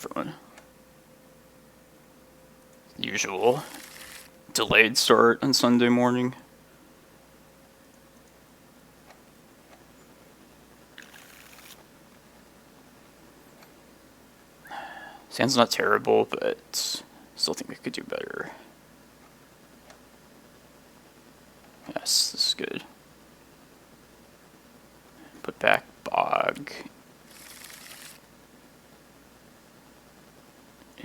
From usual delayed start on Sunday morning. Sand's not terrible, but still think we could do better. Yes, this is good. Put back Bog.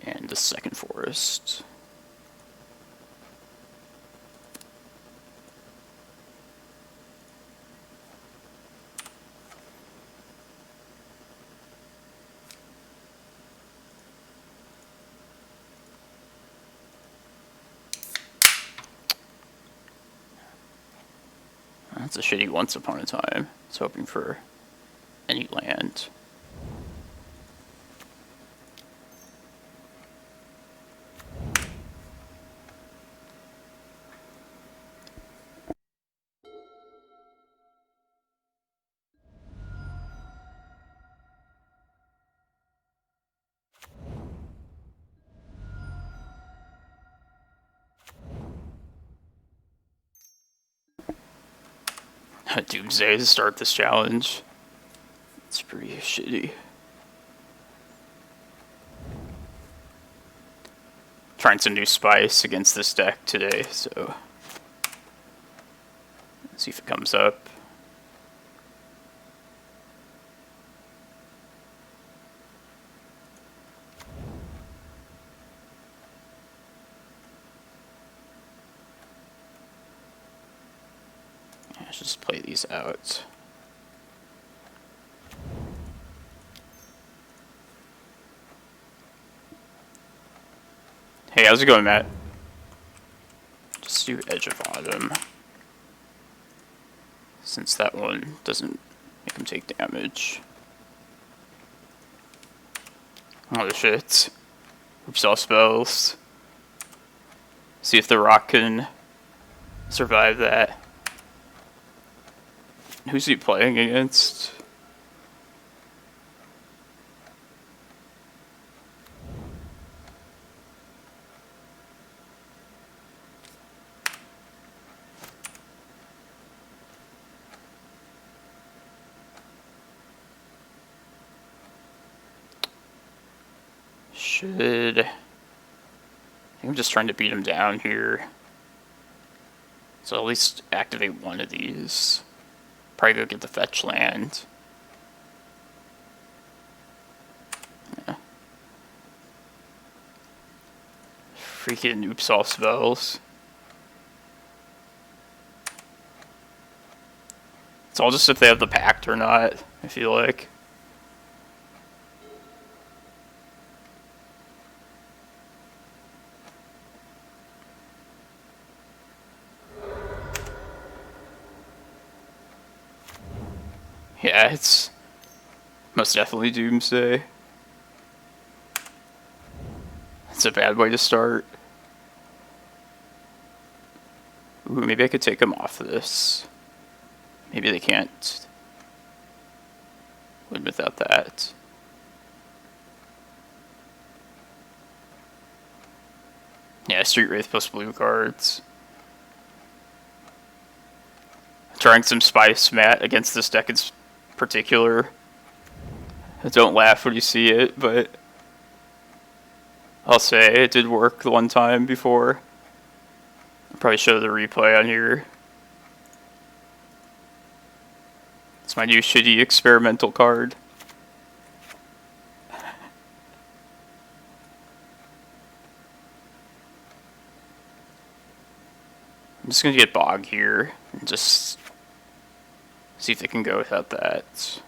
And the second forest. That's a shitty once upon a time. I was hoping for any land. Doomsday to start this challenge. It's pretty shitty. Trying some new spice against this deck today, so let's see if it comes up. Let's just play these out. Hey, how's it going, Matt? Just do Edge of Autumn, since that one doesn't make him take damage. Oh shit. Oops, all spells. See if the rock can survive that. Who's he playing against? I think I'm just trying to beat him down here. So at least activate one of these. Probably go get the fetch land. Yeah. Freaking oops all spells. It's all just if they have the pact or not, I feel like. Yeah, it's most definitely Doomsday. That's a bad way to start. Ooh, maybe I could take them off this. Maybe they can't win without that. Yeah, Street Wraith plus blue cards. Trying some spice, Matt, against this deck in particular. Don't laugh when you see it, but I'll say it did work the one time before. I'll probably show the replay on here. It's my new shitty experimental card. I'm just gonna get Bog here and just see if they can go without that.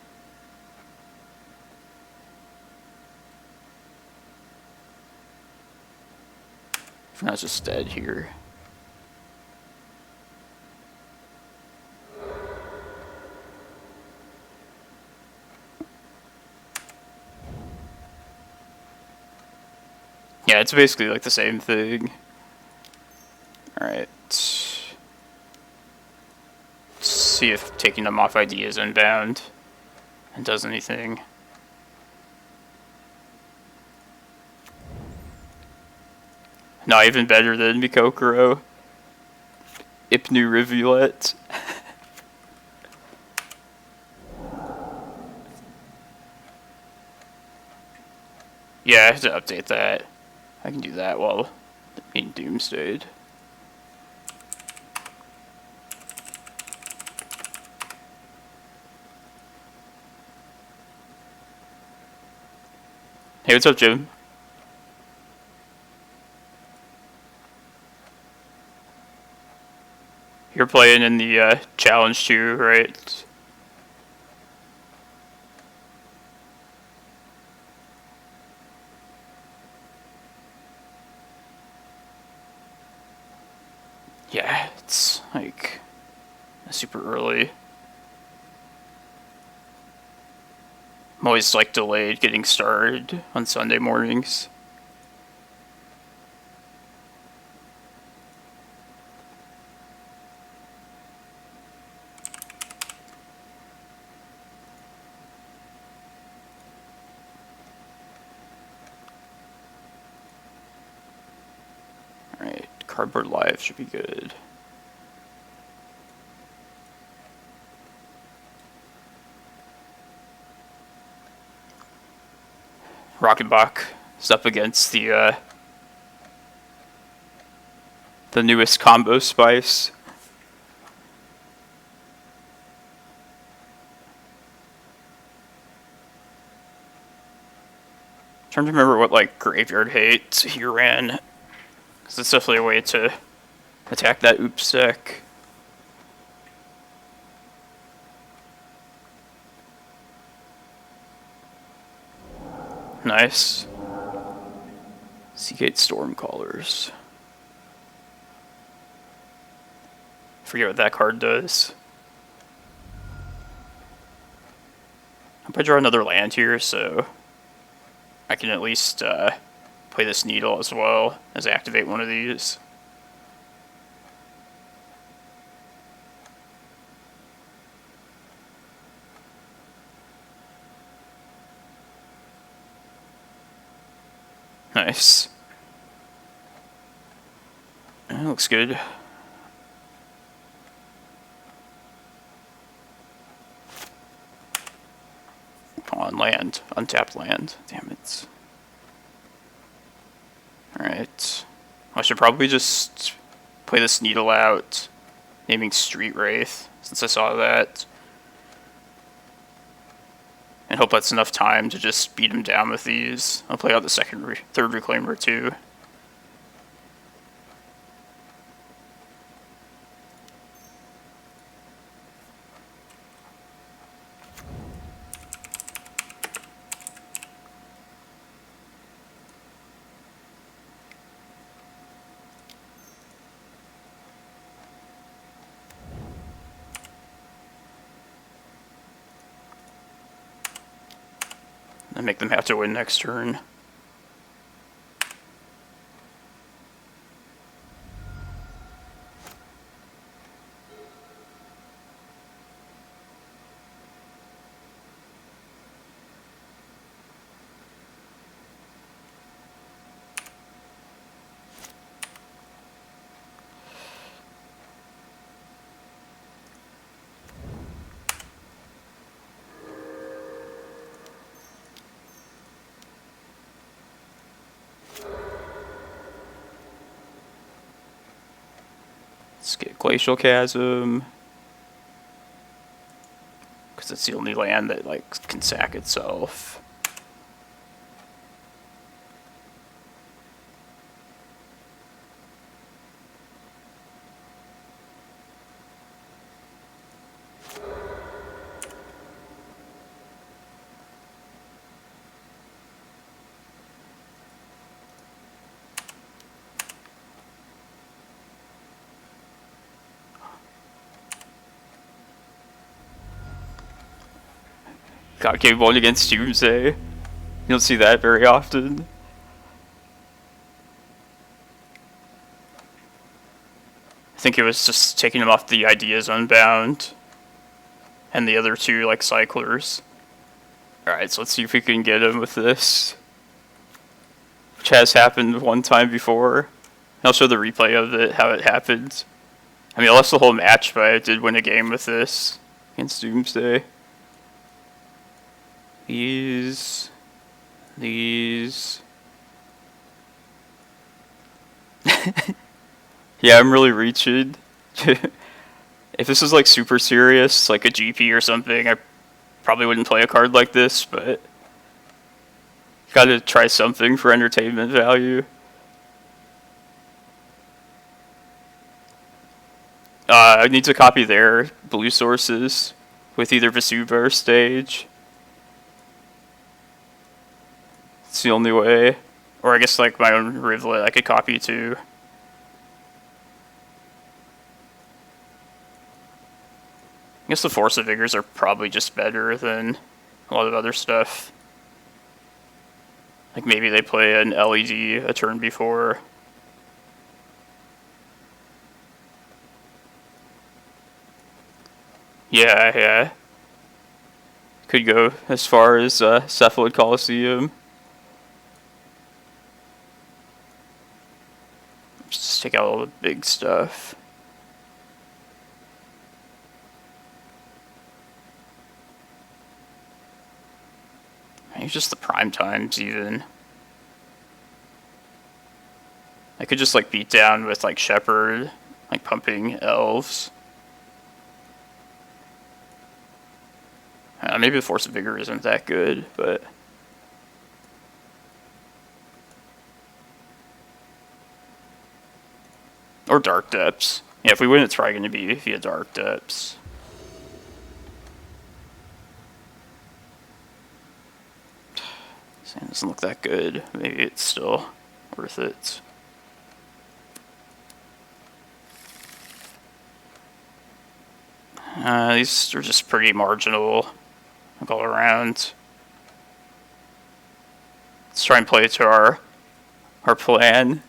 If not, just dead here. Yeah, it's basically like the same thing. Alright. See if taking them off ID is inbound and does anything. Not even better than Mikokoro. Ipnu Rivulet. Yeah, I have to update that. I can do that while being Doomsdayed. Hey, what's up, Jim? You're playing in the challenge too, right? Yeah, it's like super early. I'm always like delayed getting started on Sunday mornings. Alright, Cardboard Live should be good. Rockenbach is up against the newest combo spice. Trying to remember what like graveyard hate he ran, because it's definitely a way to attack that oops deck. Nice. Seagate Stormcallers. Forget what that card does. I hope I draw another land here, so I can at least play this Needle as well as activate one of these. Nice. That looks good. Come on, land. Untapped land. Damn it. Alright. I should probably just play this Needle out, naming Street Wraith, since I saw that. And hope that's enough time to just beat him down with these. I'll play out the third Reclaimer too. And make them have to win next turn. Let's get Glacial Chasm, because it's the only land that like can sack itself. Got game one against Doomsday. You don't see that very often. I think it was just taking him off the Ideas Unbound. And the other two, like, cyclers. Alright, so let's see if we can get him with this. Which has happened one time before. I'll show the replay of it, how it happened. I mean, I lost the whole match, but I did win a game with this against Doomsday. These. Yeah, I'm really reaching. If this was like super serious, like a GP or something, I probably wouldn't play a card like this, but gotta try something for entertainment value. I need to copy their blue sources with either Vesuva or Stage. It's the only way. Or I guess like my own Rivulet I could copy too. I guess the Force of Vigors are probably just better than a lot of other stuff. Like maybe they play an LED a turn before. Yeah. Could go as far as Cephalid Coliseum. Just take out all the big stuff. Maybe just the prime times even. I could just like beat down with like Shepherd, like pumping elves. Maybe the Force of Vigor isn't that good, but or Dark Depths. Yeah, if we win, it's probably going to be via Dark Depths. It doesn't look that good. Maybe it's still worth it. These are just pretty marginal, like all around. Let's try and play to our plan.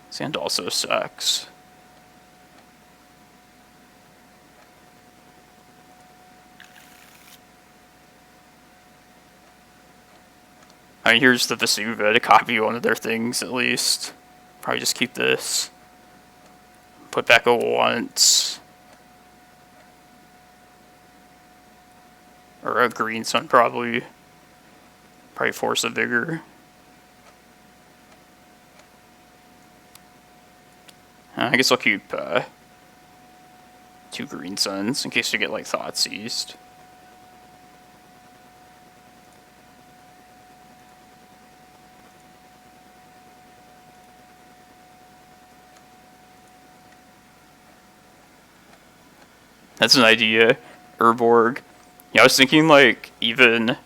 Sand also sucks. I mean, here's the Vesuva to copy one of their things at least. Probably just keep this. Put back a once. Or a green sun probably. Probably Force of Vigor. I guess I'll keep 2 green suns in case we get like Thought Seized. That's an idea. Urborg. Yeah, I was thinking like even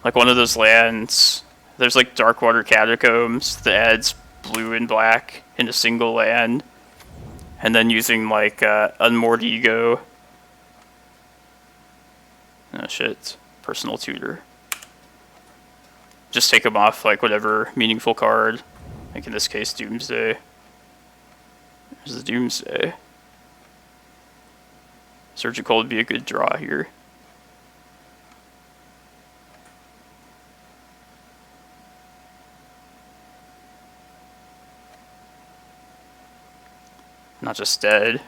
like one of those lands. There's like Darkwater Catacombs that adds blue and black in a single land. And then using like Unmoored Ego. Oh shit. Personal Tutor. Just take them off like whatever meaningful card. Like in this case, Doomsday. There's the Doomsday. Surgical would be a good draw here. Not just dead.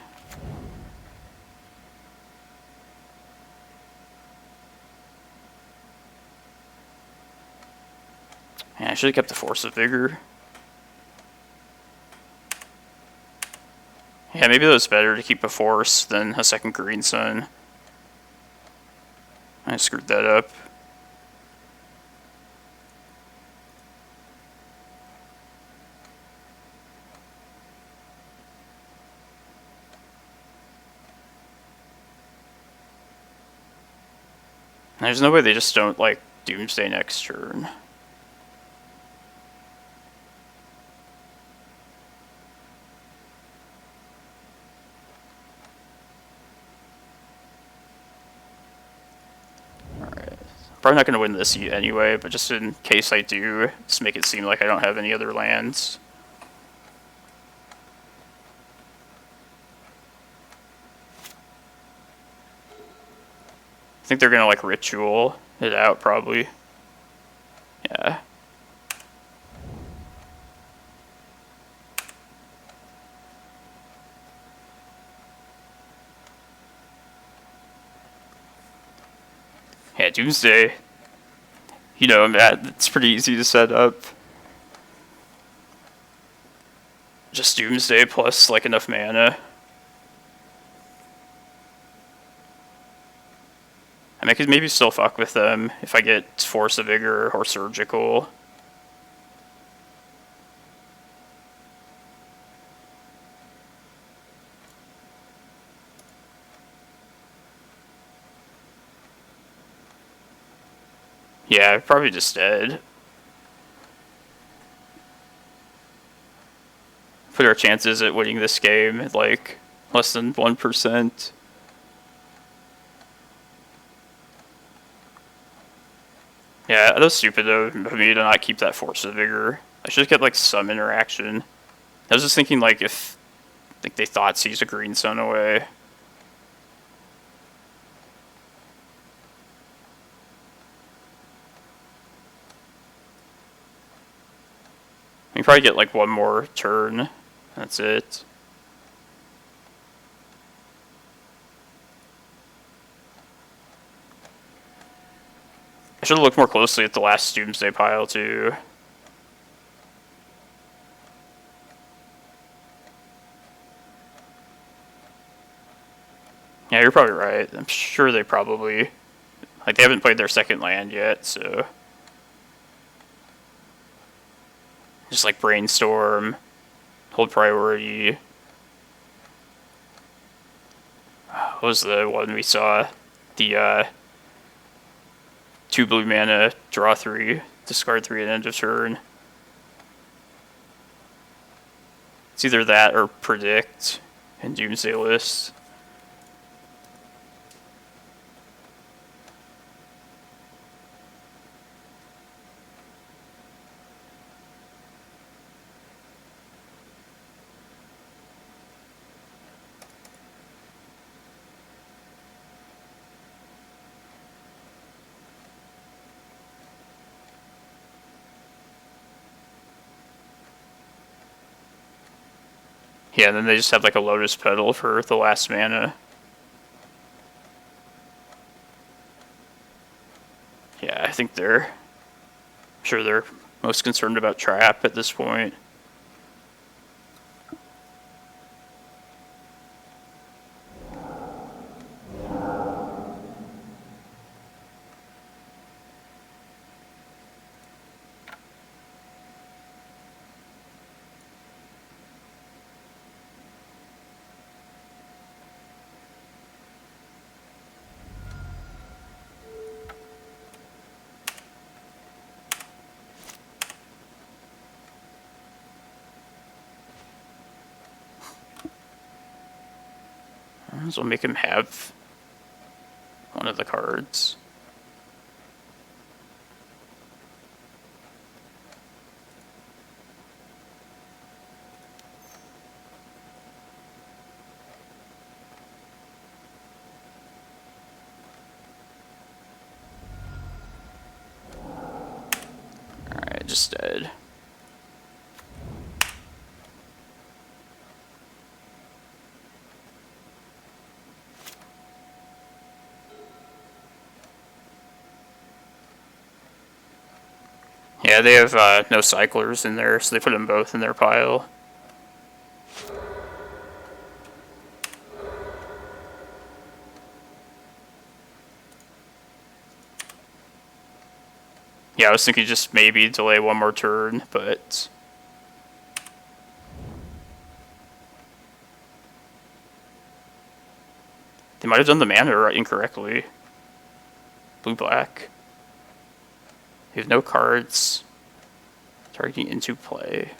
Yeah, I should have kept the Force of Vigor. Yeah, maybe that was better to keep a Force than a second green sun. I screwed that up. There's no way they just don't like Doomsday next turn. Probably not going to win this anyway, but just in case I do, just make it seem like I don't have any other lands. I think they're gonna like ritual it out probably. Yeah. Yeah, Doomsday. You know, it's pretty easy to set up. Just Doomsday plus like enough mana. I mean, I could maybe still fuck with them if I get Force of Vigor or Surgical. Yeah, probably just dead. Put our chances at winning this game at like less than 1%. Yeah, that was stupid though of me to not keep that Force of Vigor. I should get like some interaction. I was just thinking like if like they thought Seize a Green Sun away. We can probably get like one more turn. That's it. I should have looked more closely at the last Doomsday pile too. Yeah, you're probably right. I'm sure they probably... Like, they haven't played their second land yet, so... Just like Brainstorm, hold priority. What was the one we saw? The, 2 blue mana, draw 3, discard 3 at end of turn. It's either that or Predict and Doomsday List. Yeah, and then they just have like a Lotus Petal for the last mana. Yeah, I think they're... I'm sure they're most concerned about Trap at this point. So we'll make him have one of the cards. Alright, just dead. Yeah, they have no cyclers in there, so they put them both in their pile. Yeah, I was thinking just maybe delay one more turn, but... They might have done the mana incorrectly. Blue-black. You have no cards targeting into play.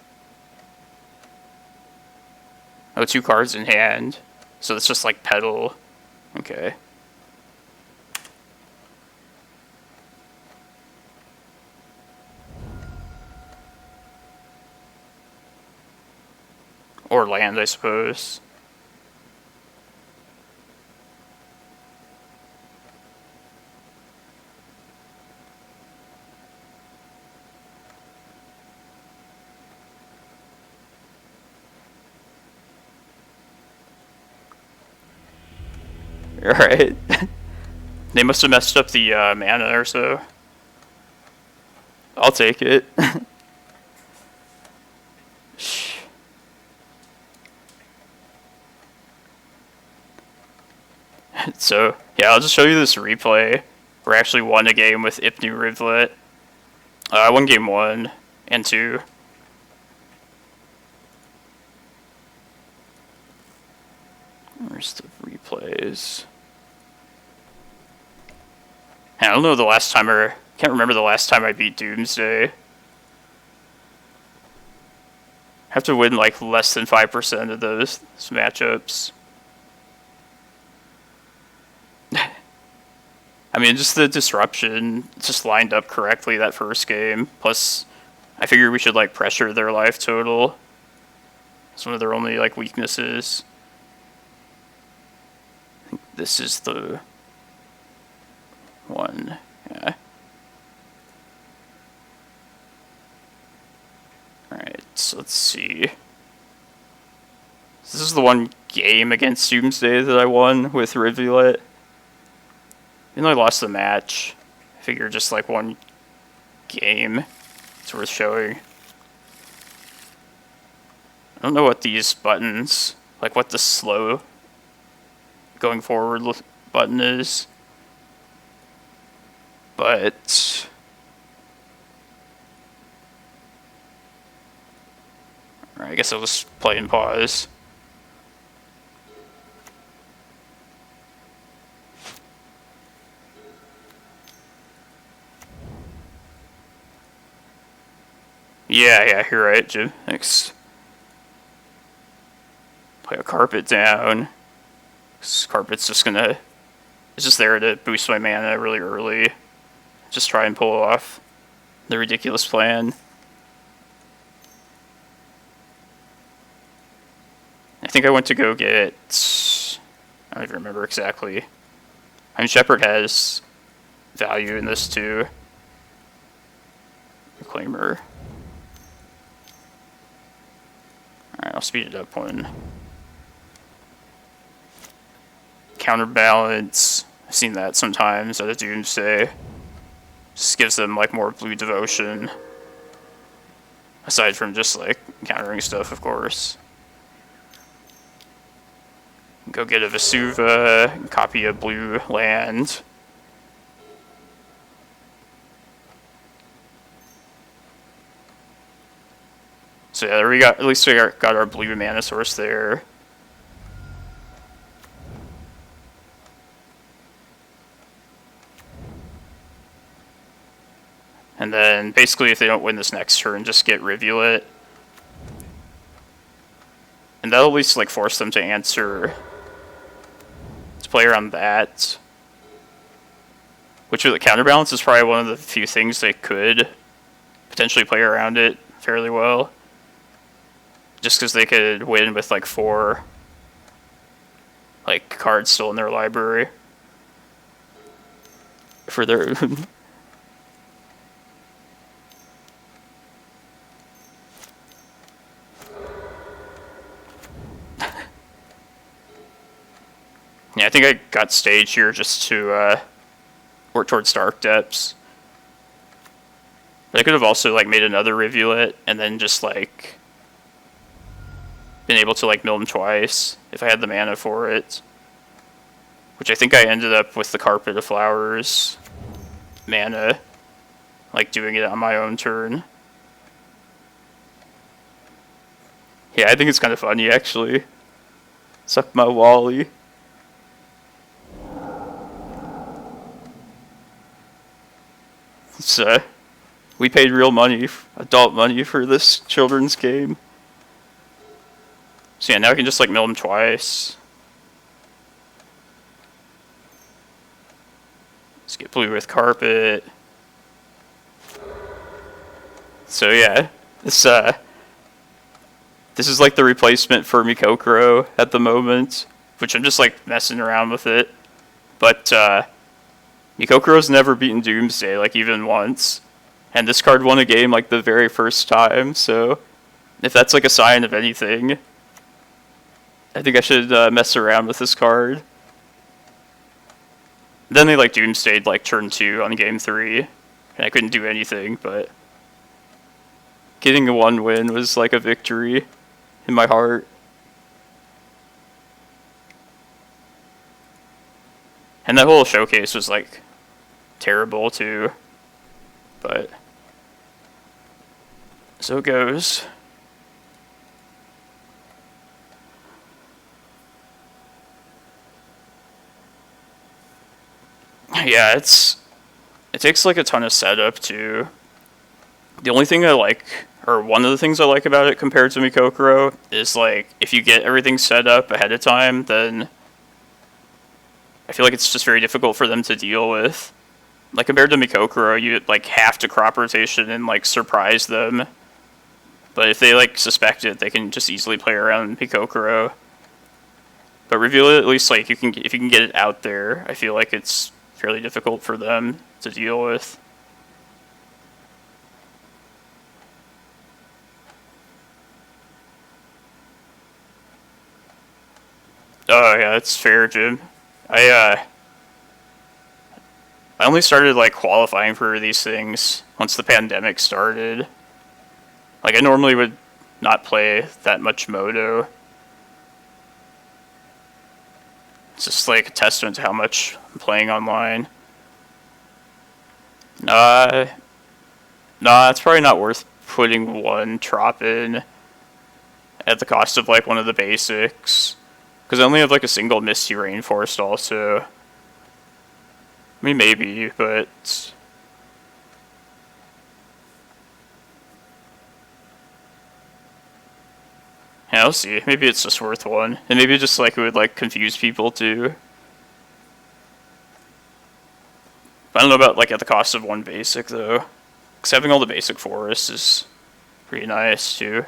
Oh, 2 cards in hand. So it's just like Petal. Okay. Or land, I suppose. Alright. They must have messed up the mana or so. I'll take it. So, yeah, I'll just show you this replay. We actually won a game with Ipnu Rivulet. I won game 1 and 2. Where's the replays? I don't know the last time, or can't remember the last time I beat Doomsday. I have to win like less than 5% of those matchups. I mean, just the disruption just lined up correctly that first game. Plus, I figured we should like pressure their life total. It's one of their only like weaknesses. I think this is the one. Yeah. Alright, so let's see. This is the one game against Doomsday that I won with Rivulet. Even though I lost the match, I figure just like one game, it's worth showing. I don't know what these buttons, like what the slow going forward button is, but alright, I guess I'll just play and pause. Yeah, you're right, Jim. Thanks. Play a carpet down. This carpet's just gonna... It's just there to boost my mana really early. Just try and pull off the ridiculous plan. I think I went to go get... I don't even remember exactly. I mean, Shepherd has value in this too. Reclaimer. Alright, I'll speed it up one. Counterbalance. I've seen that sometimes at a Doomsday. Just gives them like more blue devotion. Aside from just like countering stuff, of course. Go get a Vesuva, and copy a blue land. So yeah, we got, at least we got our blue mana source there. And then basically if they don't win this next turn, just get Rivulet. And that'll at least like force them to answer, to play around that. Which with the counterbalance is probably one of the few things they could potentially play around it fairly well. Just because they could win with like 4 like cards still in their library for their yeah, I think I got stage here just to work towards Dark Depths. But I could have also like made another Rivulet and then just like been able to like mill them twice if I had the mana for it. Which I think I ended up with the Carpet of Flowers mana, like doing it on my own turn. Yeah, I think it's kind of funny actually. Suck my Wally. So, we paid real money, adult money for this children's game. So yeah, now I can just like mill them twice. Let's get blue with carpet. So yeah, this is like the replacement for Mikokoro at the moment, which I'm just like messing around with it. But Mikokoro's never beaten Doomsday, like even once. And this card won a game like the very first time, so if that's like a sign of anything, I think I should mess around with this card. Then they like doomstayed like turn 2 on game 3, and I couldn't do anything, but getting a 1 win was like a victory in my heart. And that whole showcase was like terrible too, but so it goes. Yeah, it takes like a ton of setup too. The only thing I like, or one of the things I like about it compared to Mikokoro, is like if you get everything set up ahead of time, then I feel like it's just very difficult for them to deal with. Like compared to Mikokoro, you like have to crop rotation and like surprise them. But if they like suspect it, they can just easily play around Mikokoro. But reveal it, at least like if you can get it out there, I feel like it's fairly difficult for them to deal with. Oh yeah, that's fair, Jim. I only started like qualifying for these things once the pandemic started. Like I normally would not play that much Moto. It's just like a testament to how much I'm playing online. Nah, it's probably not worth putting 1 trop in at the cost of like one of the basics. Because I only have like a single Misty Rainforest also. I mean, maybe, but yeah, I'll see. Maybe it's just worth 1. And maybe just like it would like confuse people too. I don't know about like at the cost of 1 basic though. Because having all the basic forests is pretty nice too.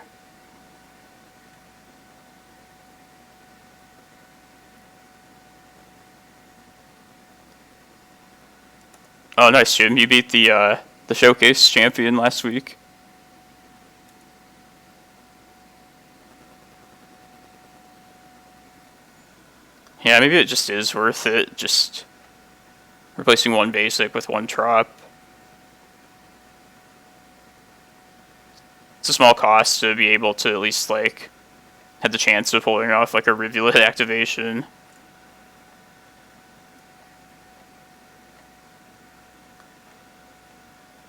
Oh, nice, Jim. You beat the showcase champion last week. Yeah, maybe it just is worth it. Just replacing 1 basic with 1 trop. It's a small cost to be able to at least like have the chance of pulling off like a rivulet activation.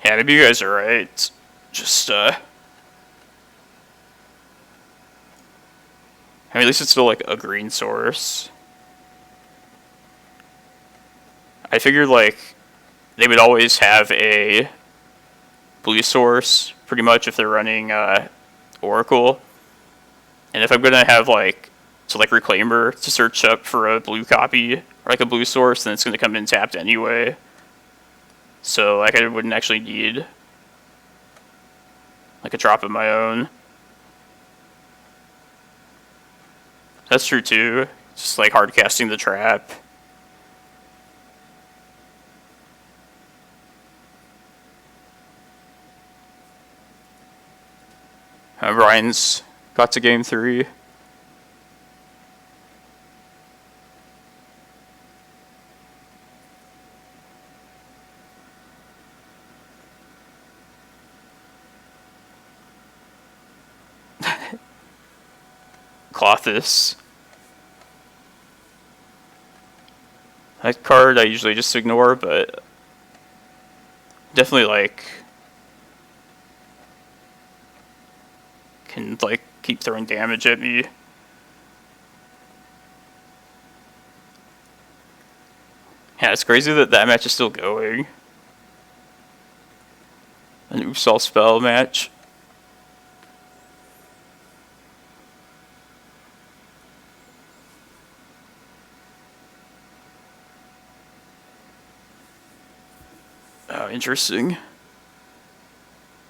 Yeah, maybe you guys are right. Just, I mean, at least it's still, like, a green source. I figured, like, they would always have a blue source, pretty much, if they're running, Oracle. And if I'm gonna have, like, so, like, Reclaimer to search up for a blue copy, or, like, a blue source, then it's gonna come in tapped anyway. So, like, I wouldn't actually need, like, a drop of my own. That's true, too. Just, like, hard casting the trap. Ryan's got to game 3. Clothis. That card I usually just ignore, but definitely like can like keep throwing damage at me. Yeah, it's crazy that that match is still going. An Oops All Spell match. Oh, interesting.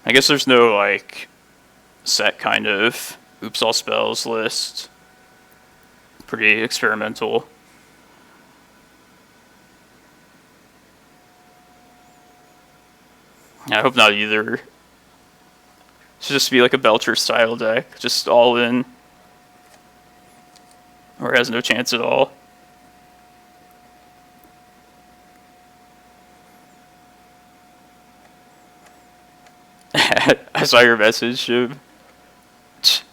I guess there's no, like, set kind of Oops All Spells list. Pretty experimental. I hope not either. It should just be like a Belcher style deck, just all in. Or has no chance at all. I saw your message, Jim.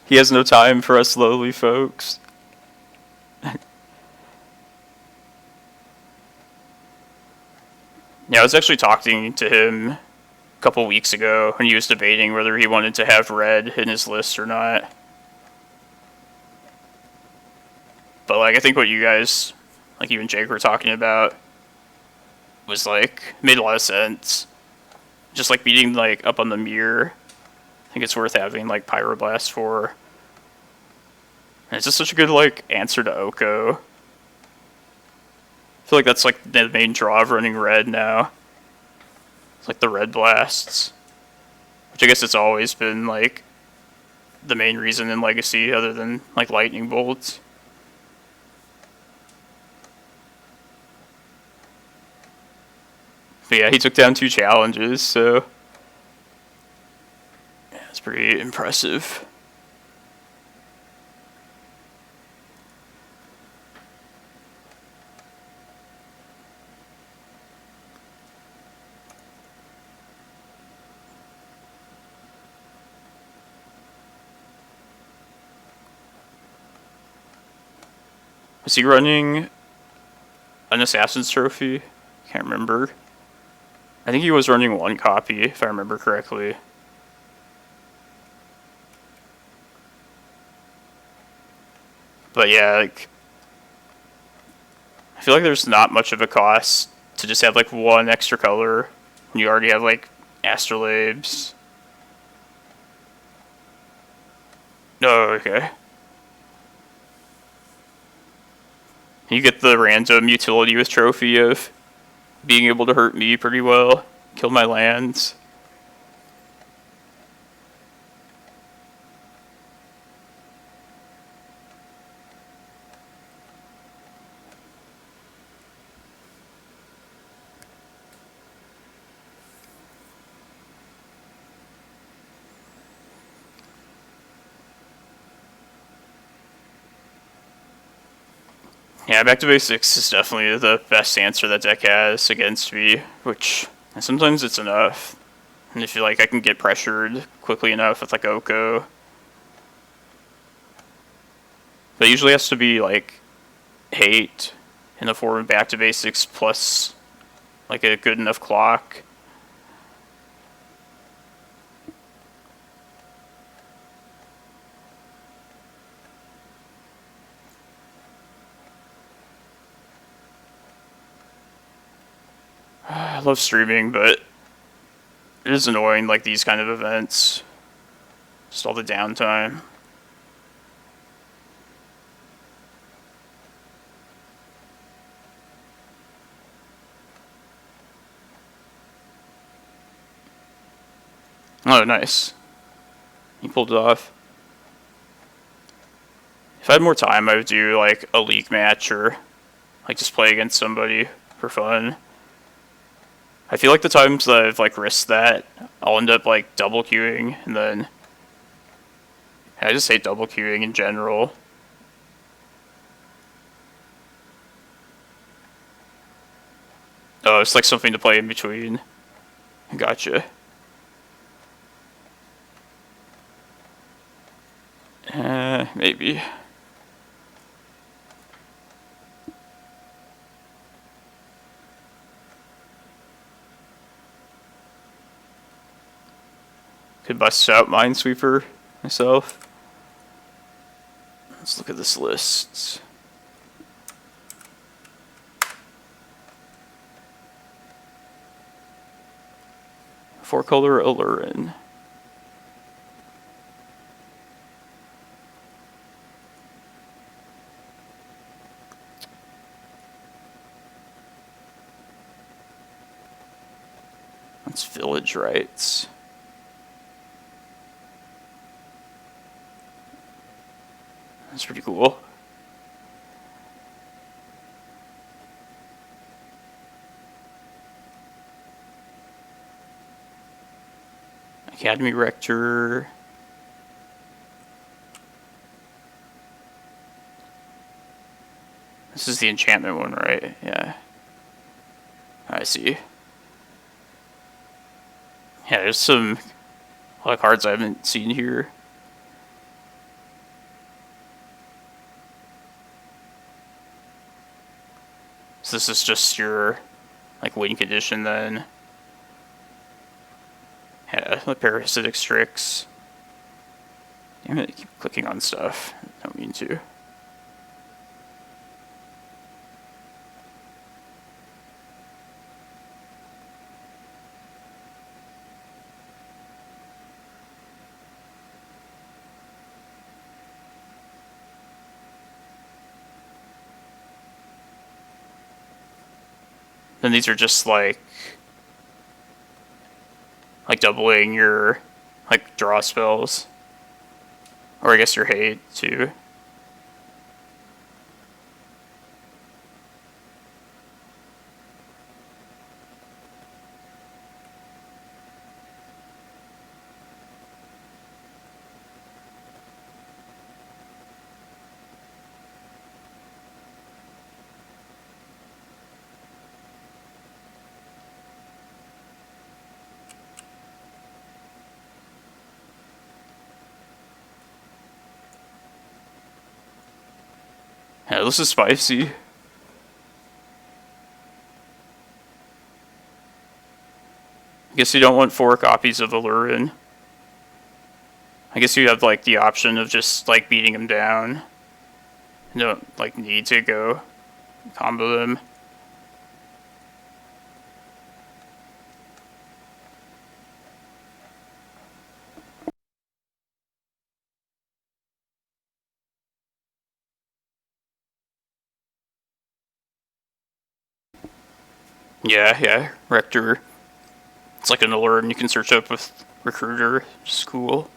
He has no time for us lowly folks. Yeah, I was actually talking to him a couple weeks ago when he was debating whether he wanted to have red in his list or not. But, like, I think what you guys, like, even Jake were talking about was, like, made a lot of sense. Just, like, beating, like, up on the mirror. I think it's worth having, like, Pyroblast for. And it's just such a good, like, answer to Oko. I feel like that's, like, the main draw of running red now. It's, like, the red blasts. Which I guess it's always been, like, the main reason in Legacy, other than, like, lightning bolts. But yeah, he took down 2 challenges, so yeah, it's pretty impressive. Was he running an Assassin's Trophy? Can't remember. I think he was running 1 copy, if I remember correctly. But yeah, like, I feel like there's not much of a cost to just have, like, 1 extra color when you already have, like, Astrolabes. Oh, okay. You get the random utility with Trophy of being able to hurt me pretty well, kill my lands. Yeah, back to basics is definitely the best answer that deck has against me, which sometimes it's enough. And if you like, I can get pressured quickly enough with like Oko. But it usually has to be like hate in the form of back to basics plus like a good enough clock. I love streaming, but it is annoying, like, these kind of events. Just all the downtime. Oh, nice. He pulled it off. If I had more time, I would do, like, a league match or, like, just play against somebody for fun. I feel like the times that I've, like, risked that, I'll end up, like, double queuing, and then I just hate double queuing in general. Oh, it's like something to play in between. Gotcha. Maybe. Could bust out Minesweeper myself. Let's look at this list. Four-color Allurin. That's Village Rites. That's pretty cool. Academy Rector. This is the enchantment one, right? Yeah. I see. Yeah, there's some A lot of cards I haven't seen here. So this is just your like win condition then. Yeah, the parasitic Strix. Damn it, I keep clicking on stuff. I don't mean to. Then these are just like doubling your like draw spells. Or I guess your hate too. Yeah, this is spicy. I guess you don't want 4 copies of Allurin. I guess you have like the option of just like beating him down. You don't like need to go combo them. Yeah, Rector. It's like an Allurin you can search up with Recruiter, which is cool.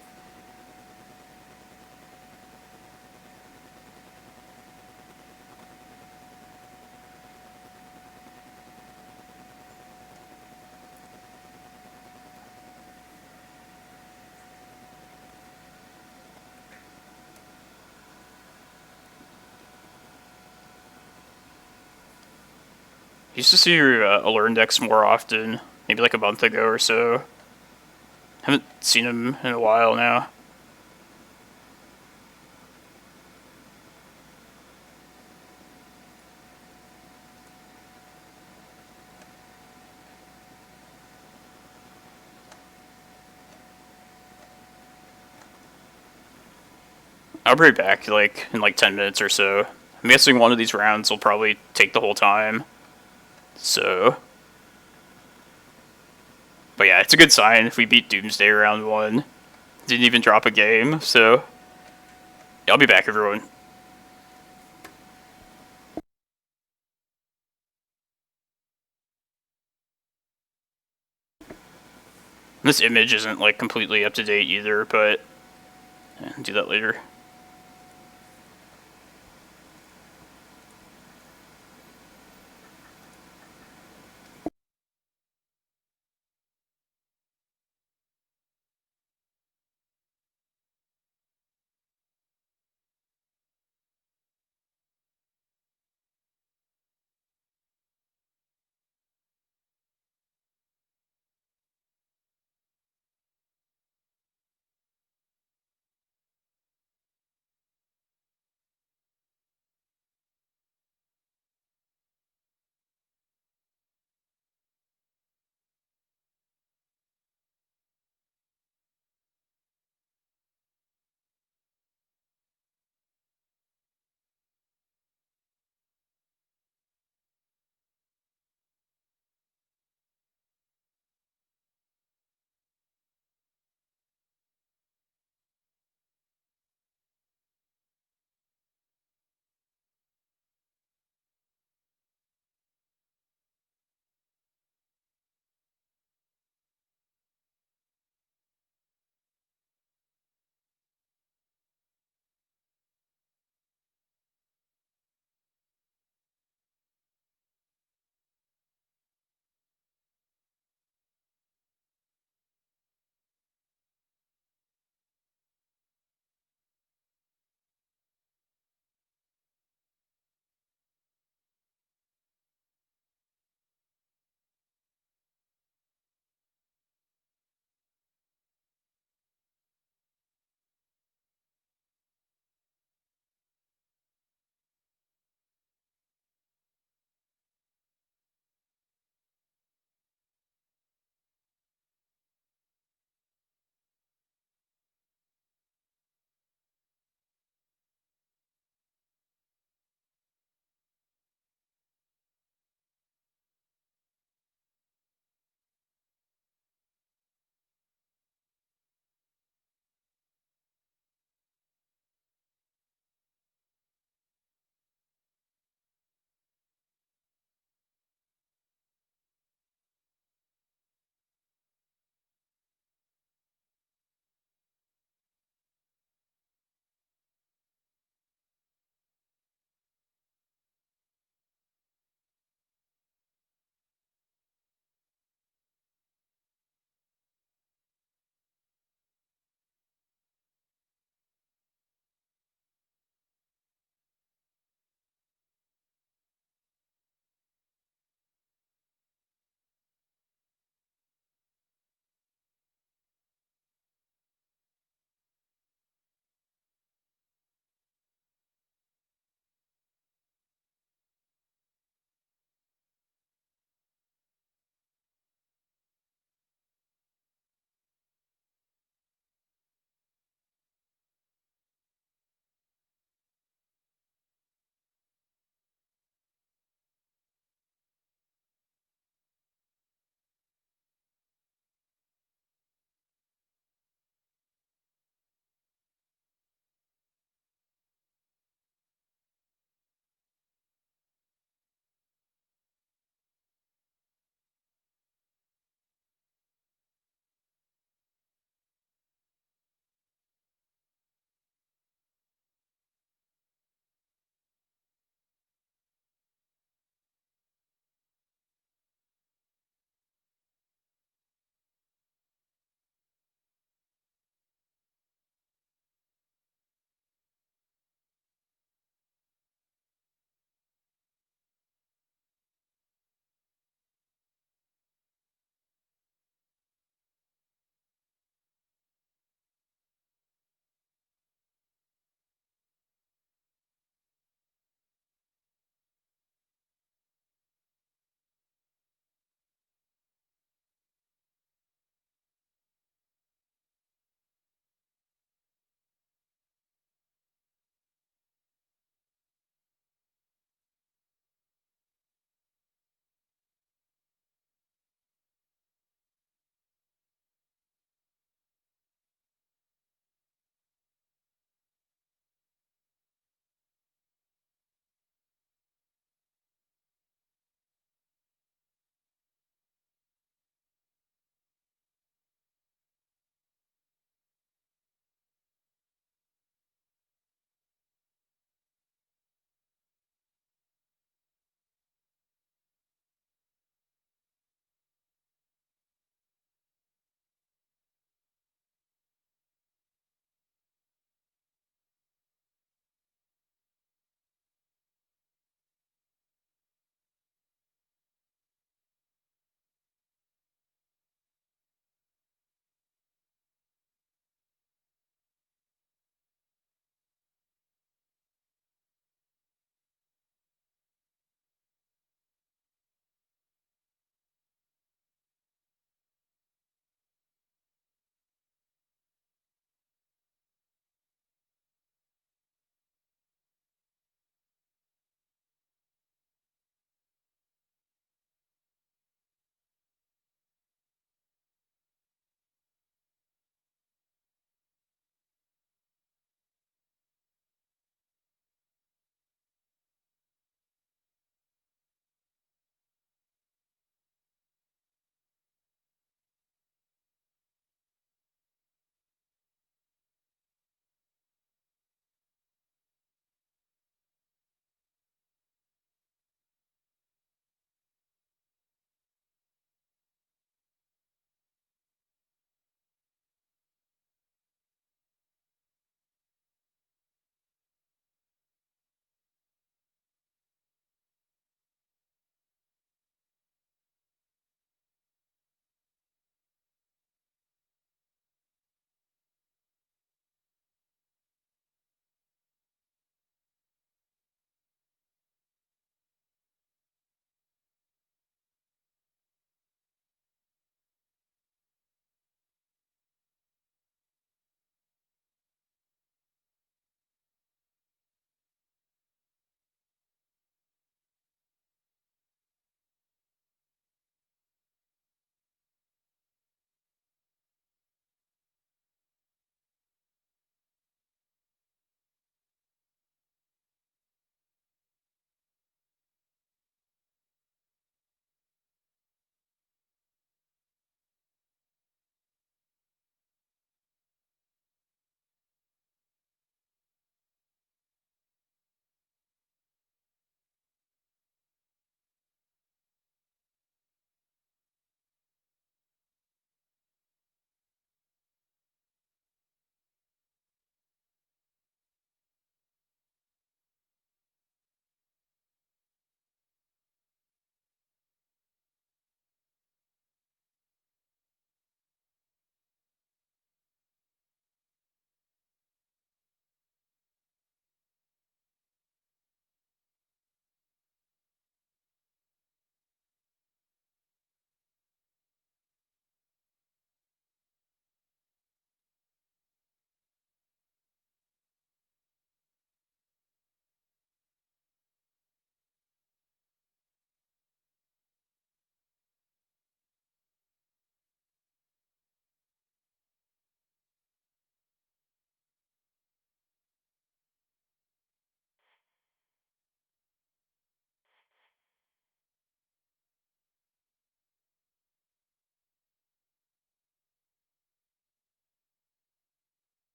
Used to see your Allurin decks more often, maybe like a month ago or so. Haven't seen him in a while now. I'll be right back, like, in like 10 minutes or so. I'm guessing one of these rounds will probably take the whole time. So... But yeah, it's a good sign if we beat Doomsday round 1. Didn't even drop a game, so... Yeah, I'll be back, everyone. This image isn't, like, completely up to date either, but... Yeah, do that later.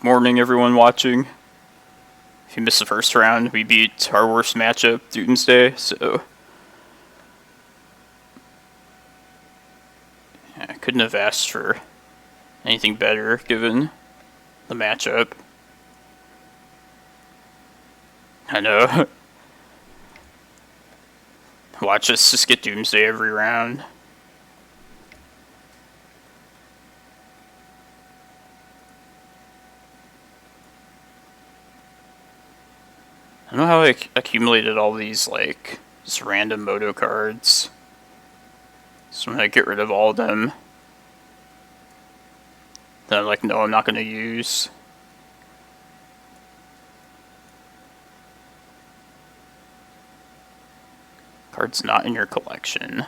Good morning, everyone watching. If you missed the first round, we beat our worst matchup, Doomsday, so... yeah, I couldn't have asked for anything better, given the matchup. I know. Watch us just get Doomsday every round. I don't know how I accumulated all these, like, just random Moto cards. So I'm gonna get rid of all of them. Then I'm like, no, I'm not gonna use. Cards not in your collection.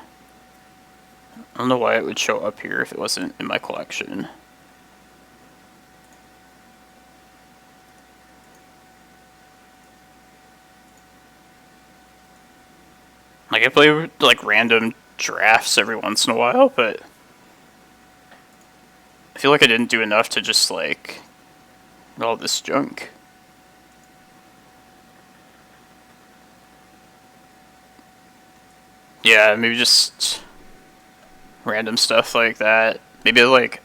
I don't know why it would show up here if it wasn't in my collection. Like, I play, like, random drafts every once in a while, but I feel like I didn't do enough to just, like, get all this junk. Yeah, maybe just random stuff like that. Maybe, like,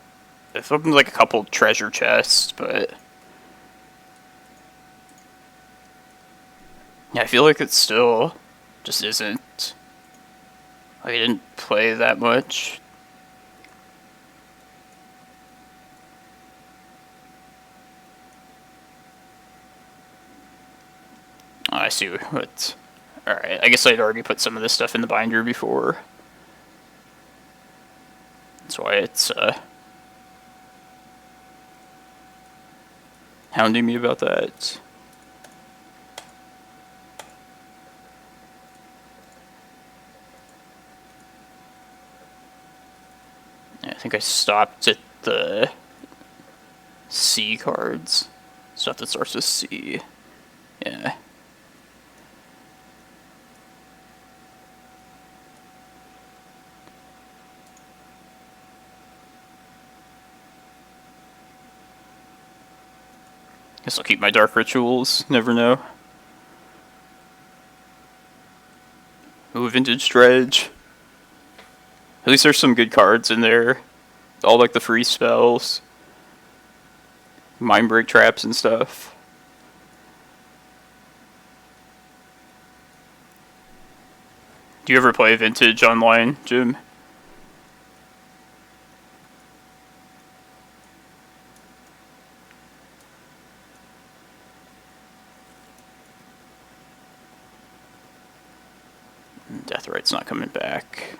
I've opened, like, a couple treasure chests, but... yeah, I feel like it still just isn't... like, I didn't play that much. Oh, I see what... alright, I guess I'd already put some of this stuff in the binder before. That's why it's, hounding me about that. I think I stopped at the C cards. Stuff that starts with C. Yeah. Guess I'll keep my dark rituals, never know. Ooh, vintage dredge. At least there's some good cards in there. All like the free spells. Mindbreak traps and stuff. Do you ever play vintage online, Jim? Deathrite's not coming back.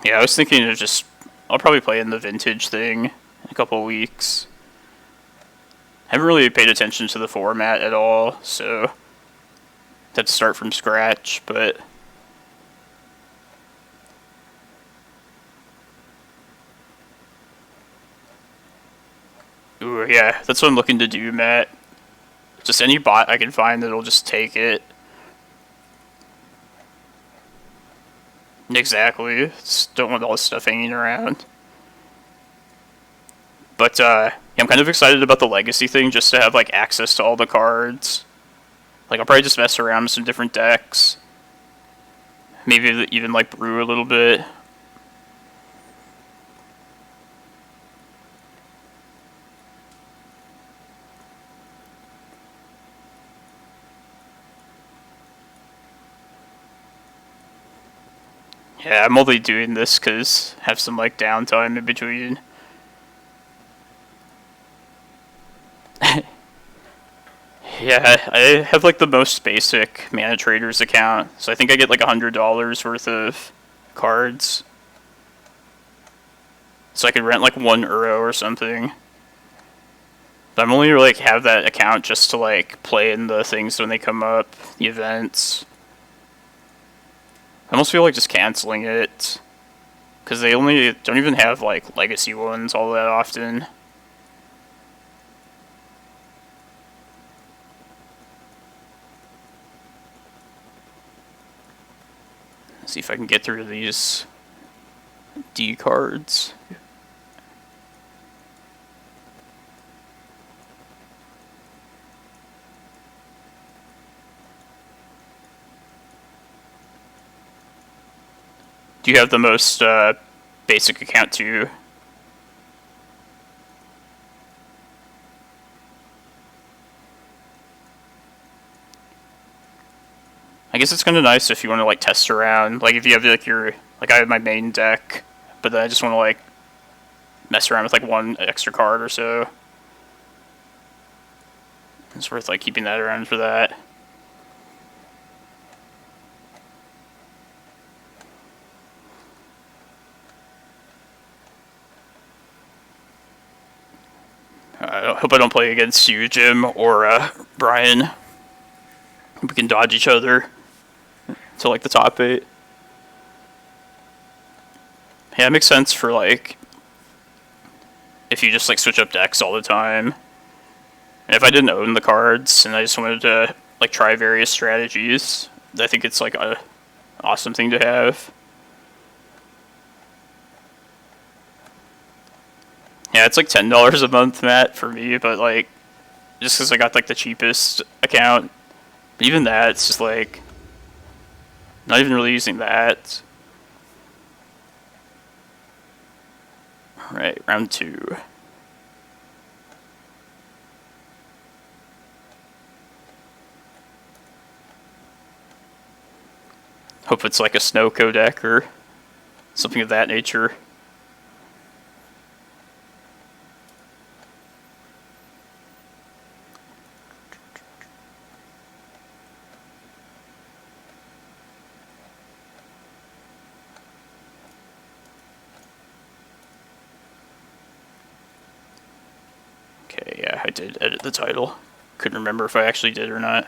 Yeah, I was thinking of just... I'll probably play in the vintage thing in a couple weeks. I haven't really paid attention to the format at all, so... had to start from scratch, but... ooh, yeah, that's what I'm looking to do, Matt. Just any bot I can find that'll just take it. Exactly. Just don't want all this stuff hanging around. But, yeah, I'm kind of excited about the Legacy thing, just to have, like, access to all the cards. Like, I'll probably just mess around with some different decks. Maybe even, like, brew a little bit. Yeah, I'm only doing this because I have some, like, downtime in between. Yeah, I have, like, the most basic Mana Traders account, so I think I get, like, $100 worth of cards. So I could rent, like, 1 euro or something. But I'm only, like, have that account just to, like, play in the things when they come up, the events. I almost feel like just canceling it, because they only don't even have, like, Legacy ones all that often. See if I can get through these D cards. Do you have the most basic account too? I guess it's kind of nice if you want to like test around. Like if you have like your I have my main deck, but then I just want to like mess around with like one extra card or so. It's worth like keeping that around for that. I hope I don't play against you, Jim, or Brian. We can dodge each other to like the top 8. Yeah, it makes sense for like if you just like switch up decks all the time. And if I didn't own the cards and I just wanted to like try various strategies, I think it's like a awesome thing to have. Yeah, it's like $10 a month, Matt, for me, but like just because I got like the cheapest account. But even that, it's just like not even really using that. Alright, round 2. Hope it's like a Snowco deck or something of that nature. Okay, yeah, I did edit the title. Couldn't remember if I actually did or not.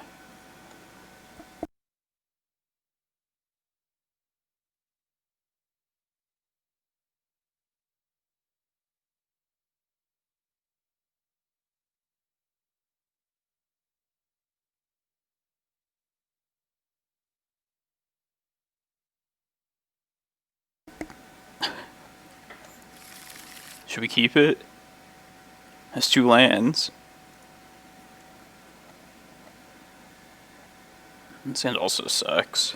Should we keep it? Has 2 lands. And sand also sucks.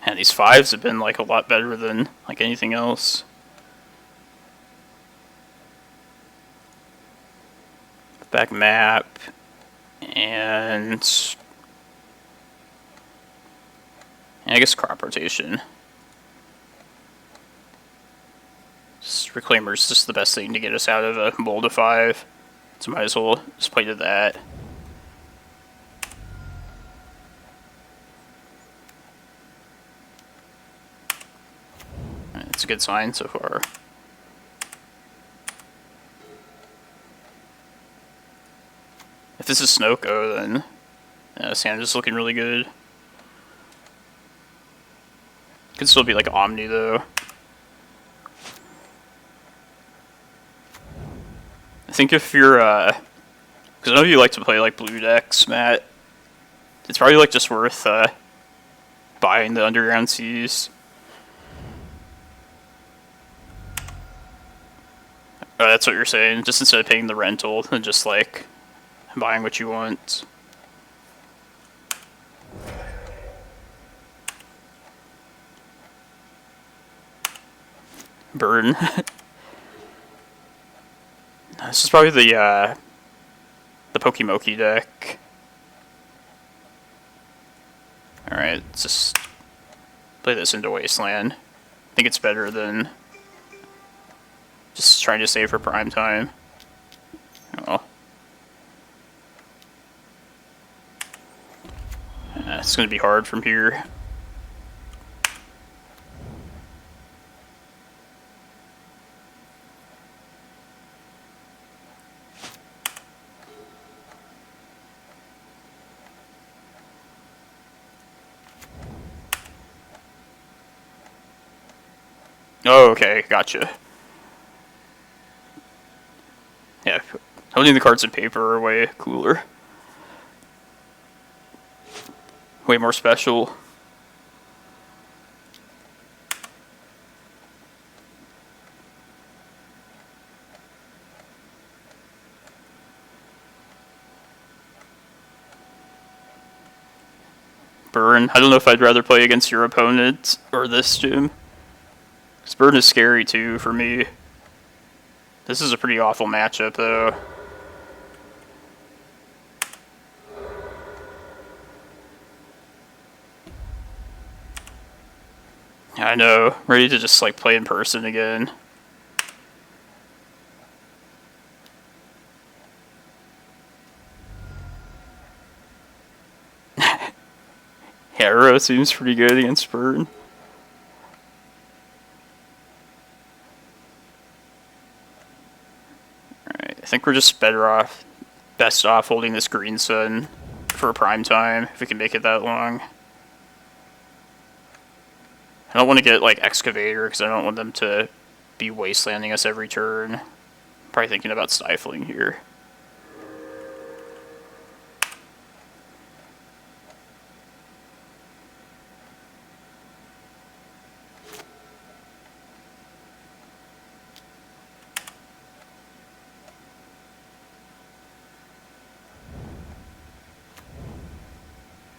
And these 5s have been like a lot better than like anything else. Back map and I guess crop rotation. Just Reclaimer's just the best thing to get us out of a mold of 5. So might as well just play to that. It's a good sign so far. If this is Snowco, then sand is looking really good. Could still be like Omni though. I think if you're, because I know you like to play like blue decks, Matt, it's probably like just worth buying the Underground Seas. Oh, that's what you're saying. Just instead of paying the rental, and just like buying what you want. Burn. This is probably the Pokemoki deck. Alright, let's just play this into Wasteland. I think it's better than just trying to save for prime time. Oh. It's going to be hard from here. Oh, okay, gotcha. Yeah, holding the cards in paper are way cooler. way more special. Burn. I don't know if I'd rather play against your opponent or this gym. Because Burn is scary too for me. This is a pretty awful matchup though. I know. Ready to just like play in person again. Arrow seems pretty good against Burn. Alright, I think we're just best off holding this Green Sun for prime time, if we can make it that long. I don't want to get like Excavator, because I don't want them to be wastelanding us every turn. Probably thinking about stifling here.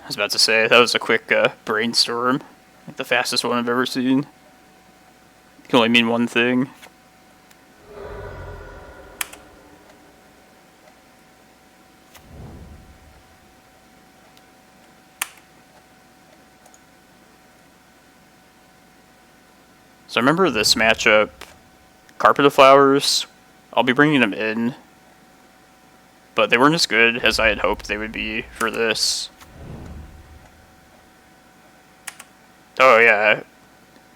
I was about to say, that was a quick brainstorm. Like the fastest one I've ever seen. It can only mean one thing. So I remember this matchup, Carpet of Flowers, I'll be bringing them in, but they weren't as good as I had hoped they would be for this. Oh yeah.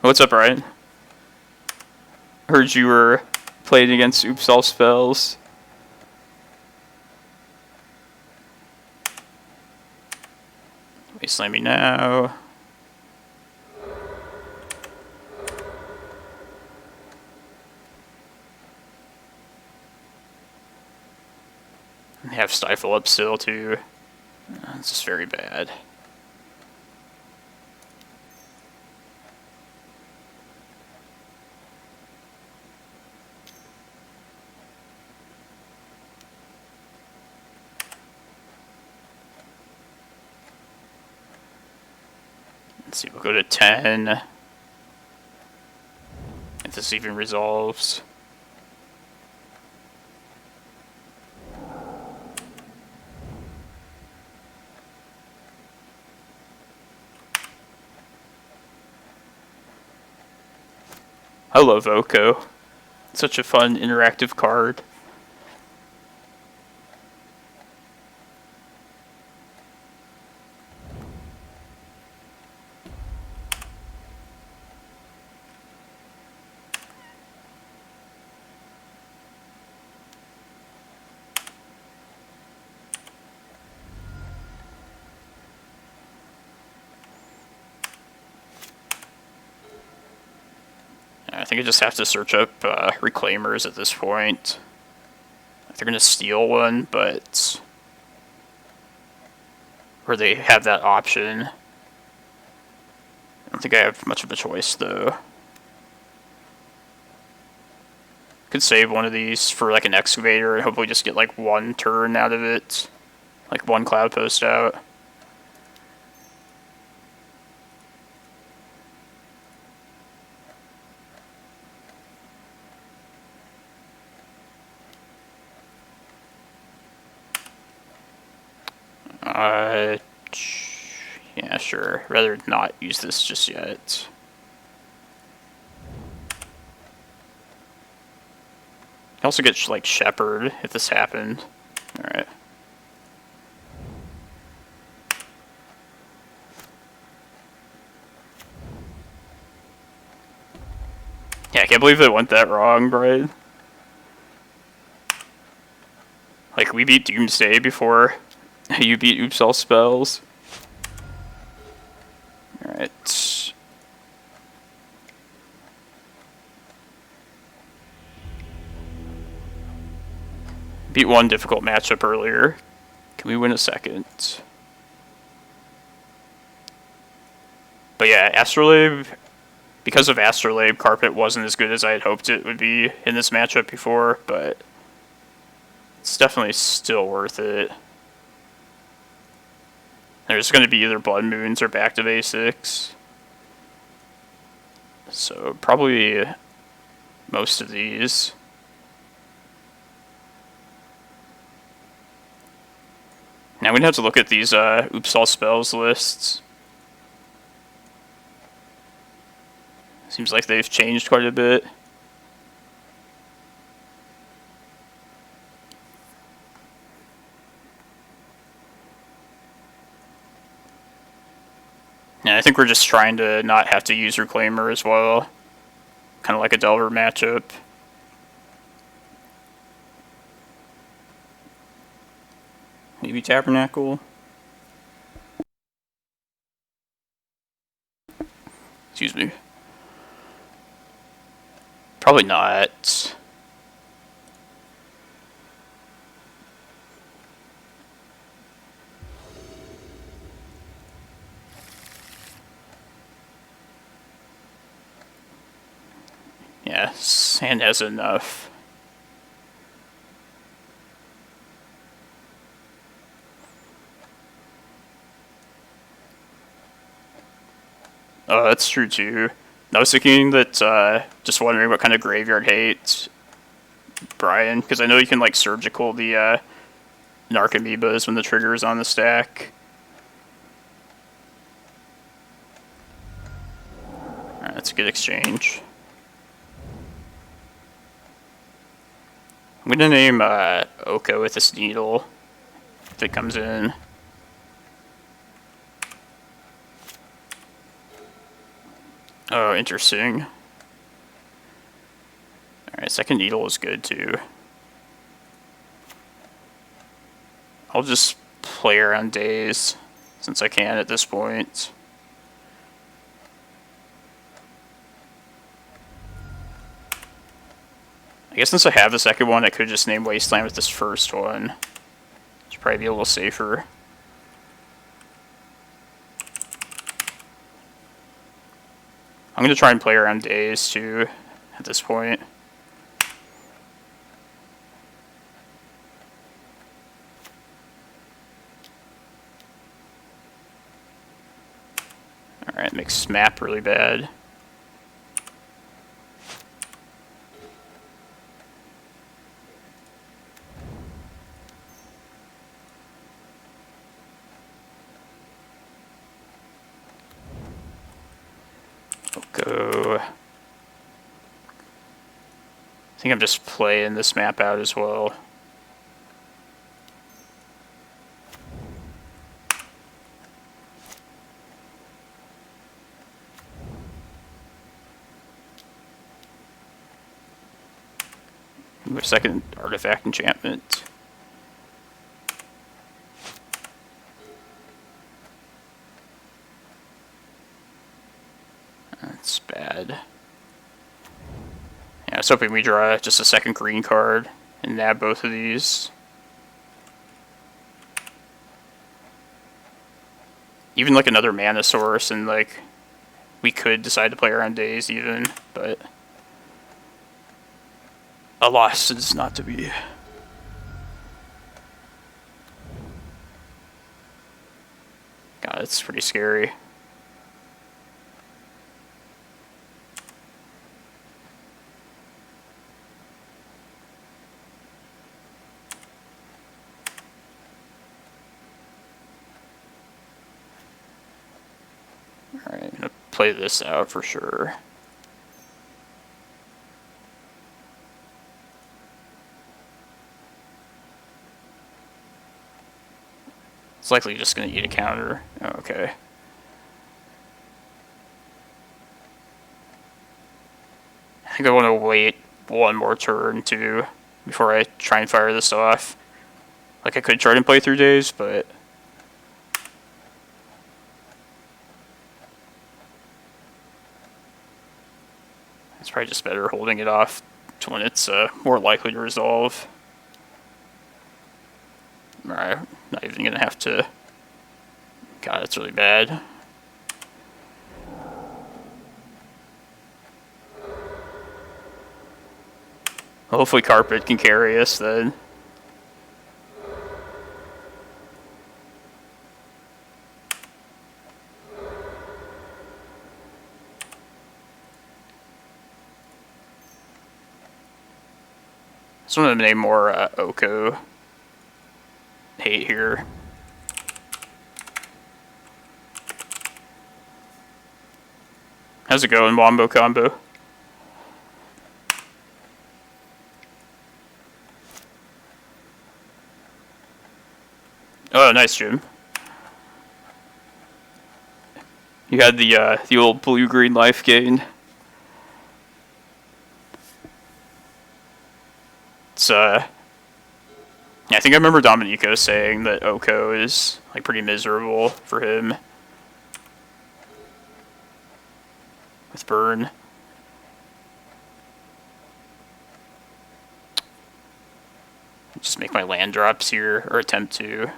What's up, Ryan? Heard you were playing against Oops All Spells. Wasteland me now. They have Stifle up still too. It's just very bad. Let's see, we'll go to 10. If this even resolves. I love Oko. It's such a fun interactive card. I think I just have to search up Reclaimers at this point. They're going to steal one, but... Or they have that option. I don't think I have much of a choice, though. Could save one of these for like an Excavator and hopefully just get like one turn out of it. Like one Cloudpost out. Yeah, sure. Rather not use this just yet. I can also get like Shepherd if this happened. Alright. Yeah, I can't believe they went that wrong, Brian. Like, we beat Doomsday before you beat Oops All Spells. Alright. Beat one difficult matchup earlier. Can we win a second? But yeah, Astrolabe, because of Astrolabe, Carpet wasn't as good as I had hoped it would be in this matchup before, but it's definitely still worth it. There's going to be either Blood Moons or Back to Basics. So probably most of these. Now we'd have to look at these Oops All Spells lists. Seems like they've changed quite a bit. Yeah, I think we're just trying to not have to use Reclaimer as well. Kind of like a Delver matchup. Maybe Tabernacle. Excuse me. Probably not. Yeah, Sand has enough. Oh, that's true too. I was thinking that, just wondering what kind of graveyard hate Brian, because I know you can like surgical the Narcomoebas when the trigger is on the stack. Alright, that's a good exchange. I'm gonna name Oko with this needle if it comes in. Oh, interesting. Alright, second needle is good too. I'll just play around days since I can at this point. I guess since I have the second one, I could just name Wasteland with this first one. Should probably be a little safer. I'm going to try and play around days too at this point. Alright, makes map really bad. Go. I think I'm just playing this map out as well. Move a second artifact enchantment. That's bad. Yeah, I was hoping we draw just a second green card and nab both of these. Even like another mana source, and like we could decide to play around days even, but a loss is not to be. God, it's pretty scary. Alright, I'm gonna play this out for sure. It's likely just gonna eat a counter. Oh, okay. I think I want to wait one more turn too before I try and fire this off. Like I could try and play through days, but it's probably just better holding it off to when it's more likely to resolve. Alright, not even gonna have to. God, that's really bad. Hopefully Carpet can carry us then. Just want to name more Oko hate here. How's it going, Wombo Combo? Oh, nice, Jim. You had the old blue-green life gain. It's I think I remember Dominico saying that Oko is like pretty miserable for him with burn. Just make my land drops here, or attempt to.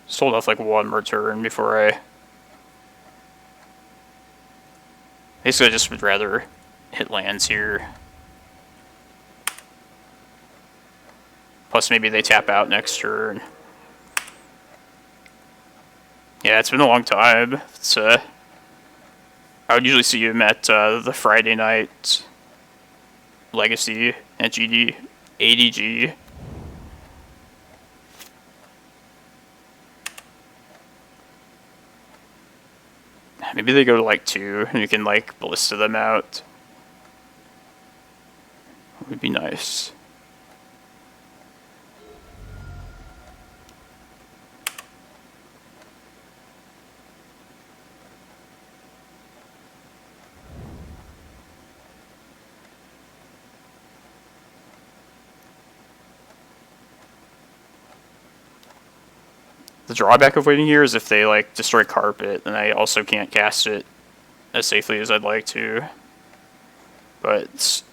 Just hold off like one more turn before I... Basically I just would rather hit lands here. Plus maybe they tap out next turn. Yeah, it's been a long time. It's I would usually see him at the Friday night Legacy at ADG. Maybe they go to like 2 and you can like ballista them out. It would be nice. The drawback of waiting here is if they like destroy Carpet, then I also can't cast it as safely as I'd like to. But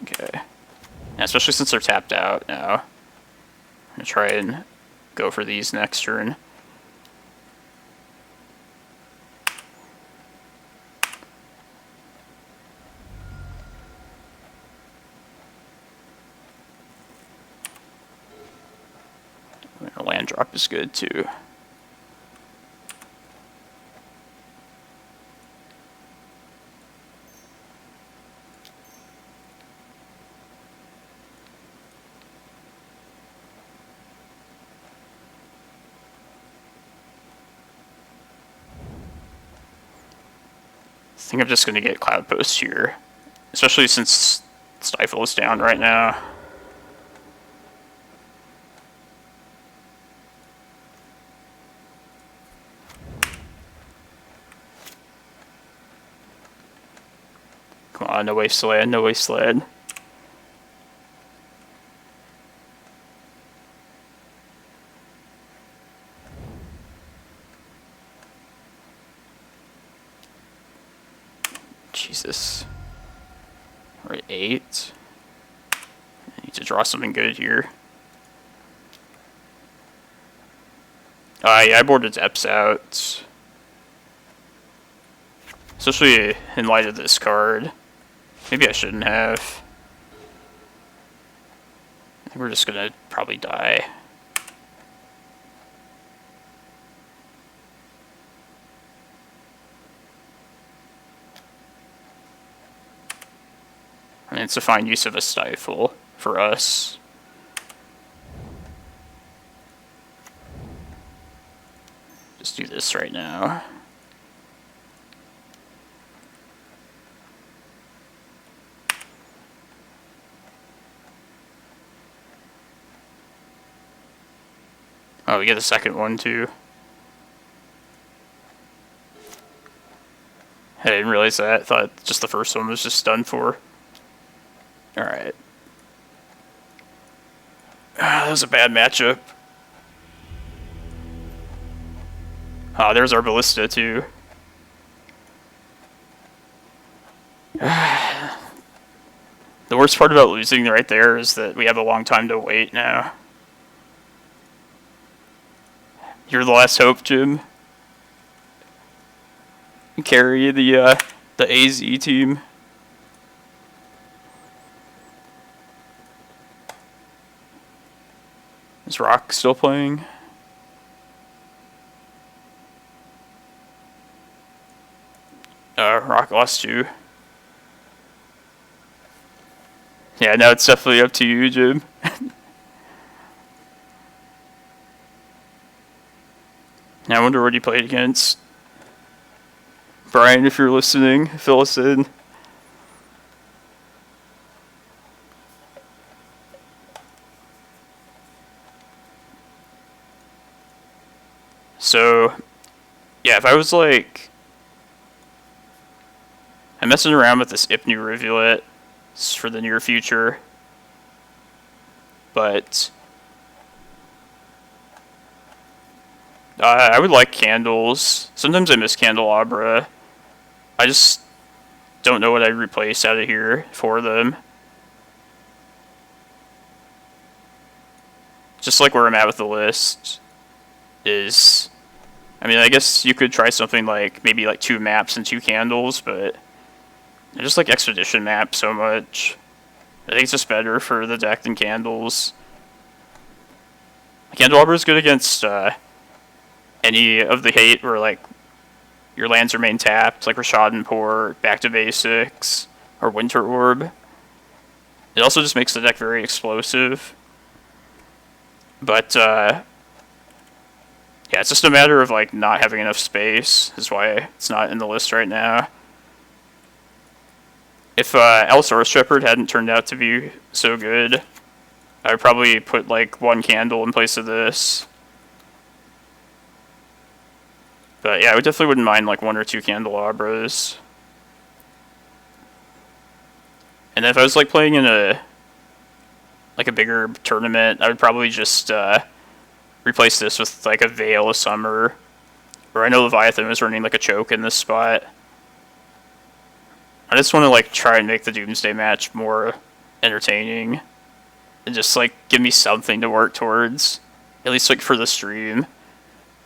okay, yeah, especially since they're tapped out now. I'm gonna try and go for these next turn. Land drop is good too. I think I'm just going to get Cloudpost here, especially since Stifle is down right now. Come on, no wasteland, no wasteland. Jesus. We're at 8. I need to draw something good here. Yeah, I boarded Depths out. Especially in light of this card. Maybe I shouldn't have. I think we're just gonna probably die. I mean, it's a fine use of a Stifle for us. Just do this right now. Oh, we get the second one too. I didn't realize that. I thought just the first one was just done for. Alright. That was a bad matchup. There's our Ballista too. The worst part about losing right there is that we have a long time to wait now. You're the last hope, Jim. You carry the AZ team. Is Rock still playing? Rock lost you. Yeah, now it's definitely up to you, Jim. Now I wonder what you played against. Brian, if you're listening, fill us in. So, yeah, if I was like... I'm messing around with this Ipnu Rivulet for the near future. But... I would like candles. Sometimes I miss Candelabra. I just don't know what I'd replace out of here for them. Just like where I'm at with the list is... I mean, I guess you could try something like, maybe like 2 maps and 2 candles, but I just like Expedition maps so much. I think it's just better for the deck than candles. Candelabra is good against any of the hate where like your lands remain tapped, like Rashadan Port, Back to Basics, or Winter Orb. It also just makes the deck very explosive. But yeah, it's just a matter of like not having enough space is why it's not in the list right now. If Allosaurus Shepherd hadn't turned out to be so good, I would probably put like 1 candle in place of this. But yeah, I definitely wouldn't mind like 1 or 2 candelabras. And then if I was like playing in a bigger tournament, I would probably just replace this with like a Vale of Summer. Or I know Leviathan was running like a choke in this spot. I just want to like try and make the Doomsday match more entertaining. And just like give me something to work towards. At least like for the stream.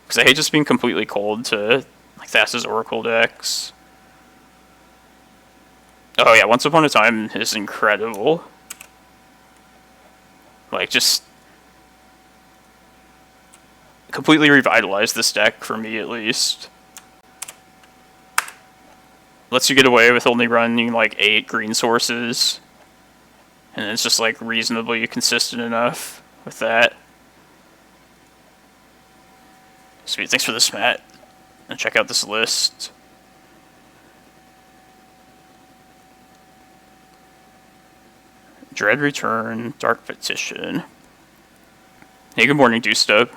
Because I hate just being completely cold to like Thassa's Oracle decks. Oh yeah, Once Upon a Time is incredible. Like just completely revitalized this deck for me at least. Lets you get away with only running like 8 green sources. And it's just like reasonably consistent enough with that. Sweet, thanks for this, Matt. And check out this list. Dread Return, Dark Petition. Hey, good morning, Dewstub.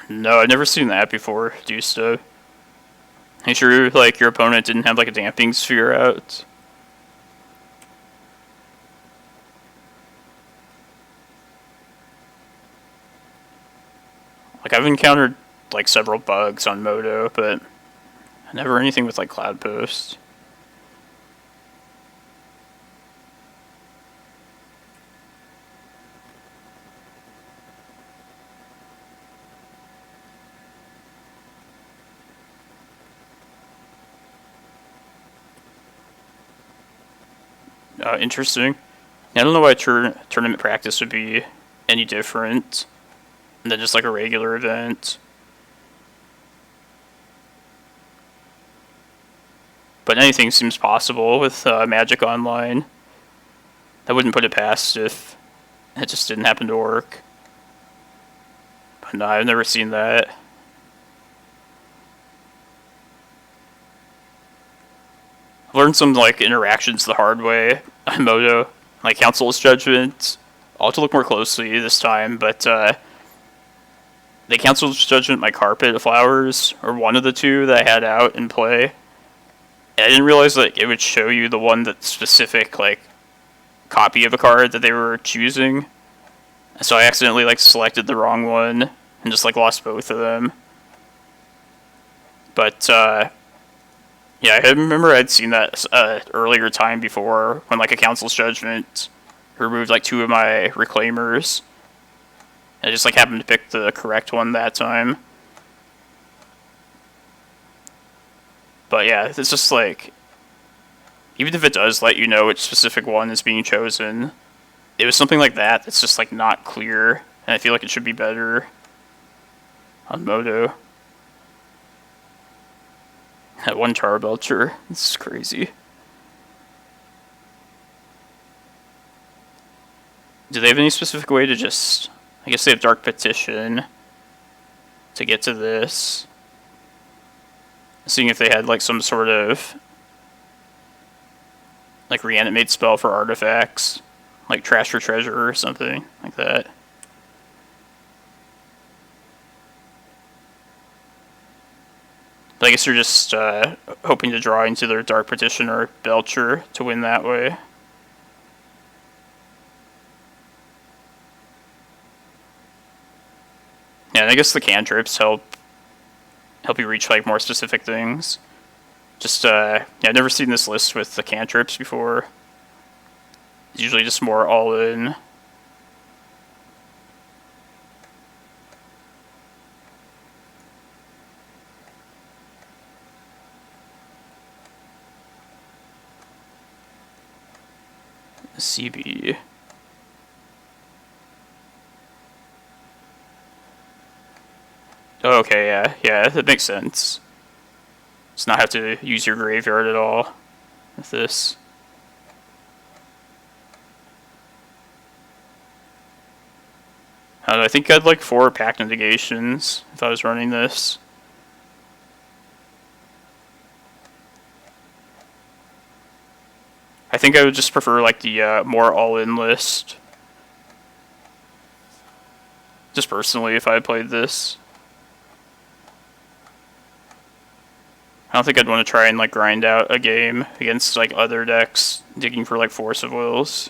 No, I've never seen that before, Dewstub. Are you sure like your opponent didn't have like a damping sphere out? Like I've encountered like several bugs on Moto, but never anything with like Cloudpost. Interesting. I don't know why tournament practice would be any different than just like a regular event. But anything seems possible with Magic Online. I wouldn't put it past if it just didn't happen to work. But no, I've never seen that. I've learned some like interactions the hard way on Moto, like Council's Judgment. I'll have to look more closely this time, but they Council's Judgment my Carpet Flowers, or one of the two that I had out in play. And I didn't realize that it would show you the one that specific like copy of a card that they were choosing. So I accidentally like selected the wrong one and just like lost both of them. But yeah, I remember I'd seen that earlier time before when like a Council's Judgment removed like two of my Reclaimers. I just like happened to pick the correct one that time. But yeah, it's just like, even if it does let you know which specific one is being chosen, it was something like that that's just like not clear, and I feel like it should be better on Moto. That one Charbelcher, this is crazy. Do they have any specific way to just... I guess they have Dark Petition to get to this. Seeing if they had like some sort of like reanimate spell for artifacts, like Trash for Treasure or something like that. But I guess they're just hoping to draw into their Dark Petition or Belcher to win that way. Yeah, and I guess the cantrips help you reach like more specific things. Just yeah, I've never seen this list with the cantrips before. It's usually just more all in. CB. Oh, okay, yeah, that makes sense. Just not have to use your graveyard at all with this. I don't know, I think I'd like 4 Pact Negations if I was running this. I think I would just prefer like the more all-in list. Just personally, if I played this. I don't think I'd want to try and like grind out a game against like other decks digging for like Force of Wills.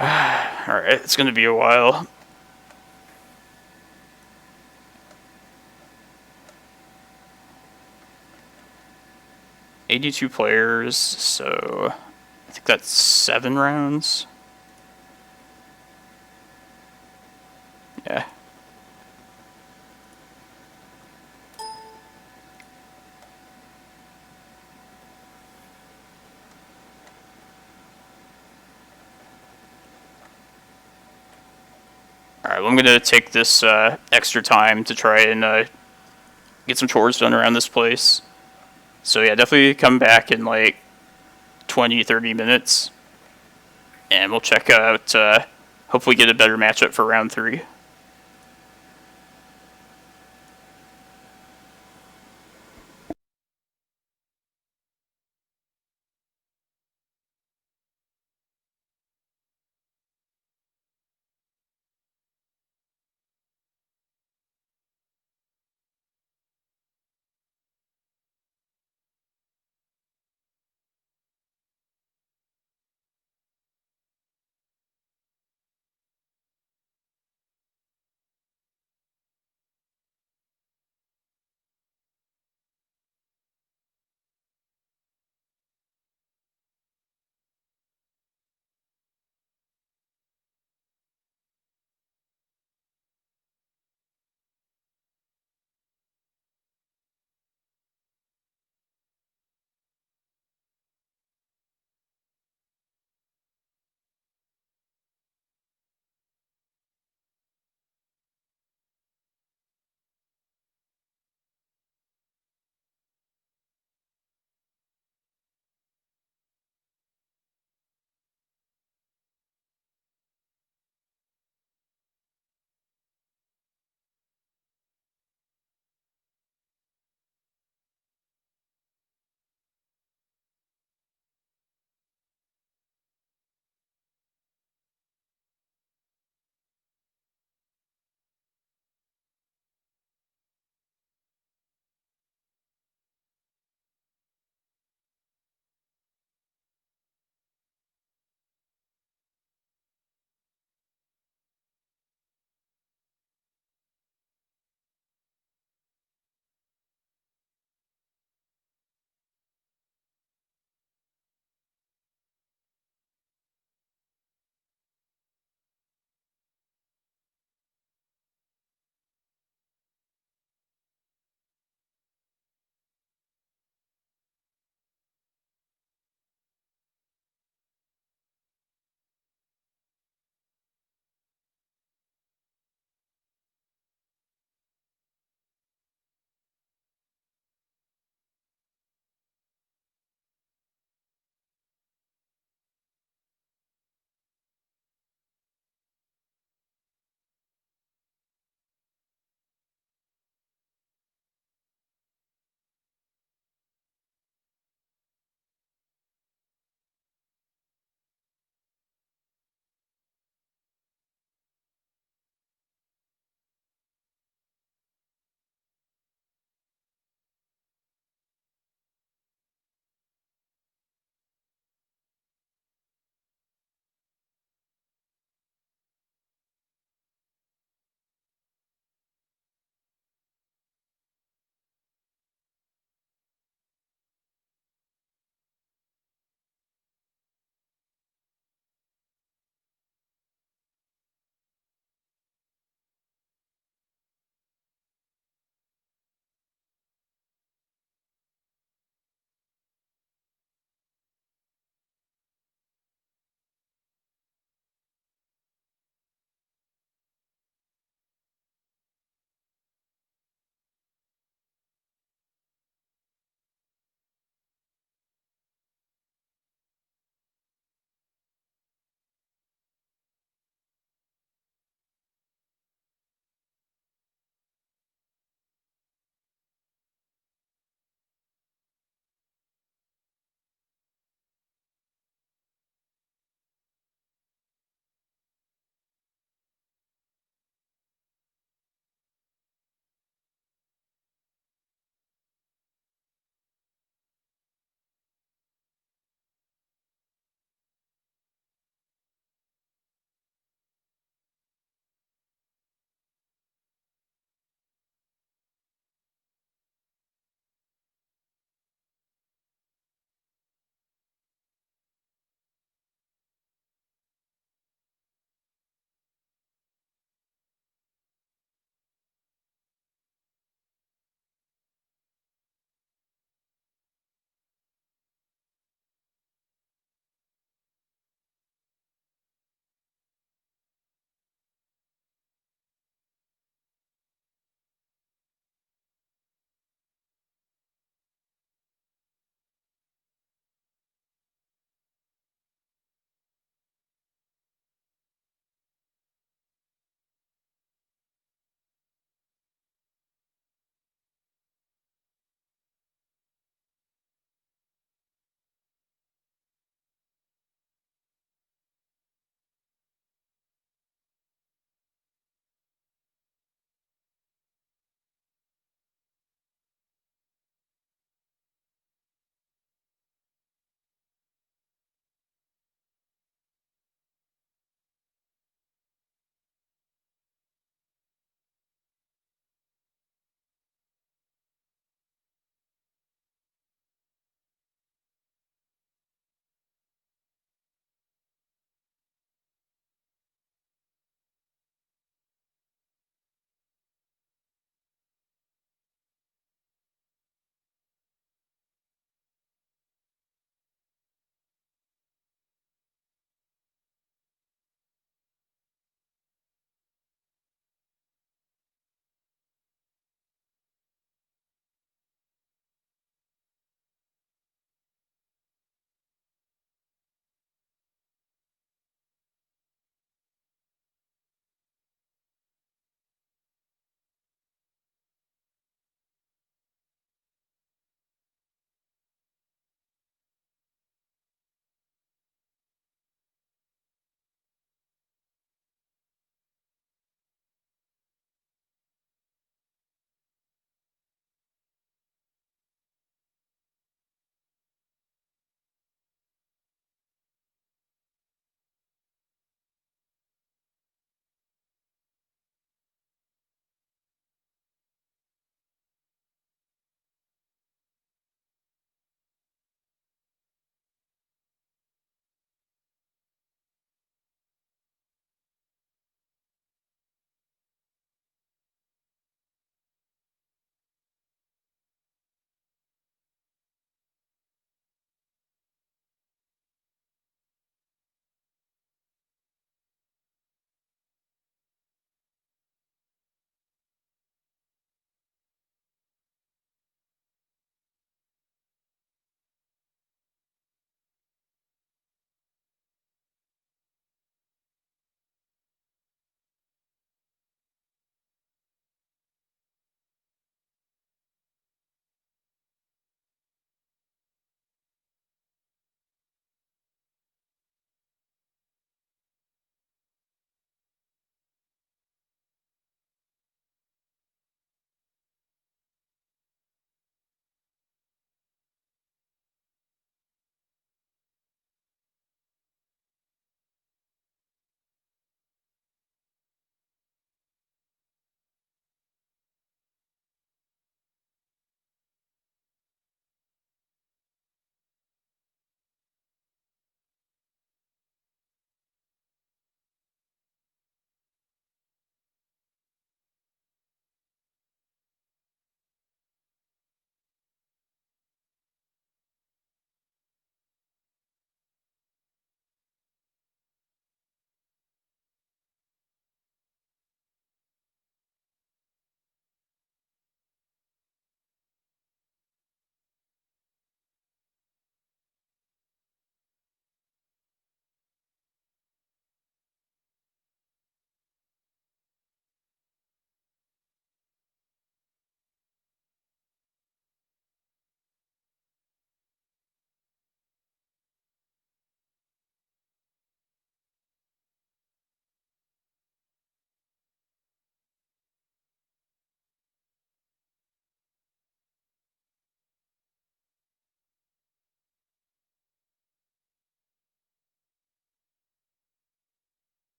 Alright, it's gonna be a while. $82 players, so I think that's 7 rounds. Yeah. Alright, well, I'm gonna take this extra time to try and get some chores done around this place. So yeah, definitely come back in like 20-30 minutes, and we'll check out, hopefully get a better matchup for round 3.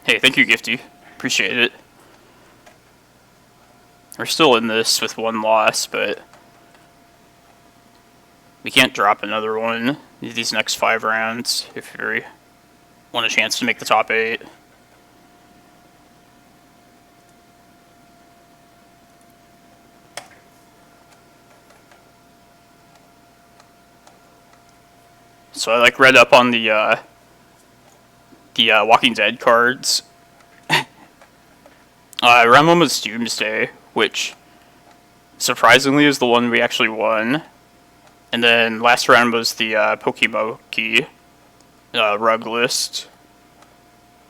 Hey, thank you, Gifty. Appreciate it. We're still in this with one loss, but we can't drop another one these next 5 rounds if we want a chance to make the top 8. So I read up on the Walking Dead cards. Round 1 was Doomsday, which surprisingly is the one we actually won. And then last round was the Pokemoki rug list,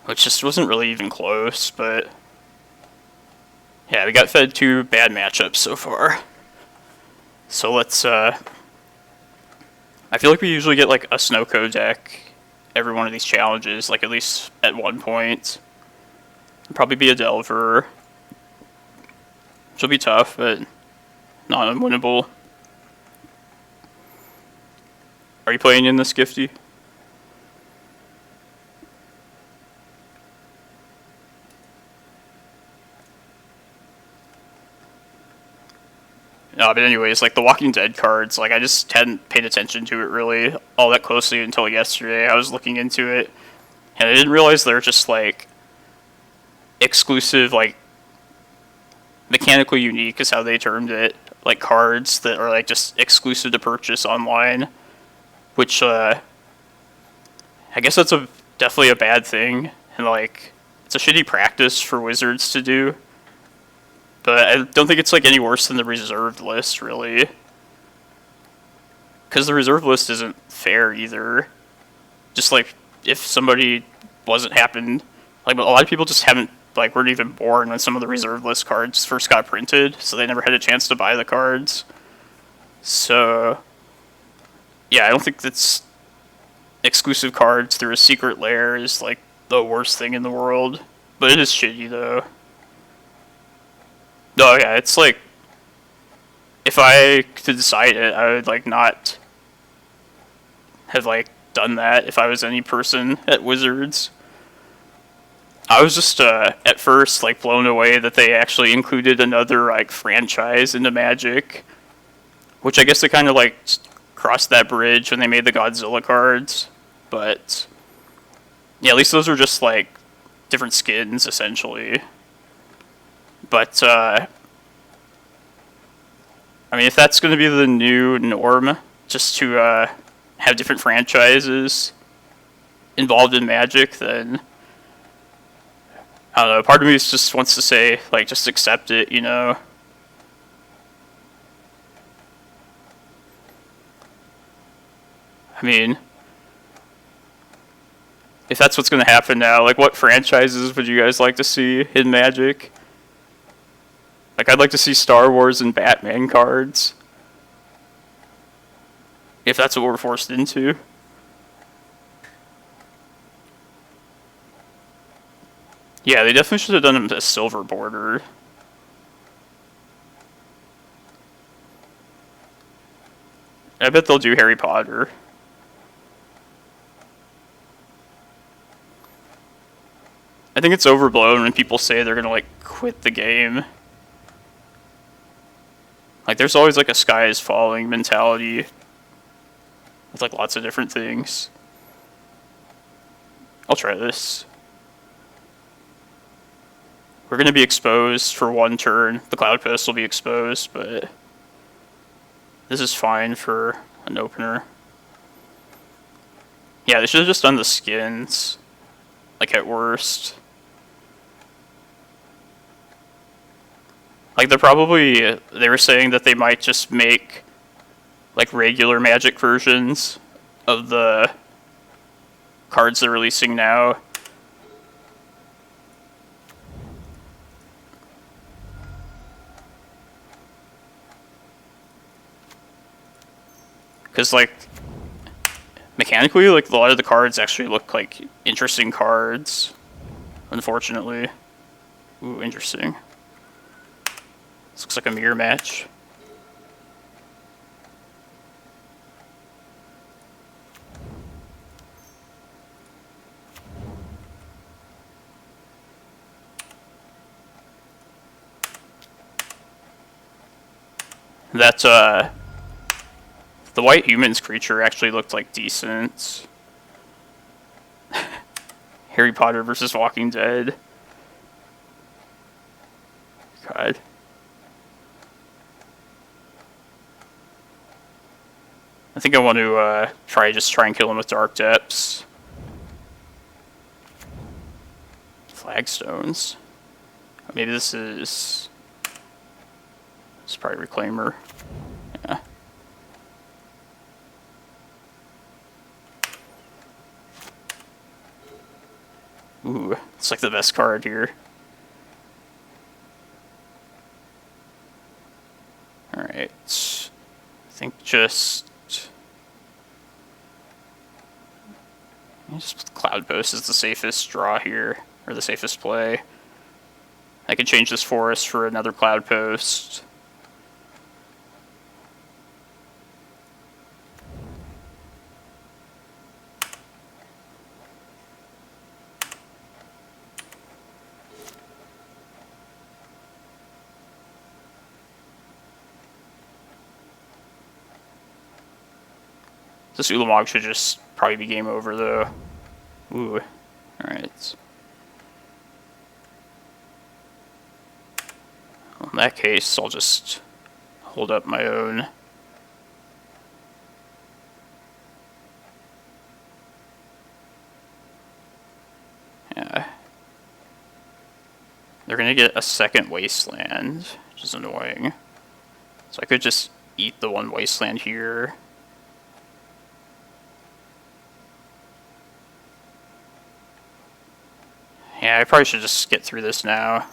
which just wasn't really even close, but yeah, we got fed 2 bad matchups so far. So let's, I feel like we usually get a Snowco deck every one of these challenges, at least at one point. It'll probably be a Delver. Which will be tough, but not unwinnable. Are you playing in this, Gifty? No, but anyways, the Walking Dead cards, I just hadn't paid attention to it really all that closely until yesterday. I was looking into it, and I didn't realize they're just, exclusive, mechanically unique is how they termed it, cards that are, just exclusive to purchase online, which, I guess that's definitely a bad thing, and, it's a shitty practice for Wizards to do. But I don't think it's any worse than the reserved list, really. Because the reserved list isn't fair either. Just if somebody wasn't happened, a lot of people just haven't weren't even born when some of the reserved list cards first got printed, so they never had a chance to buy the cards. So yeah, I don't think that's exclusive cards through a secret lair is the worst thing in the world. But it is shitty though. No, yeah, it's if I could decide it, I would not have done that if I was any person at Wizards. I was just at first blown away that they actually included another franchise into Magic, which I guess they kind of crossed that bridge when they made the Godzilla cards. But yeah, at least those were just different skins essentially. But, I mean, if that's going to be the new norm, just to have different franchises involved in Magic, then, I don't know, part of me just wants to say, just accept it, you know? I mean, if that's what's going to happen now, what franchises would you guys like to see in Magic? I'd like to see Star Wars and Batman cards. If that's what we're forced into. Yeah, they definitely should have done them as silver border. I bet they'll do Harry Potter. I think it's overblown when people say they're gonna quit the game. There's always a sky is falling mentality with lots of different things. I'll try this. We're gonna be exposed for one turn. The Cloudpost will be exposed, but this is fine for an opener. Yeah, they should have just done the skins, at worst. They were saying that they might just make, regular Magic versions of the cards they're releasing now. Because, mechanically, a lot of the cards actually look like interesting cards, unfortunately. Ooh, interesting. This looks like a mirror match. That, the white humans creature actually looked like decent. Harry Potter versus Walking Dead. God. I think I want to try and kill him with Dark Depths. Flagstones. Maybe this is... It's probably Reclaimer. Yeah. Ooh, it's like the best card here. Alright. I think just Cloudpost is the safest draw here, or the safest play. I could change this forest for another Cloudpost. This Ulamog should just probably be game over, though. Ooh. Alright. Well, in that case, I'll just hold up my own. Yeah. They're gonna get a second Wasteland, which is annoying. So I could just eat the one Wasteland here. Yeah, I probably should just get through this now.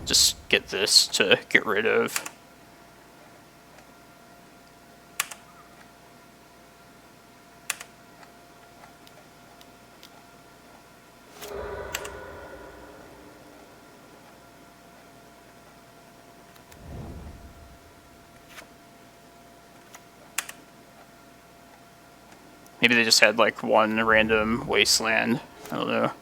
Just get this to get rid of. Maybe they just had like one random wasteland. I don't know.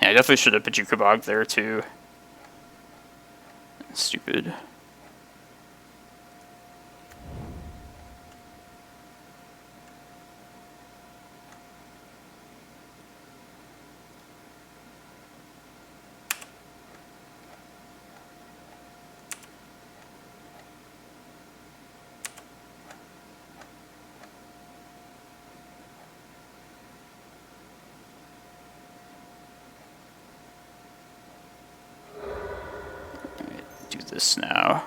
Yeah, I definitely should have Bojuka Bog there too. Stupid. This now.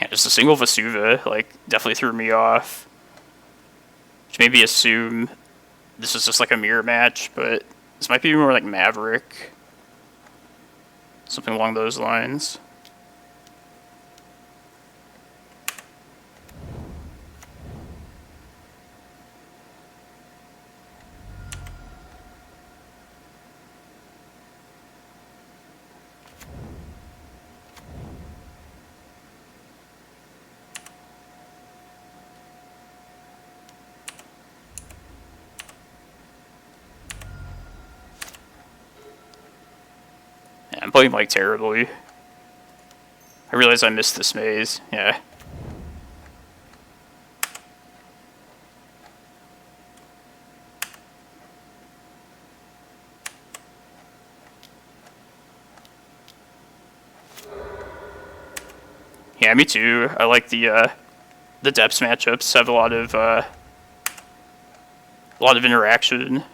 Yeah, just a single Vesuva, like, definitely threw me off. Which maybe assume this is just like a mirror match, but this might be more like Maverick. Something along those lines. playing like terribly. I realize I missed this maze. Yeah. Yeah, me too. I like the depths matchups have a lot of interaction.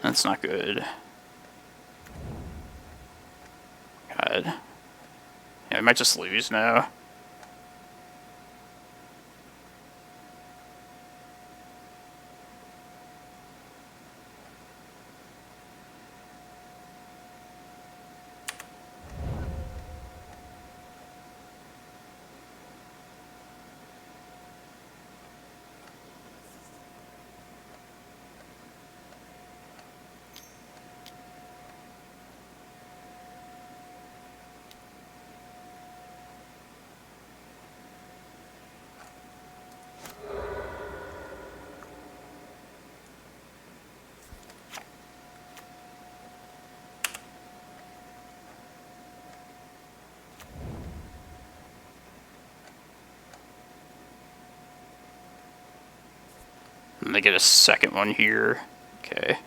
That's not good. God. Yeah, I might just lose now. And they get a second one here. Okay.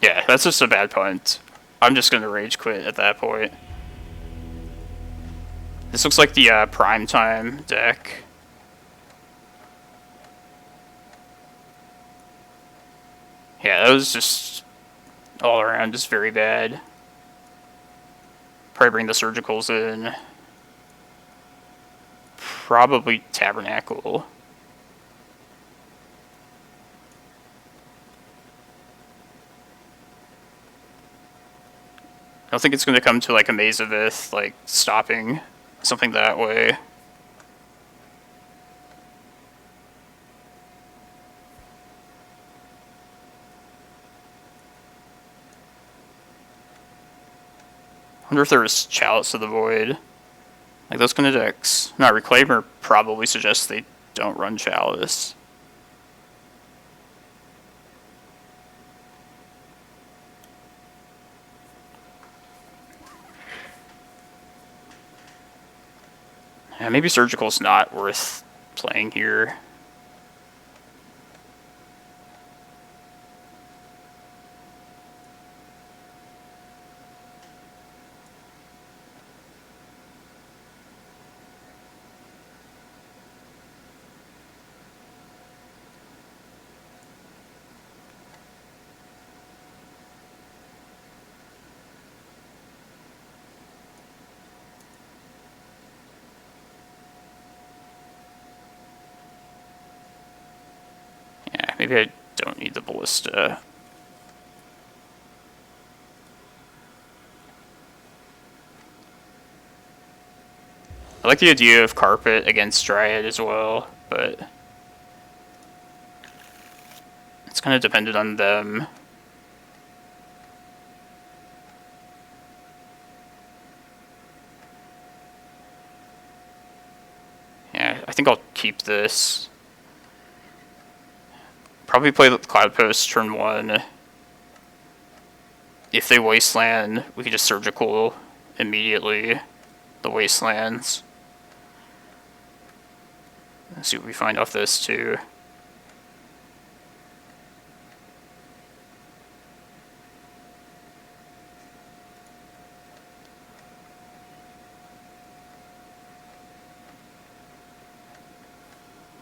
Yeah, that's just a bad punt. I'm just gonna rage quit at that point. This looks like the prime time deck. Yeah, that was just all around just very bad. Probably bring the surgicals in. Probably Tabernacle. I don't think it's going to come to like a Maze of Ith, like stopping something that way. I wonder if there was Chalice of the Void. Like those kind of decks. No, Reclaimer probably suggests they don't run Chalice. Yeah, maybe Surgical's not worth playing here. Maybe I don't need the Ballista. I like the idea of Carpet against Dryad as well, but it's kind of dependent on them. Yeah, I think I'll keep this. Probably play the Cloudpost turn 1. If they Wasteland, we can just Surgical immediately the Wastelands. Let's see what we find off this too.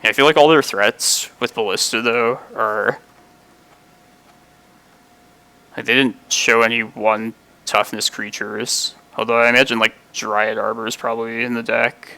Yeah, I feel like all their threats with Ballista, though, are... Like, they didn't show any 1 toughness creatures. Although I imagine, like, Dryad Arbor is probably in the deck.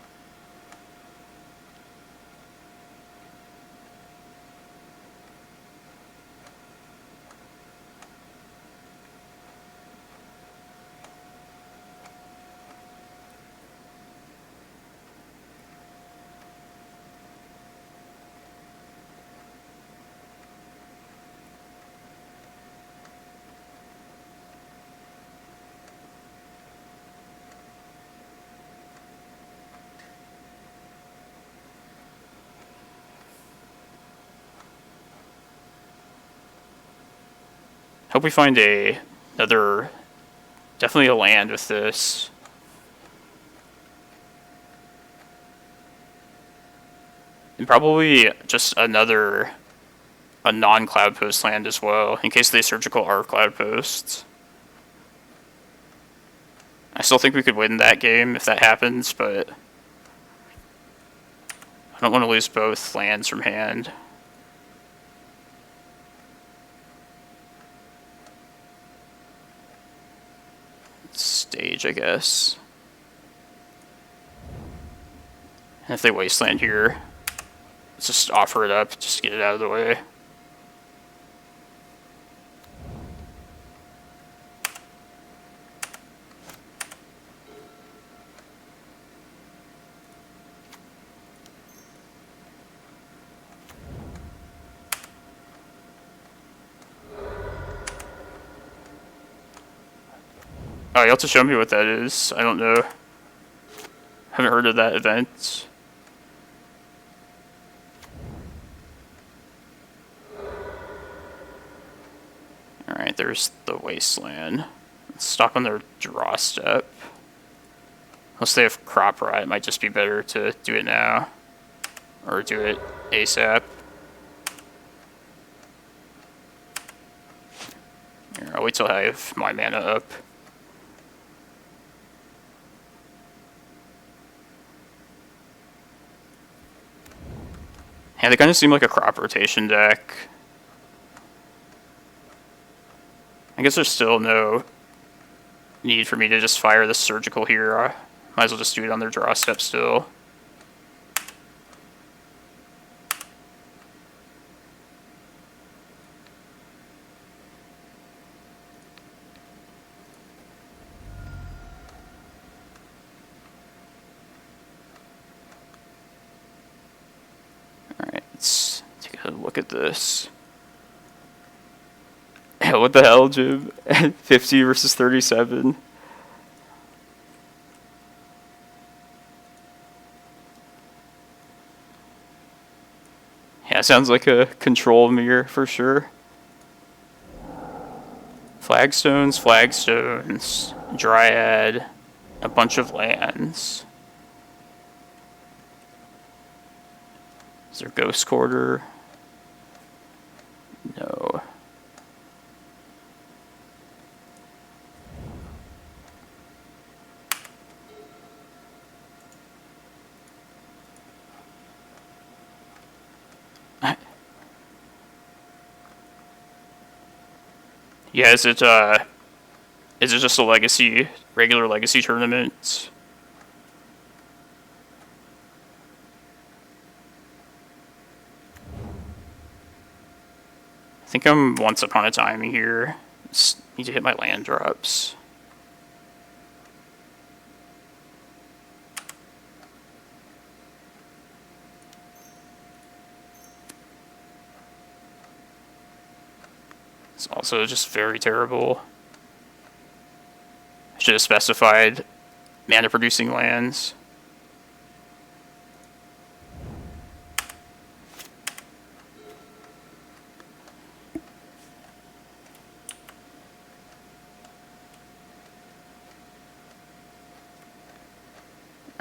Hope we find another, definitely a land with this. And probably just a non-Cloudpost land as well, in case they surgical our Cloudposts. I still think we could win that game if that happens, but I don't want to lose both lands from hand. Stage, I guess. And if they wasteland here, let's just offer it up, just get it out of the way. Oh, you have to show me what that is. I don't know. Haven't heard of that event. Alright, there's the wasteland. Let's stop on their draw step. Unless they have crop rot, it might just be better to do it now. Or do it ASAP. Here, I'll wait till I have my mana up. Yeah, they kind of seem like a crop rotation deck. I guess there's still no need for me to just fire the surgical here. I might as well just do it on their draw step still. Alright, let's take a look at this. What the hell, Jim? 50 versus 37. Yeah, sounds like a control mirror for sure. Flagstones, Dryad, a bunch of lands. Is there Ghost Quarter? No. Yeah, is it just a legacy, regular legacy tournament? I think I'm once upon a time here. Just need to hit my land drops. It's also just very terrible. I should have specified mana producing lands.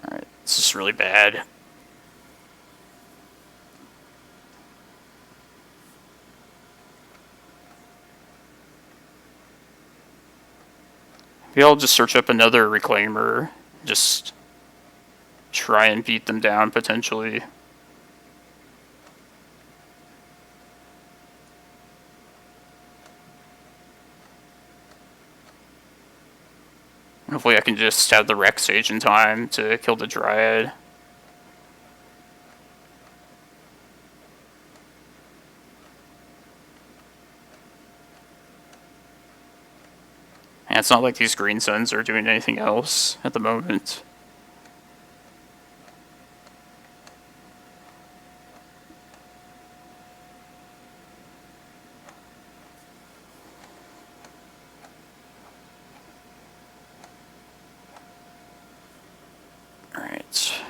Alright, this is really bad. Maybe I'll just search up another Reclaimer, just try and beat them down potentially. Hopefully I can just have the Rec Sage in time to kill the Dryad. And it's not like these Green Suns are doing anything else at the moment. Alright.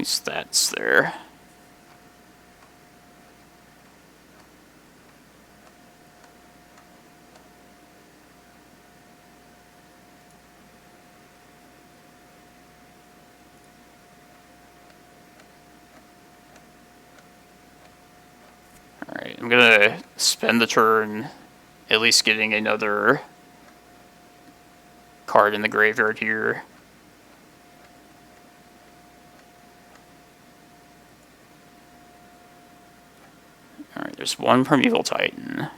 least that's there. Alright, I'm gonna spend the turn at least getting another card in the graveyard here. Alright, there's one Primeval Titan.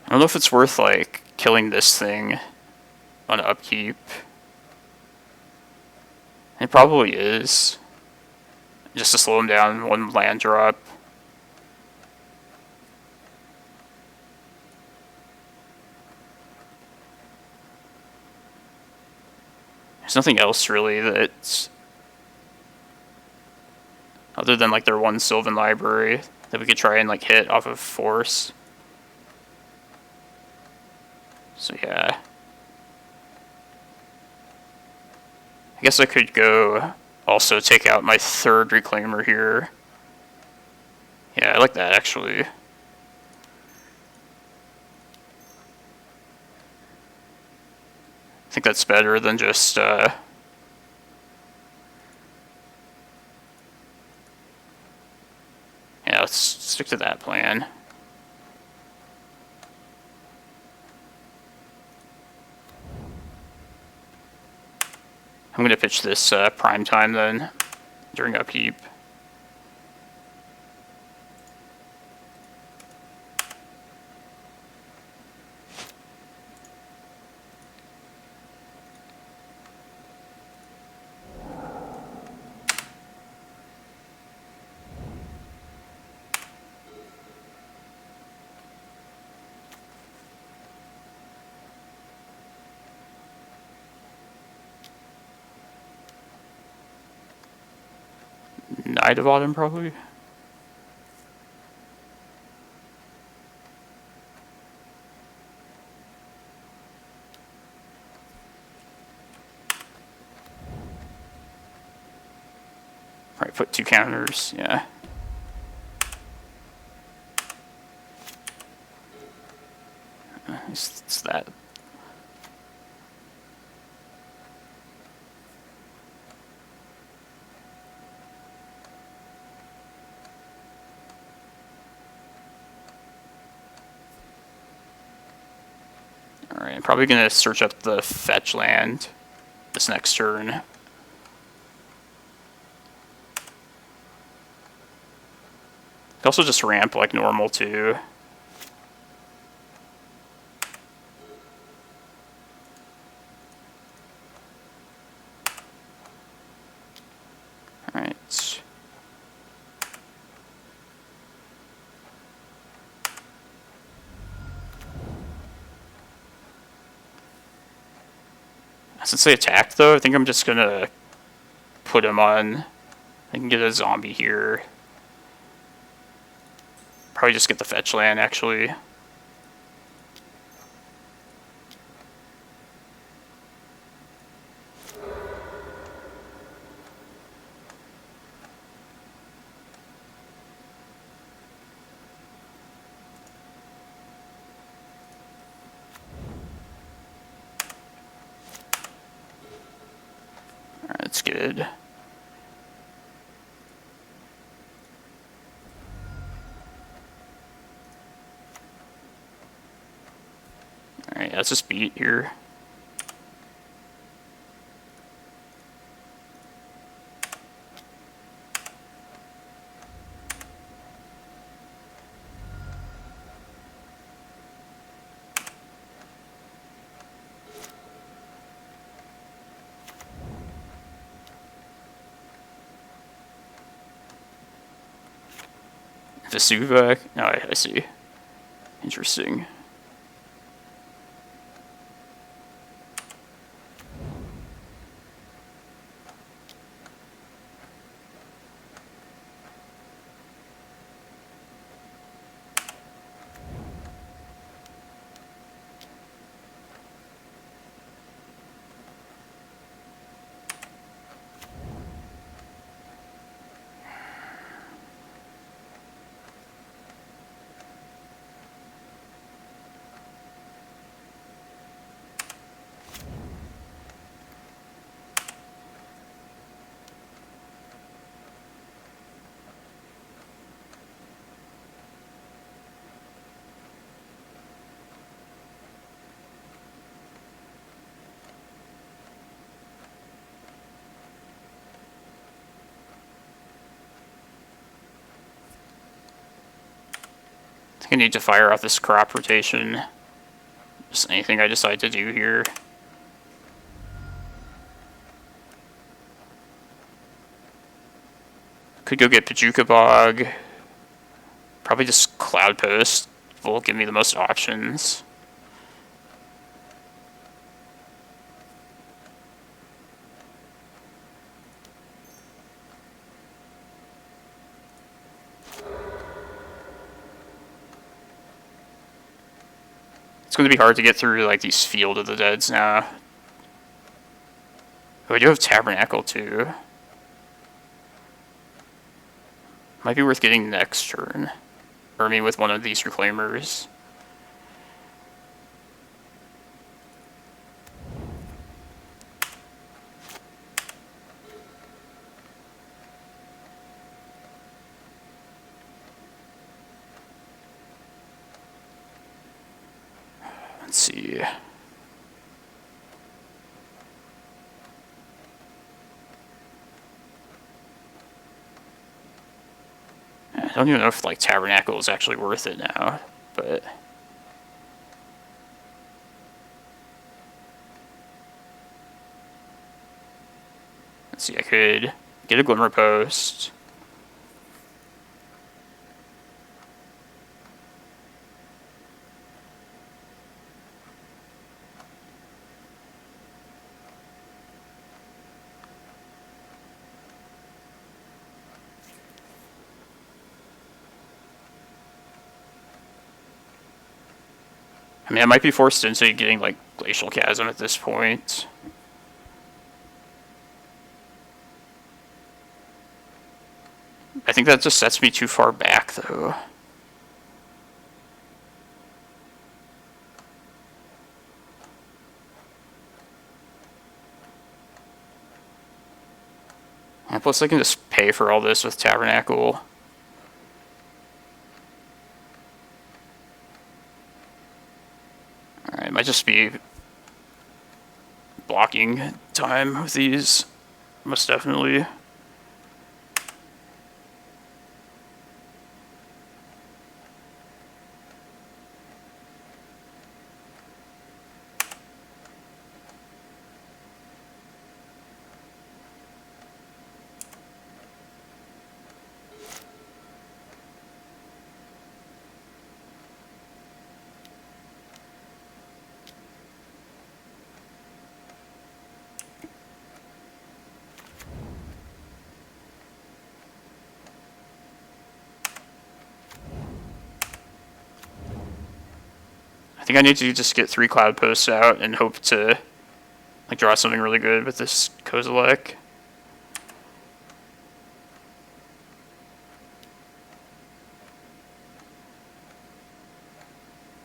I don't know if it's worth, like, killing this thing on upkeep. It probably is. Just to slow him down, one land drop. There's nothing else really that's... other than like their one Sylvan library that we could try and like hit off of Force. So yeah. I guess I could go also take out my third Reclaimer here. Yeah, I like that actually. I think that's better than just yeah, let's stick to that plan. I'm going to pitch this prime time then, during upkeep. Knight of Autumn, probably. Right, put 2 counters, yeah. It's that. Alright, I'm probably going to search up the fetch land this next turn. Could also just ramp like normal too. Alright. Since they attack though, I think I'm just gonna put him on. I can get a zombie here. Probably just get the fetch land actually. Alright, that's good. Alright, let's just beat here. Vesuva? Oh, I see. Interesting. think I need to fire off this crop rotation. Just anything I decide to do here. Could go get Bojuka Bog. Probably just Cloudpost will give me the most options. It's going to be hard to get through like these Field of the Deads now. Oh, I do have Tabernacle too. Might be worth getting next turn. Or I mean with one of these Reclaimers. Let's see. I don't even know if like Tabernacle is actually worth it now, but let's see, I could get a Glimmerpost. I mean, I might be forced into getting, like, Glacial Chasm at this point. I think that just sets me too far back, though. And plus, I can just pay for all this with Tabernacle. Alright, it might just be blocking time with these, most definitely. I think I need to just get 3 Cloudposts out and hope to like draw something really good with this Kozilek.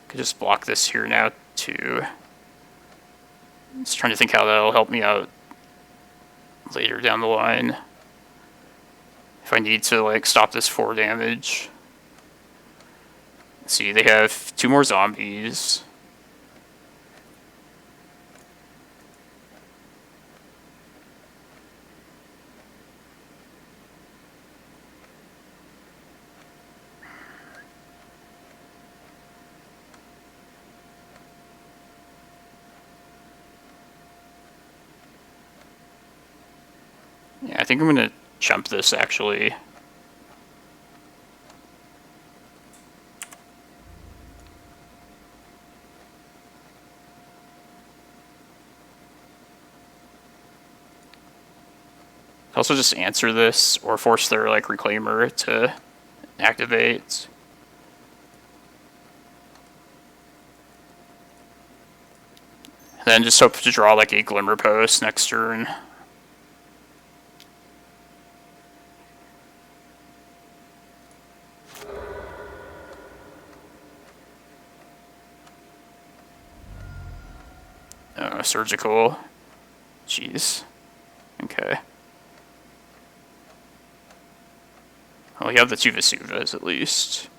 Could just block this here now too. Just trying to think how that'll help me out later down the line. If I need to like stop this 4 damage. See, they have 2 more zombies. Yeah, I think I'm gonna chump this actually. Also just answer this or force their like Reclaimer to activate. And then just hope to draw like a Glimmerpost next turn. Surgical. Jeez. Okay. Well, we have the 2 Vesuvas at least.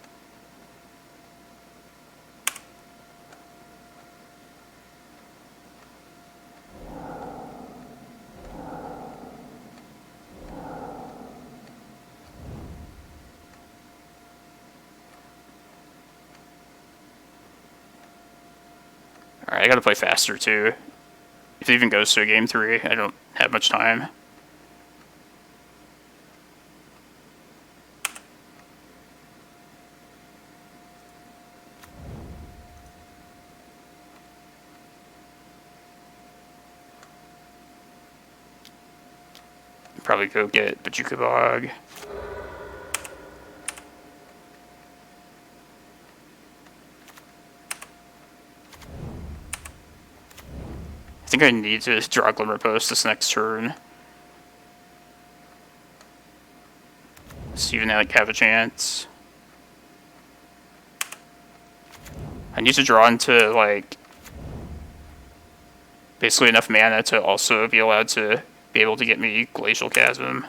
Alright, I gotta play faster too. If it even goes to a game 3, I don't have much time. Probably go get Bojuka Bog. I think I need to draw Glimmerpost this next turn. So even I have a chance. I need to draw into like basically enough mana to also be allowed to be able to get me Glacial Chasm.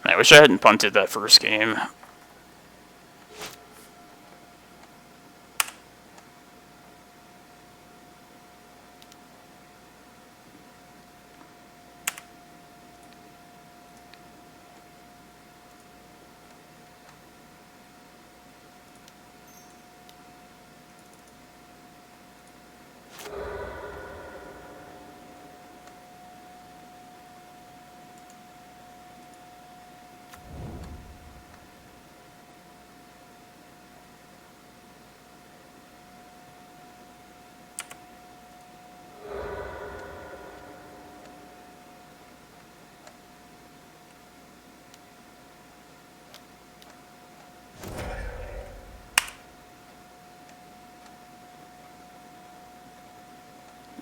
I wish I hadn't punted that first game.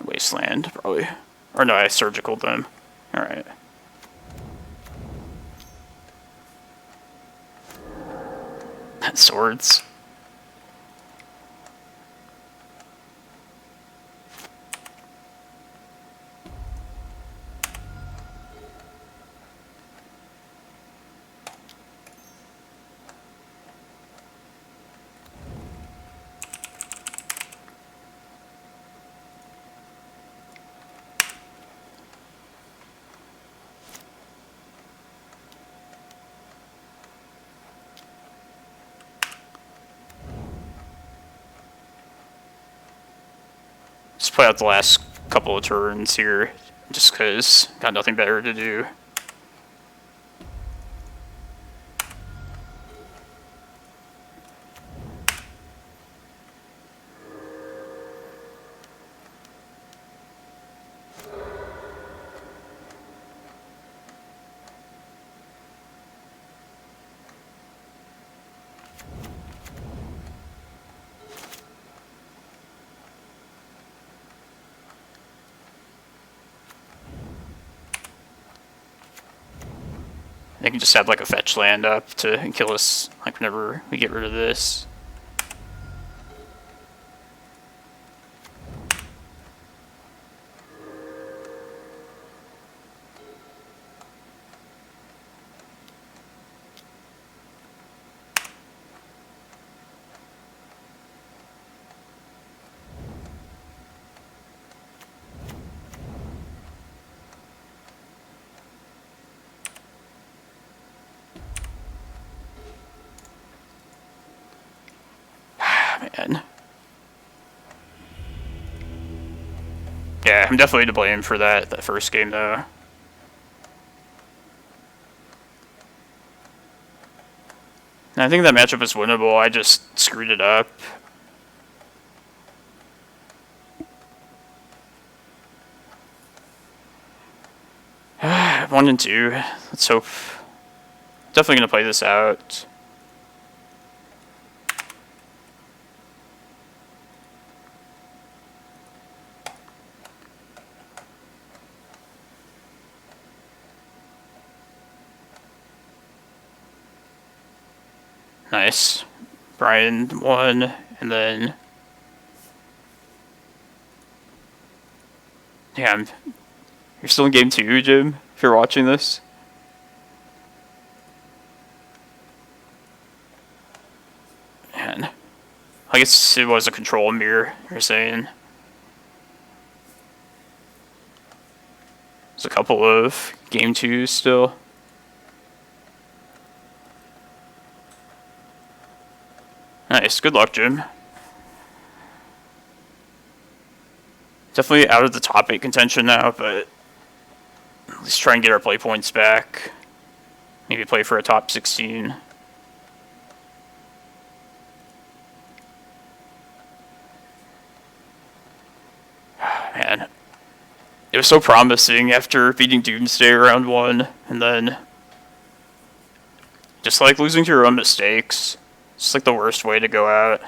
Wasteland, probably. Or no, I surgicaled them. Alright. Swords. Just play out the last couple of turns here, just because got nothing better to do. I can just have like a fetch land up to kill us like whenever we get rid of this. Man. Yeah, I'm definitely to blame for that first game though. And I think that matchup is winnable, I just screwed it up. 1 and 2. Let's hope. Definitely gonna play this out. Nice. Brian 1, and then... Damn. You're still in game 2, Jim, if you're watching this. Man. I guess it was a control mirror, you're saying. There's a couple of game 2s still. Nice, good luck, Jim. Definitely out of the top 8 contention now, but at least try and get our play points back. Maybe play for a top 16. Man. It was so promising after beating Doomsday round 1, and then just like losing to your own mistakes. It's like the worst way to go out.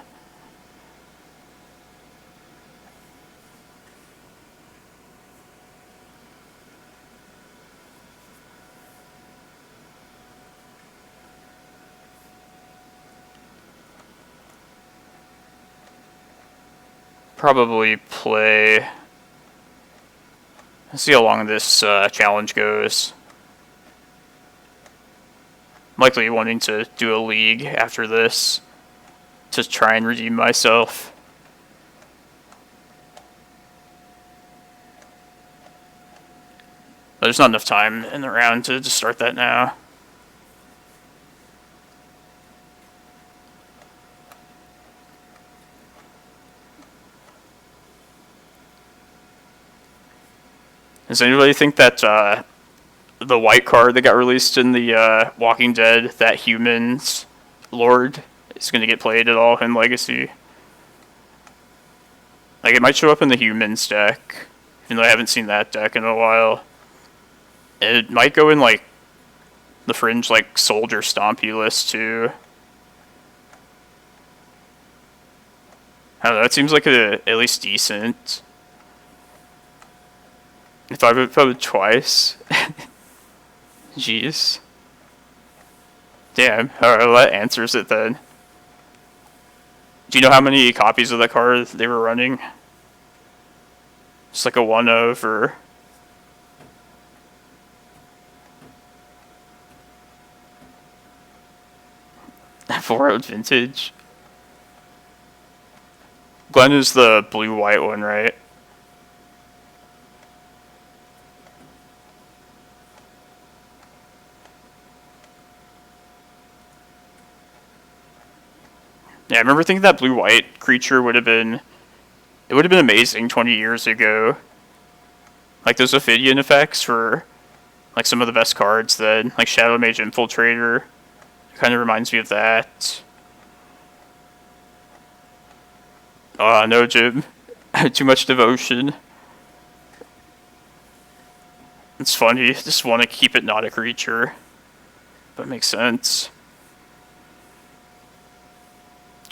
Probably play... Let's see how long this challenge goes. I'm likely wanting to do a league after this to try and redeem myself. But there's not enough time in the round to just start that now. Does anybody think that the white card that got released in the Walking Dead, that Humans Lord, is going to get played at all in Legacy? Like, it might show up in the Humans deck, even though I haven't seen that deck in a while. It might go in, like, the fringe, like, Soldier Stompy list, too. I don't know, it seems like at least decent. If I would vote twice. Jeez. Damn, alright, well that answers it then. Do you know how many copies of that card they were running? Just like a 1 of, or... Four-out vintage. Glenn is the blue-white one, right? Yeah, I remember thinking that blue-white creature would have been... It would have been amazing 20 years ago. Like, those Ophidian effects were, like, some of the best cards then. Like, Shadow Mage Infiltrator. It kind of reminds me of that. Oh, no, Jim. Too much devotion. It's funny. Just want to keep it not a creature. That makes sense.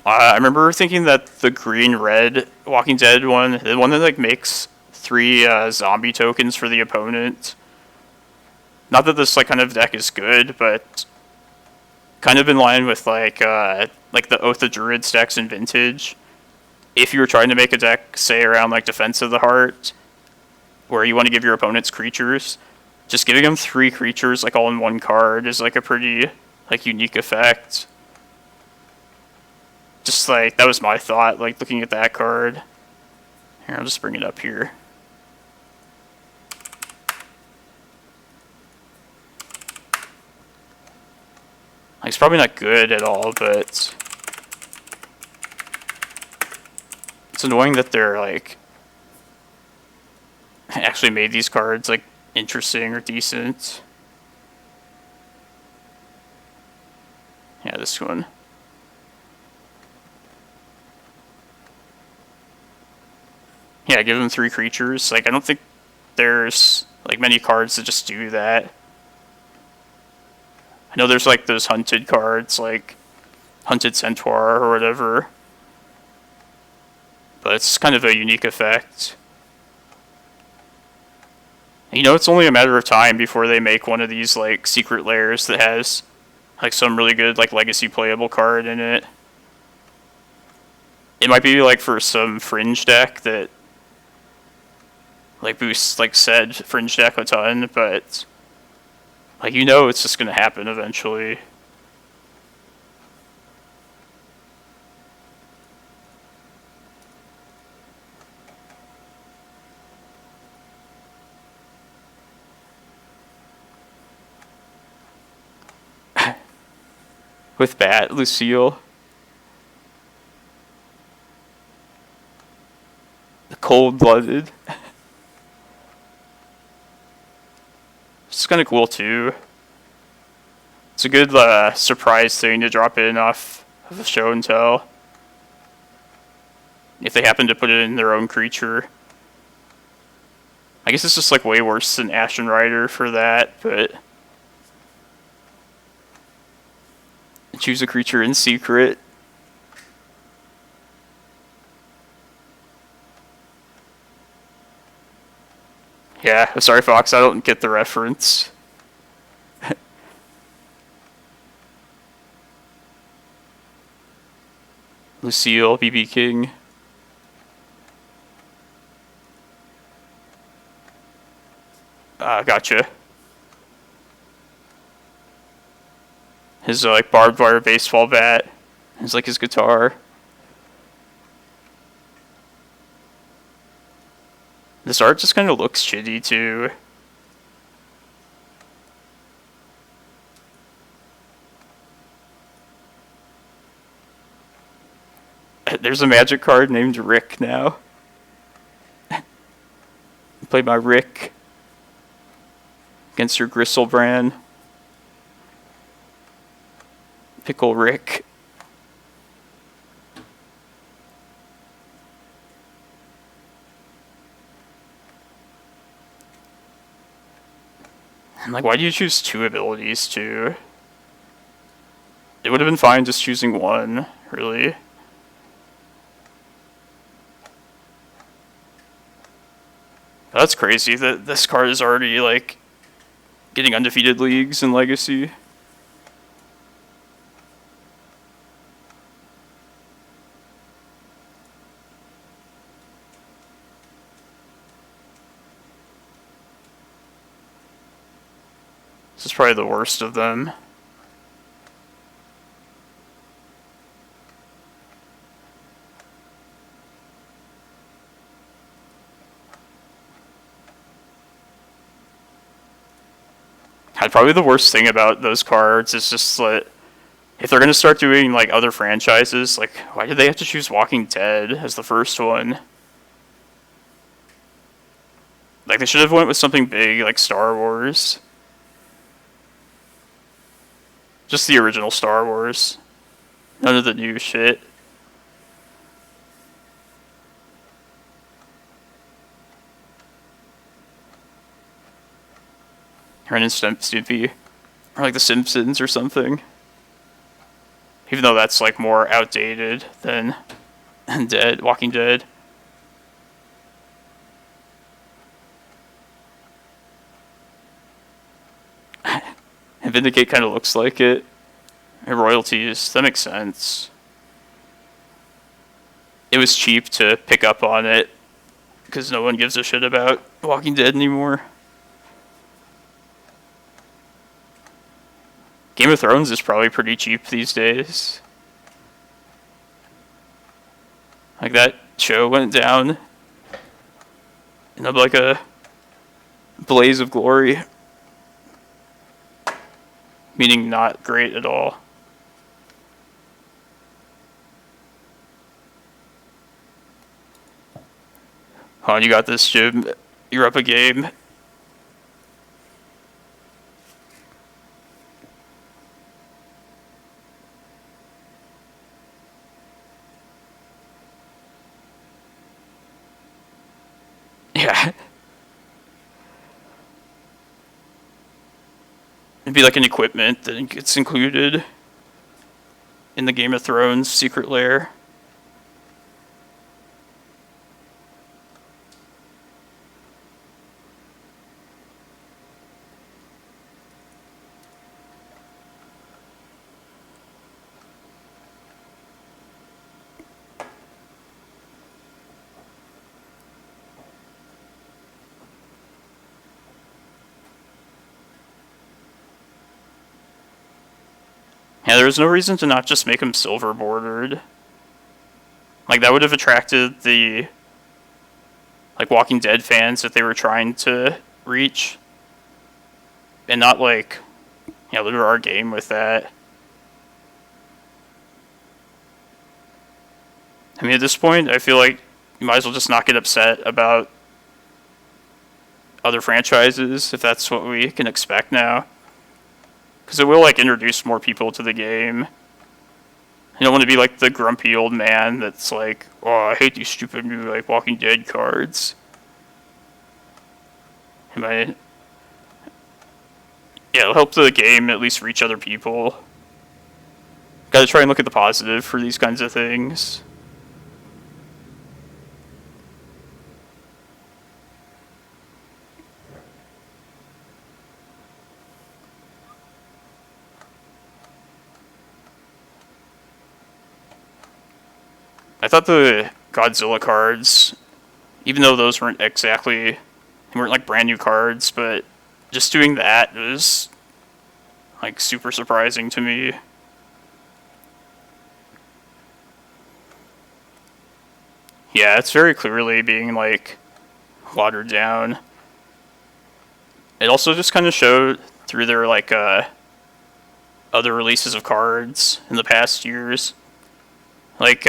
I remember thinking that the green-red Walking Dead one, the one that like makes 3 zombie tokens for the opponent. Not that this like kind of deck is good, but kind of in line with like the Oath of Druids decks in Vintage. If you were trying to make a deck, say around like Defense of the Heart, where you want to give your opponents creatures, just giving them 3 creatures like all in one card is like a pretty like unique effect. Just like, that was my thought, like, looking at that card. Here, I'll just bring it up here. Like, it's probably not good at all, but... It's annoying that they're, like... actually made these cards, like, interesting or decent. Yeah, this one. Yeah, give them 3 creatures. Like, I don't think there's like many cards that just do that. I know there's like those hunted cards, like Hunted Centaur or whatever, but it's kind of a unique effect. You know, it's only a matter of time before they make one of these like secret layers that has like some really good like legacy playable card in it. It might be like for some fringe deck that like boosts like said fringe deck a ton, but like you know it's just gonna happen eventually. With Bat, Lucille. The Cold-Blooded. It's kind of cool too. It's a good surprise thing to drop in off of the show and tell. If they happen to put it in their own creature. I guess it's just like way worse than Ashen Rider for that, but... Choose a creature in secret. Yeah, sorry Fox, I don't get the reference. Lucille, BB King. Gotcha. His like barbed wire baseball bat. It's like his guitar. This art just kind of looks shitty too. There's a magic card named Rick now. Play my Rick against your Gristlebrand. Pickle Rick. I'm like, why do you choose 2 abilities too? It would have been fine just choosing 1, really. That's crazy that this card is already like getting undefeated leagues in Legacy. This is probably the worst of them. God, probably the worst thing about those cards is just that if they're going to start doing like other franchises, like why did they have to choose Walking Dead as the first one? Like they should have went with something big like Star Wars. Just the original Star Wars. None of the new shit. Ren and Stimpy. Or like The Simpsons or something. Even though that's like more outdated than Dead, Walking Dead. And Vindicate kind of looks like it. And royalties, that makes sense. It was cheap to pick up on it because no one gives a shit about Walking Dead anymore. Game of Thrones is probably pretty cheap these days. Like that show went down in like a blaze of glory. Meaning not great at all. Hold on, you got this, Jim. You're up a game. Yeah. It'd be like an equipment that gets included in the Game of Thrones secret lair. Yeah, there was no reason to not just make them silver bordered. Like, that would have attracted the, like, Walking Dead fans that they were trying to reach. And not, like, lure our game with that. I mean, at this point, I feel like you might as well just not get upset about other franchises, if that's what we can expect now. Because it will, like, introduce more people to the game. You don't want to be, like, the grumpy old man that's like, oh, I hate these stupid new, like, Walking Dead cards. Yeah, it'll help the game at least reach other people. Gotta try and look at the positive for these kinds of things. I thought the Godzilla cards, even though those weren't like brand new cards, but just doing that was like super surprising to me. Yeah, it's very clearly being like watered down. It also just kind of showed through their like other releases of cards in the past years. Like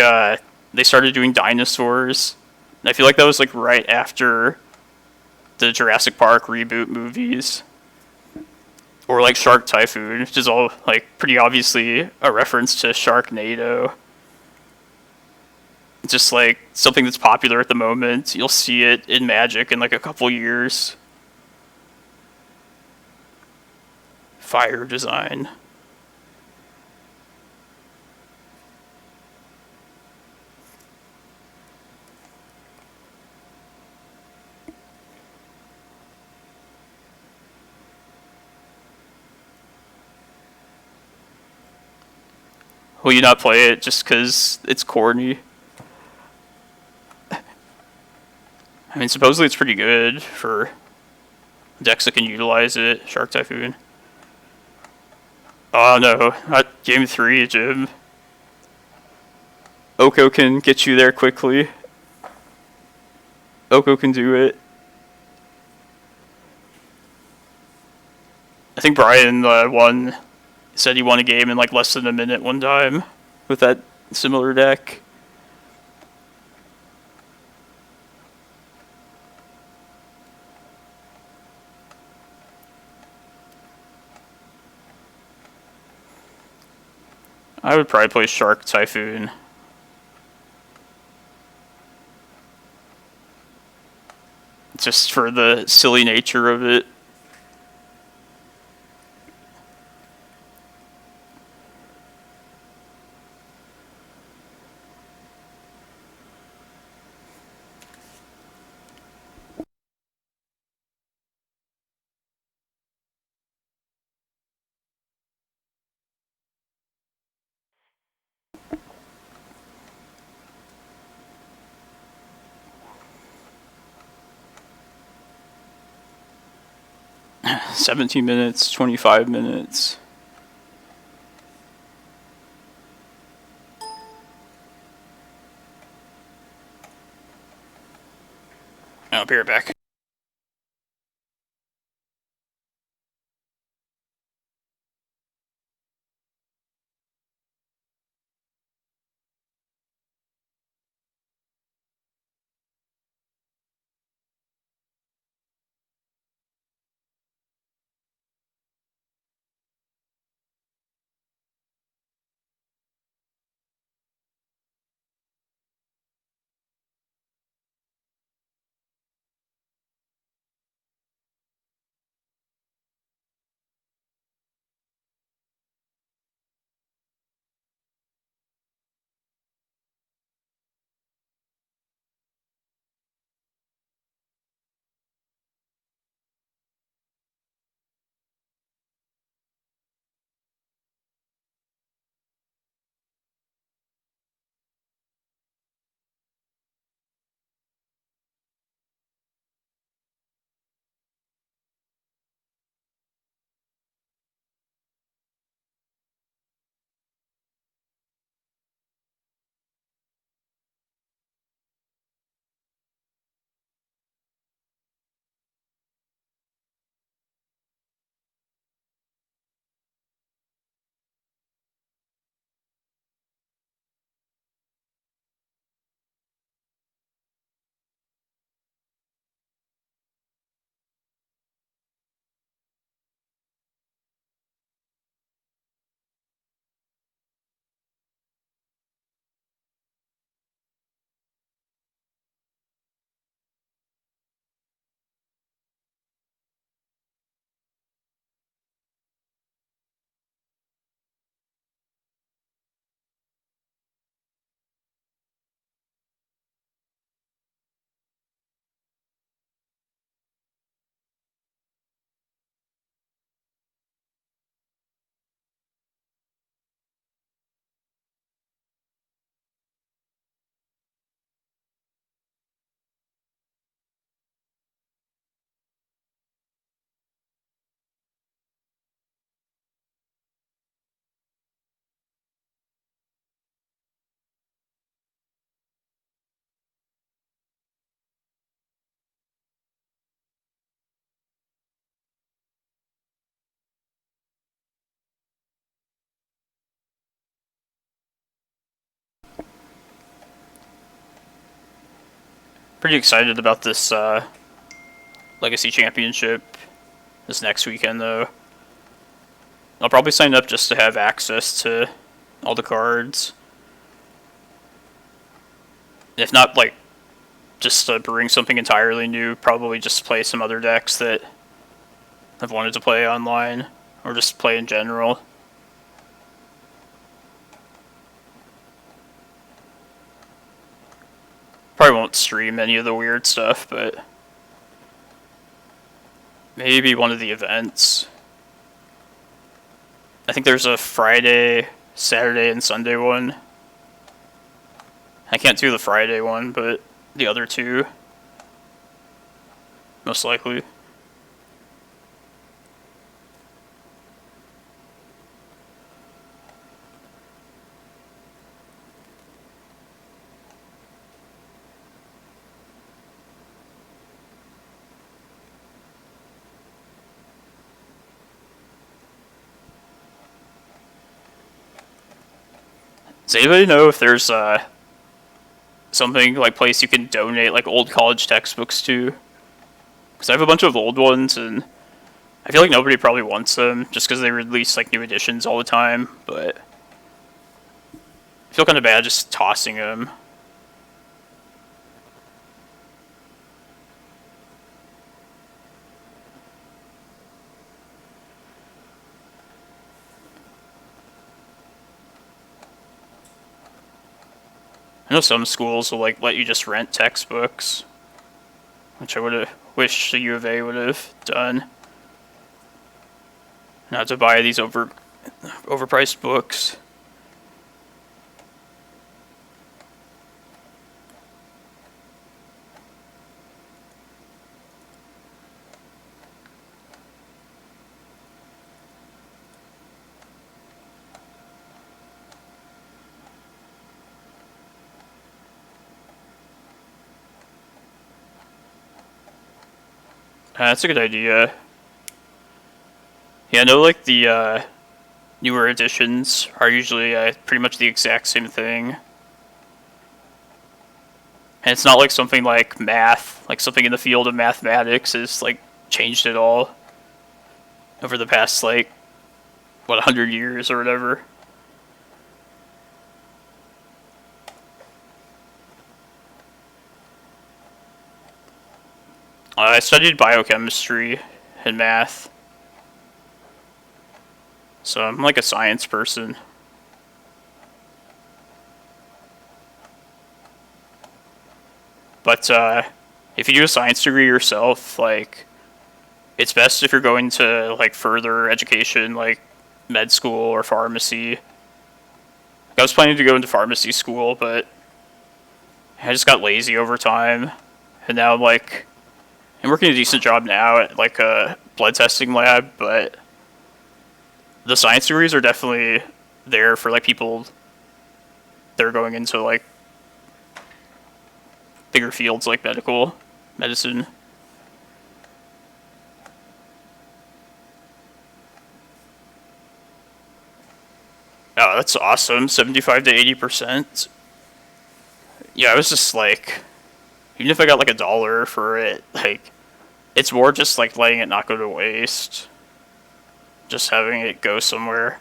they started doing dinosaurs. And I feel like that was like right after the Jurassic Park reboot movies. Or like Shark Typhoon, which is all like pretty obviously a reference to Sharknado. It's just like something that's popular at the moment. You'll see it in Magic in like a couple years. Fire design. Will you not play it just because it's corny? I mean, supposedly it's pretty good for decks that can utilize it. Shark Typhoon. Oh no, not game 3, Jim. Oko can get you there quickly. Oko can do it. I think Brian said he won a game in like less than a minute one time with that similar deck. I would probably play Shark Typhoon. Just for the silly nature of it. $17 minutes, 25 minutes. I'll be right back. Pretty excited about this Legacy Championship this next weekend, though. I'll probably sign up just to have access to all the cards. If not, like, just bring something entirely new, probably just play some other decks that I've wanted to play online, or just play in general. Probably won't stream any of the weird stuff, but maybe one of the events. I think there's a Friday, Saturday, and Sunday one. I can't do the Friday one, but the other two, most likely. Does anybody know if there's something like place you can donate like old college textbooks to? Because I have a bunch of old ones, and I feel like nobody probably wants them just because they release like new editions all the time. But I feel kind of bad just tossing them. I know some schools will like let you just rent textbooks, which I would have wished the U of A would have done. Not to buy these overpriced books. That's a good idea. Yeah, I know like the newer editions are usually pretty much the exact same thing. And it's not like something like math, like something in the field of mathematics is like changed at all over the past like, what, 100 years or whatever. I studied biochemistry and math, so I'm like a science person. But if you do a science degree yourself, like, it's best if you're going to like further education, like med school or pharmacy. I was planning to go into pharmacy school, but I just got lazy over time, and now I'm working a decent job now at like a blood testing lab, but the science degrees are definitely there for like people that are going into like bigger fields like medicine. Oh, that's awesome. 75 to 80%. Yeah, I was just like, even if I got like $1 for it, like, it's more just like letting it not go to waste. Just having it go somewhere.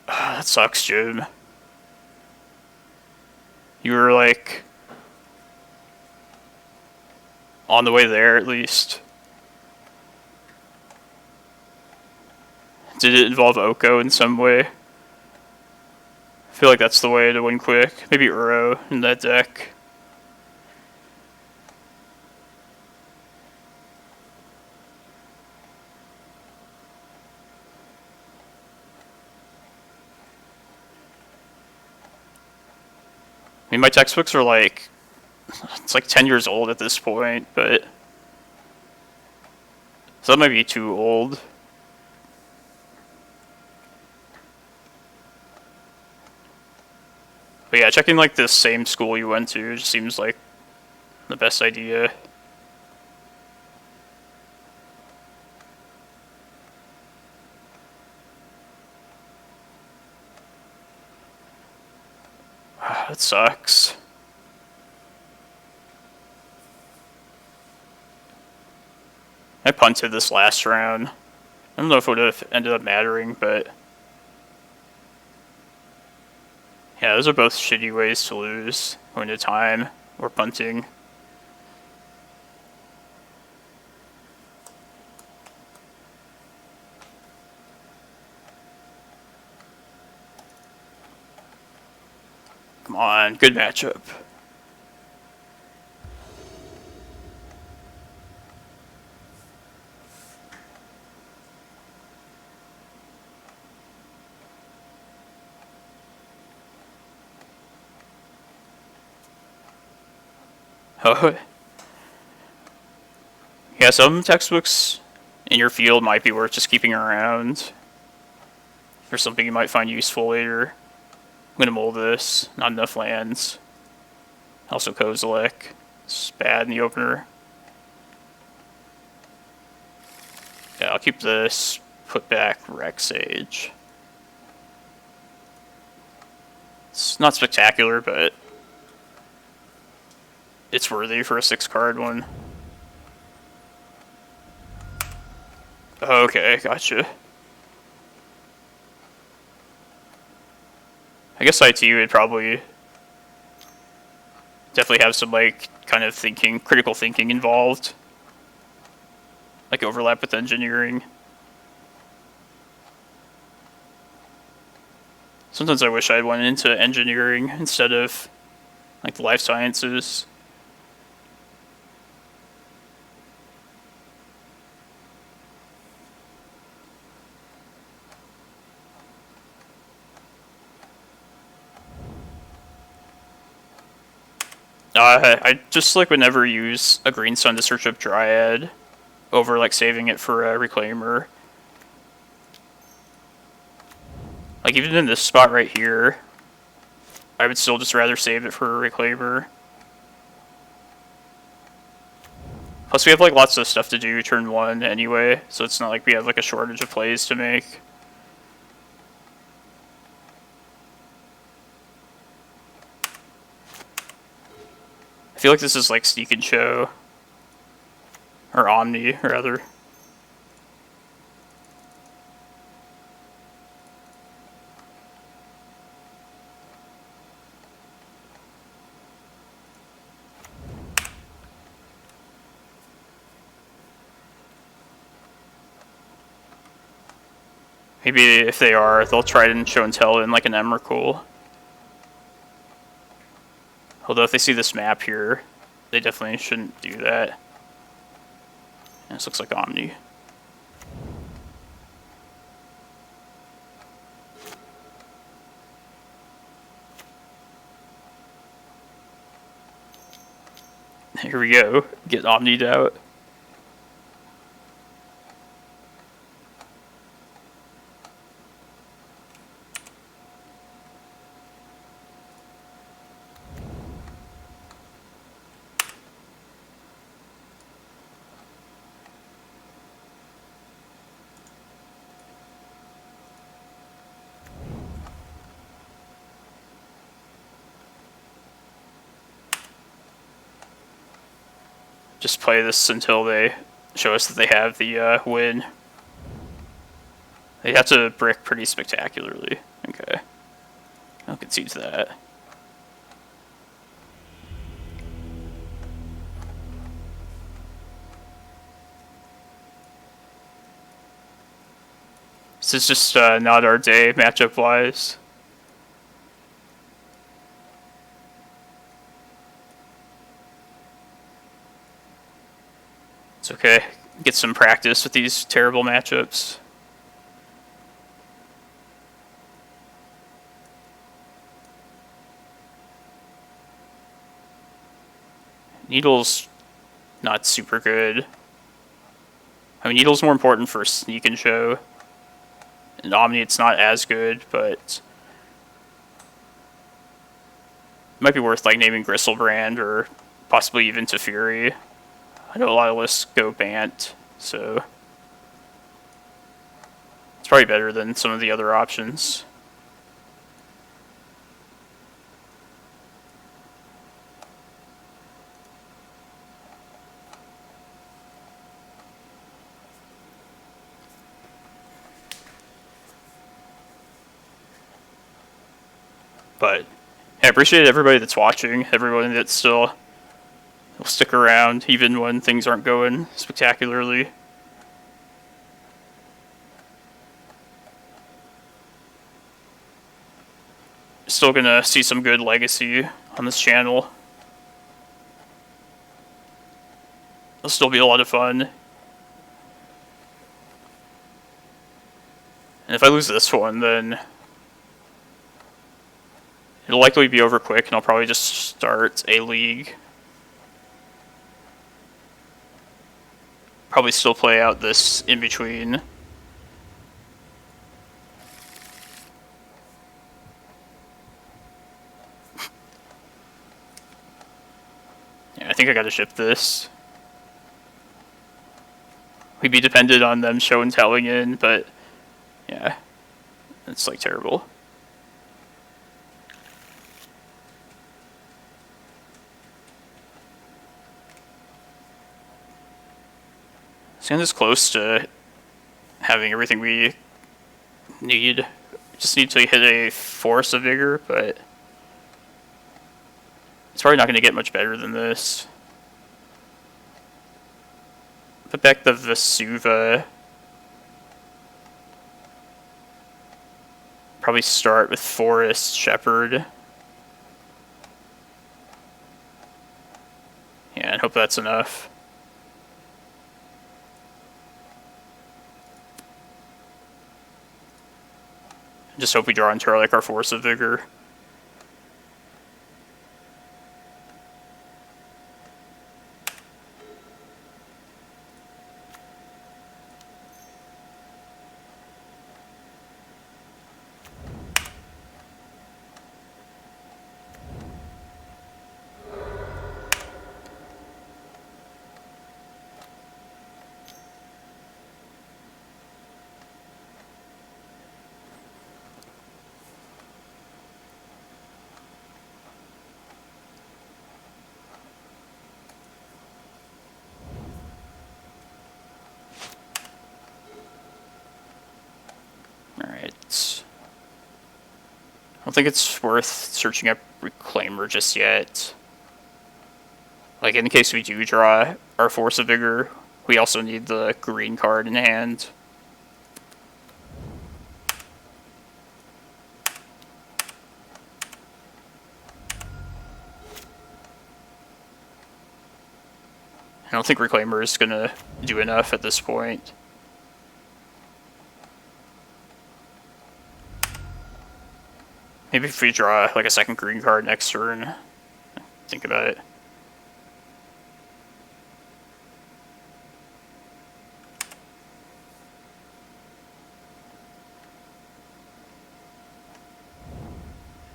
That sucks, Jim. You were like on the way there at least. Did it involve Oko in some way? I feel like that's the way to win quick. Maybe Uro in that deck. I mean, my textbooks are like, it's like 10 years old at this point, but so that might be too old. But yeah, checking like the same school you went to just seems like the best idea. That sucks. I punted this last round. I don't know if it would have ended up mattering, but yeah, those are both shitty ways to lose. Going to time or punting. Come on, good matchup. Oh. Yeah, some textbooks in your field might be worth just keeping around for something you might find useful later. I'm gonna mold this. Not enough lands. Also Kozilek. It's bad in the opener. Yeah, I'll keep this. Put back Rec Sage. It's not spectacular, but it's worthy for a 6-card one. Okay, gotcha. I guess IT would probably definitely have some, like, kind of thinking, critical thinking involved. Like, overlap with engineering. Sometimes I wish I went into engineering instead of, like, the life sciences. I just, like, would never use a green sun to search up Dryad over, like, saving it for a Reclaimer. Like, even in this spot right here, I would still just rather save it for a Reclaimer. Plus, we have, like, lots of stuff to do turn 1 anyway, so it's not like we have, like, a shortage of plays to make. I feel like this is, like, Sneak and Show. Or Omni, rather. Maybe if they are, they'll try and show and tell in, like, an Emrakul. Although if they see this map here, they definitely shouldn't do that. And this looks like Omni. Here we go. Get Omni'd out. Just play this until they show us that they have the win. They have to brick pretty spectacularly. Okay. I'll concede to that. This is just not our day matchup-wise. It's okay. Get some practice with these terrible matchups. Needle's not super good. I mean, Needle's more important for Sneak and Show. In Omni, it's not as good, but it might be worth, like, naming Gristlebrand or possibly even Teferi. I know a lot of lists go Bant, so it's probably better than some of the other options. But yeah, I appreciate everybody that's watching, everyone that still will stick around, even when things aren't going spectacularly. Still gonna see some good legacy on this channel. It'll still be a lot of fun. And if I lose this one, then it'll likely be over quick, and I'll probably just start a league. Probably still play out this in between. Yeah, I think I gotta ship this. We'd be dependent on them show and telling in, but yeah, it's like terrible. Sand is close to having everything we need. Just need to hit a Force of Vigor, but it's probably not going to get much better than this. Put back the Vesuva. Probably start with Forest Shepherd. Yeah, and hope that's enough. Just hope we draw into like our Force of Vigor. Alright. I don't think it's worth searching up Reclaimer just yet. Like, in case we do draw our Force of Vigor, we also need the green card in hand. I don't think Reclaimer is gonna do enough at this point. Maybe if we draw like a second green card next turn, think about it.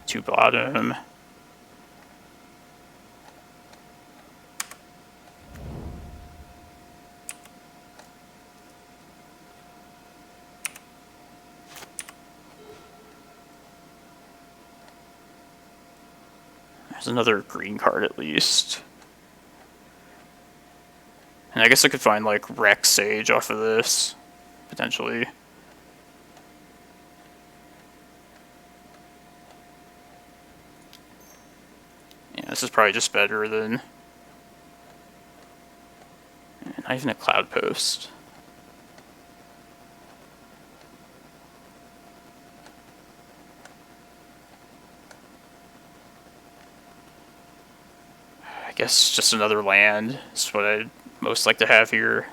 Two bottom. There's another green card at least. And I guess I could find like Reclamation Sage off of this, potentially. Yeah, this is probably just better than... Not even a Cloudpost. I guess just another land is what I'd most like to have here.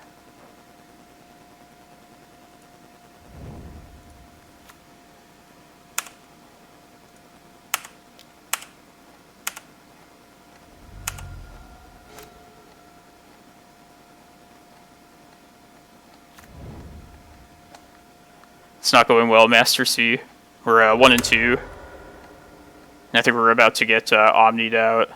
It's not going well, Master C. We're 1 and 2. And I think we're about to get Omni'd out.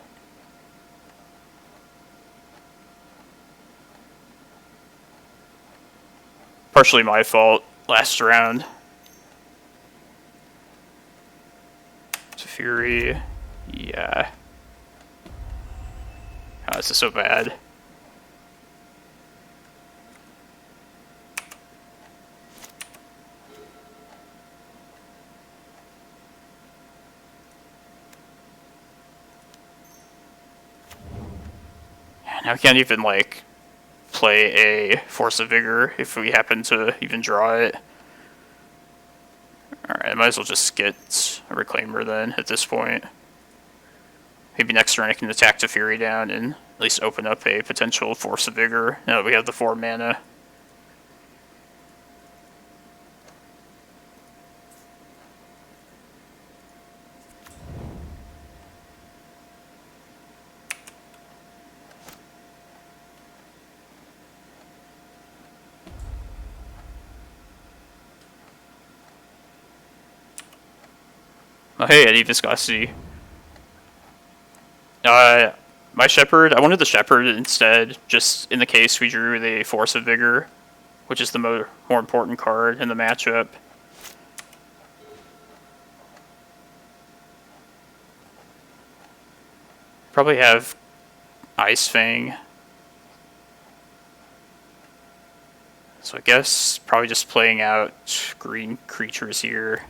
Partially my fault last round. To Fury. Yeah. Oh, this is so bad. I can't even, like, play a Force of Vigor if we happen to even draw it. Alright, I might as well just get a Reclaimer then at this point. Maybe next turn I can attack Teferi down and at least open up a potential Force of Vigor. Now that we have the 4 mana. Oh, hey, Eddie Viscosity. My Shepherd, I wanted the Shepherd instead, just in the case we drew the Force of Vigor, which is the more important card in the matchup. Probably have Ice Fang. So I guess probably just playing out green creatures here.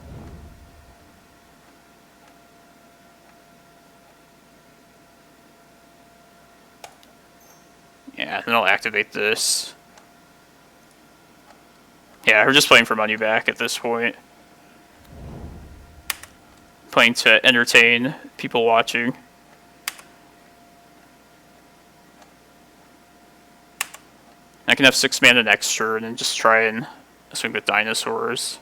Yeah, then I'll activate this. Yeah, we're just playing for money back at this point. Playing to entertain people watching. I can have 6 mana next turn and just try and swing with dinosaurs.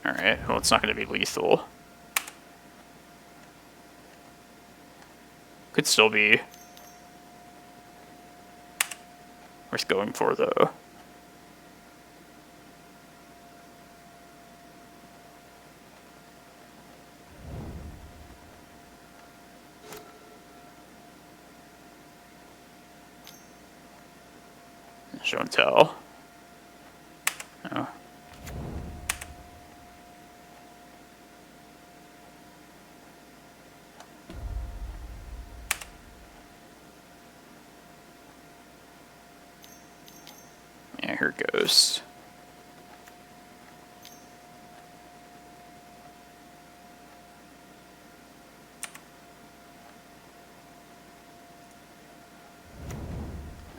Alright, well, it's not going to be lethal. Could still be worth going for, though. Show and tell. Oh. Yeah, here it goes.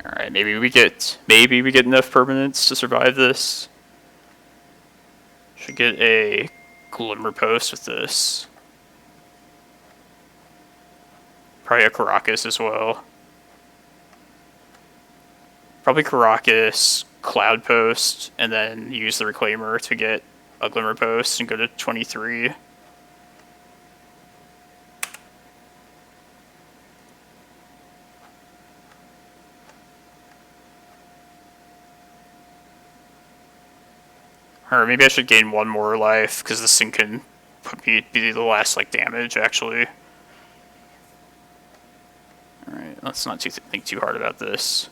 Alright, maybe we get enough permanents to survive this. Should get a Glimmerpost with this. Probably a Karakas as well. Probably Karakas, Cloudpost, and then use the Reclaimer to get a Glimmerpost and go to 23. Or maybe I should gain 1 more life, because this thing can be the last like damage, actually. Alright, let's not think too hard about this.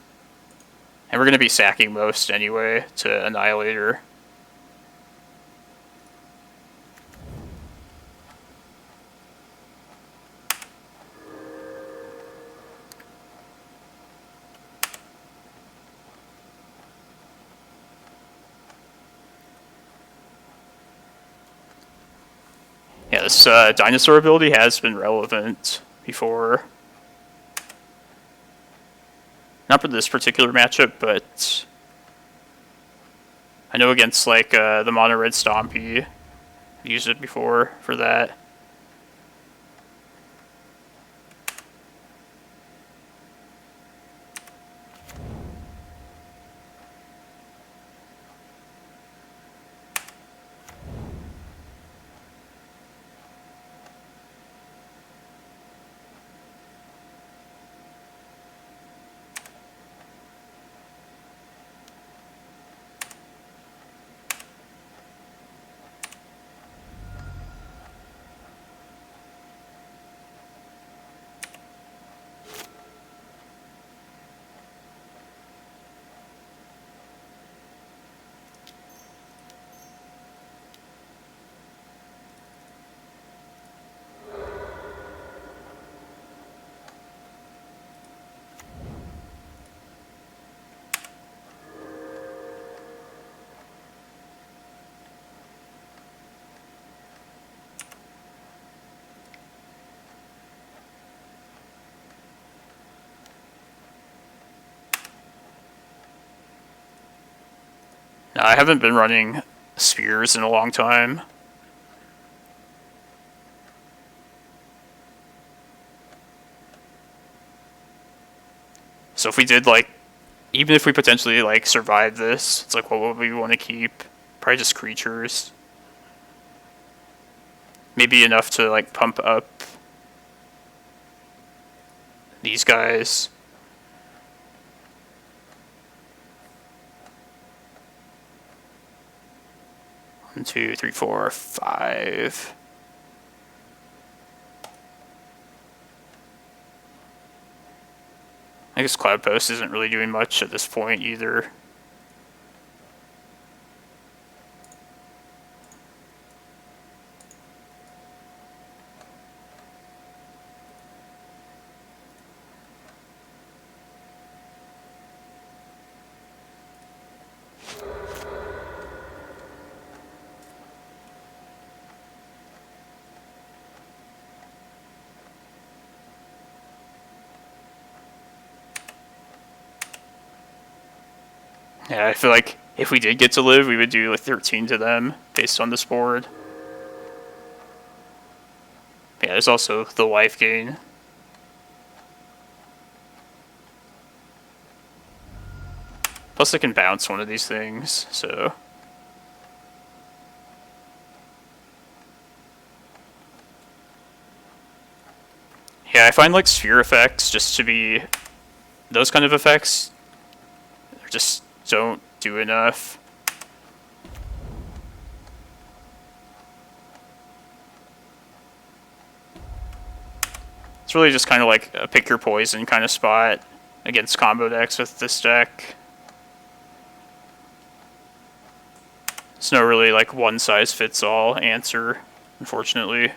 And we're going to be sacking most anyway to Annihilator. Yeah, this dinosaur ability has been relevant before. Not for this particular matchup, but I know against like the mono red Stompy, I've used it before for that. I haven't been running spears in a long time. So if we did, like, even if we potentially, like, survive this, it's like, what would we want to keep? Probably just creatures. Maybe enough to, like, pump up these guys. One, two, three, four, five. I guess Cloudpost isn't really doing much at this point either. Yeah, I feel like if we did get to live, we would do like 13 to them based on this board. Yeah, there's also the life gain. Plus I can bounce one of these things, so... Yeah, I find like sphere effects just to be... Those kind of effects just don't do enough. It's really just kind of like a pick your poison kind of spot against combo decks with this deck. It's no really like one size fits all answer, unfortunately.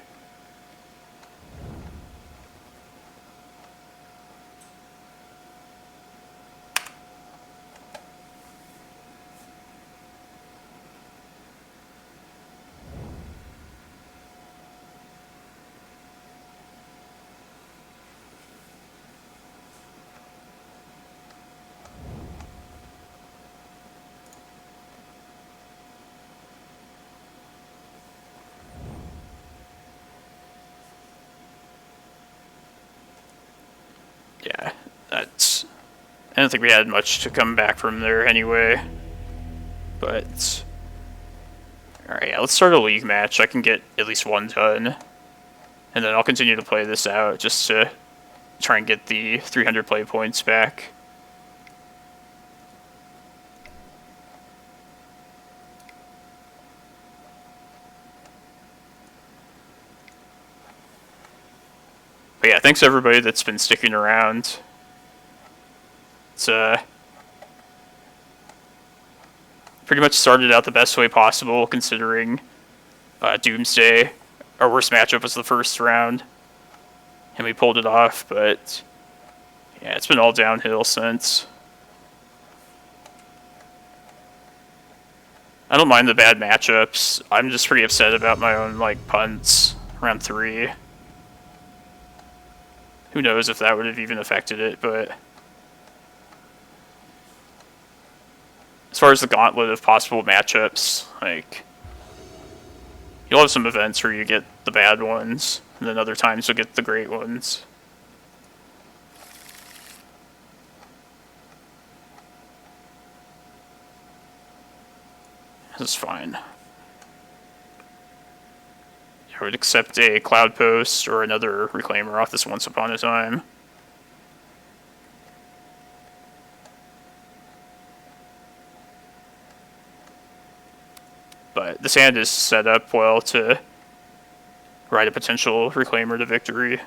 Yeah, that's... I don't think we had much to come back from there anyway. But... Alright, yeah, let's start a league match. I can get at least one done. And then I'll continue to play this out just to try and get the 300 play points back. But yeah, thanks everybody that's been sticking around. It's pretty much started out the best way possible considering Doomsday. Our worst matchup was the first round, and we pulled it off, but yeah, it's been all downhill since. I don't mind the bad matchups. I'm just pretty upset about my own like punts round 3. Who knows if that would have even affected it, but as far as the gauntlet of possible matchups, like, you'll have some events where you get the bad ones, and then other times you'll get the great ones. This is fine. I would accept a Cloudpost or another Reclaimer off this Once Upon a Time. But this hand is set up well to ride a potential Reclaimer to victory.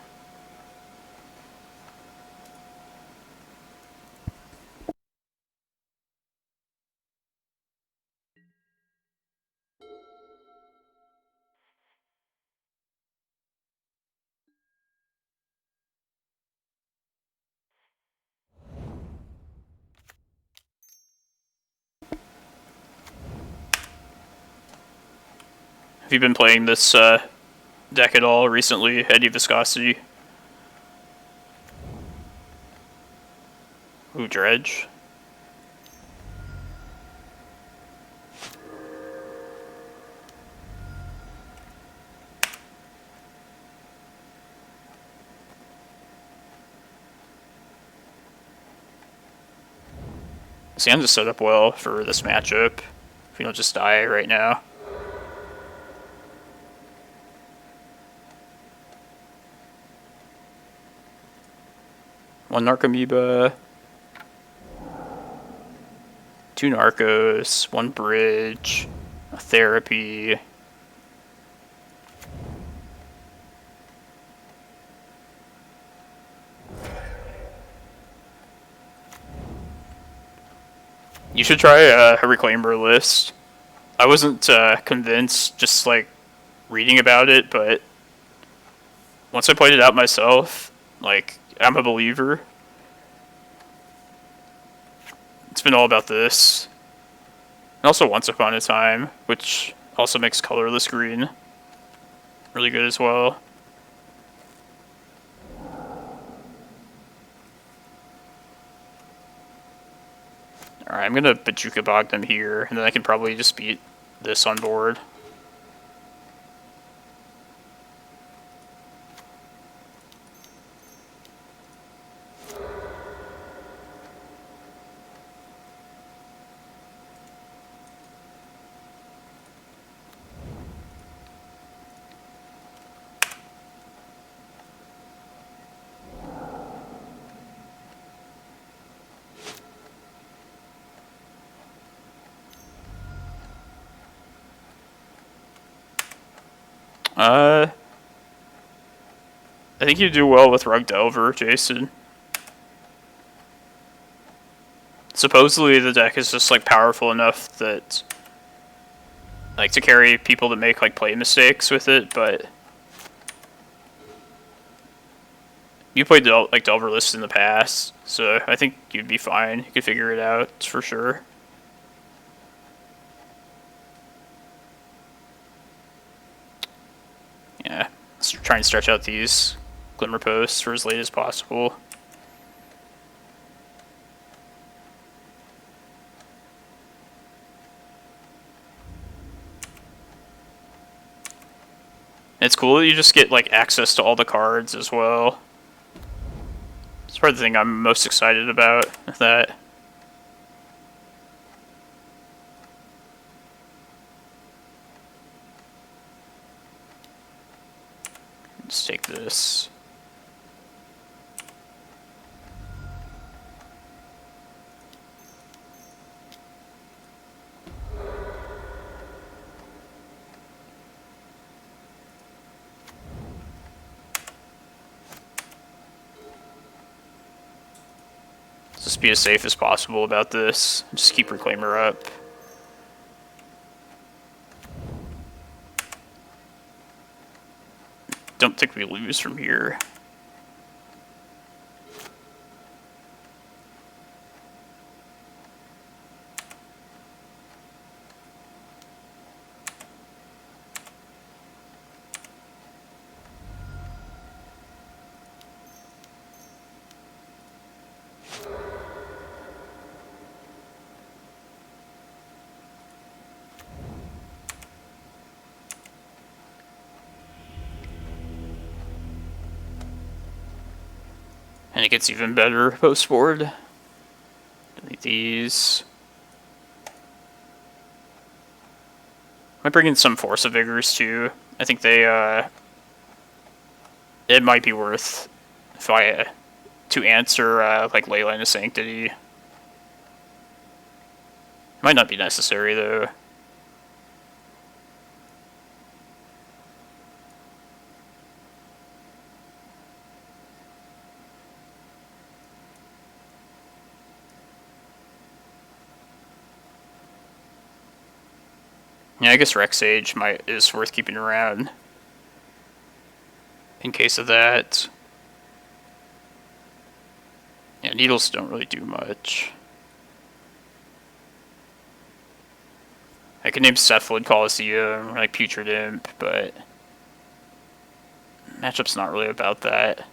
Have you been playing this deck at all recently, Heady Viscosity? Ooh, Dredge. Sands is set up well for this matchup. If you don't just die right now. One Narcomoeba. 2 Narcos. 1 Bridge. A Therapy. You should try a Reclaimer list. I wasn't convinced just like reading about it, but once I played it out myself, like, I'm a believer. It's been all about this. And also Once Upon a Time, which also makes colorless green really good as well. Alright, I'm gonna Bojuka Bog them here, and then I can probably just beat this on board. I think you do well with Rug Delver, Jason. Supposedly the deck is just like powerful enough that like to carry people that make like play mistakes with it, but you played Delver lists in the past, so I think you'd be fine. You could figure it out for sure. Yeah, let's try and stretch out these Glimmerposts for as late as possible. It's cool that you just get like access to all the cards as well. It's probably the thing I'm most excited about with that. Let's take this. Just be as safe as possible about this. Just keep Reclaimer up. Don't think we lose from here. And it gets even better post-board. Delete these. Might bring in some Force of Vigors too. I think they, it might be worth if I, to answer, like Leyline of Sanctity. It might not be necessary though. Yeah, I guess Rec Sage is worth keeping around in case of that. Yeah, needles don't really do much. I could name Cephalid Coliseum, like Putrid Imp, but matchup's not really about that.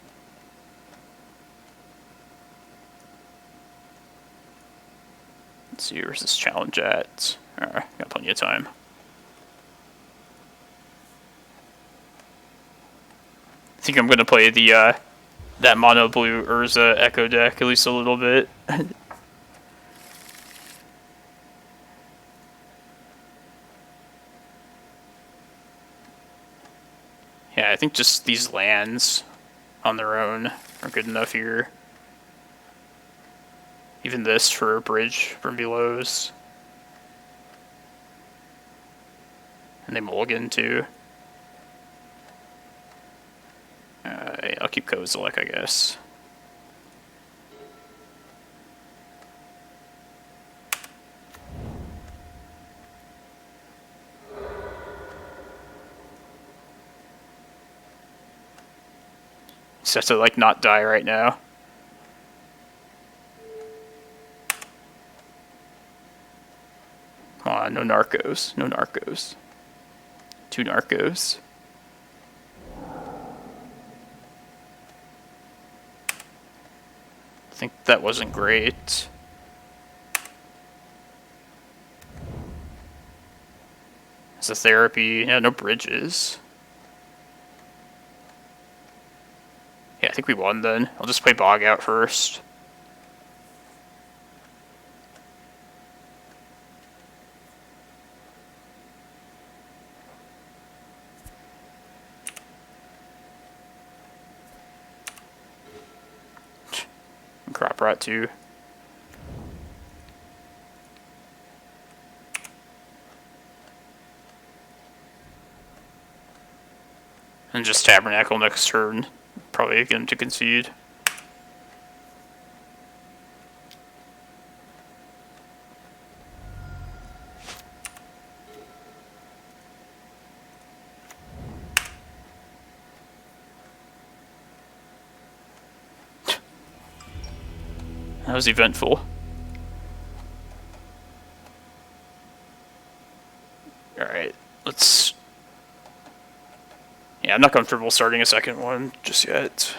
Let's see, where's this challenge at? Alright, got plenty of time. I think I'm gonna play the that mono blue Urza Echo deck at least a little bit. Yeah, I think just these lands on their own are good enough here. Even this for a bridge from below's. And they mulligan too. I'll keep Kozilek, I guess. Just have to, like, not die right now. Come on, no narcos. No narcos. 2 narcos. I think that wasn't great. It's a therapy. Yeah, no bridges. Yeah, I think we won then. I'll just play Bog out first. Crop Rot too. And just Tabernacle next turn. Probably get him to concede. That was eventful. Alright, let's... Yeah, I'm not comfortable starting a second one just yet.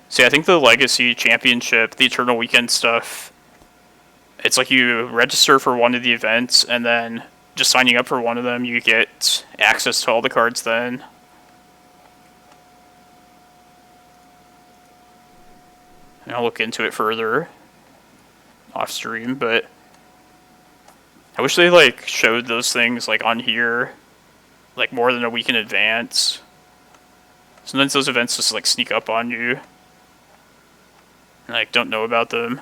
See, I think the Legacy Championship, the Eternal Weekend stuff, it's like you register for one of the events, and then just signing up for one of them, you get access to all the cards then. And I'll look into it further off stream, but I wish they like showed those things like on here like more than a week in advance. Sometimes those events just like sneak up on you and like don't know about them.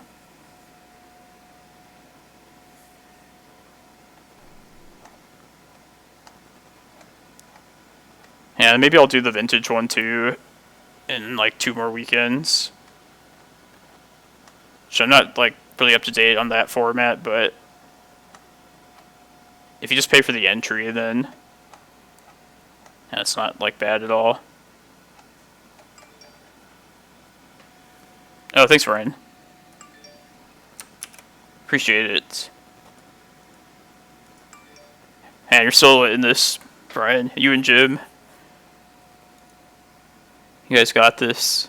Yeah, maybe I'll do the vintage one too in like 2 more weekends. So I'm not like really up to date on that format, but if you just pay for the entry, then that's not like bad at all. Oh, thanks, Ryan. Appreciate it. And you're still in this, Brian. You and Jim. You guys got this.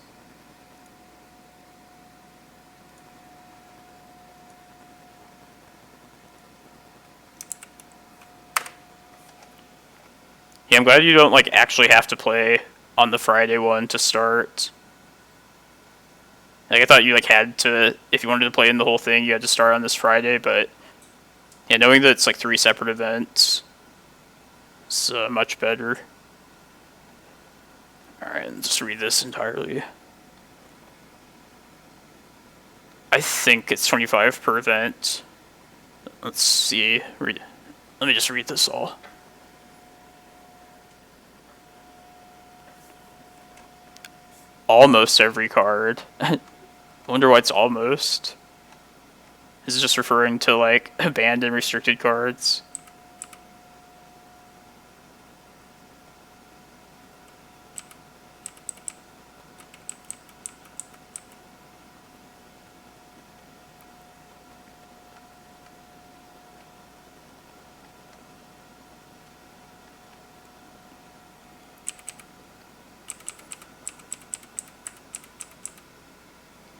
Yeah, I'm glad you don't like actually have to play on the Friday one to start. Like I thought you like had to, if you wanted to play in the whole thing, you had to start on this Friday, but yeah, knowing that it's like 3 separate events, it's much better. Alright, let's just read this entirely. I think it's 25 per event. Let's see. Let me just read this all. Almost every card. I wonder why it's almost. This is just referring to like banned and restricted cards.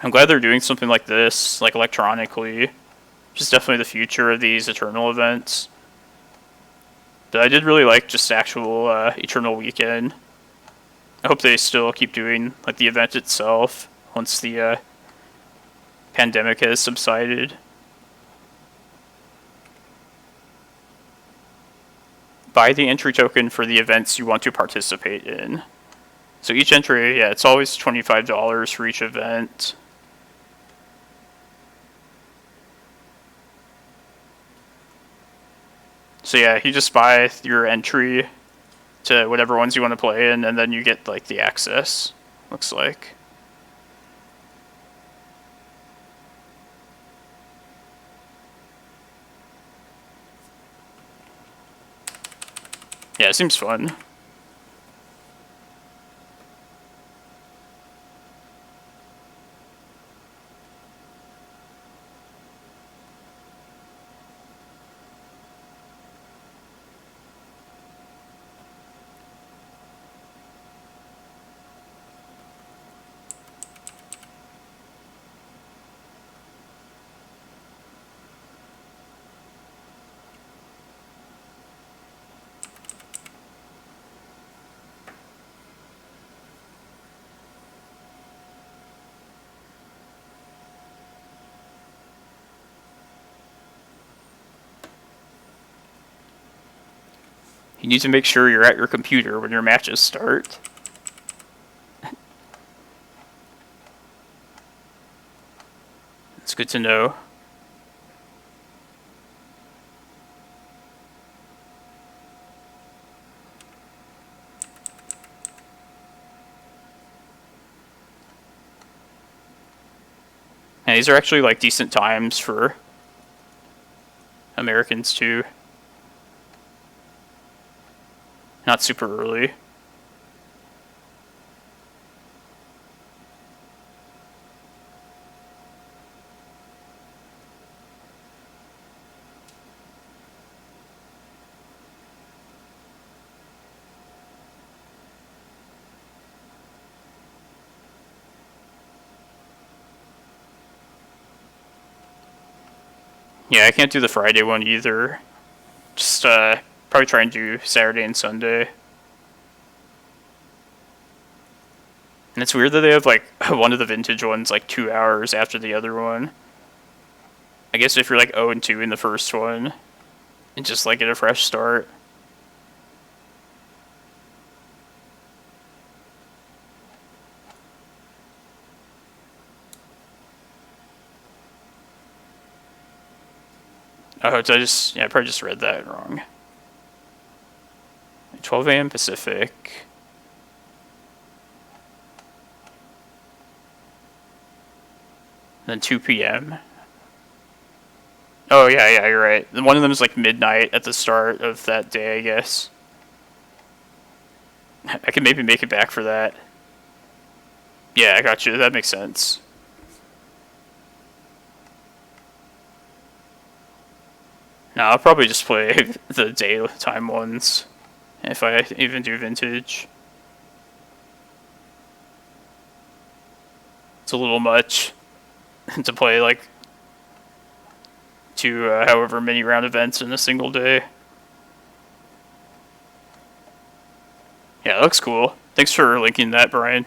I'm glad they're doing something like this, like electronically. Which is definitely the future of these Eternal events. But I did really like just actual Eternal Weekend. I hope they still keep doing like the event itself, once the pandemic has subsided. Buy the entry token for the events you want to participate in. So each entry, yeah, it's always $25 for each event. So yeah, you just buy your entry to whatever ones you want to play in, and then you get like the access, looks like. Yeah, it seems fun. You need to make sure you're at your computer when your matches start. It's good to know. And these are actually like decent times for Americans too. Not super early. Yeah, I can't do the Friday one either. Just probably try and do Saturday and Sunday. And it's weird that they have like one of the vintage ones like 2 hours after the other one. I guess if you're like 0-2 in the first one, and just like get a fresh start. Oh, did I probably just read that wrong. 12 a.m. Pacific. Then 2 p.m. Oh, yeah, you're right. One of them is like midnight at the start of that day, I guess. I can maybe make it back for that. Yeah, I got you. That makes sense. No, I'll probably just play the daytime ones, if I even do vintage. It's a little much to play like two however many round events in a single day. Yeah, that looks cool. Thanks for linking that, Brian.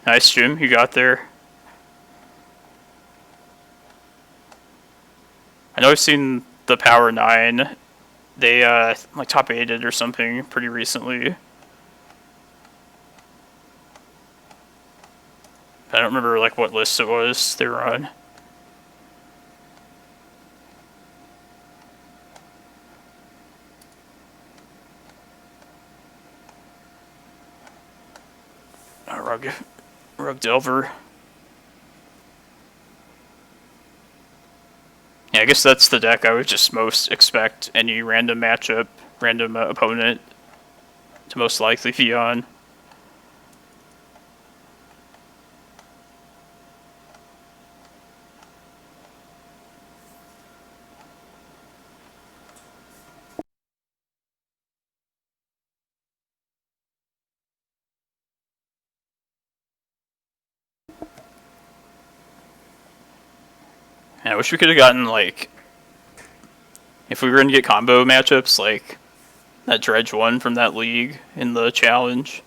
Nice, Jim. You got there. I know I've seen the Power 9. They, like, top 8'd or something pretty recently. I don't remember, like, what list it was they were on. Rug Delver. Yeah, I guess that's the deck I would just most expect any random matchup, random opponent to most likely be on. Yeah, I wish we could have gotten, like, if we were going to get combo matchups, like that Dredge one from that league in the challenge.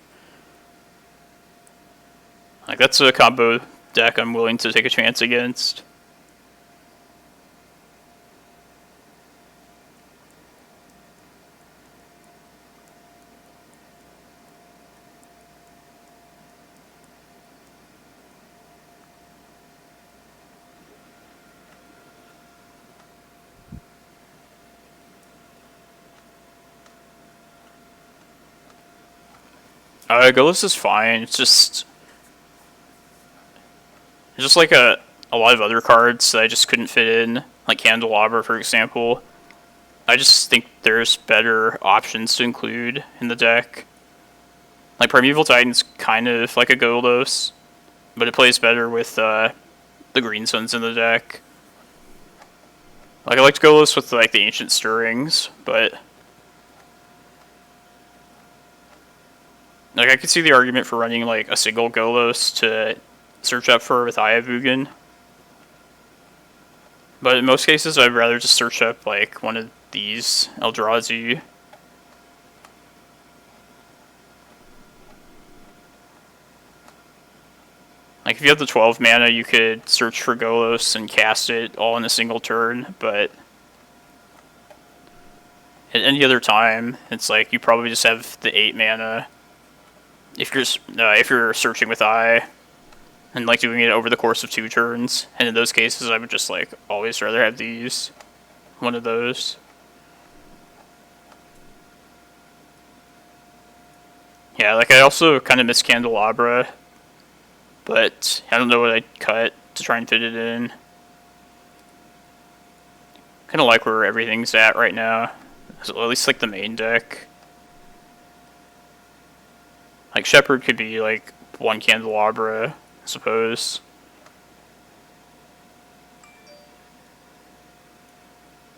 Like, that's a combo deck I'm willing to take a chance against. Golos is fine. It's just like a lot of other cards that I just couldn't fit in, like Candelabra, for example. I just think there's better options to include in the deck. Like, Primeval Titan's kind of like a Golos, but it plays better with the green suns in the deck. Like, I liked Golos with, like, the Ancient Stirrings, but like, I could see the argument for running, like, a single Golos to search up for with Eye of Ugin. But in most cases, I'd rather just search up, like, one of these Eldrazi. Like, if you have the 12 mana, you could search for Golos and cast it all in a single turn, but at any other time, it's like you probably just have the 8 mana if you're searching with Eye, and like doing it over the course of 2 turns. And in those cases, I would just like always rather have one of those. Yeah, like, I also kind of miss Candelabra, but I don't know what I'd cut to try and fit it in. Kind of like where everything's at right now, so at least like the main deck. Like, Shepherd could be like 1 Candelabra, I suppose.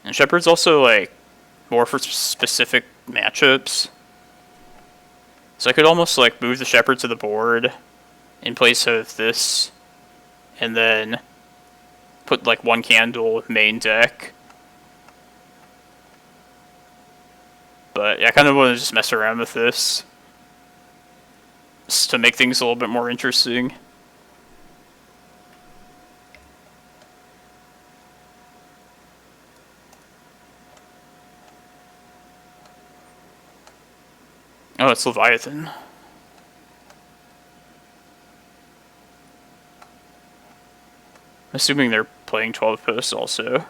And Shepherd's also like more for specific matchups. So I could almost like move the Shepherd to the board in place of this, and then put like 1 candle main deck. But yeah, I kind of want to just mess around with this, just to make things a little bit more interesting. Oh, it's Leviathan. Assuming they're playing 12 posts also.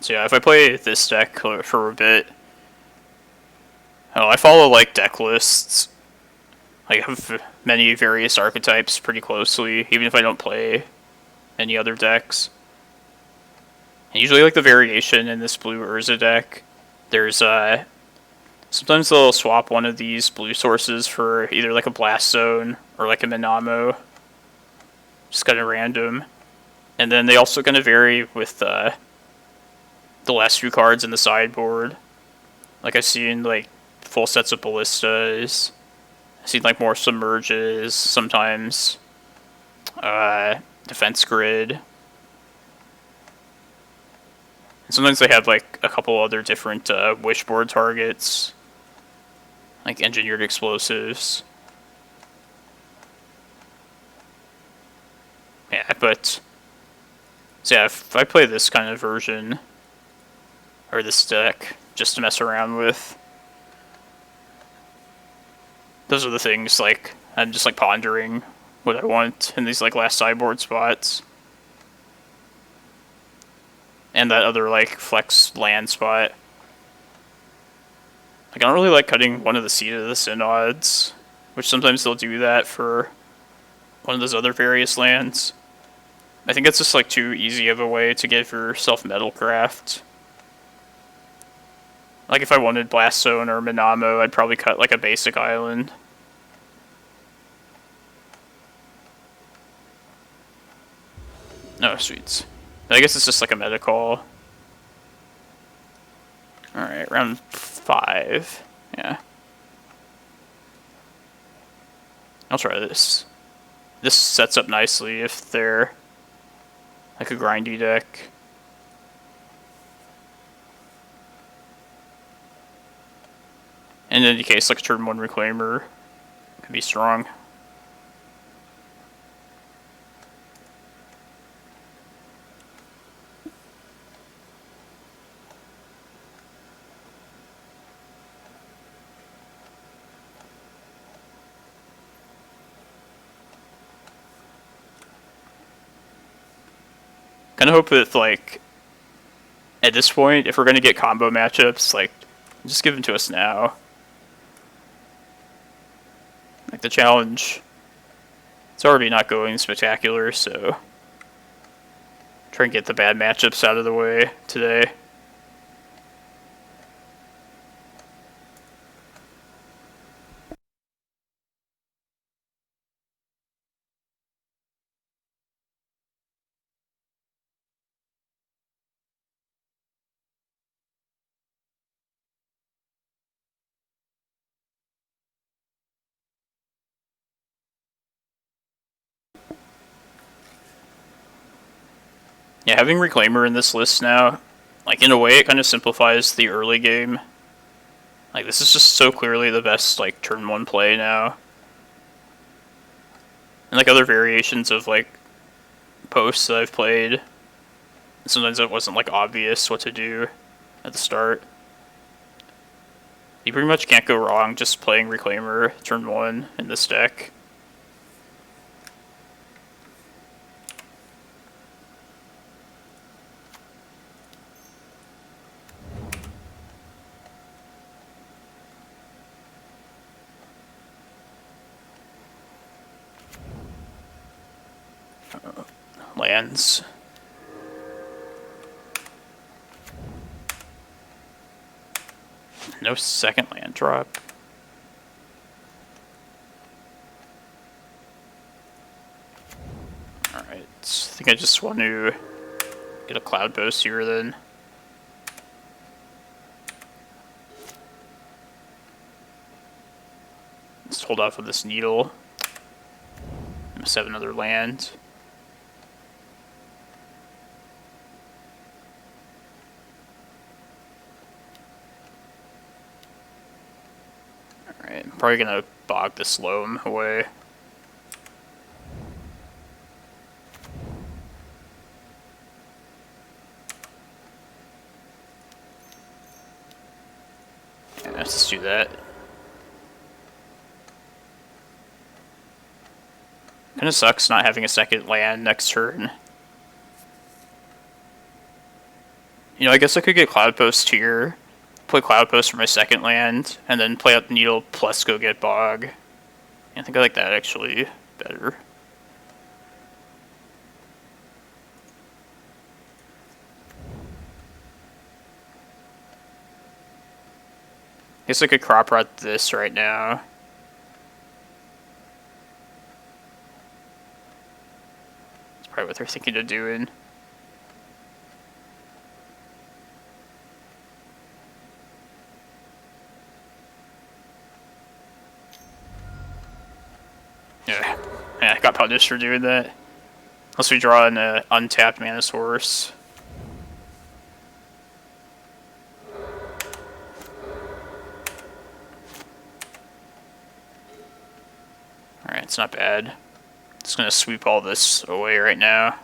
So yeah, if I play this deck for a bit, I follow like deck lists. I have many various archetypes pretty closely, even if I don't play any other decks. And usually, like, the variation in this blue Urza deck, there's sometimes they'll swap one of these blue sources for either like a Blast Zone or like a Minamo. Just kind of random. And then they also kind of vary with the last few cards in the sideboard. Like, I've seen like full sets of Ballistas. I've seen like more Submerges, sometimes Defense Grid. And sometimes they have like a couple other different Wishboard targets, like Engineered Explosives. Yeah, but so yeah, if I play this kind of version or this deck just to mess around with, those are the things like I'm just like pondering what I want in these like last sideboard spots. And that other like flex land spot. Like I don't really like cutting one of the Seed of the Synods, which sometimes they'll do that for one of those other various lands. I think it's just like too easy of a way to give yourself Metalcraft. Like if I wanted Blast Zone or Minamo, I'd probably cut like a basic island. Oh, sweets. I guess it's just like a meta call. Alright, round 5. Yeah. I'll try this. This sets up nicely if they're like a grindy deck. And in any case, like a turn 1 Reclaimer could be strong. Kind of hope that, like, at this point, if we're going to get combo matchups, like, just give them to us now. Like, the challenge, it's already not going spectacular, so try and get the bad matchups out of the way today. Yeah, having Reclaimer in this list now, like, in a way, it kind of simplifies the early game. Like, this is just so clearly the best, like, turn 1 play now. And, like, other variations of, like, posts that I've played, sometimes it wasn't, like, obvious what to do at the start. You pretty much can't go wrong just playing Reclaimer turn 1 in this deck. Lands. No second land drop. Alright, I think I just want to get a Cloudpost here then. Let's hold off with this Needle. I must have another land. Alright, I'm probably gonna bog this Loam away. Yeah, let's do that. Kinda sucks not having a second land next turn. You know, I guess I could get Cloudpost here, play Cloudpost for my second land, and then play out the Needle plus go get Bog. I think I like that actually better. Guess I could crop rot this right now. That's probably what they're thinking of doing. Yeah, I got punished for doing that. Unless we draw an untapped Manosaurus. Alright, it's not bad. Just gonna sweep all this away right now.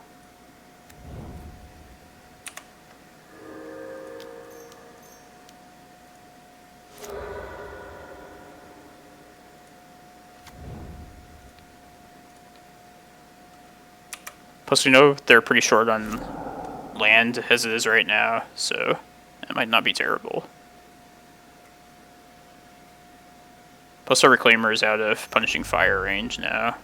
Plus, we know they're pretty short on land as it is right now, so it might not be terrible. Plus, our Reclaimer is out of Punishing Fire range now.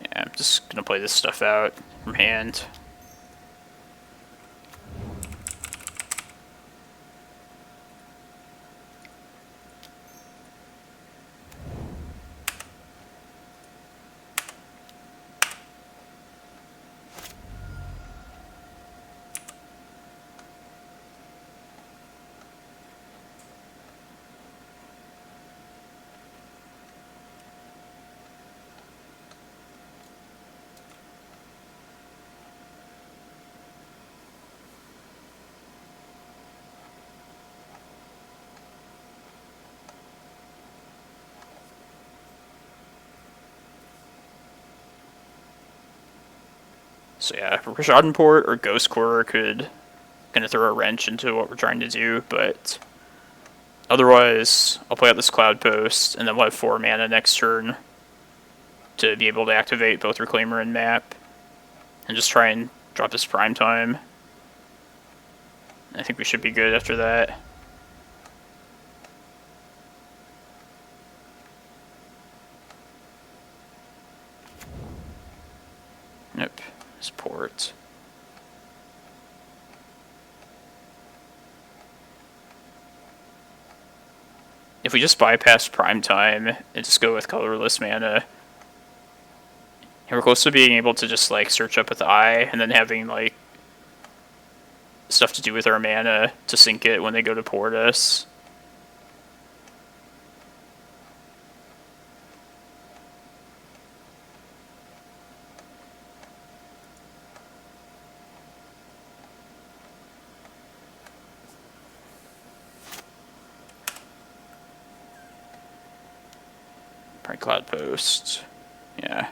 Yeah, I'm just gonna play this stuff out from hand. So yeah, Rashadinport or Ghost Core could kind of throw a wrench into what we're trying to do, but otherwise, I'll play out this Cloudpost, and then we'll have 4 mana next turn to be able to activate both Reclaimer and Map, and just try and drop this Prime Time. I think we should be good after that. Yep, support. If we just bypass Prime Time and just go with colorless mana, and we're close to being able to just like search up with the Eye, and then having like stuff to do with our mana to sink it when they go to port us. Probably Cloudpost. Yeah.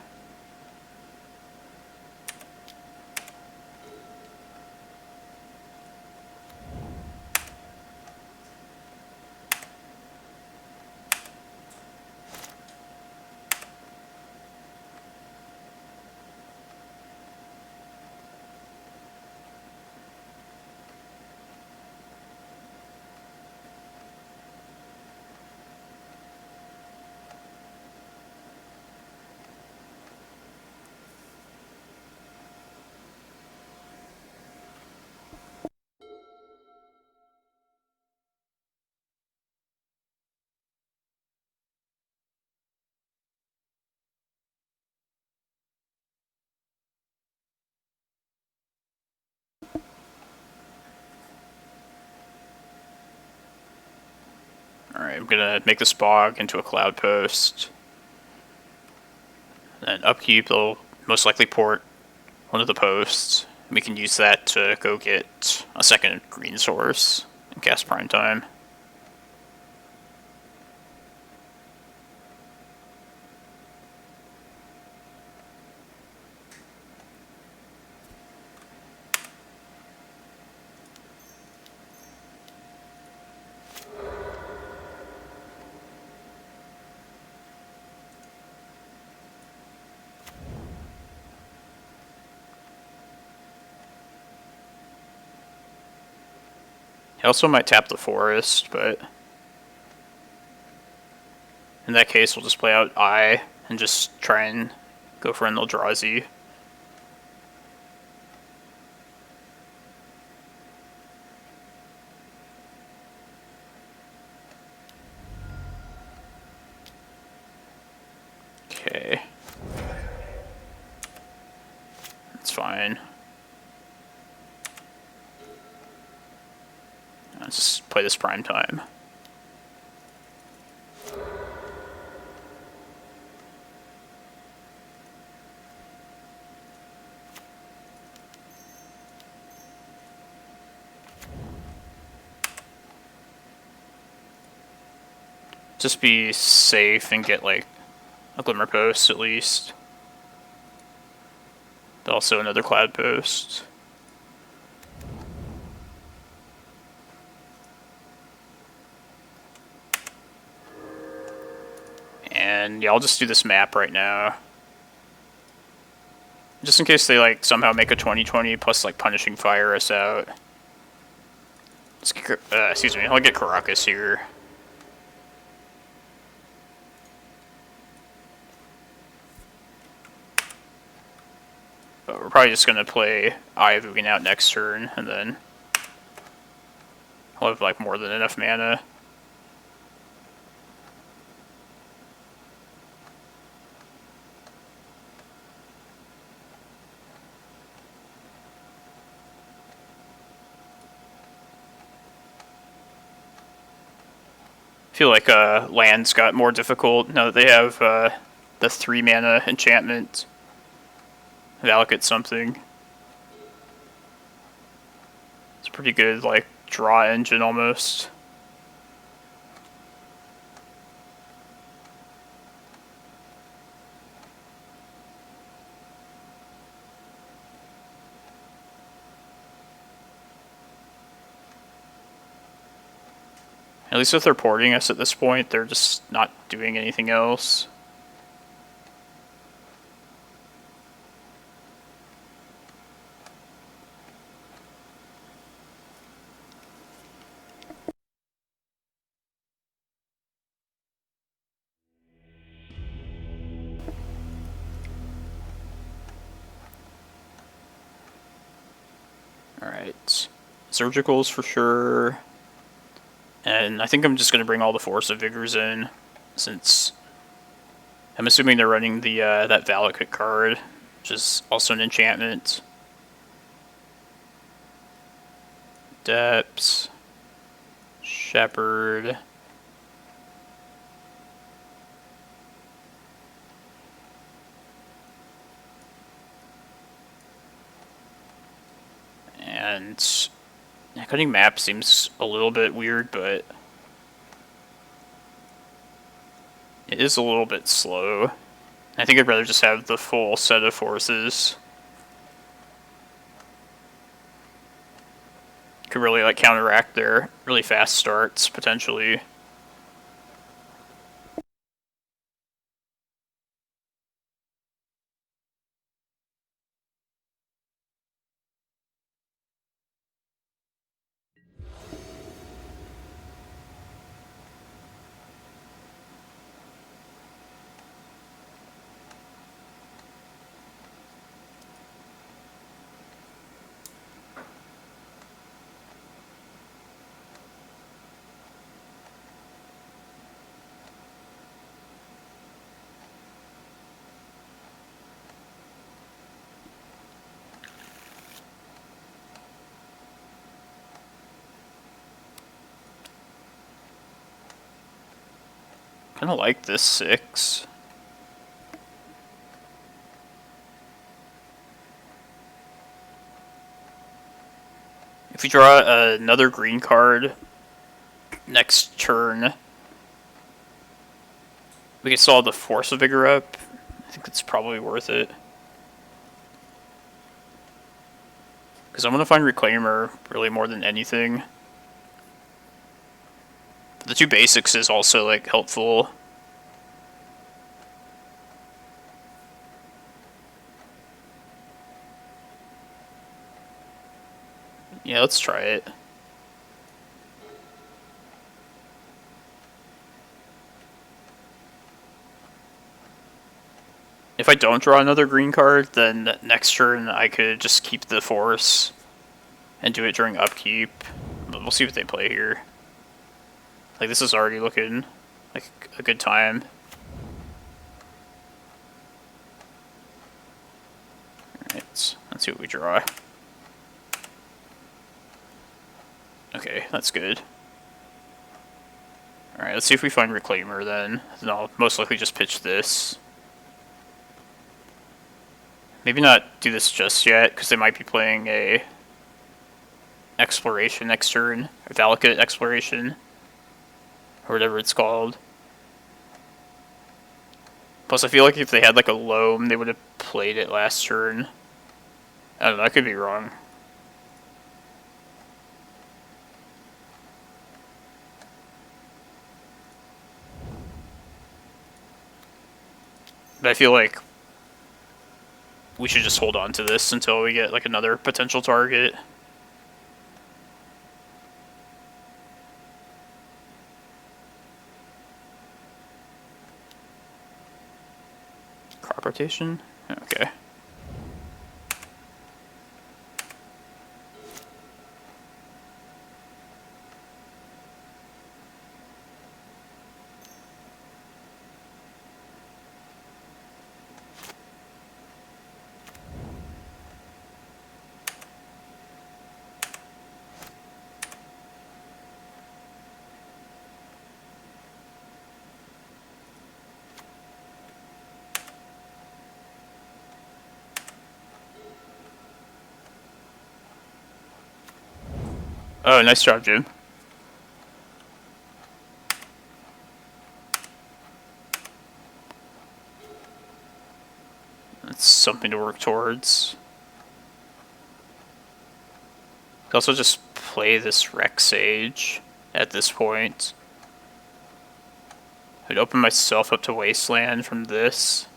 Alright, I'm gonna make this Bog into a Cloudpost. Then upkeep, they'll most likely port one of the posts. We can use that to go get a second green source and cast Prime Time. He also might tap the forest, but in that case we'll just play out Eye and just try and go for an Eldrazi. Okay. That's fine. Let's just play this Prime Time. Just be safe and get like a Glimmerpost at least. But also another Cloudpost. And yeah, I'll just do this map right now. Just in case they like somehow make a 20/20 plus like Punishing Fire us out. Excuse me, I'll get Karakas here. But we're probably just gonna play Eye of Ugin out next turn, and then I'll have like more than enough mana. I feel like lands got more difficult now that they have the 3 mana enchantment. Valakut something. It's a pretty good like draw engine almost. At least if they're porting us at this point, they're just not doing anything else. Alright. Surgicals for sure. And I think I'm just going to bring all the Force of Vigors in, since I'm assuming they're running the that Valakut card, which is also an enchantment. Depths. Shepherd. And cutting map seems a little bit weird, but it is a little bit slow. I think I'd rather just have the full set of forces. Could really like counteract their really fast starts, potentially. Kinda like this 6. If we draw another green card next turn, we can solve the Force of Vigor up. I think it's probably worth it. Because I'm going to find Reclaimer really more than anything. The 2 basics is also like helpful. Yeah, let's try it. If I don't draw another green card, then next turn I could just keep the Force and do it during upkeep. But we'll see what they play here. Like, this is already looking like a good time. Alright, let's see what we draw. Okay, that's good. Alright, let's see if we find Reclaimer then. Then I'll most likely just pitch this. Maybe not do this just yet, because they might be playing a Exploration next turn, or Valakut Exploration, or whatever it's called. Plus, I feel like if they had like a loam, they would have played it last turn. I don't know, I could be wrong. But I feel like we should just hold on to this until we get like another potential target. Crop rotation? Okay. Oh, nice job, Jim. That's something to work towards. I could also just play this Rec Sage at this point. I'd open myself up to Wasteland from this.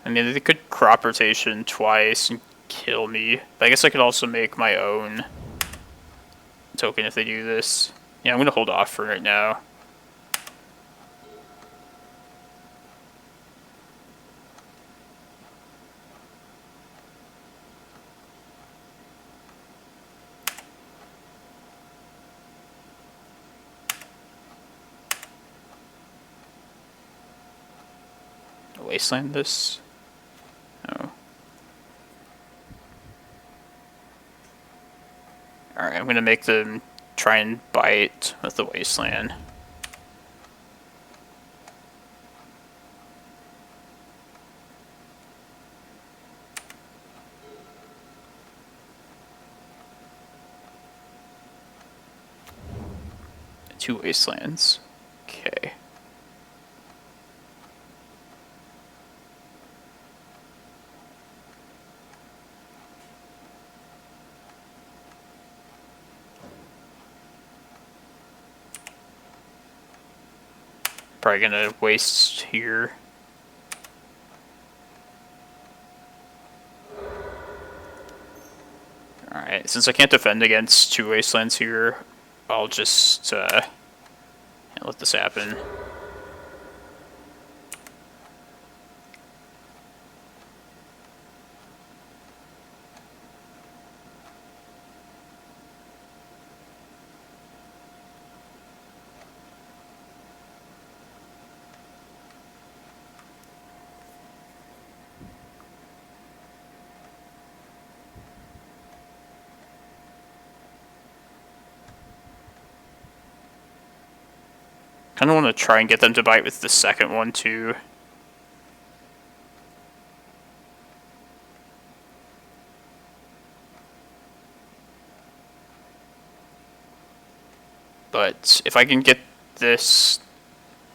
I mean, they could crop rotation twice and kill me, but I guess I could also make my own token if they do this. Yeah, I'm going to hold off for right now. Wasteland this. Oh. Alright, I'm gonna make them try and bite with the Wasteland. Two Wastelands. Okay. Probably gonna waste here. Alright, since I can't defend against two Wastelands here, I'll just let this happen. Kind of want to try and get them to bite with the second one too. But if I can get this...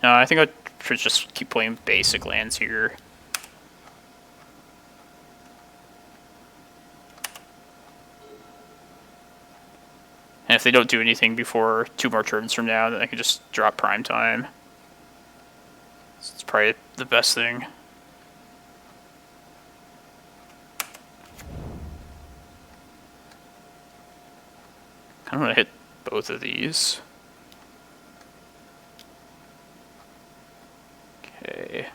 No, I think I should just keep playing basic lands here. And if they don't do anything before 2 more turns from now, then I can just drop Prime Time. So it's probably the best thing. I kind of want to hit both of these. Okay.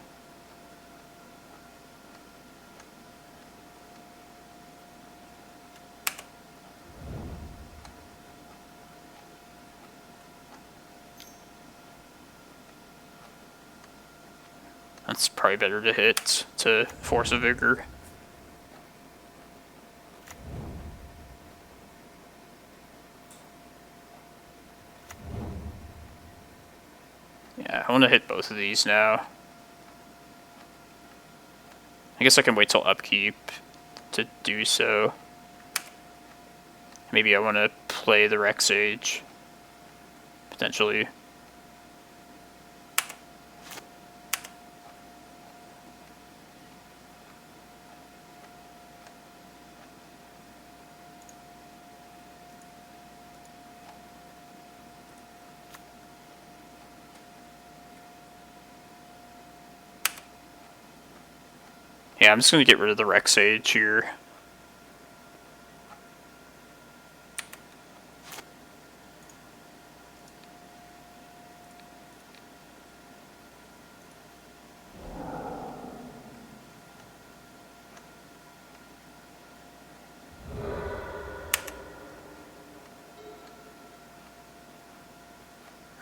That's probably better to hit to Force of Vigor. Yeah, I want to hit both of these now. I guess I can wait till upkeep to do so. Maybe I want to play the Rec Sage. potentially. Yeah, I'm just going to get rid of the Rec Sage here.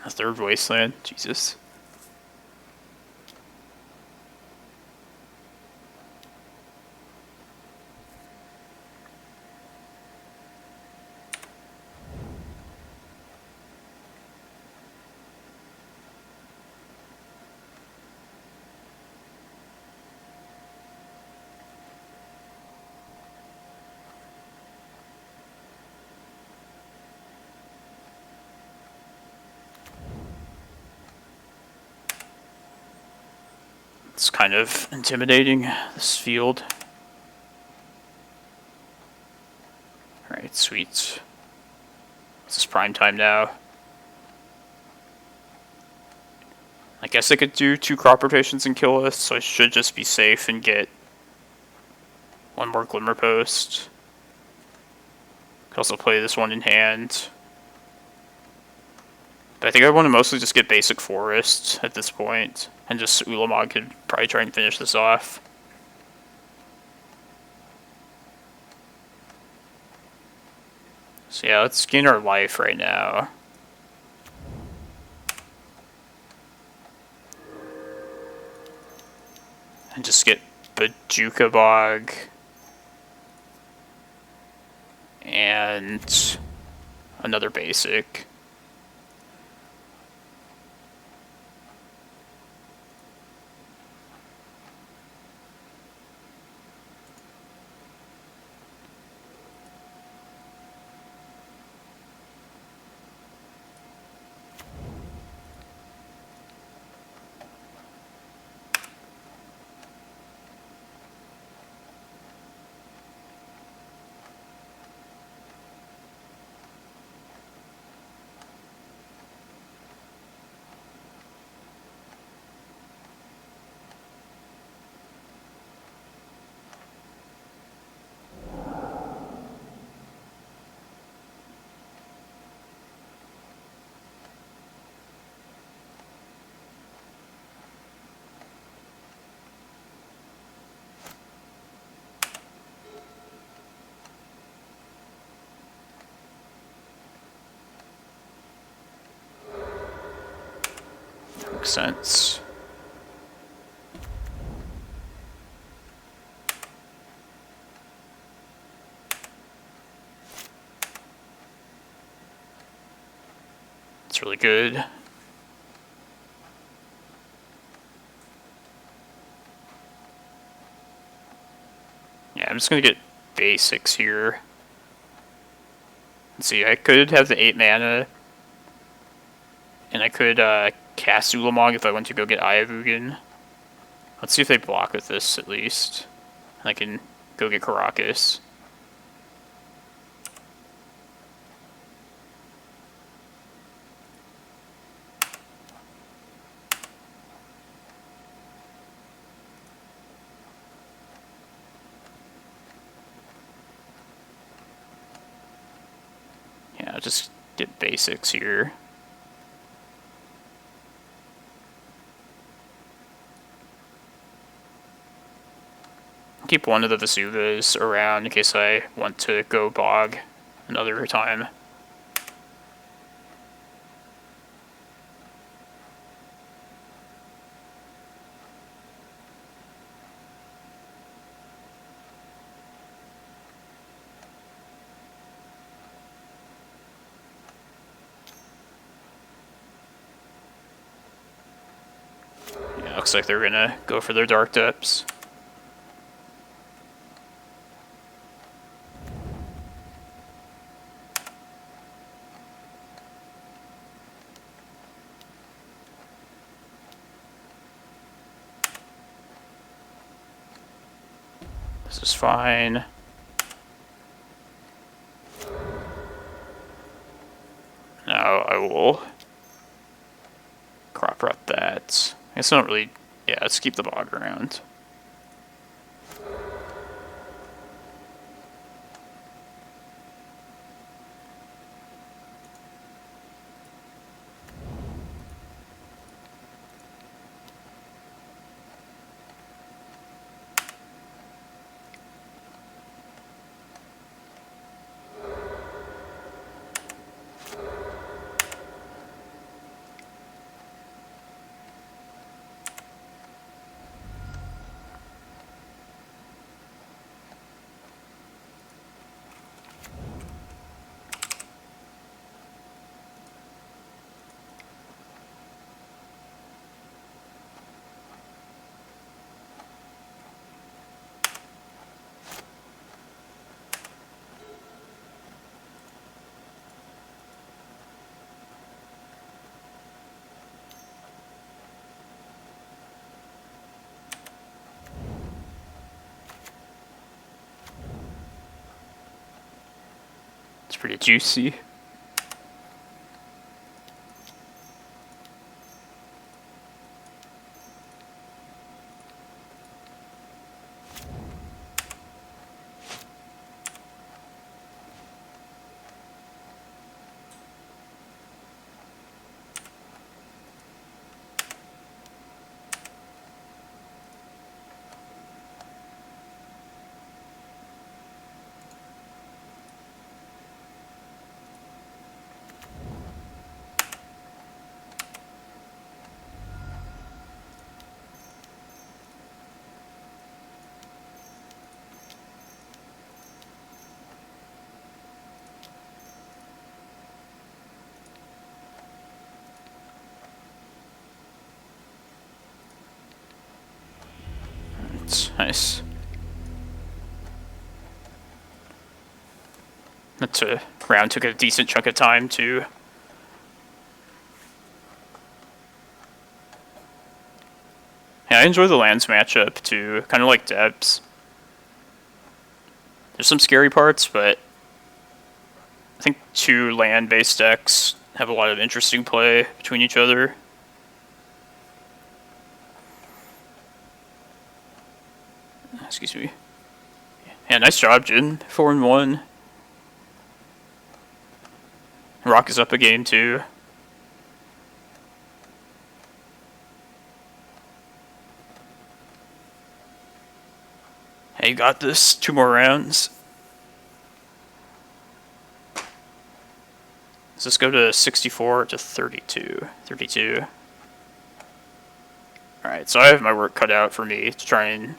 A third Wasteland, Jesus. It's kind of intimidating, this field. Alright, sweet. This is prime time now. I guess I could do 2 crop rotations and kill this, so I should just be safe and get 1 more Glimmerpost. Could also play this one in hand. But I think I want to mostly just get basic forest at this point, and just Ulamog could probably try and finish this off. So yeah, let's gain our life right now. And just get Bojuka Bog. And another basic. Makes sense. It's really good. Yeah, I'm just gonna get basics here. Let's see, I could have the 8 mana, and I could cast Ulamog if I went to go get Eye of Ugin. Let's see if they block with this at least. And I can go get Karakas. Yeah, I'll just get basics here. Keep one of the Vesuvas around in case I want to go Bog another time. Yeah, looks like they're gonna go for their Dark Depths. This is fine. Now I will crop rot that. I guess I don't really... Yeah, let's keep the bog around. It's pretty juicy. Nice. That round took a decent chunk of time too. Yeah, I enjoy the lands matchup too, kind of like Debs. There's some scary parts, but I think two land-based decks have a lot of interesting play between each other. Excuse me. Yeah, nice job, Jin. 4-1. Rock is up a game too. Hey, you got this. 2 more rounds. Let's just go to 64 to 32. 32. Alright, so I have my work cut out for me to try and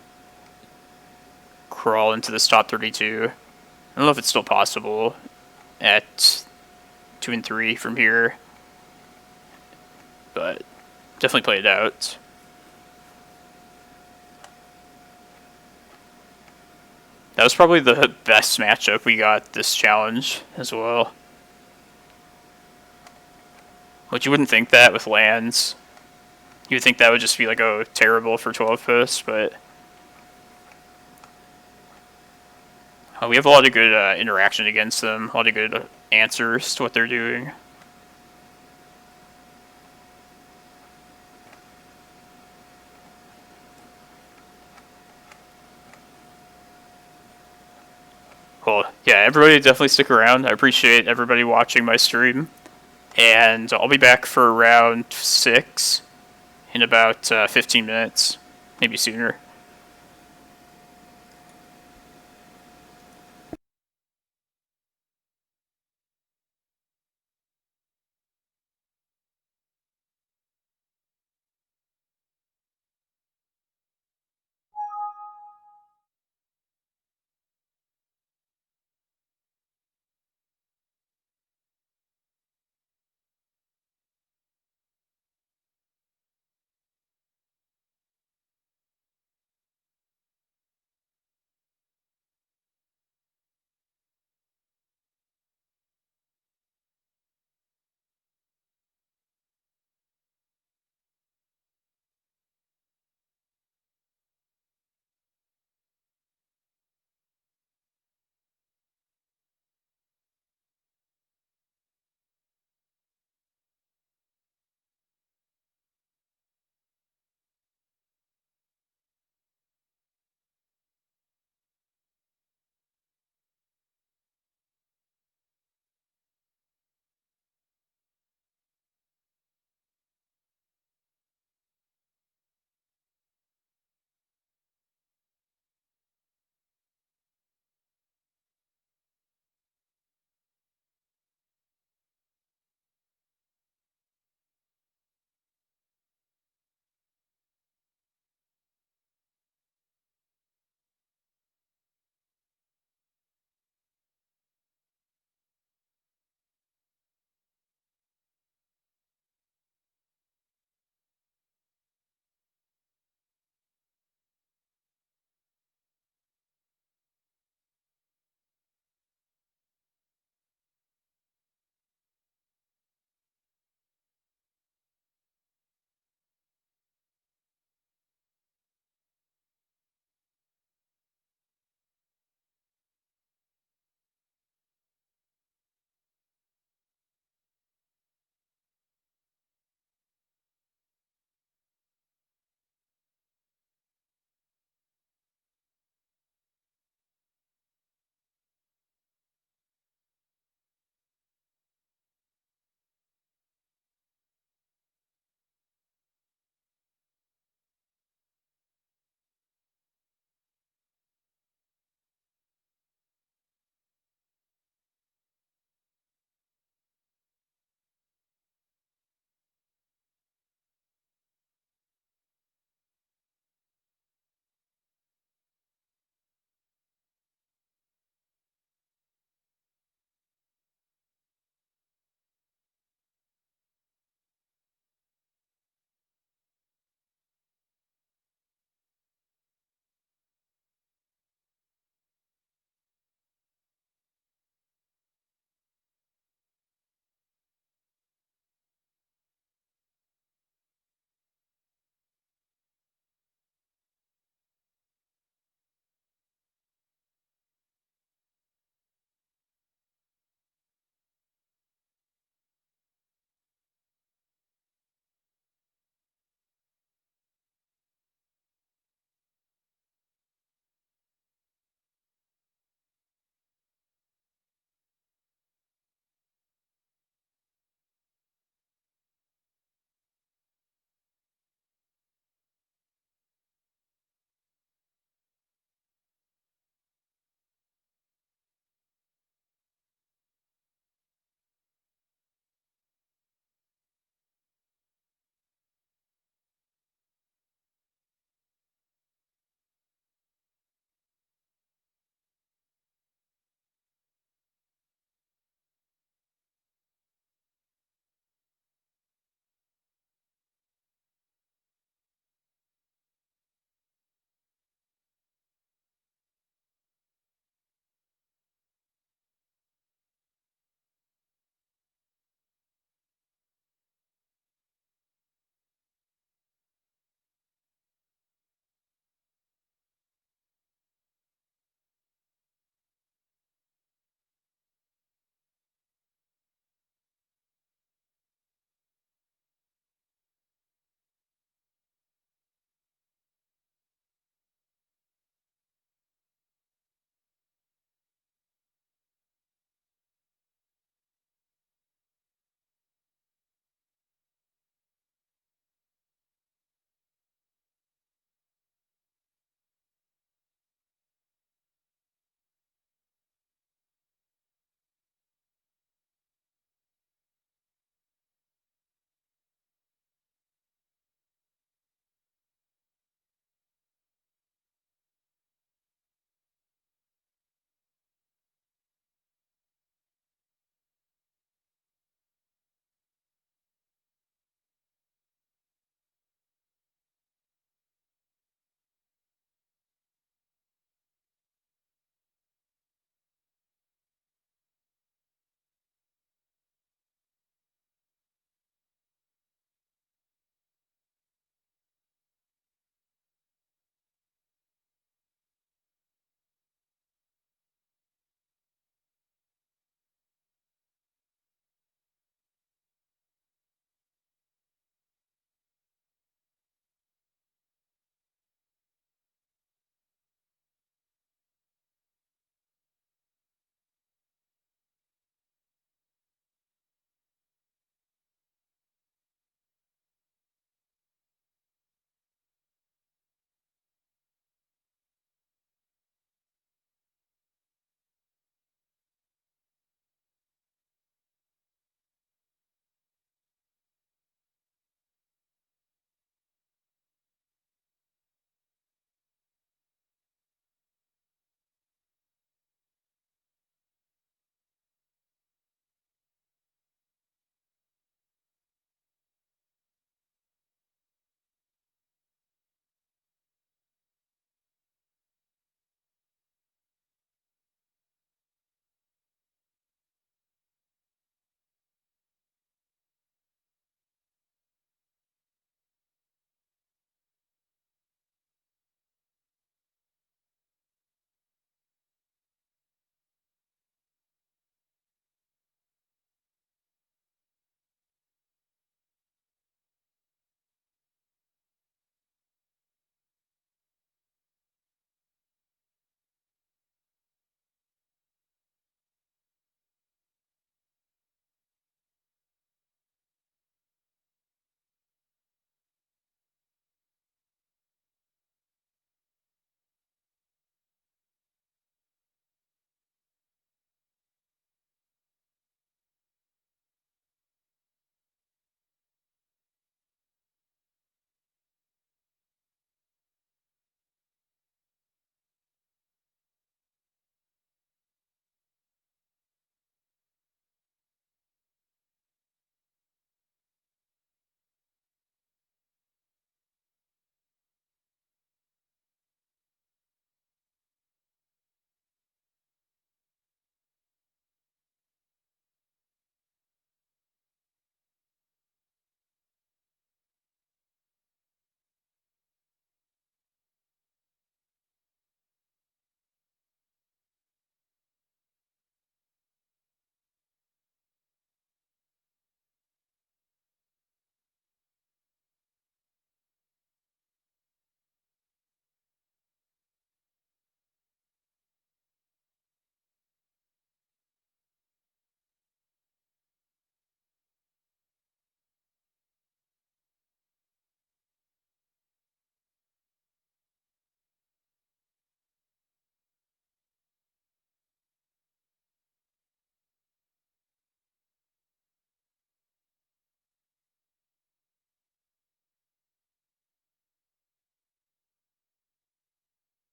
crawl into this top 32. I don't know if it's still possible at 2 and 3 from here, but definitely play it out. That was probably the best matchup we got this challenge as well. Which you wouldn't think that with lands. You would think that would just be like, oh, terrible for 12 posts, but we have a lot of good interaction against them, a lot of good answers to what they're doing. Well, yeah, everybody definitely stick around. I appreciate everybody watching my stream. And I'll be back for round 6 in about 15 minutes, maybe sooner.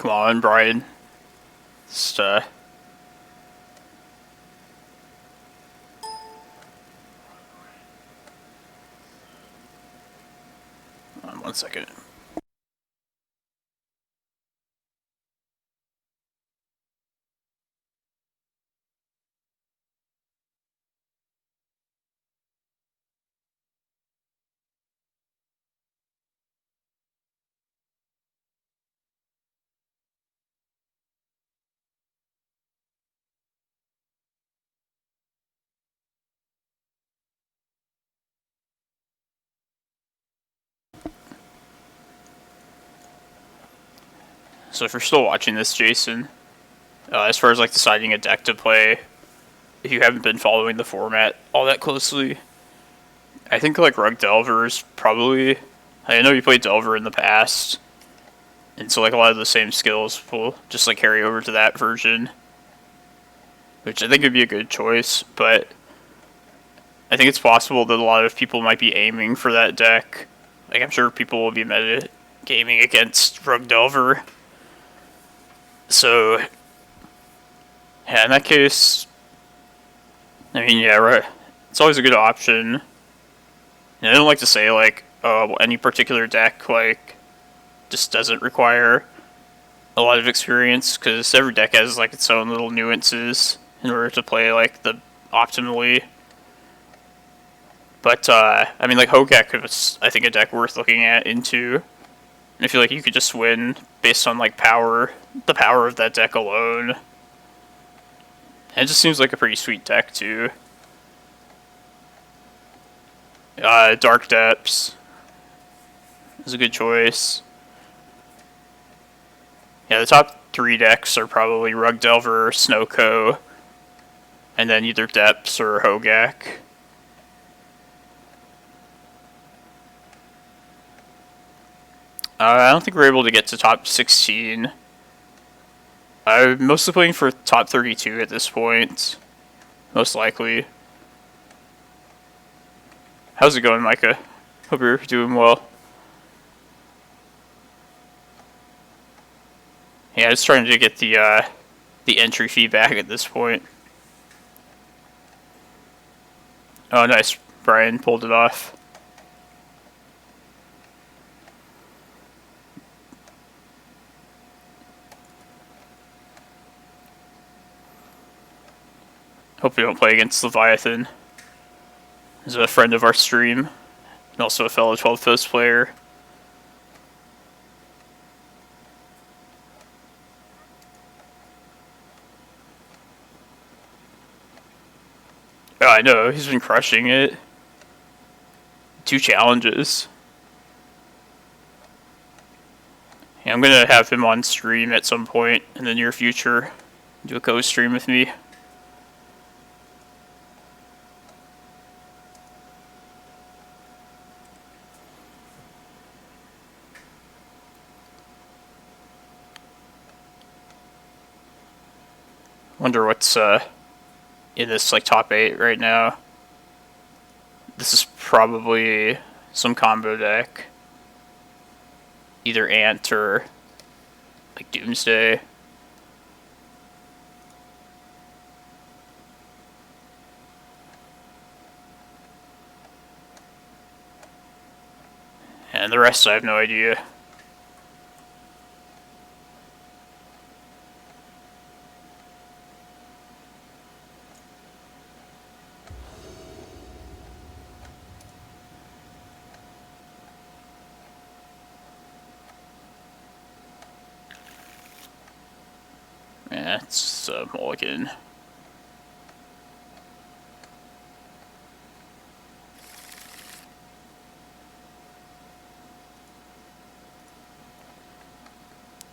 Come on, Brian. Just, 1 second. So if you're still watching this, Jason, as far as like deciding a deck to play, if you haven't been following the format all that closely, I think like Rug Delver is probably. I know you played Delver in the past, and so like a lot of the same skills will just like carry over to that version, which I think would be a good choice. But I think it's possible that a lot of people might be aiming for that deck. Like I'm sure people will be meta gaming against Rug Delver. So yeah, in that case, I mean, yeah, right. It's always a good option. And I don't like to say like, oh, well, any particular deck like just doesn't require a lot of experience, because every deck has like its own little nuances in order to play like the optimally. But I mean, like Hogak was, I think, a deck worth looking at into. And I feel like you could just win based on like power, the power of that deck alone. And it just seems like a pretty sweet deck too. Dark Depths is a good choice. Yeah, the top 3 decks are probably Rug Delver or Snowco, and then either Depths or Hogak. I don't think we're able to get to top 16. I'm mostly playing for top 32 at this point, most likely. How's it going, Micah? Hope you're doing well. Yeah, just trying to get the entry fee back at this point. Oh, nice. Brian pulled it off. Hope we don't play against Leviathan. He's a friend of our stream, and also a fellow 12th Post player. Oh, I know, he's been crushing it. 2 challenges. Yeah, I'm gonna have him on stream at some point in the near future. Do a co-stream with me. Wonder what's in this like top 8 right now. This is probably some combo deck. Either Ant or like Doomsday. And the rest I have no idea. Yeah, it's a mulligan.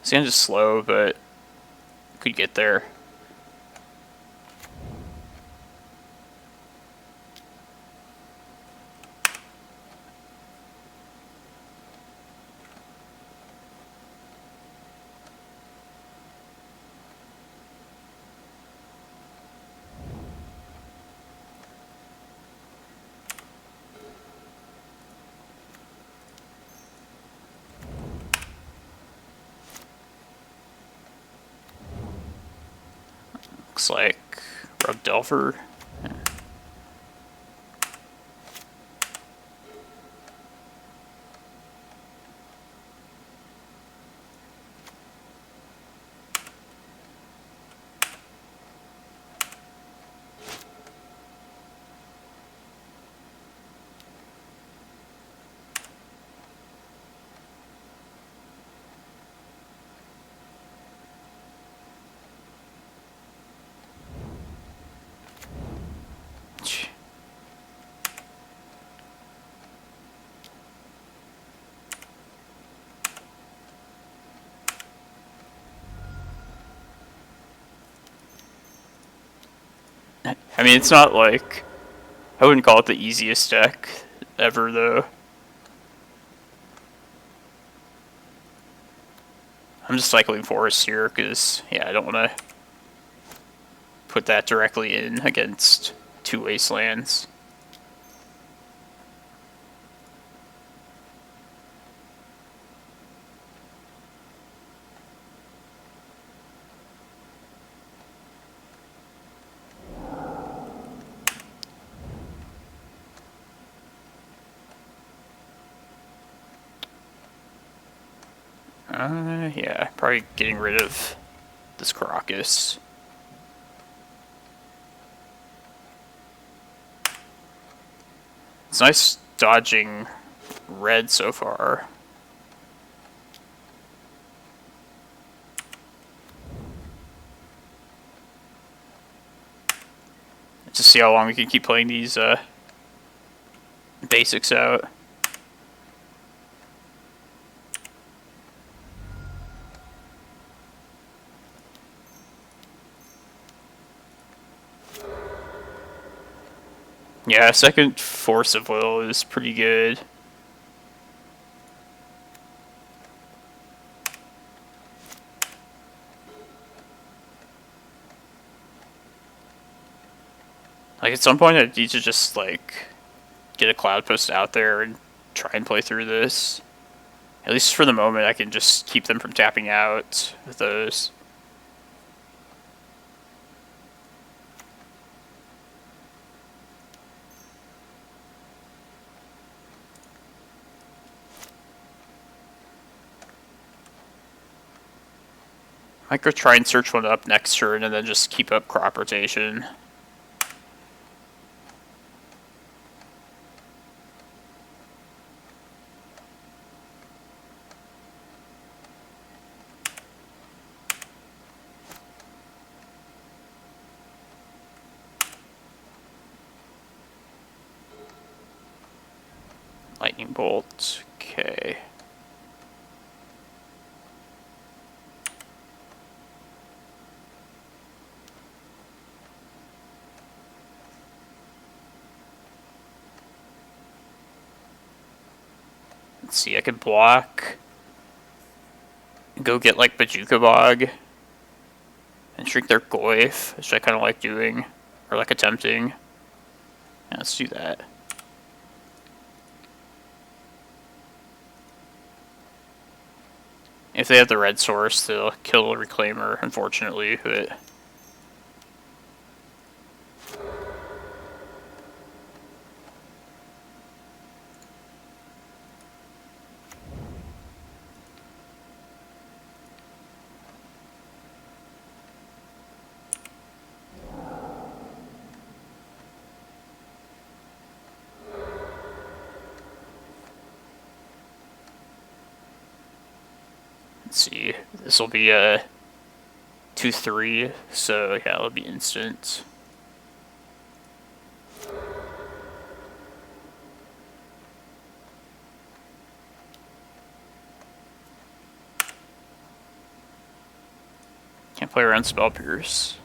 It's kind of slow, but could get there. Looks like Rug Delver. I mean, it's not like... I wouldn't call it the easiest deck ever, though. I'm just cycling Forest here, because, yeah, I don't want to put that directly in against 2 Wastelands. Yeah, probably getting rid of this Karakas. It's nice dodging red so far. Just see how long we can keep playing these basics out. Yeah, second Force of Will is pretty good. Like, at some point I need to just, like, get a Cloudpost out there and try and play through this. At least for the moment, I can just keep them from tapping out with those. I could try and search one up next turn and then just keep up crop rotation. Lightning Bolt, okay. Let's see, I could block, go get like Bojuka Bog, and shrink their Goyf, which I kind of like doing, or like attempting. Yeah, let's do that. If they have the red source, they'll kill a Reclaimer, unfortunately, but... Let's see, this will be a 2/3, so yeah, it'll be instant. Can't play around Spell Pierce.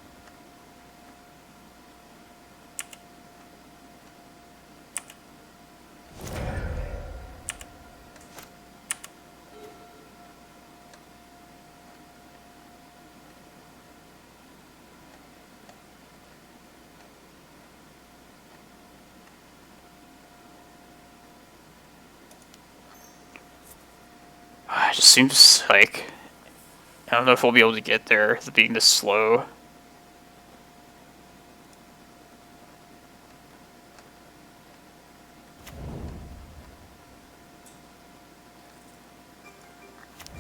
It just seems like, I don't know if we'll be able to get there, being this slow.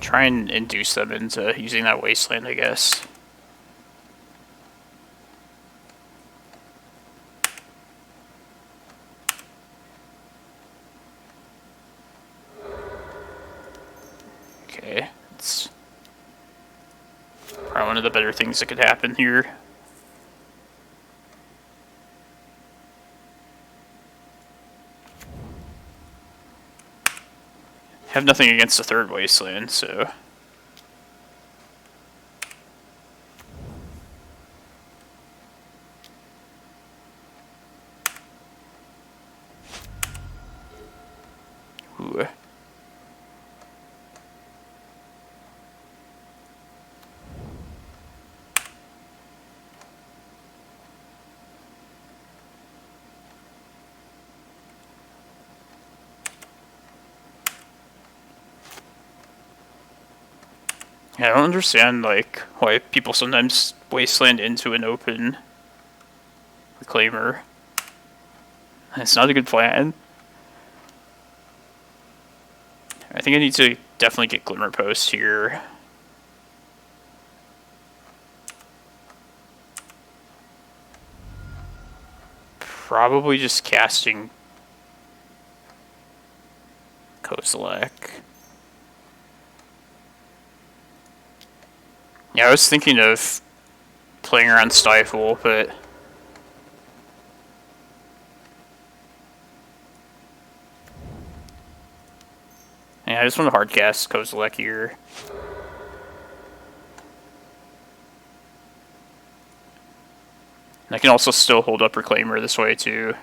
Try and induce them into using that wasteland, I guess. Okay, it's probably one of the better things that could happen here. Have nothing against the third wasteland, so... Ooh. Yeah, I don't understand, like, why people sometimes wasteland into an open Reclaimer. It's not a good plan. I think I need to definitely get Glimmerpost here. Probably just casting Kozilek. Yeah, I was thinking of playing around Stifle, but... yeah, I just want to hardcast Kozilek here. And I can also still hold up Reclaimer this way, too.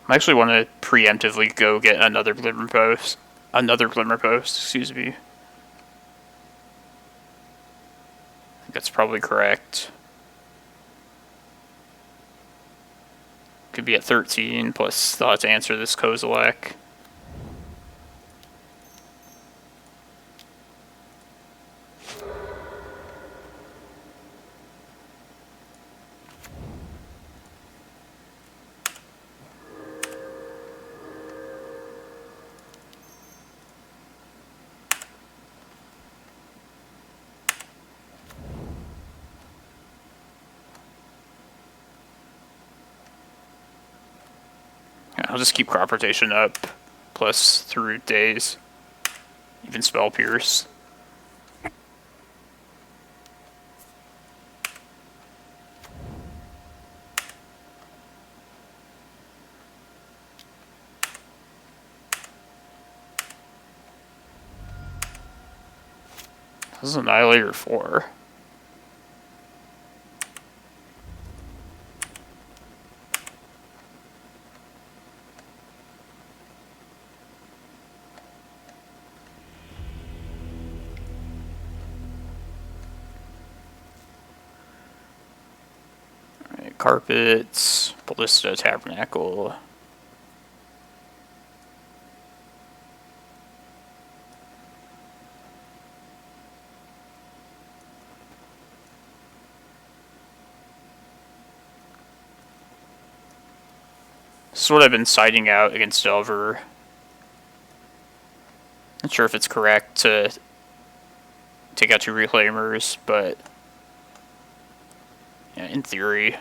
I actually want to preemptively go get another Glimmerpost. Excuse me. I think that's probably correct. Could be at 13, plus they'll have to answer this Kozilek. I'll just keep crop rotation up, plus through days, even spell pierce. This is Annihilator 4. Carpets, Ballista, Tabernacle. This is what I've been siding out against Delver. Not sure if it's correct to take out 2 Reclaimers, but yeah, in theory.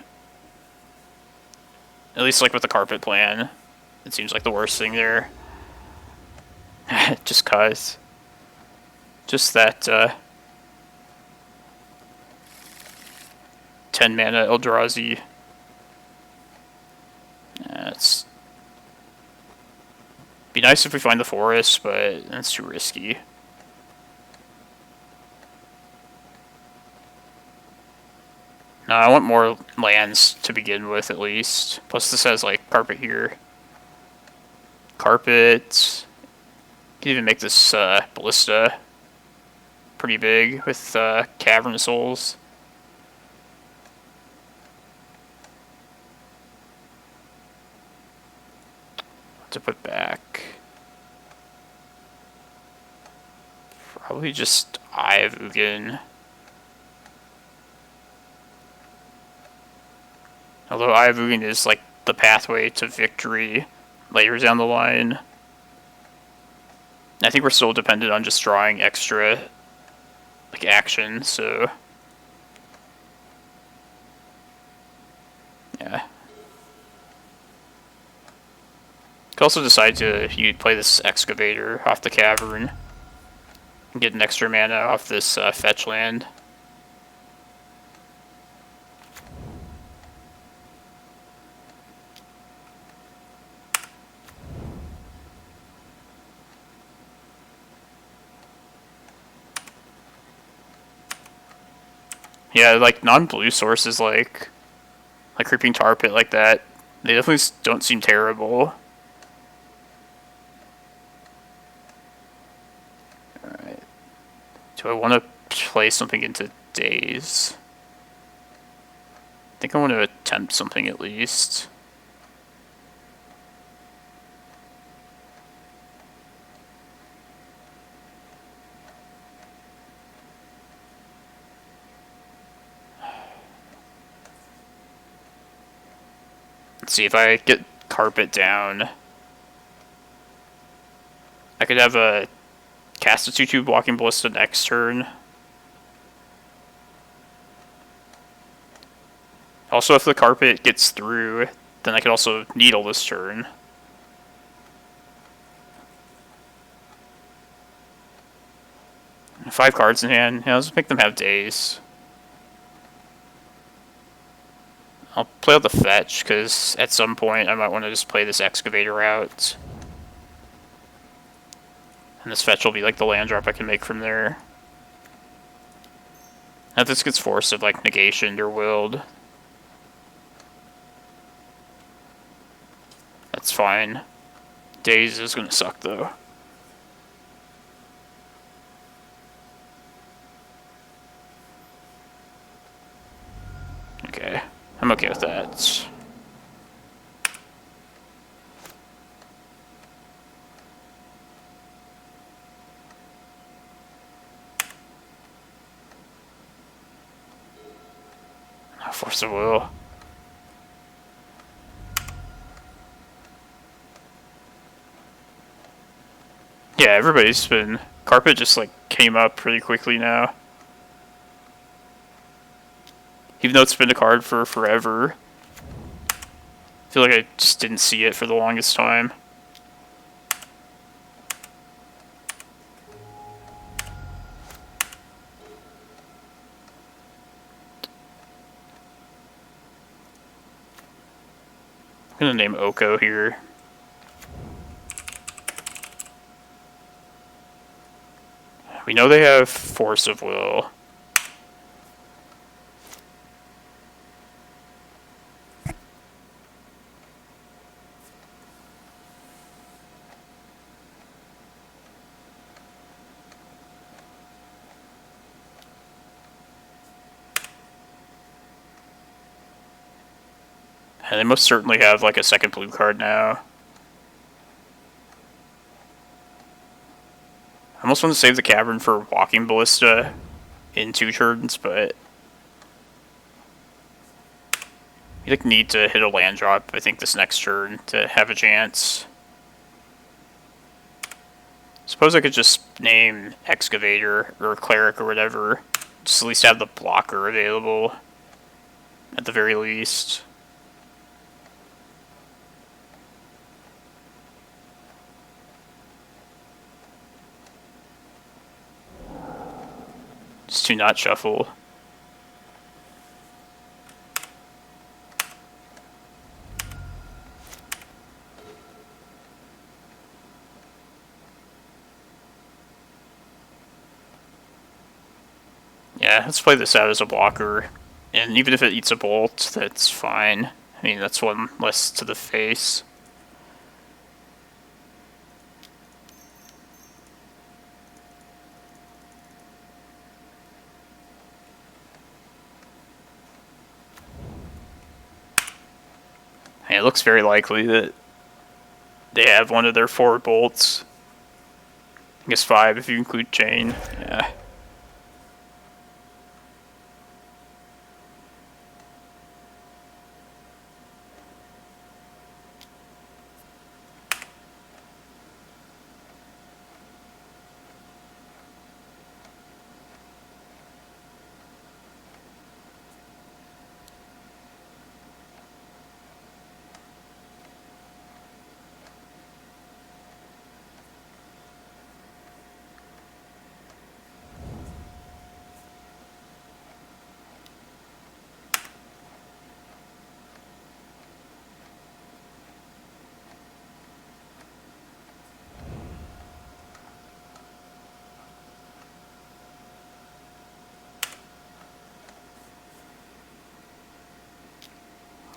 At least like with the carpet plan, it seems like the worst thing there. Just cause. Just that 10 mana Eldrazi. It's be nice if we find the forest, but that's too risky. No, I want more lands to begin with, at least. Plus this has, like, carpet here. Carpet. Can even make this Ballista pretty big with Cavern of Souls. To put back. Probably just Eye of Ugin. Although Eye of Ugin is like the pathway to victory later down the line. I think we're still dependent on just drawing extra, like, action, so... yeah. Could also decide to play this Excavator off the Cavern and get an extra mana off this fetch land. Yeah, like, non-blue sources like Creeping Tar Pit like that, they definitely don't seem terrible. Alright. Do I want to play something into Daze? I think I want to attempt something at least. Let's see, if I get Carpet down, I could have a cast a 2/2 Walking Ballista next turn. Also, if the Carpet gets through, then I could also Needle this turn. Five cards in hand. Yeah, let's make them have Daze. I'll play out the fetch, because at some point I might want to just play this Excavator out. And this fetch will be like the land drop I can make from there. Now if this gets forced of like negationed or willed, that's fine. Daze is gonna suck though. Okay, I'm okay with that. Force of Will. Yeah, everybody's been... Carpet just like came up pretty quickly now. Even though it's been a card for forever. I feel like I just didn't see it for the longest time. I'm gonna name Oko here. We know they have Force of Will. And they most certainly have like a second blue card now. I almost want to save the Cavern for Walking Ballista in 2 turns, but you like need to hit a land drop, I think, this next turn to have a chance. Suppose I could just name Excavator or Cleric or whatever, just at least have the blocker available at the very least. Just to not shuffle. Yeah, let's play this out as a blocker. And even if it eats a bolt, that's fine. I mean, that's one less to the face. And it looks very likely that they have one of their 4 bolts. I guess 5 if you include chain. Yeah.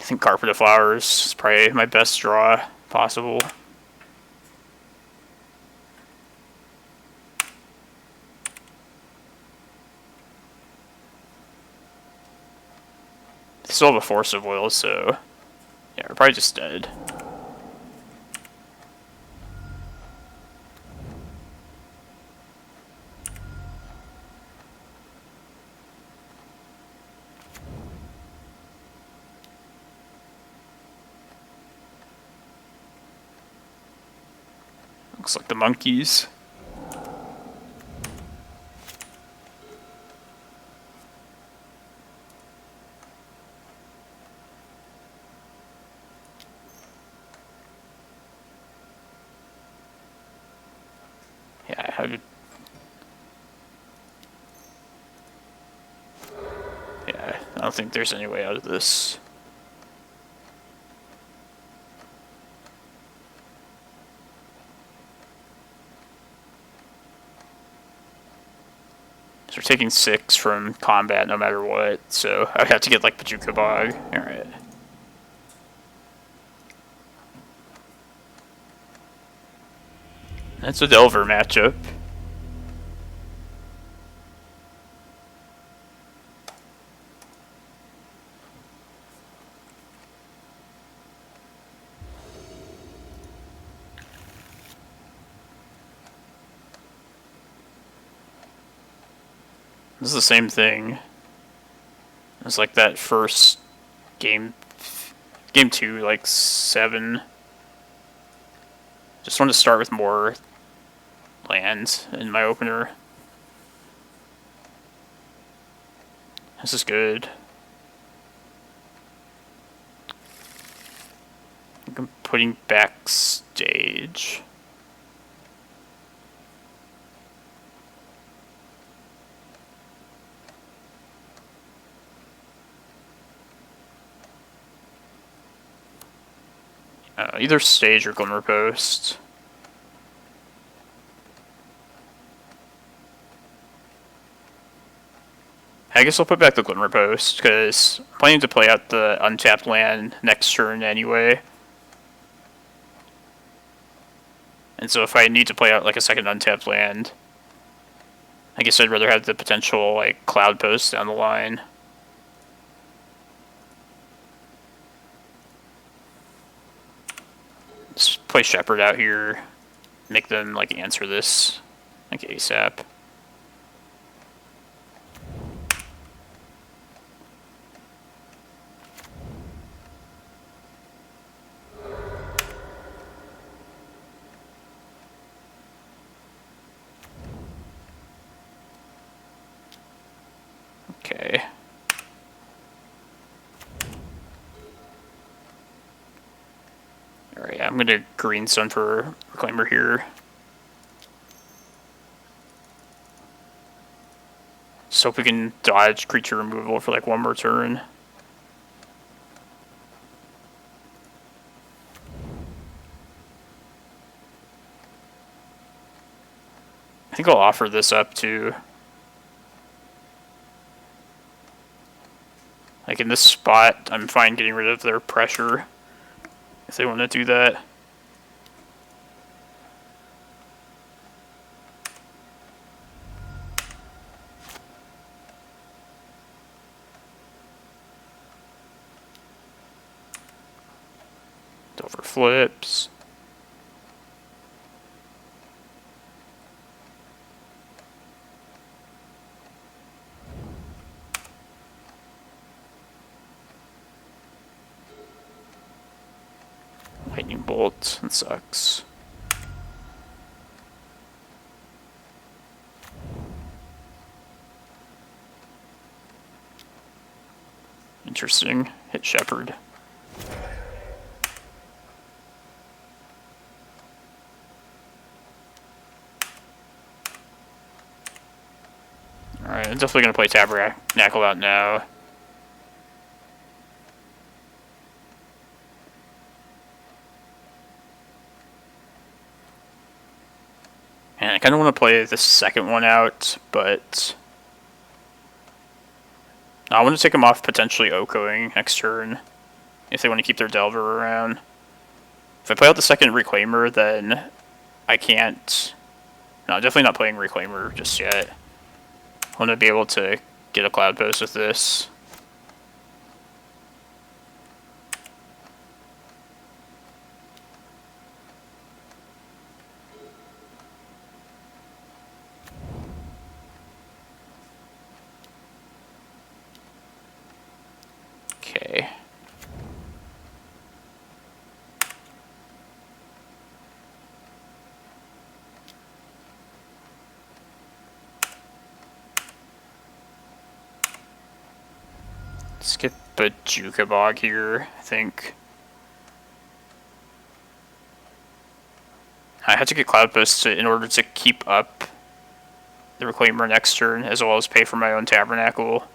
I think Carpet of Flowers is probably my best draw possible. Still have a Force of Will, so yeah, we're probably just dead. Looks like the monkeys. Yeah, I don't think there's any way out of this. So we're taking 6 from combat no matter what, so I have to get like Bojuka Bog. Alright. That's a Delver matchup. This is the same thing. It's like that first game 2, like 7. Just want to start with more lands in my opener. This is good. I think I'm putting backstage. Either Stage or Glimmerpost. I guess I'll put back the Glimmerpost, because I'm planning to play out the untapped land next turn anyway. And so if I need to play out like a second untapped land, I guess I'd rather have the potential like Cloudpost down the line. Let's play Shepherd out here, make them like answer this like ASAP. Okay. Alright, I'm gonna green sun for Reclaimer here. So if we can dodge creature removal for like one more turn. I think I'll offer this up too. Like in this spot, I'm fine getting rid of their pressure if they want to do that. Over flips. Lightning bolt, that sucks. Interesting. Hit Shepherd. Alright, I'm definitely going to play Tabernacle out now. And I kind of want to play the second one out, but I want to take him off potentially Okoing next turn if they want to keep their Delver around. If I play out the second Reclaimer, then I can't... No, definitely not playing Reclaimer just yet. I want to be able to get a Cloudpost with this. Okay. Let's get Bojuka Bog here, I think. I had to get Cloudpost in order to keep up the Reclaimer next turn, as well as pay for my own Tabernacle.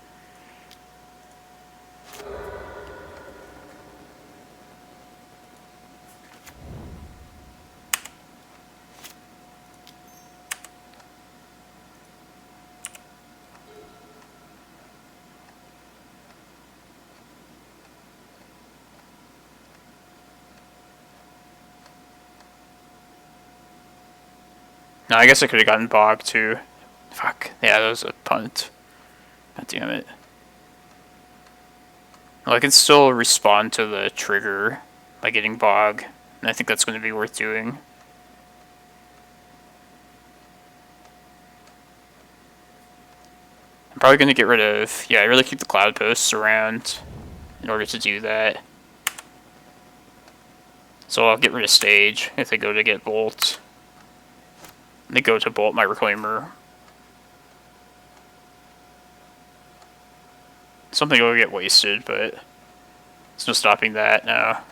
No, I guess I could have gotten Bog too. Fuck. Yeah, that was a punt. God damn it. Well, I can still respond to the trigger by getting Bog, and I think that's going to be worth doing. I'm probably going to get rid of... Yeah, I really keep the Cloudposts around in order to do that. So I'll get rid of Stage if they go to get Bolt. They go to Bolt my Reclaimer. Something will get wasted, but there's no stopping that now.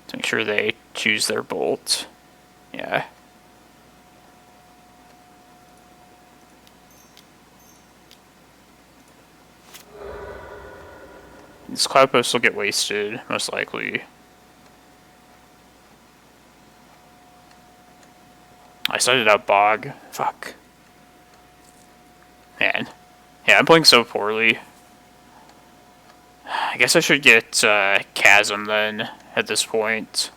To make sure they choose their Bolt. Yeah. This Cloudpost will get wasted, most likely. I started out Bog. Fuck. Man. Yeah, I'm playing so poorly. I guess I should get Chasm then, at this point.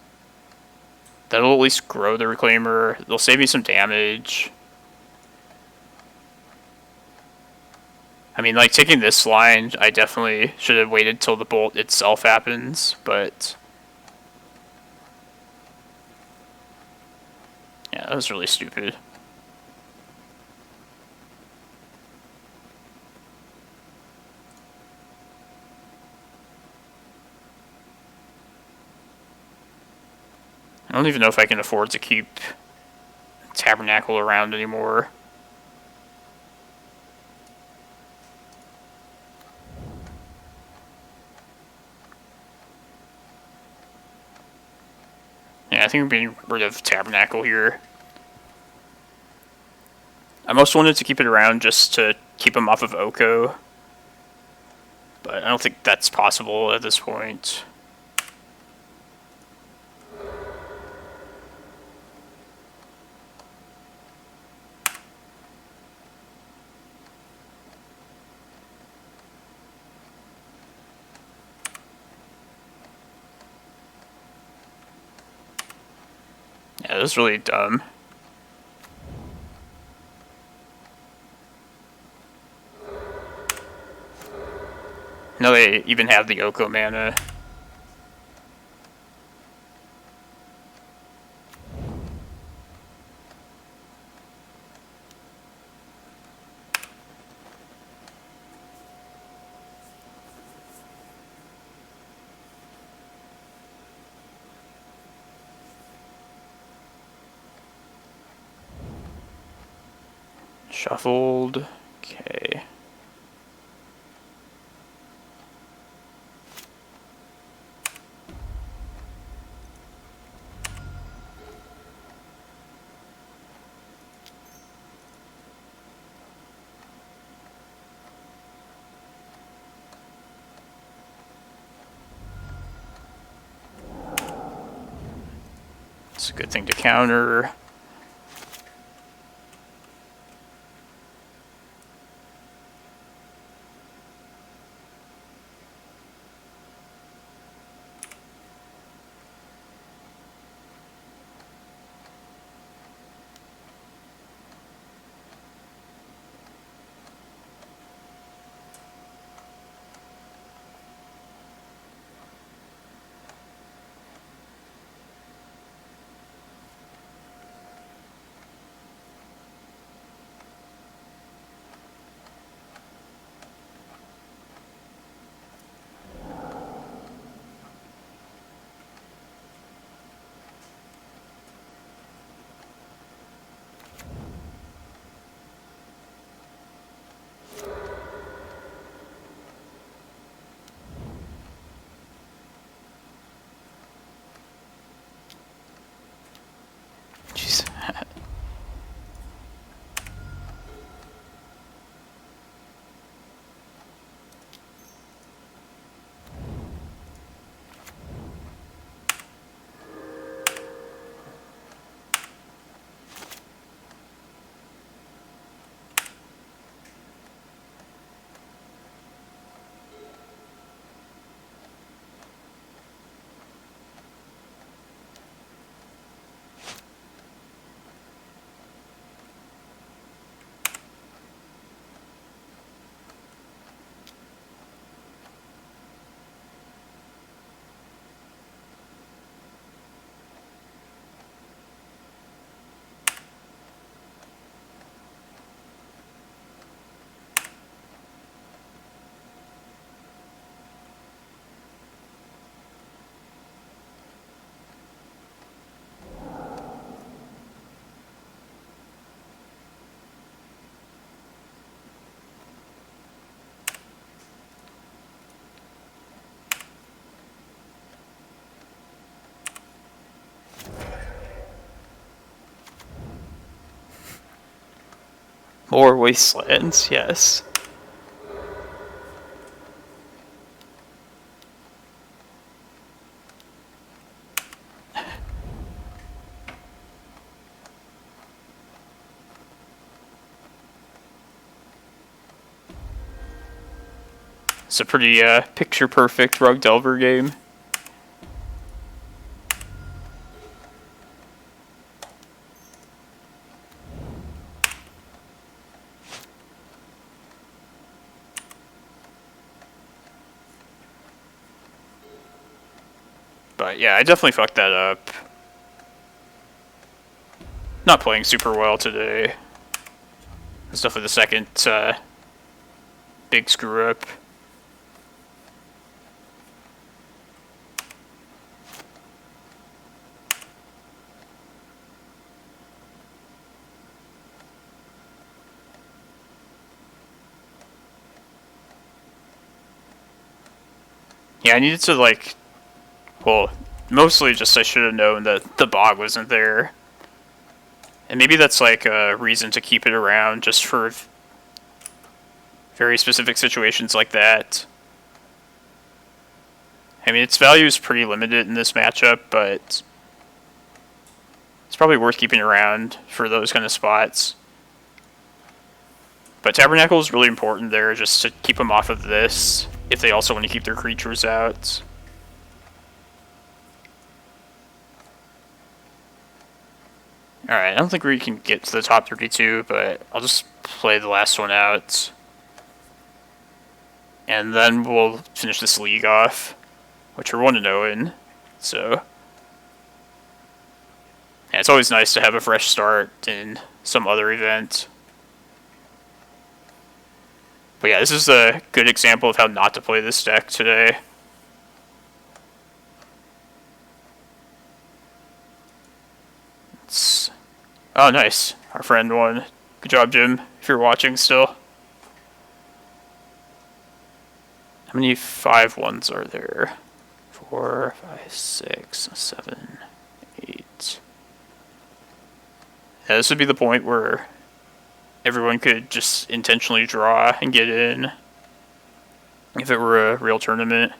That'll at least grow the Reclaimer. They'll save me some damage. I mean, like, taking this line, I definitely should have waited till the Bolt itself happens, but... Yeah, that was really stupid. I don't even know if I can afford to keep Tabernacle around anymore. Yeah, I think I'm getting rid of Tabernacle here. I most wanted to keep it around just to keep him off of Oko, but I don't think that's possible at this point. Yeah, that was really dumb. No, they even have the Oko mana. Shuffled. Okay. It's a good thing to counter. Jeez. More wastelands, yes. It's a pretty picture-perfect Rug Delver game. But yeah, I definitely fucked that up. Not playing super well today. It's definitely the second big screw up. Yeah, I needed to, like, well, mostly just I should have known that the bog wasn't there. And maybe that's, like, a reason to keep it around, just for very specific situations like that. I mean, its value is pretty limited in this matchup, but it's probably worth keeping around for those kind of spots. But Tabernacle is really important there, just to keep them off of this, if they also want to keep their creatures out. Alright, I don't think we can get to the top 32, but I'll just play the last one out. And then we'll finish this league off, which we're 1-0 in, so... Yeah, it's always nice to have a fresh start in some other event. But yeah, this is a good example of how not to play this deck today. Oh, nice. Our friend won. Good job, Jim. if you're watching still. How many 5-1s are there? 4, 5, 6, 7, 8. Yeah, this would be the point where everyone could just intentionally draw and get in if it were a real tournament.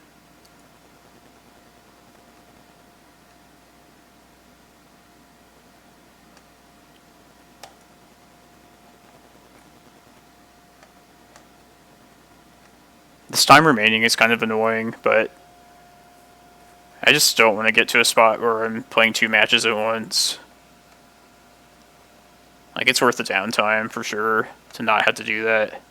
This time remaining is kind of annoying, but I just don't want to get to a spot where I'm playing 2 matches at once. Like, it's worth the downtime for sure to not have to do that.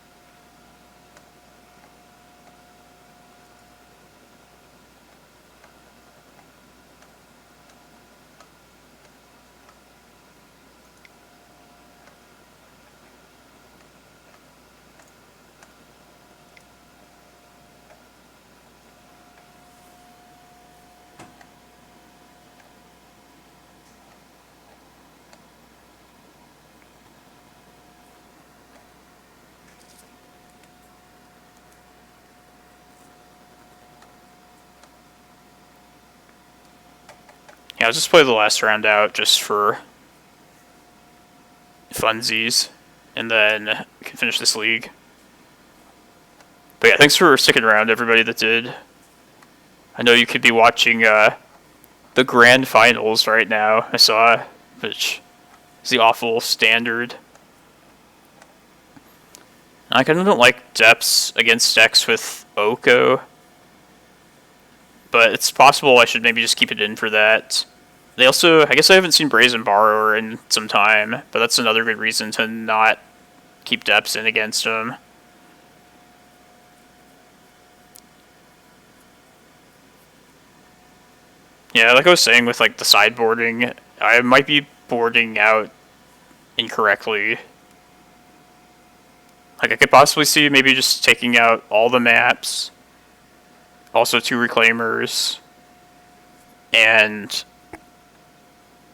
Yeah, I'll just play the last round out just for funsies, and then we can finish this league. But yeah, thanks for sticking around, everybody that did. I know you could be watching the grand finals right now, I saw, which is the awful standard. I kind of don't like depths against decks with Oko, but it's possible I should maybe just keep it in for that. They also, I guess I haven't seen Brazen Borrower in some time, but that's another good reason to not keep depths in against them. Yeah, like I was saying with like the sideboarding, I might be boarding out incorrectly. Like I could possibly see maybe just taking out all the maps, also 2 Reclaimers, and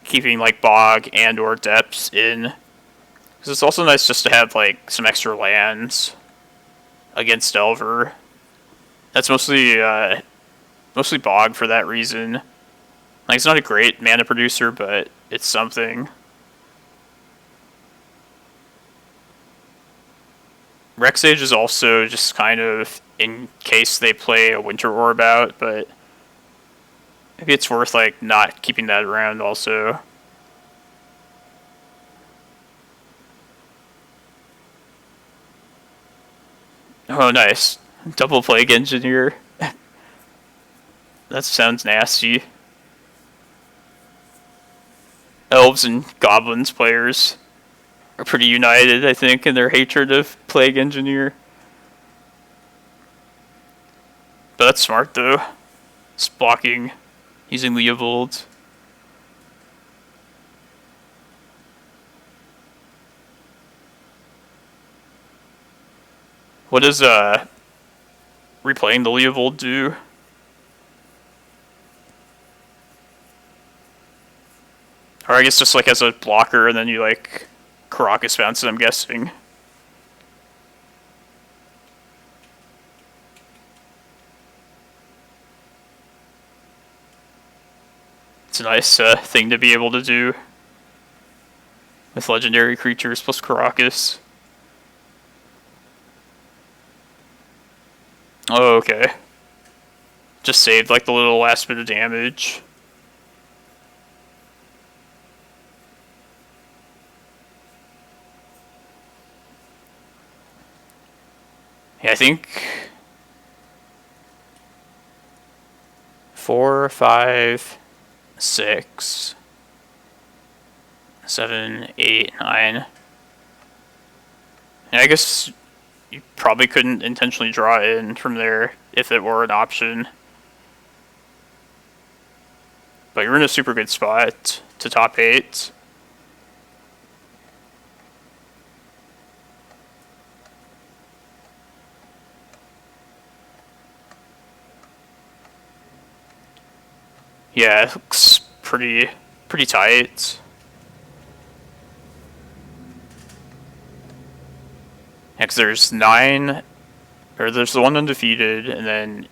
keeping like Bog and or Depths in. Because it's also nice just to have like some extra lands against Delver. That's mostly Bog for that reason. Like, it's not a great mana producer, but it's something. Rec Sage is also just kind of in case they play a Winter Orb out, but maybe it's worth like not keeping that around also. Oh, nice. Double Plague Engineer. That sounds nasty. Elves and Goblins players are pretty united, I think, in their hatred of Plague Engineer. But that's smart, though. It's blocking using Leovold. What does replaying the Leovold do? Or I guess just like as a blocker, and then you like Karakas bounce it, I'm guessing. It's a nice thing to be able to do with legendary creatures plus Karakas. Oh, okay. Just saved like the little last bit of damage. Yeah, I think 4, 5, 6, 7, 8, 9. Yeah, I guess you probably couldn't intentionally draw in from there if it were an option. But you're in a super good spot to top 8. Yeah, it looks pretty tight. Next, there's 9, or there's the 1 undefeated, and then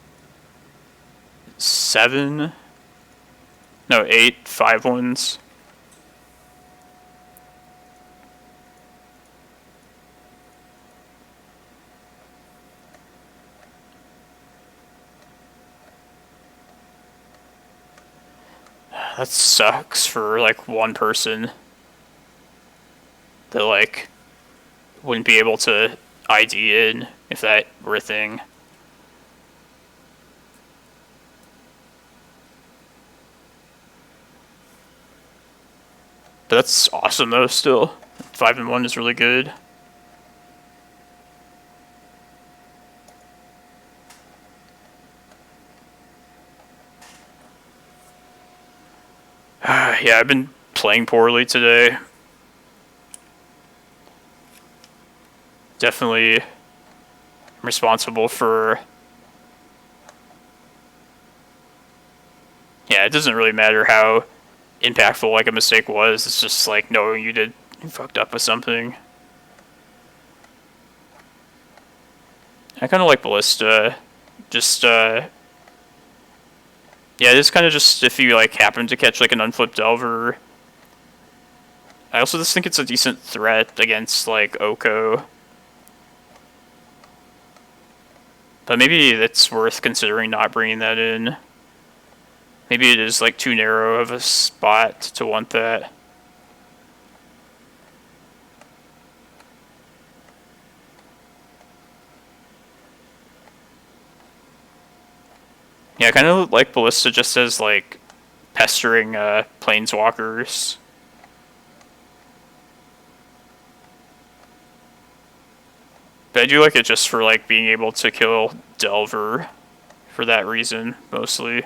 7, no, 8 5-1s. That sucks for, like, one person that, like, wouldn't be able to ID in if that were a thing. But that's awesome, though, still. 5-1 is really good. Yeah, I've been playing poorly today. Definitely responsible for... Yeah, it doesn't really matter how impactful like a mistake was. It's just like knowing you fucked up with something. I kind of like Ballista. Just yeah, it's kind of just if you like happen to catch like an unflipped Delver. I also just think it's a decent threat against like Oko. But maybe it's worth considering not bringing that in. Maybe it is like too narrow of a spot to want that. Yeah, I kind of like Ballista just as like pestering planeswalkers. But I do like it just for like being able to kill Delver for that reason, mostly.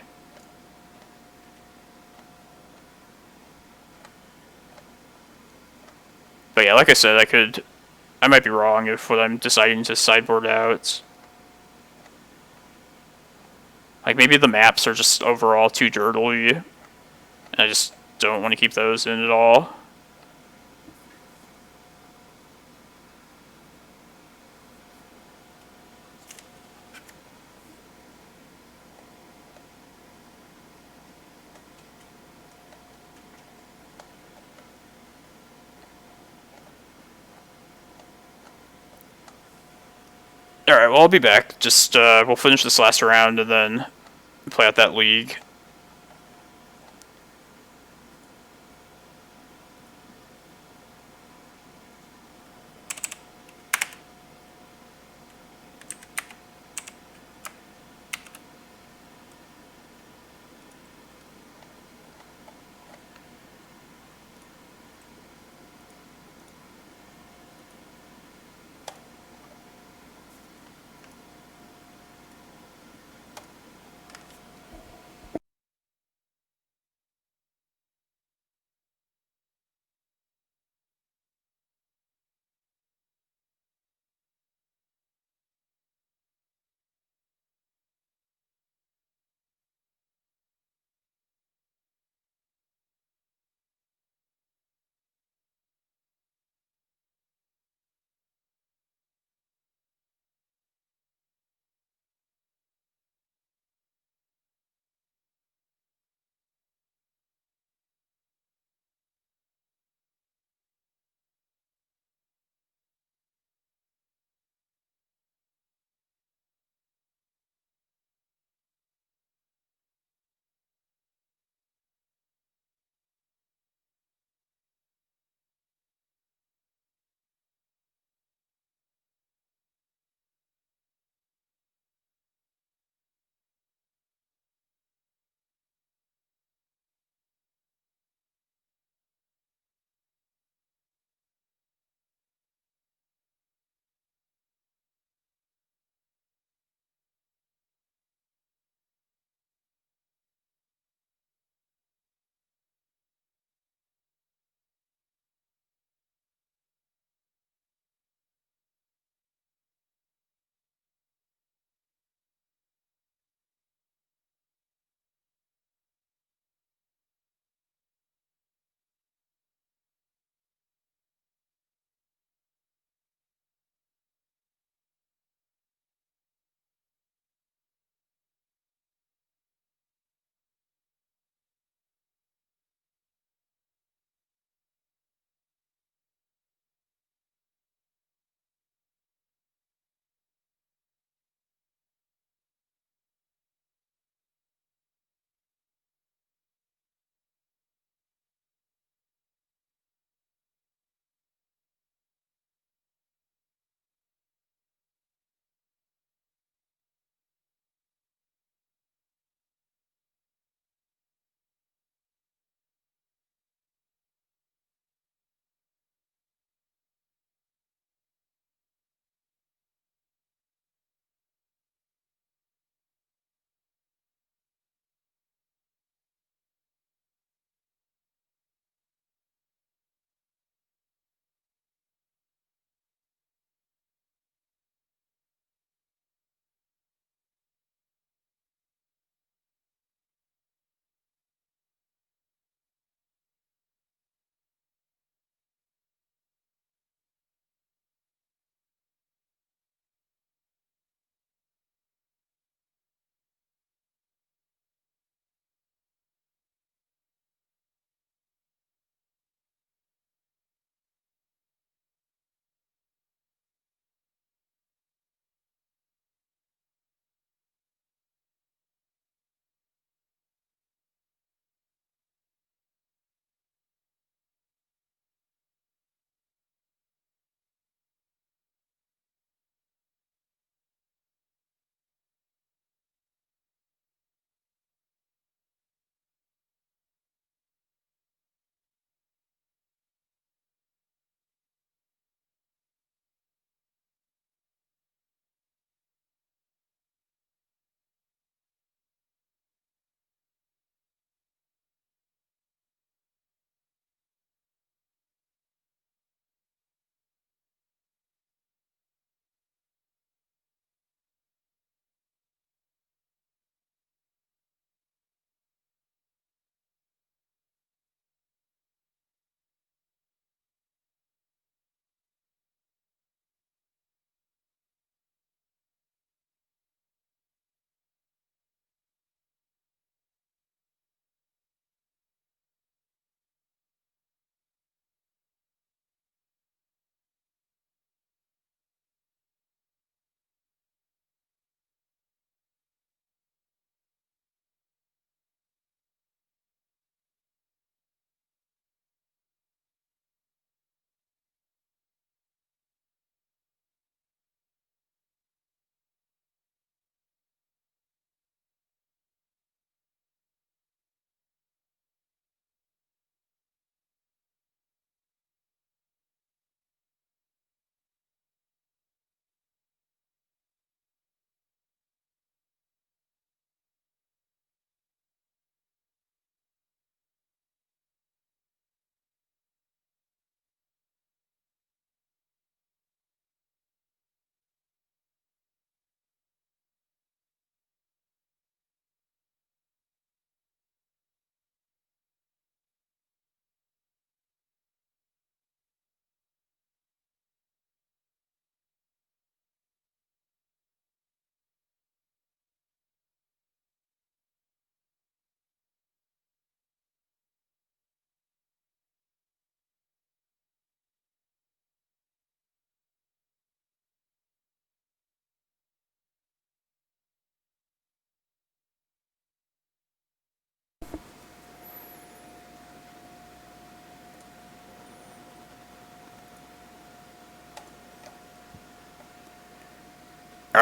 But yeah, like I said, I might be wrong if what I'm deciding to sideboard out. Like maybe the maps are just overall too dirtly, and I just don't want to keep those in at all. Alright, well I'll be back. Just, we'll finish this last round and then play out that league.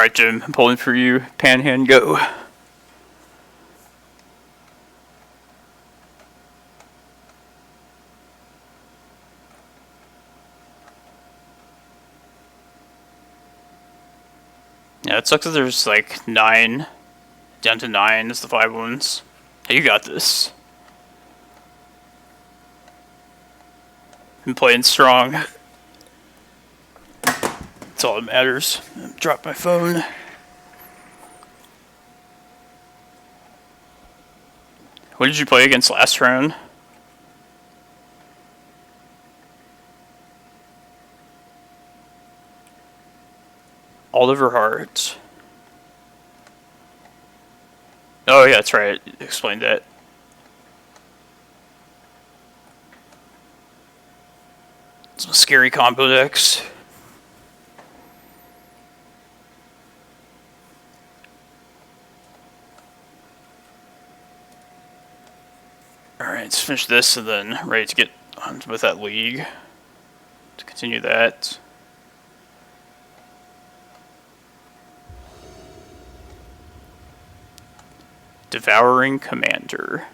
Alright, Jim, I'm pulling for you. Panhand, go. Yeah, it sucks that there's like 9 down to 9 is the 5 ones. Hey, you got this. I'm playing strong. That's all that matters. Drop my phone. What did you play against last round? Oliver Hart. Oh yeah, that's right. Explained that. Some scary combo decks. Alright, let's finish this and then ready to get on with that league. To continue that. Devouring Commander.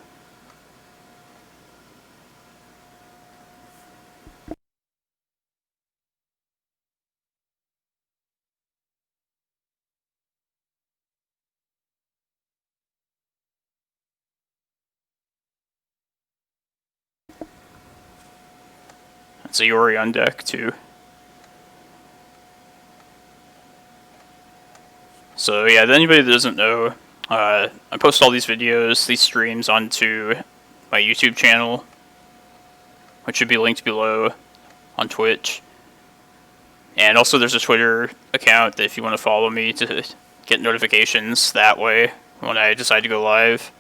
That's a Yori on deck too. So yeah, to anybody that doesn't know, I post all these videos, these streams onto my YouTube channel, which should be linked below on Twitch. And also there's a Twitter account that if you want to follow me to get notifications that way when I decide to go live.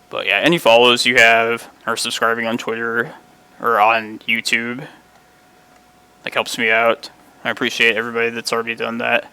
But yeah, any follows you have or subscribing on Twitter or on YouTube, like, helps me out. I appreciate everybody that's already done that.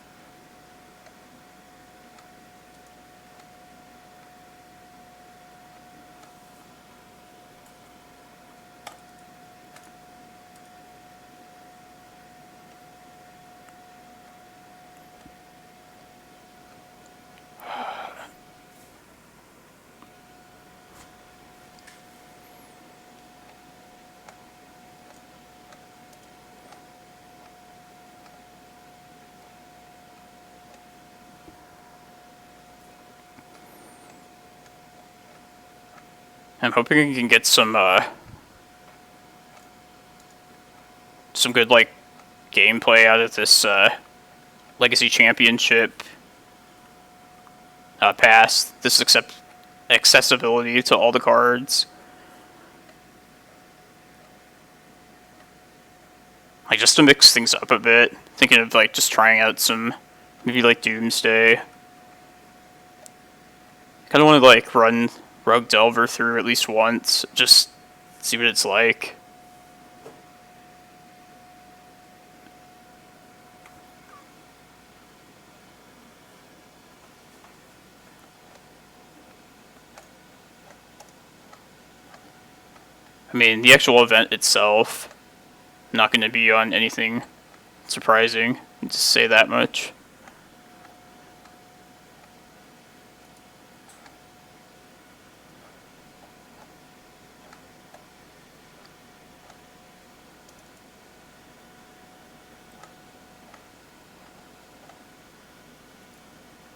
I'm hoping I can get some good, like, gameplay out of this Legacy Championship pass. This accessibility to all the cards. Like, just to mix things up a bit. Thinking of, like, just trying out some, maybe, like, Doomsday. Kind of want to, like, run Rogue Delver through at least once, just see what it's like. I mean, the actual event itself, not going to be on anything surprising, just say that much.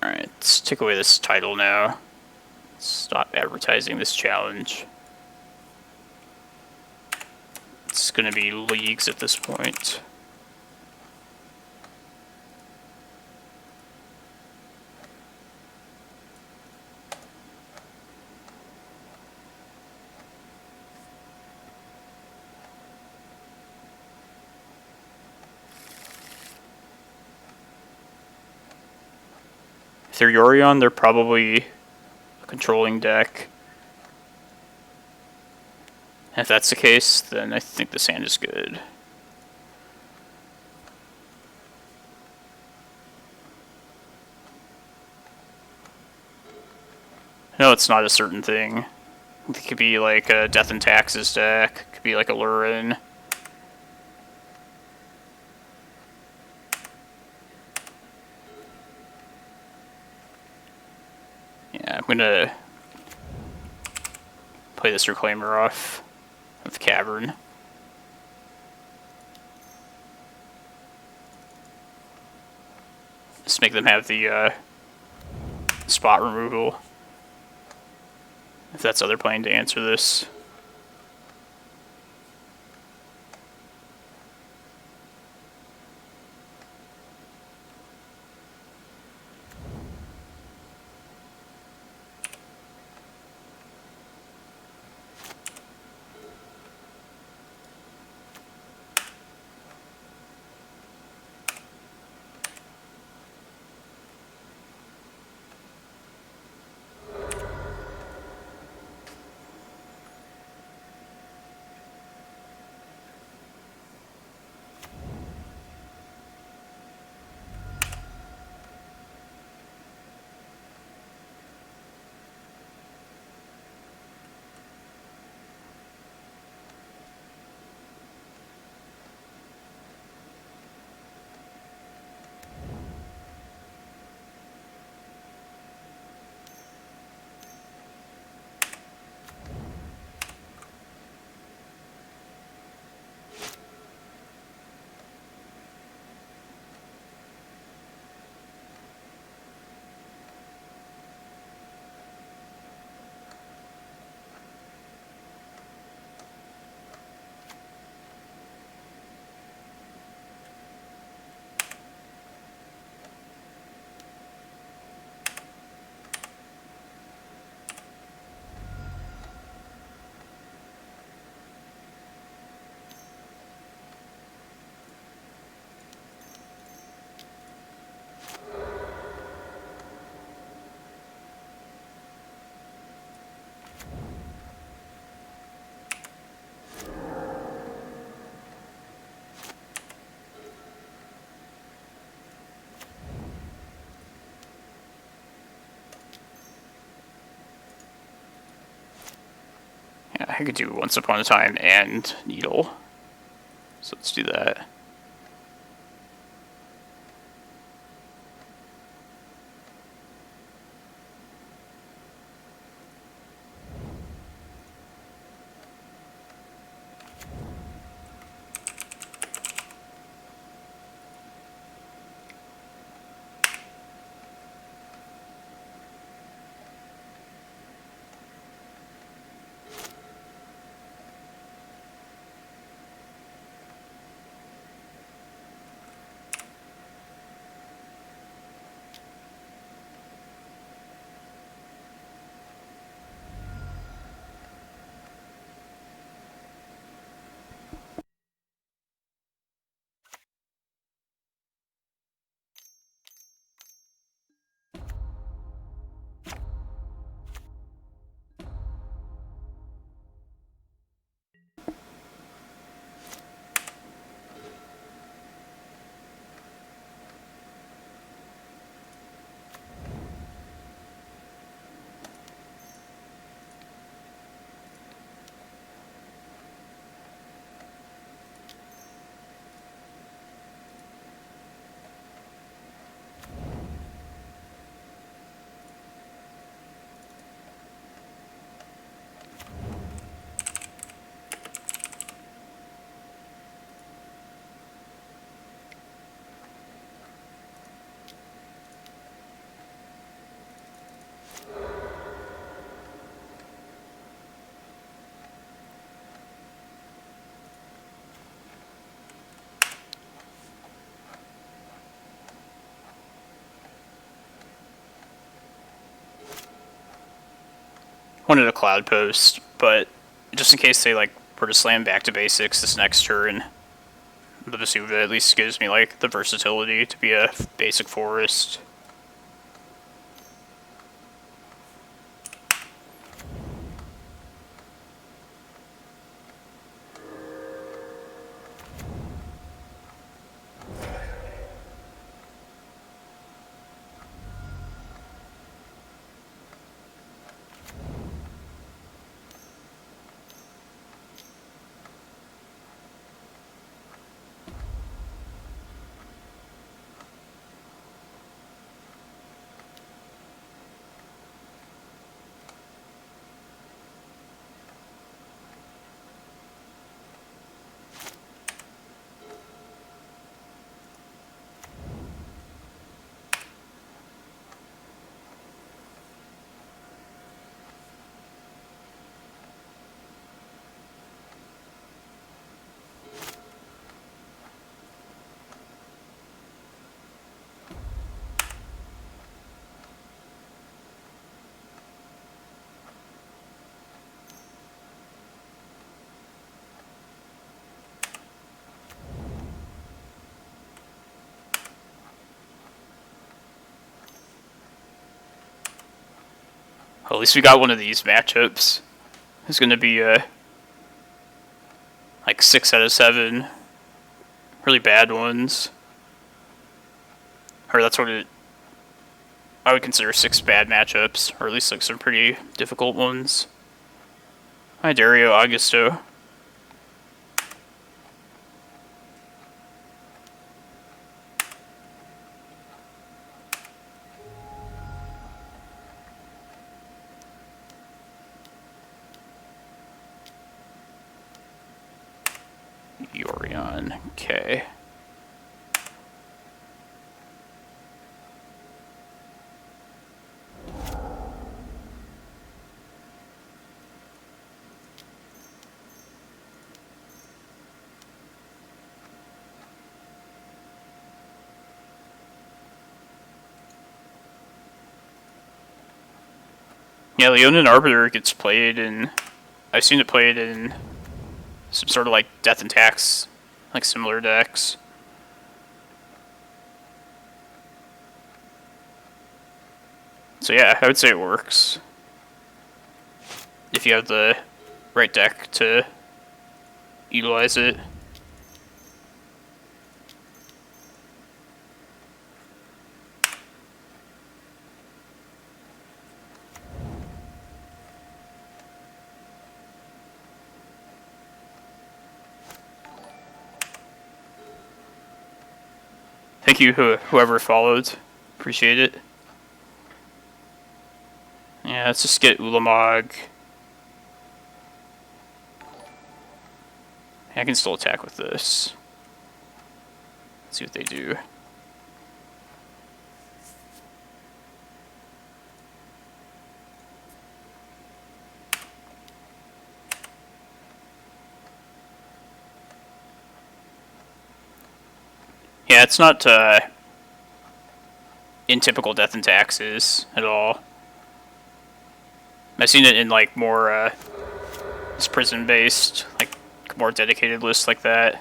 Alright, let's take away this title now. Stop advertising this challenge. It's gonna be leagues at this point. If they're Yorion, they're probably a controlling deck. And if that's the case, then I think this hand is good. No, it's not a certain thing. It could be like a Death and Taxes deck. It could be like a Lurin. gonna play this Reclaimer off of Cavern. Just make them have the spot removal. If that's how they're planning to answer this. I could do Once Upon a Time and Needle. So let's do that. Wanted a Cloudpost, but just in case they like were to slam back to basics this next turn, the Vesuva at least gives me like the versatility to be a basic forest. Well, at least we got one of these matchups. It's going to be like 6 out of 7 really bad ones. Or that's what I would consider 6 bad matchups, or at least like some pretty difficult ones. Hi, Dario Augusto. Yorion, okay. Yeah, Leonin Arbiter gets played in... I've seen it played in some sort of like Death and Tax, like similar decks. So yeah, I would say it works. If you have the right deck to utilize it. Thank you, whoever followed. Appreciate it. Yeah, let's just get Ulamog. I can still attack with this. Let's see what they do. Yeah, it's not in typical Death and Taxes at all. I've seen it in like more prison-based, like more dedicated lists like that.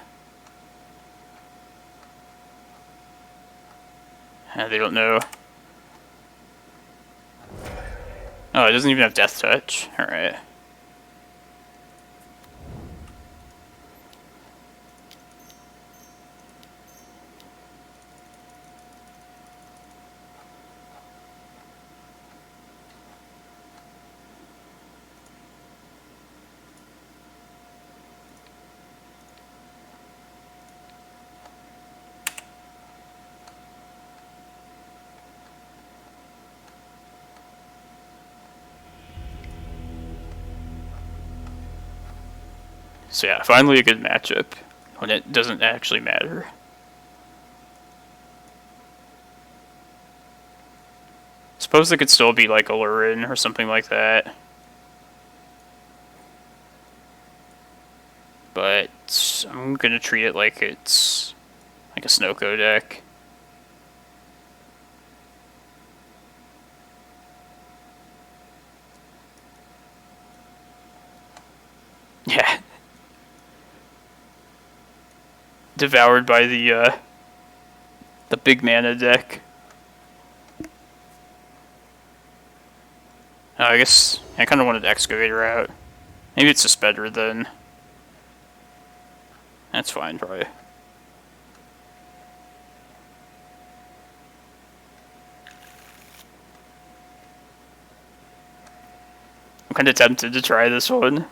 They don't know. Oh, it doesn't even have Death Touch. Alright. So yeah, finally a good matchup when it doesn't actually matter. Suppose it could still be like Alurin or something like that. But I'm gonna treat it like it's like a Snoko deck. Yeah. Devoured by the big mana deck. I guess I kind of wanted Excavator out. Maybe it's just better than... That's fine, probably. I'm kind of tempted to try this one.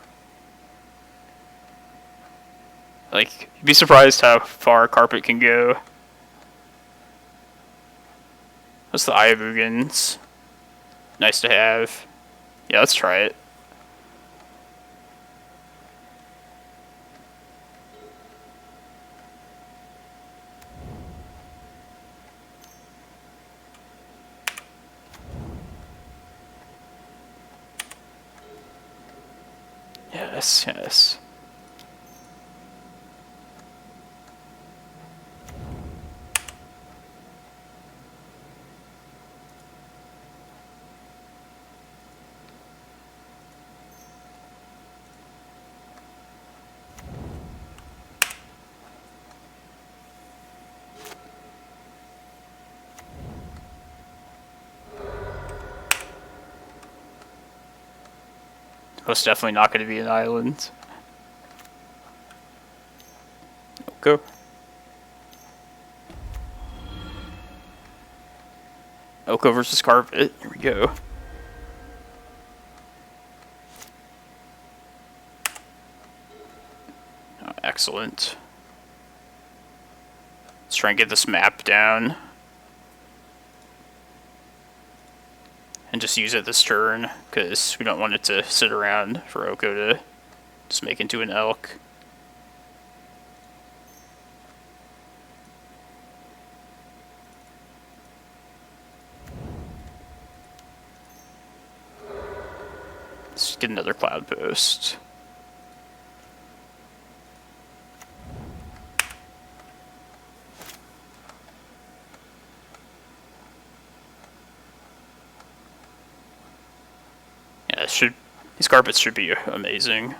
Like, you'd be surprised how far Carpet can go. What's the Eye of Ugins? Nice to have. Yeah, let's try it. Yes, yes. Most definitely not going to be an island. Go. Oko versus Carpet. Here we go. Oh, excellent. Let's try and get this map down. And just use it this turn, because we don't want it to sit around for Oko to just make into an elk. Let's get another Cloudpost. Yeah, these carpets should be amazing.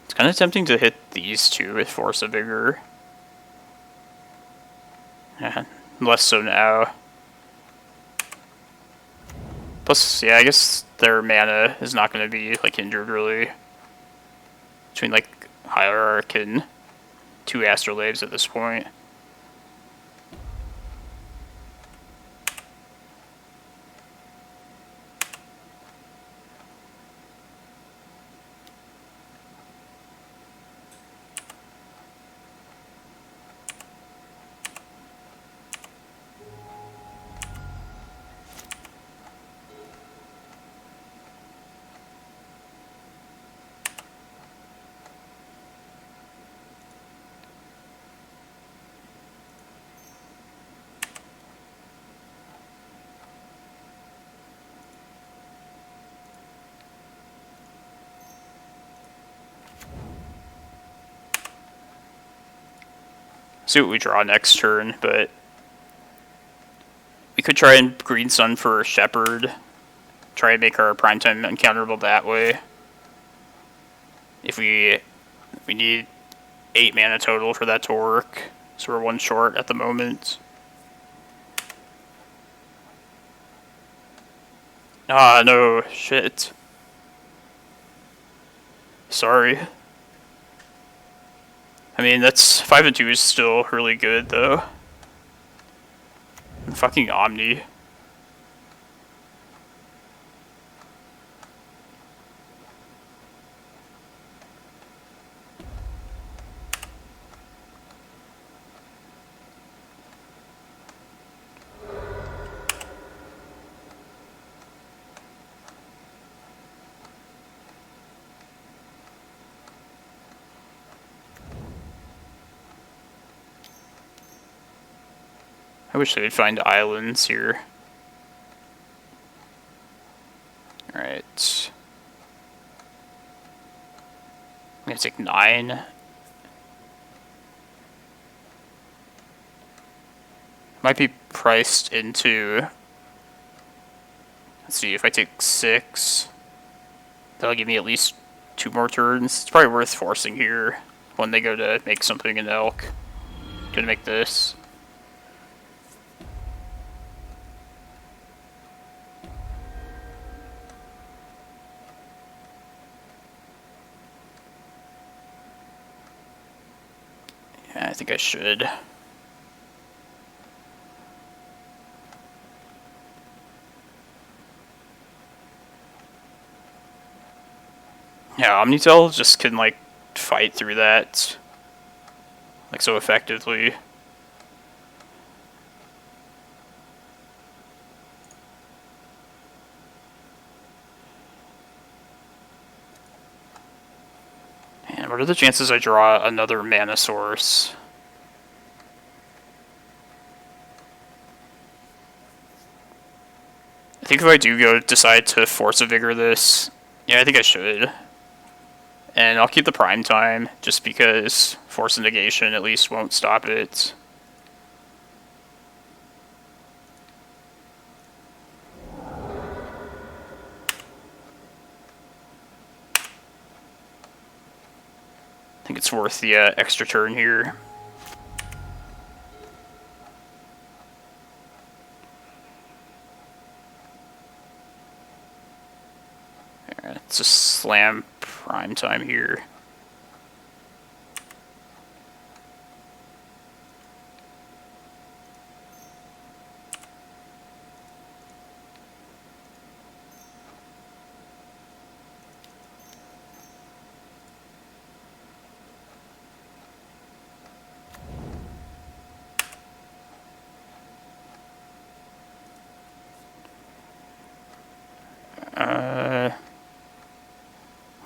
It's kind of tempting to hit these two with Force of Vigor. Less so now. Plus, yeah, I guess their mana is not going to be like hindered really. Between like Hierarch and 2 Astrolabes at this point. See what we draw next turn, but we could try and Green Sun for Shepherd. Try and make our primetime uncounterable that way. If we need 8 mana total for that to work, so we're 1 short at the moment. Ah, no, shit. Sorry. I mean, that's 5 and 2 is still really good, though. Fucking Omni. I wish they would find islands here. Alright. I'm gonna take 9. Might be priced into... Let's see, if I take 6, that'll give me at least 2 more turns. It's probably worth forcing here when they go to make something in Elk. Gonna make this. Yeah, I think I should. Yeah, Omnitel just can, like, fight through that, like, so effectively. And what are the chances I draw another mana source? I think if I do decide to Force of Vigor this, yeah, I think I should. And I'll keep the prime time, just because Force of Negation at least won't stop it. I think it's worth the extra turn here. Let's just slam prime time here.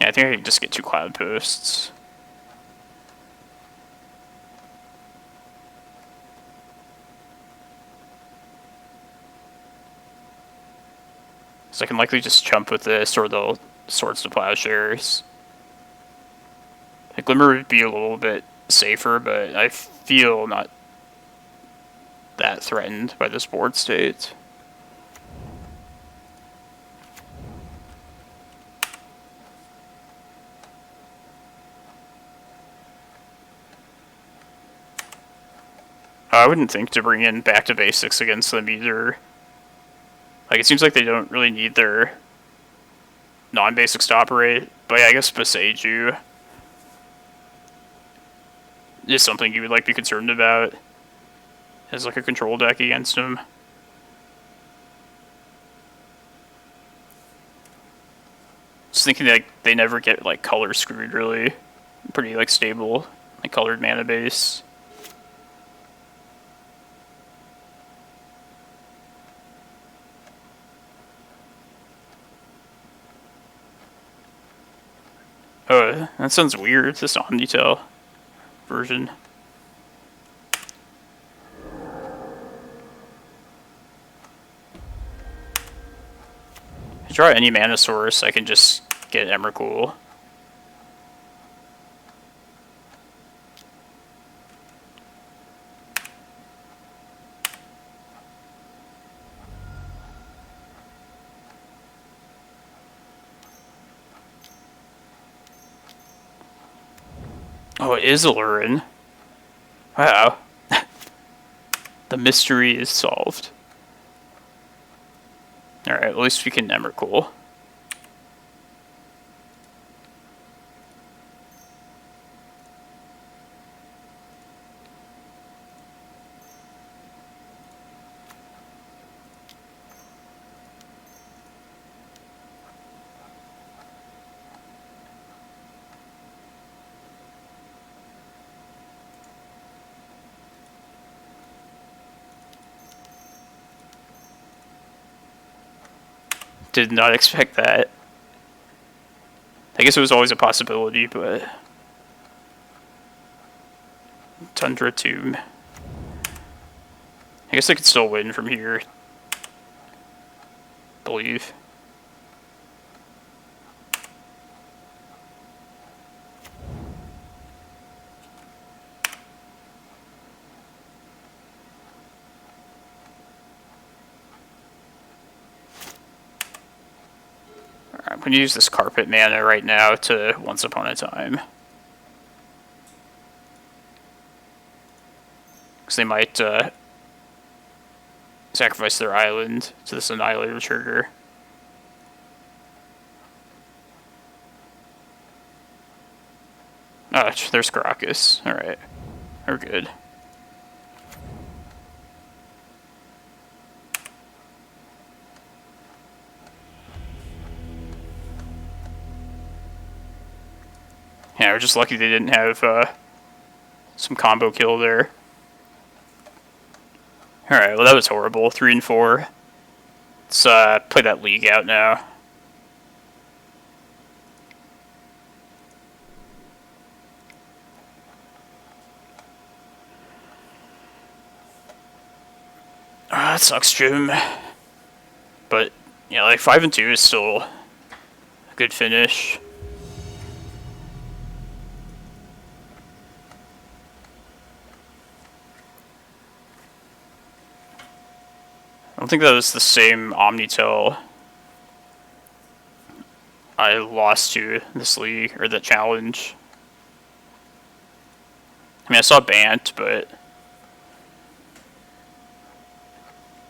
Yeah, I think I can just get 2 Cloudposts. So I can likely just jump with this or the Swords to Plowshares. A Glimmer would be a little bit safer, but I feel not that threatened by this board state. I wouldn't think to bring in back to basics against them either. Like, it seems like they don't really need their non-basics to operate, but yeah, I guess Beseiju is something you would like be concerned about as like a control deck against them. Just thinking that they never get like color screwed really. Pretty like stable, like colored mana base. Oh, that sounds weird, this Omnitel version. If I draw any mana source, I can just get Emrakul. Oh, it is Alurin. Wow. The mystery is solved. Alright, at least we can Emrakul. Did not expect that. I guess it was always a possibility, but... Tundra Tomb. I guess I could still win from here. Believe. I'm going to use this carpet mana right now to Once Upon a Time. Because they might sacrifice their island to this Annihilator trigger. Oh, there's Karakas. Alright. We're good. Yeah, we're just lucky they didn't have some combo kill there. Alright, well that was horrible. 3 and 4. Let's play that league out now. That sucks, Jim. But, yeah, like 5 and 2 is still a good finish. I don't think that was the same Omnitel I lost to this league, or the challenge. I mean, I saw Bant, but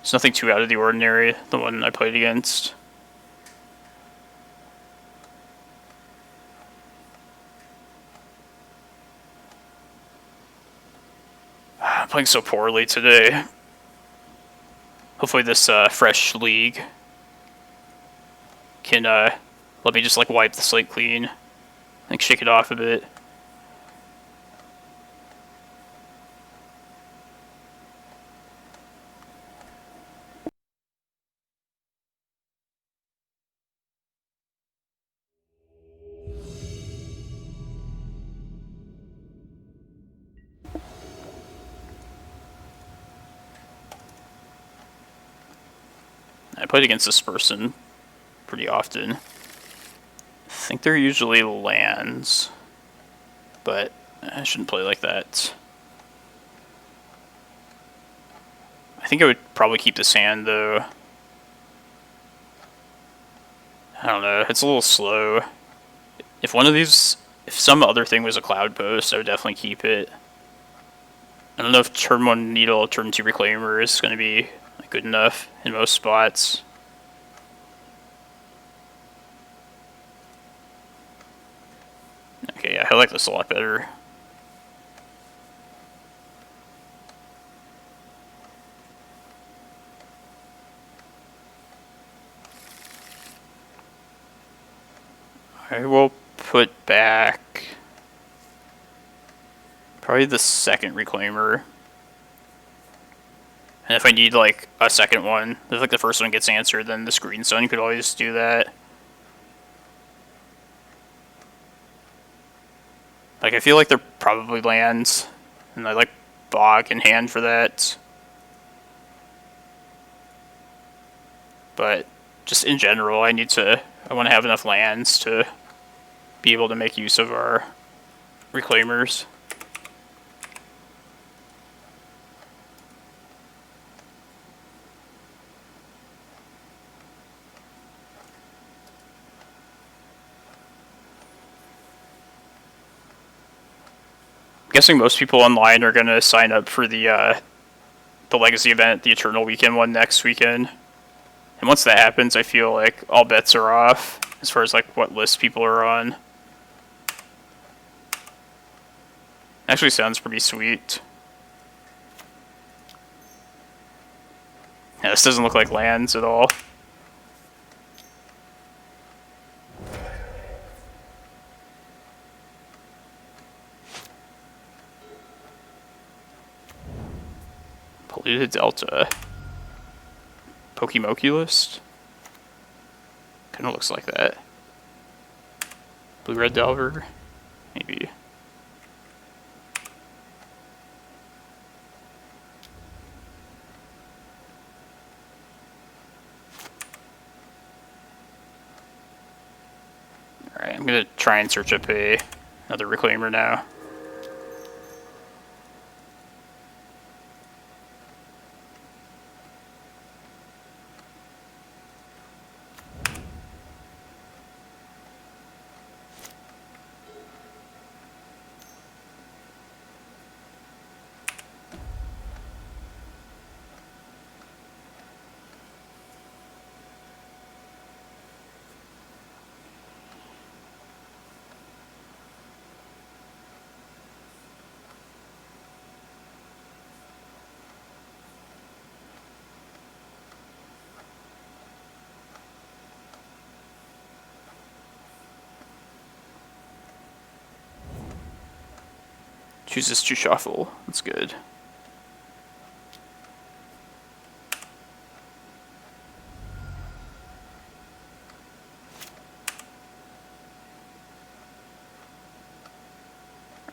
it's nothing too out of the ordinary, the one I played against. I'm playing so poorly today. Hopefully this fresh league can let me just like wipe the slate clean, like shake it off a bit. I played against this person pretty often. I think they're usually lands, but I shouldn't play like that. I think I would probably keep this hand though. I don't know, it's a little slow. If one of these, if some other thing was a Cloudpost, I would definitely keep it. I don't know if turn 1 Needle, turn 2 Reclaimer is going to be good enough in most spots. Okay, yeah, I like this a lot better. I will put back probably the second Reclaimer. And if I need like a second one, if like the first one gets answered, then the Screen Sun could always do that. Like I feel like they're probably lands, and I like Bog in hand for that. But just in general, I want to have enough lands to be able to make use of our Reclaimers. I'm guessing most people online are going to sign up for the Legacy event, the Eternal Weekend one next weekend. And once that happens, I feel like all bets are off as far as like what list people are on. Actually sounds pretty sweet. Yeah, this doesn't look like lands at all. Polluted Delta. Pokemoculist? Kinda looks like that. Blue-Red Delver? Maybe. Alright, I'm gonna try and search up another Reclaimer now. Chooses to shuffle. That's good.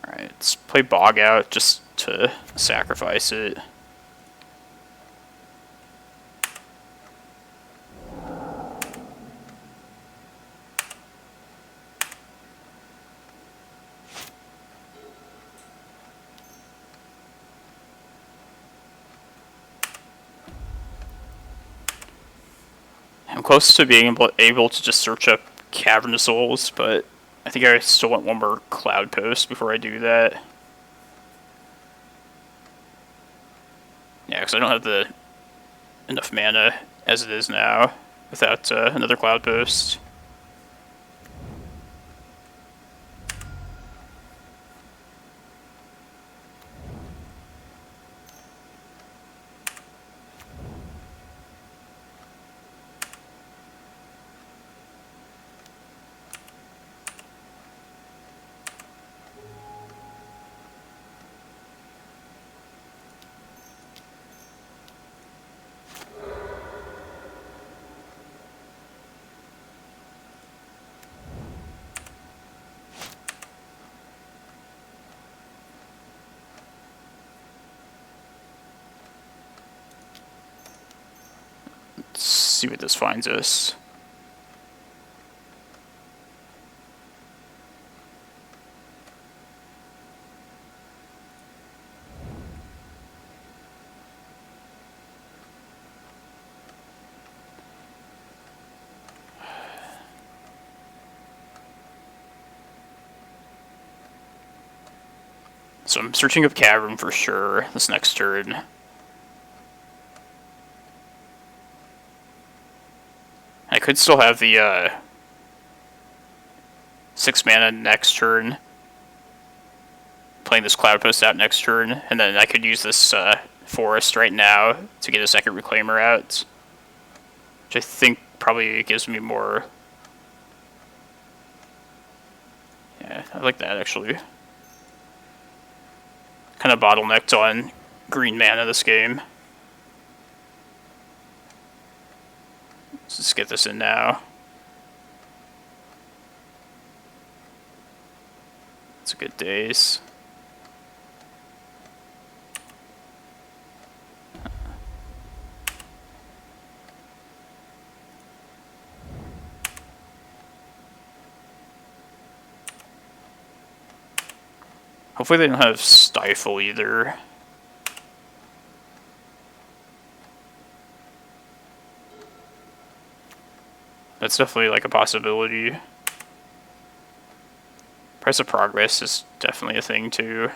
Alright, let's play Bog out just to sacrifice it. I'm close to being able to just search up Cavern of Souls, but I think I still want one more Cloudpost before I do that. Yeah, because I don't have enough mana as it is now without another Cloudpost. Let's see what this finds us. So I'm searching up Cavern for sure this next turn. I could still have the 6 mana next turn, playing this Cloudpost out next turn, and then I could use this Forest right now to get a second Reclaimer out, which I think probably gives me more. Yeah, I like that actually. Kind of bottlenecked on green mana this game. Let's just get this in now. It's a good days. Hopefully they don't have Stifle either. That's definitely like a possibility. Price of Progress is definitely a thing too.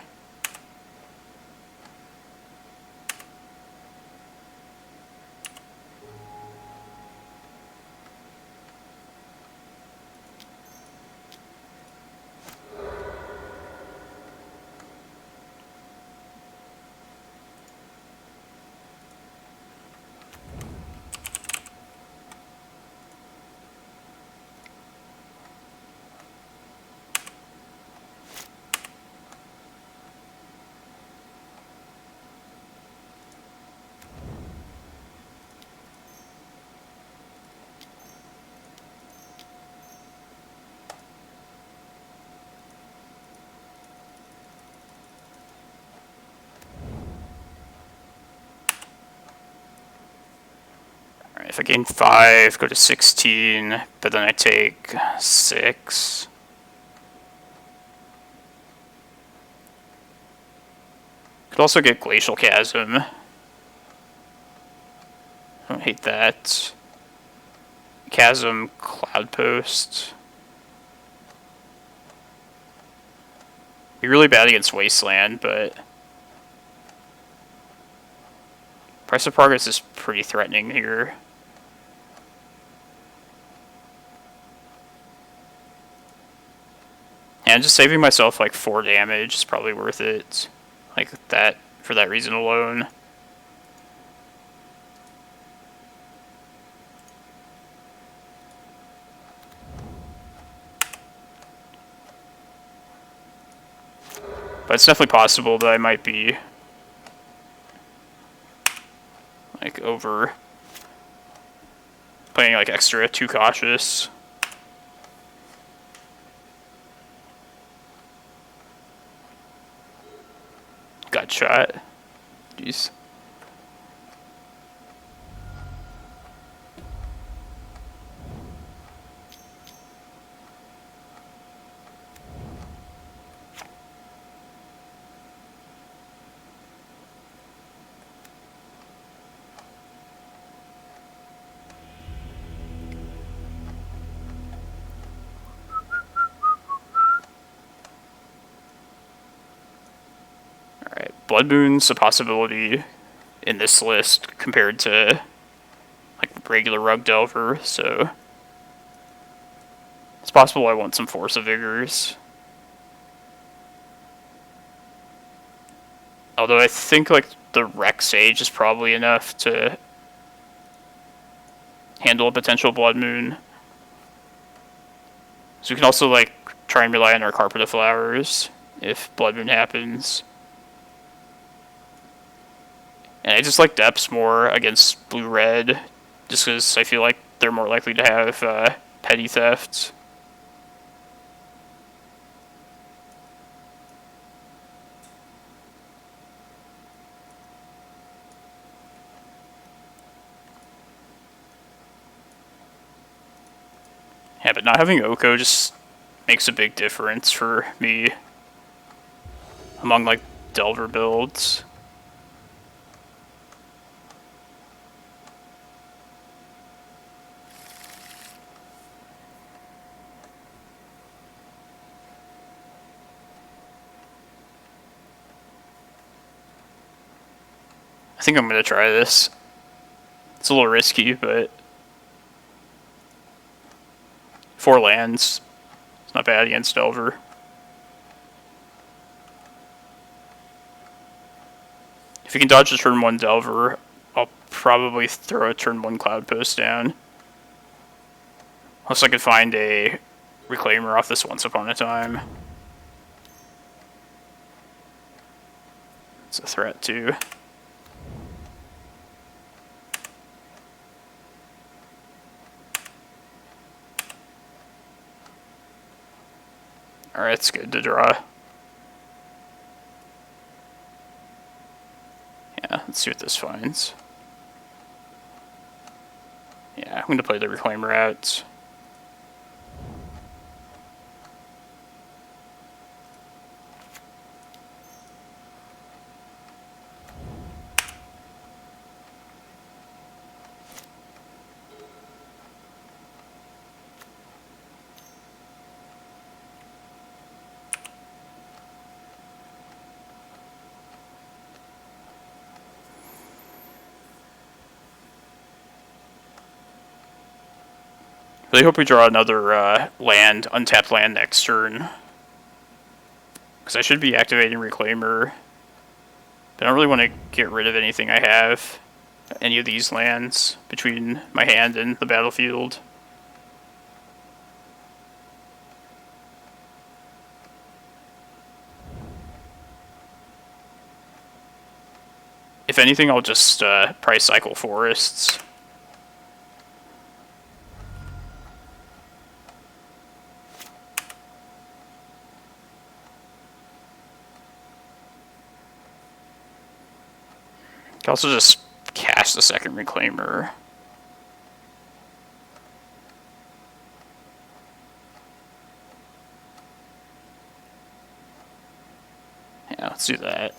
If I gain 5, go to 16, but then I take 6. Could also get Glacial Chasm. I don't hate that. Chasm, Cloudpost. Be really bad against Wasteland, but Price of Progress is pretty threatening here. And just saving myself like 4 damage is probably worth it. Like that, for that reason alone. But it's definitely possible that I might be like over playing like extra too cautious. Gut shot. Jeez. Blood Moon's a possibility in this list compared to like regular Rug Delver, so it's possible I want some Force of Vigors. Although I think like the Rec Sage is probably enough to handle a potential Blood Moon. So we can also like try and rely on our Carpet of Flowers if Blood Moon happens. And I just like Depths more against blue-red, just because I feel like they're more likely to have petty thefts. Yeah, but not having Oko just makes a big difference for me among like Delver builds. I think I'm gonna try this. It's a little risky, but 4 lands, it's not bad against Delver. If you can dodge the turn 1 Delver, I'll probably throw a turn 1 Cloudpost down. Unless I could find a Reclaimer off this Once Upon a Time. It's a threat too. Alright, it's good to draw. Yeah, let's see what this finds. Yeah, I'm going to play the Reclaimer out. Really hope we draw another land, untapped land next turn. Because I should be activating Reclaimer. But I don't really want to get rid of anything I have. Any of these lands between my hand and the battlefield. If anything, I'll just price cycle forests. Can also just cast the second Reclaimer. Yeah, let's do that.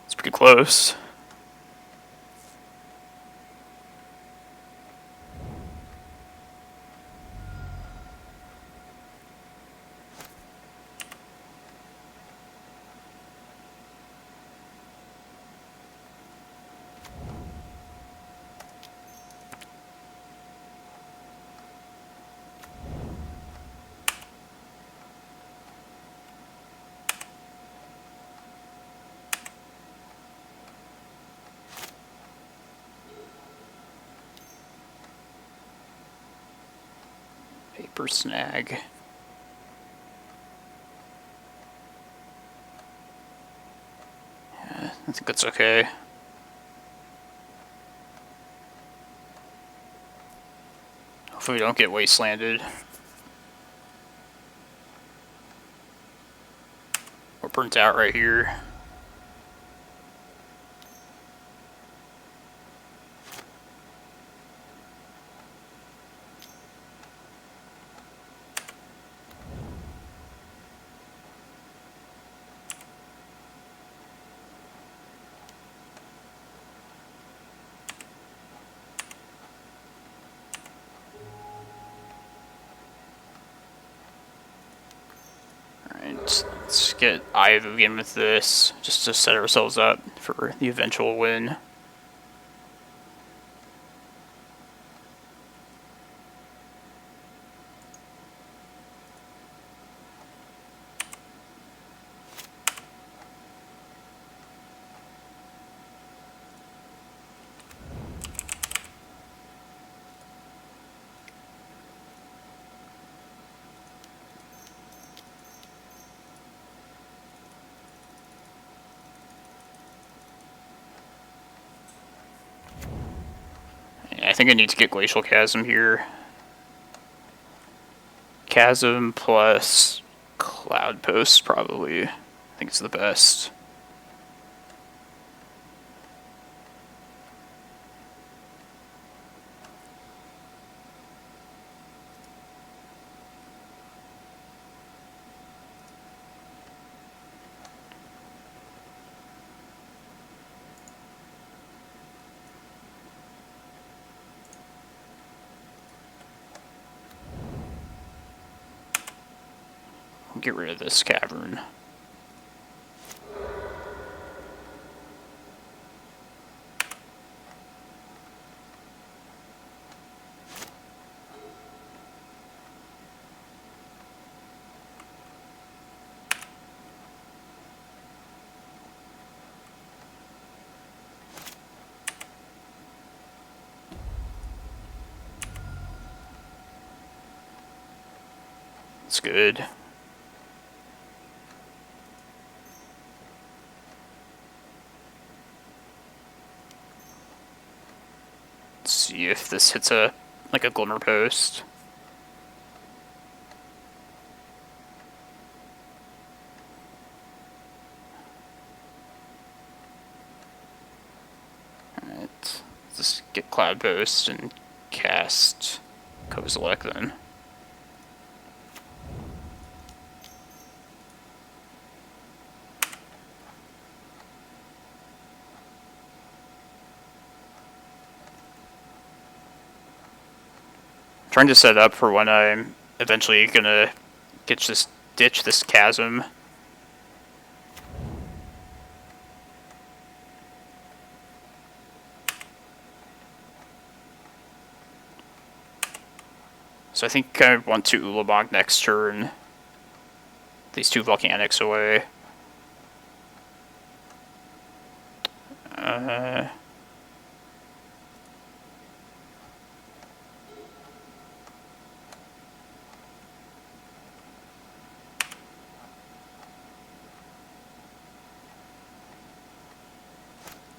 It's pretty close. Paper snag. Yeah, I think that's okay. Hopefully we don't get wastelanded. We're burnt out right here. Let's get Eye of Ugin with this, just to set ourselves up for the eventual win. I think I need to get Glacial Chasm here. Chasm plus Cloudpost, probably. I think it's the best. Get rid of this cavern. It's good. See if this hits a Glimmerpost. Alright, let's just get Cloudpost and cast Kozilek then. Trying to set up for when I'm eventually gonna ditch this chasm. So I think I want to Ulamog next turn. These two volcanics away.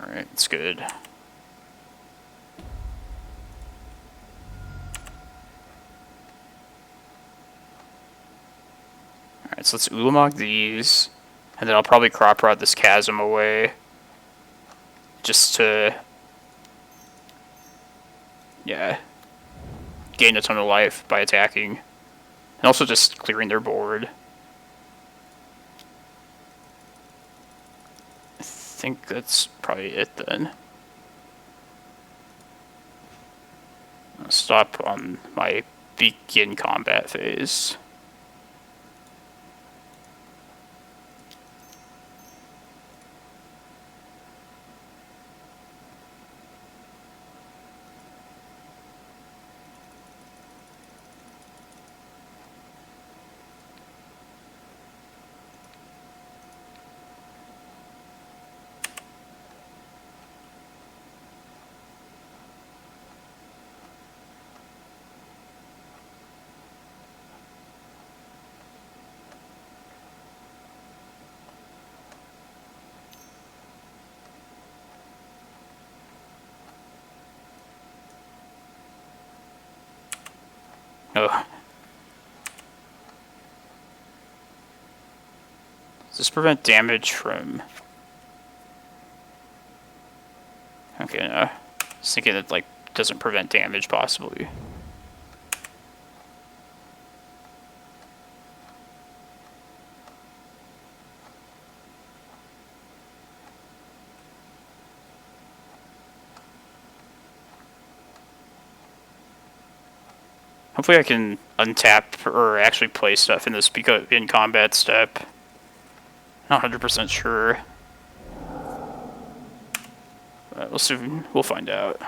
Alright, it's good. Alright, so let's Ulamog these, and then I'll probably crop rot this chasm away, just to, yeah, gain a ton of life by attacking, and also just clearing their board. I think that's probably it then. I'll stop on my begin combat phase. Oh. Does this prevent damage from... Okay, no. I was thinking it, like, doesn't prevent damage, possibly. Hopefully I can untap or actually play stuff in this in combat step. Not 100% sure. But we'll see. We'll find out.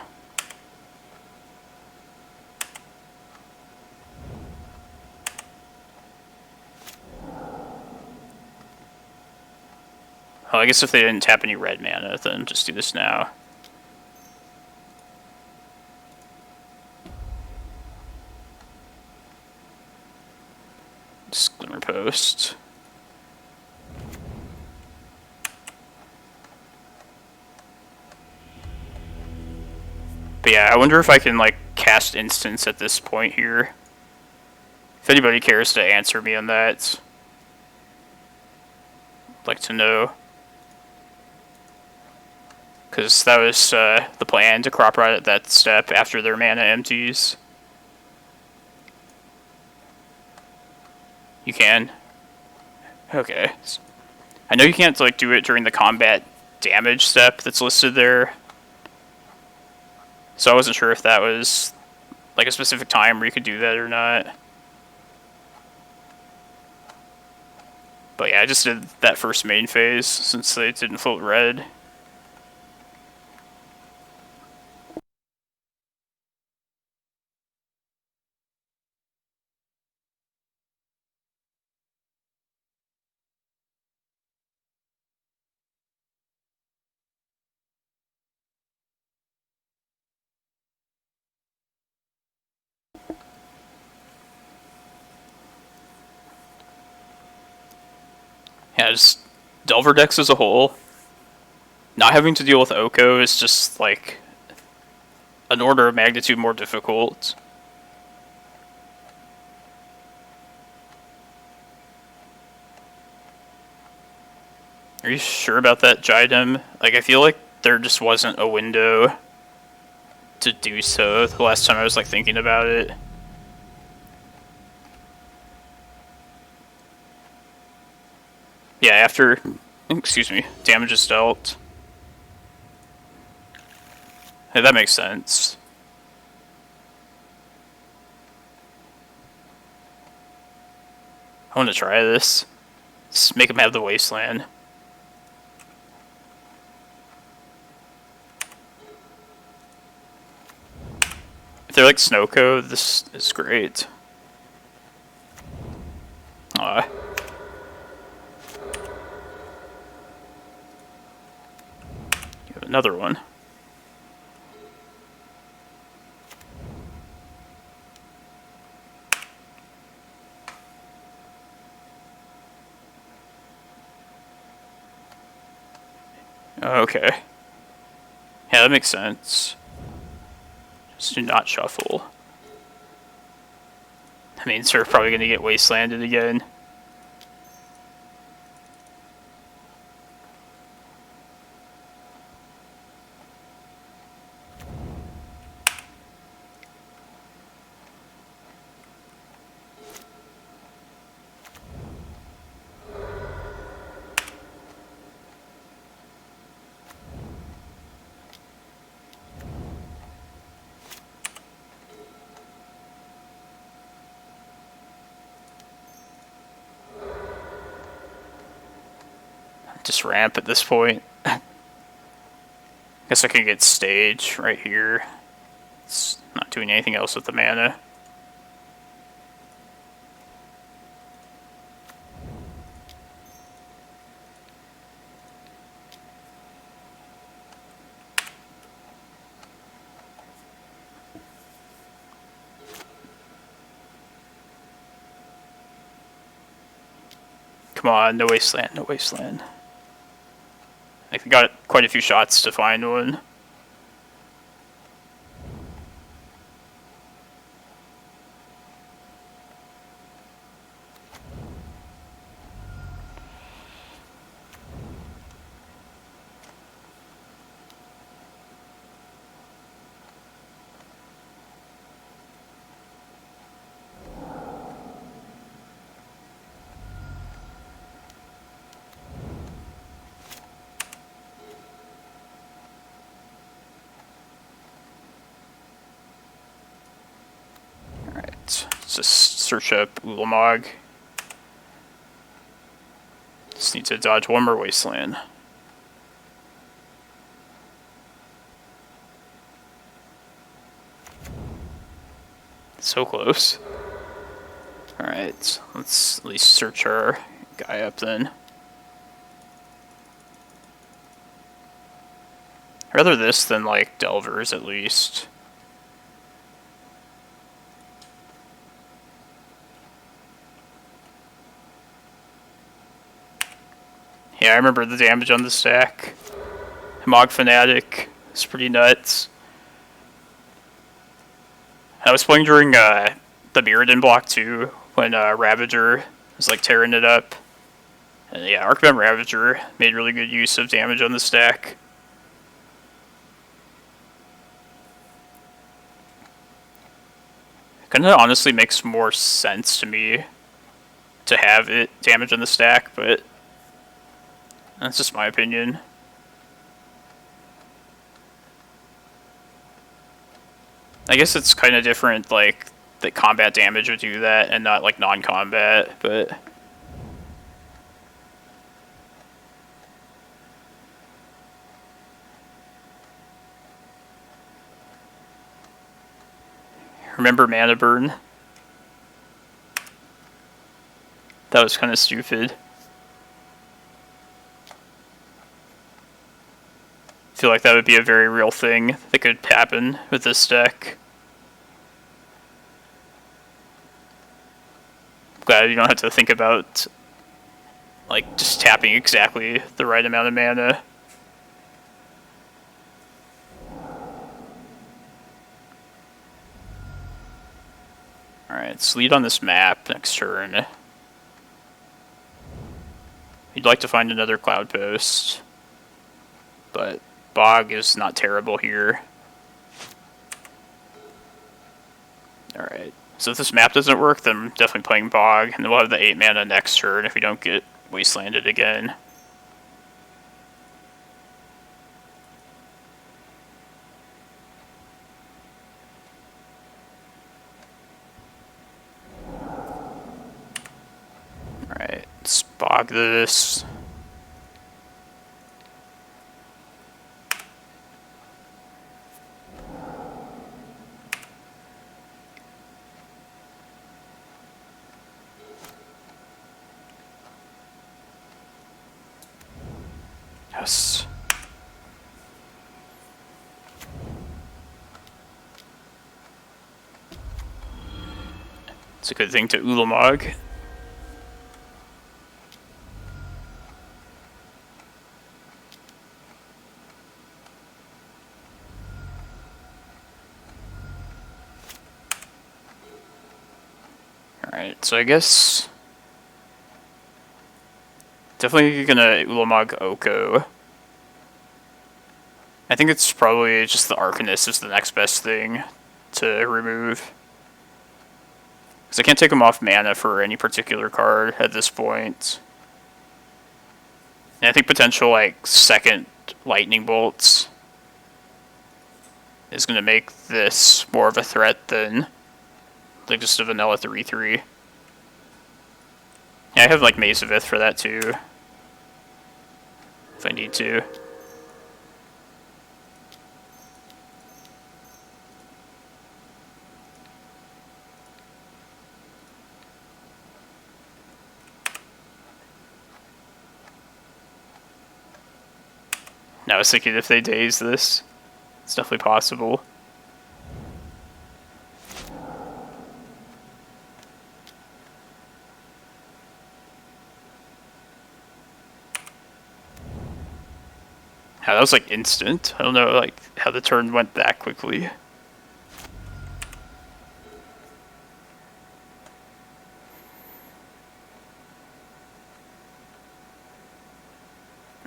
Oh, I guess if they didn't tap any red mana, then just do this now. Just Glimmerpost. But yeah, I wonder if I can, like, cast instants at this point here. If anybody cares to answer me on that, I'd like to know. Because that was the plan, to crop rot at that step after their mana empties. You can? Okay. I know you can't, like, do it during the combat damage step that's listed there. So I wasn't sure if that was, like, a specific time where you could do that or not. But yeah, I just did that first main phase, since they didn't float red. Yeah, just Delver decks as a whole. Not having to deal with Oko is just, like, an order of magnitude more difficult. Are you sure about that, Jidem? Like, I feel like there just wasn't a window to do so the last time I was, like, thinking about it. Yeah, after, excuse me, damage is dealt. Hey, that makes sense. I want to try this. Just make them have the wasteland. If they're like Snowco, this is great. Aw. Another one. Okay. Yeah, that makes sense. Just do not shuffle. That means we're probably going to get wastelanded again. Just ramp at this point. Guess I can get stage right here. It's not doing anything else with the mana. Come on, no wasteland, no wasteland. I got quite a few shots to find one. Let's just search up Ulamog. Just need to dodge one more wasteland. So close. Alright, let's at least search our guy up then. I'd rather this than, like, Delvers, at least. Yeah, I remember the damage on the stack. Mog Fanatic is pretty nuts. I was playing during the Mirrodin block too, when Ravager was like tearing it up. And yeah, Arcbound Ravager made really good use of damage on the stack. Kinda honestly makes more sense to me to have it damage on the stack, but that's just my opinion. I guess it's kind of different, like, that combat damage would do that and not, like, non-combat, but... Remember Mana Burn? That was kind of stupid. I feel like that would be a very real thing that could happen with this deck. I'm glad you don't have to think about, like, just tapping exactly the right amount of mana. Alright, let's lead on this map next turn. You'd like to find another Cloudpost, but Bog is not terrible here. Alright, so if this map doesn't work, then I'm definitely playing Bog, and then we'll have the 8 mana next turn if we don't get wastelanded again. Alright, let's Bog this. Yes. It's a good thing to Ulamog. Alright, so I guess... definitely gonna Ulamog Oko. I think it's probably just the Arcanist is the next best thing to remove. Because I can't take him off mana for any particular card at this point. And I think potential, like, second Lightning Bolts is going to make this more of a threat than, like, just a vanilla 3/3. Yeah, I have, like, Maze of Ith for that too, if I need to. Now I was thinking if they daze this, it's definitely possible. Yeah, that was like instant. I don't know, like, how the turn went that quickly.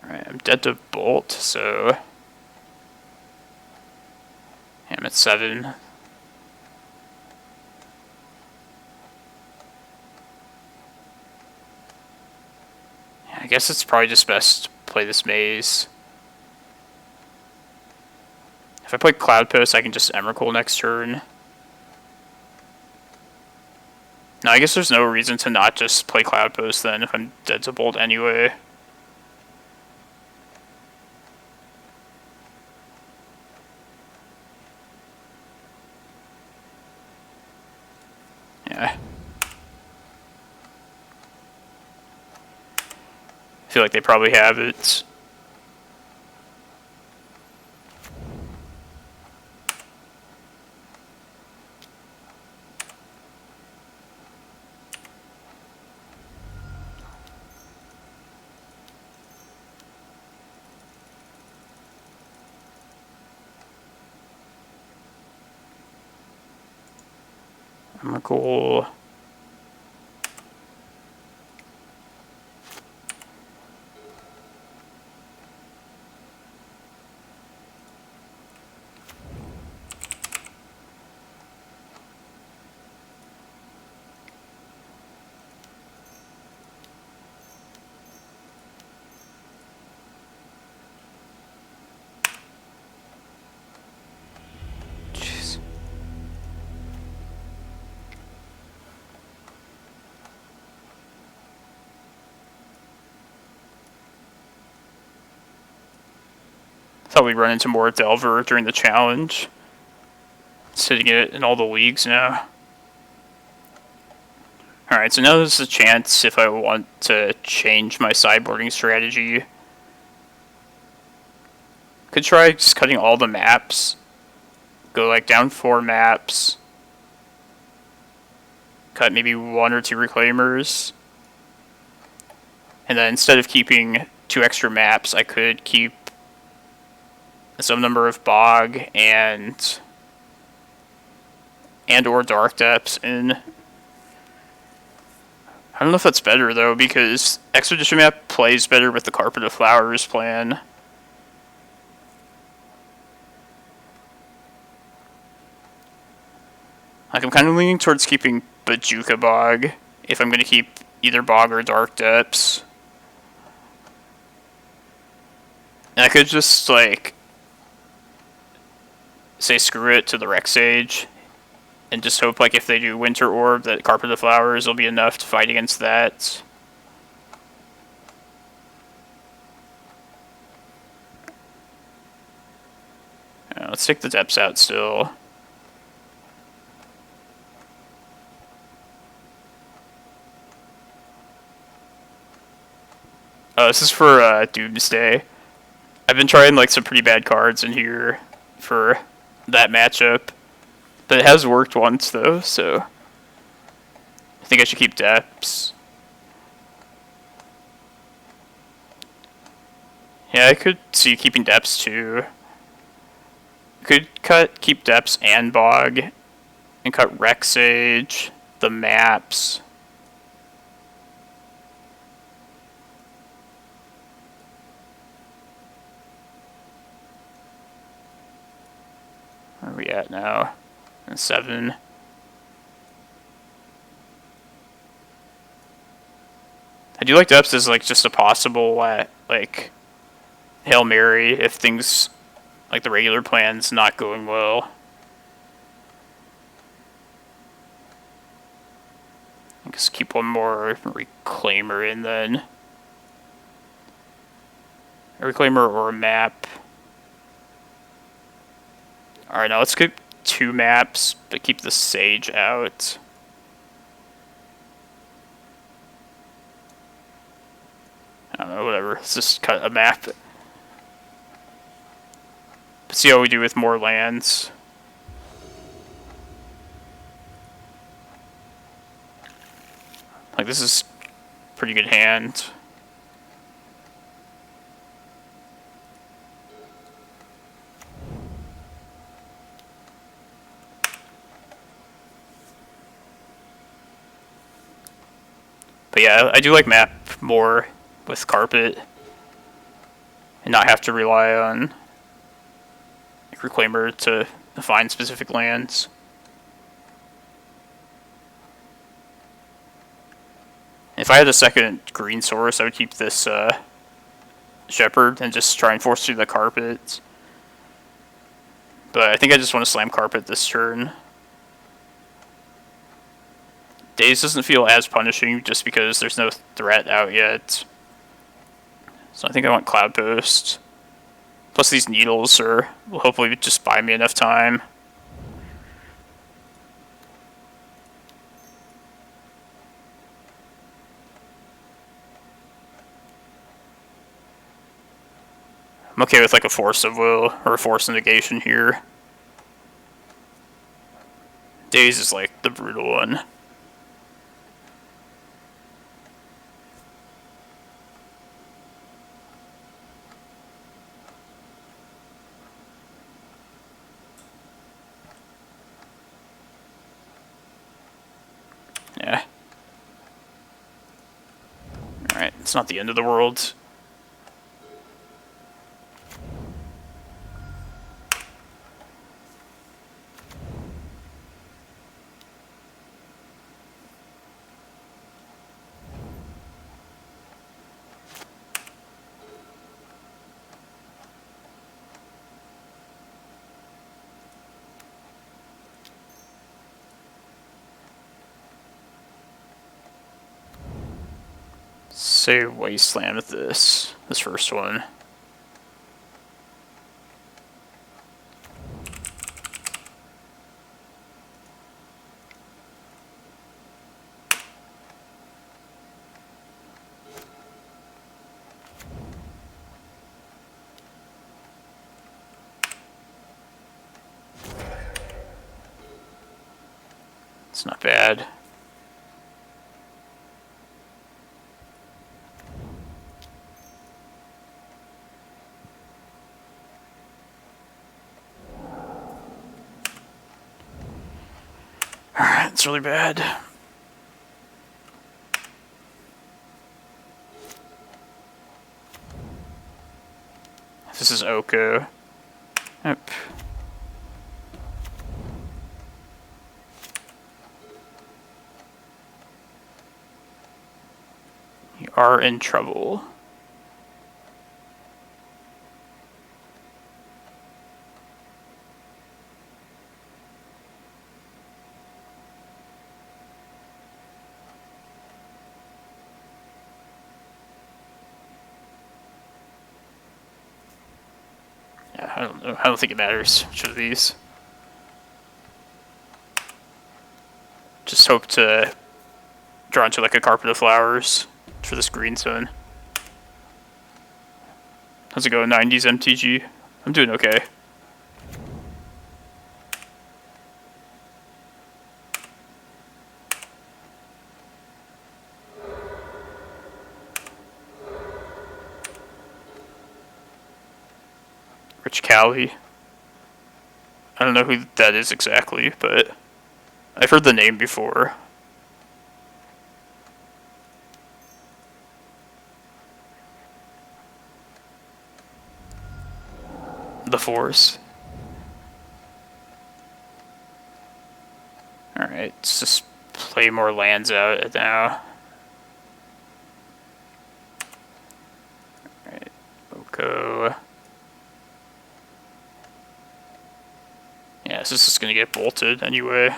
Alright, I'm dead to Bolt, so... yeah, I'm at 7. Yeah, I guess it's probably just best to play this Maze. If I play Cloudpost, I can just Emrakul next turn. Now, I guess there's no reason to not just play Cloudpost then if I'm dead to Bolt anyway. Yeah. I feel like they probably have it. Emrakul. Thought we'd run into more Delver during the challenge. Sitting it in all the leagues now. Alright, so now there's a chance if I want to change my sideboarding strategy. Could try just cutting all the maps. Go like down 4 maps. Cut maybe 1 or 2 Reclaimers. And then instead of keeping 2 extra maps, I could keep some number of Bog and or Dark Depths in. I don't know if that's better though, because Expedition map plays better with the Carpet of Flowers plan. Like, I'm kind of leaning towards keeping Bojuka Bog if I'm going to keep either Bog or Dark Depths. And I could just like say screw it to the Rec Sage and just hope like if they do Winter Orb that Carpet of Flowers will be enough to fight against that. Let's take the depths out still. Oh, this is for Doomsday. I've been trying like some pretty bad cards in here for that matchup, but it has worked once though, so I think I should keep depths. Yeah, I could see keeping depths too. Could keep depths and Bog, and cut Rec Sage, the maps. Where are we at now? 7. I do like depths as like just a possible like Hail Mary if things like the regular plan's not going well. I guess keep one more Reclaimer in then. A Reclaimer or a map. Alright, now let's keep 2 maps, but keep the Sage out. I don't know, whatever. Let's just cut a map. But see how we do with more lands. Like, this is a pretty good hand. But yeah, I do like map more with Carpet and not have to rely on like, Reclaimer to find specific lands. If I had a second green source, I would keep this Shepherd and just try and force through the Carpet. But I think I just want to slam Carpet this turn. Daze doesn't feel as punishing just because there's no threat out yet. So I think I want Cloudpost. Plus these needles will hopefully just buy me enough time. I'm okay with like a Force of Will or a Force of Negation here. Daze is like the brutal one. Yeah. Alright, it's not the end of the world. Say Wasteland with this first one. It's not bad. Alright, it's really bad. This is Oko. Yep. You are in trouble. Yeah, I don't know. I don't think it matters which of these. Just hope to draw into like a carpet of flowers for this green zone. How's it going, 90s MTG? I'm doing okay. Rich Cali. I don't know who that is exactly, but I've heard the name before. The Force. Alright, let's just play more lands out now. Alright, Oko. Yeah, so this is gonna get bolted anyway.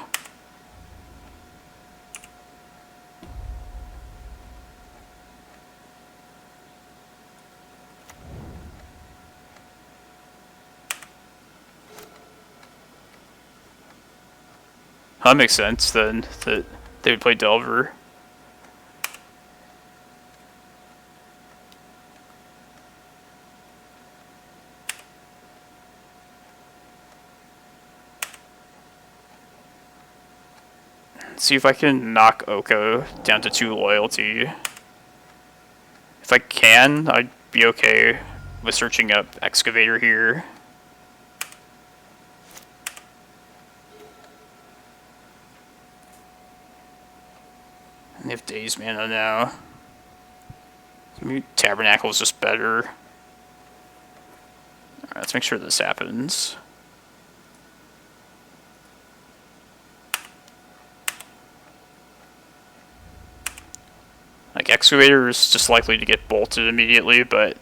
That makes sense then, that they would play Delver. Let's see if I can knock Oko down to 2 loyalty. If I can, I'd be okay with searching up Excavator here. And they have Daze mana now. Maybe Tabernacle is just better. Alright, let's make sure this happens. Like, Excavator is just likely to get bolted immediately, but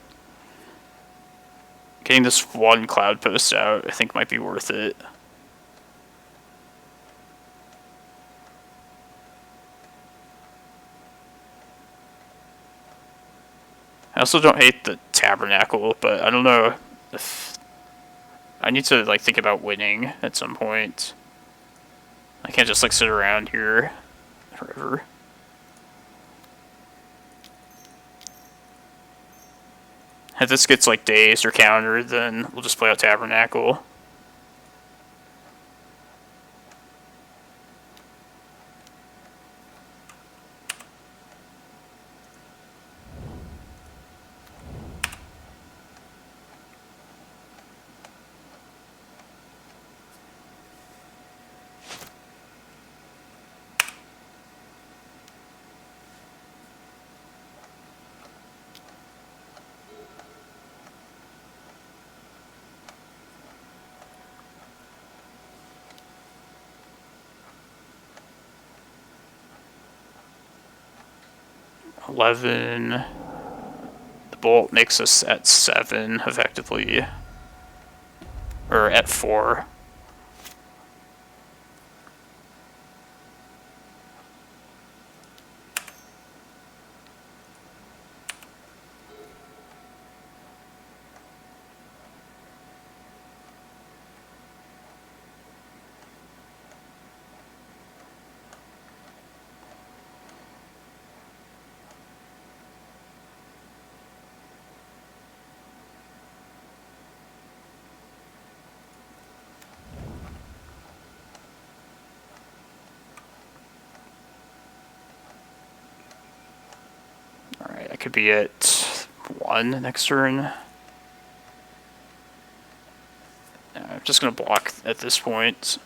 getting this one Cloudpost out, I think, might be worth it. I also don't hate the Tabernacle, but I don't know if I need to like think about winning at some point. I can't just like sit around here forever. If this gets like dazed or countered, then we'll just play out Tabernacle. $11. The bolt makes us at 7 effectively, or at 4. Alright, I could be at 1 next turn. I'm just going to block at this point.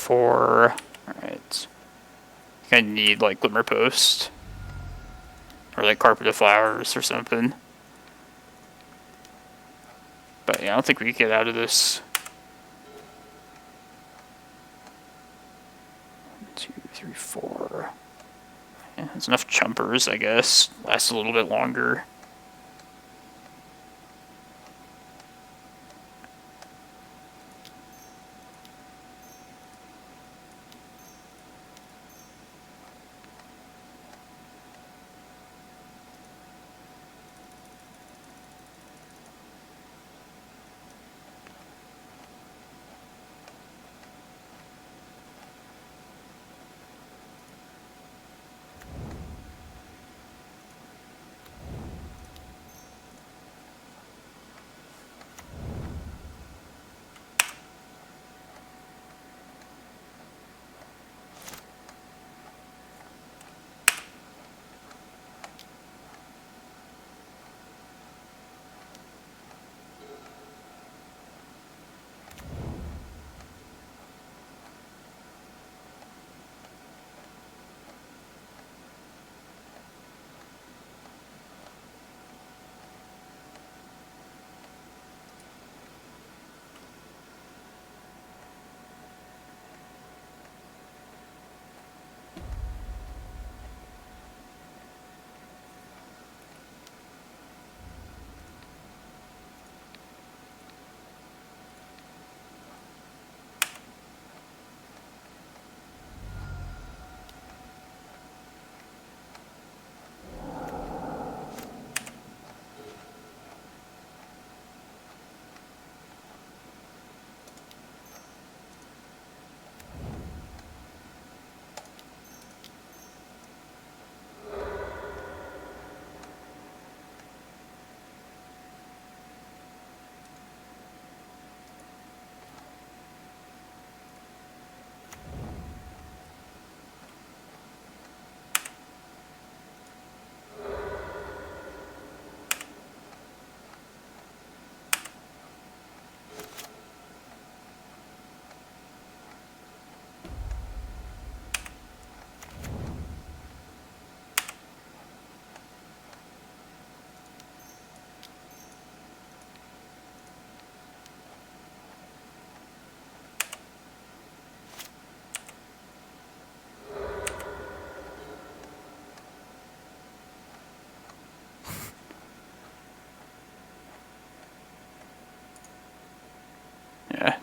Alright. I think I need like Glimmerpost. Or like Carpet of Flowers or something. But yeah, I don't think we can get out of this. 1, 2, 3, 4. Yeah, there's enough chumpers, I guess. Lasts a little bit longer.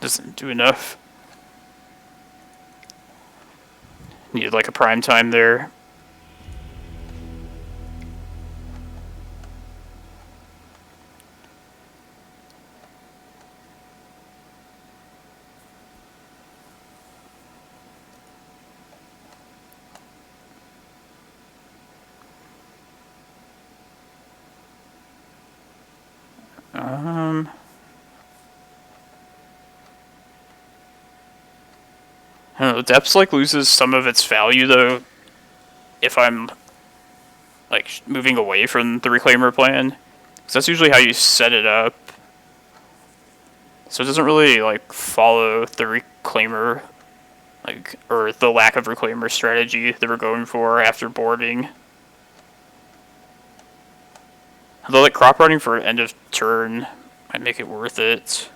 Doesn't do enough. Needed like a prime time there. I don't know, Depths like loses some of its value though if I'm like moving away from the Reclaimer plan. Because that's usually how you set it up. So it doesn't really like follow the Reclaimer like or the lack of Reclaimer strategy that we're going for after boarding. Although like crop running for end of turn might make it worth it.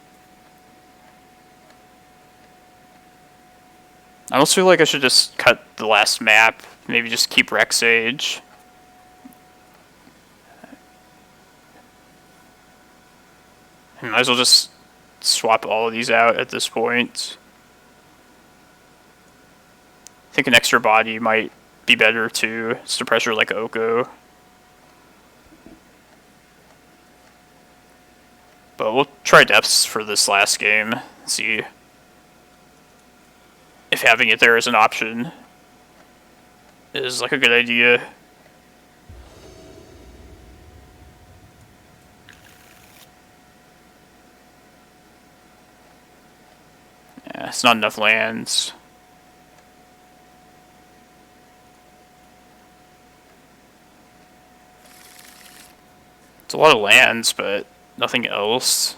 I almost feel like I should just cut the last map. Maybe just keep Rec Sage. I might as well just swap all of these out at this point. I think an extra body might be better too, just to pressure like Oko. But we'll try Depths for this last game. See if having it there as an option is like a good idea. Yeah, it's not enough lands. It's a lot of lands, but nothing else.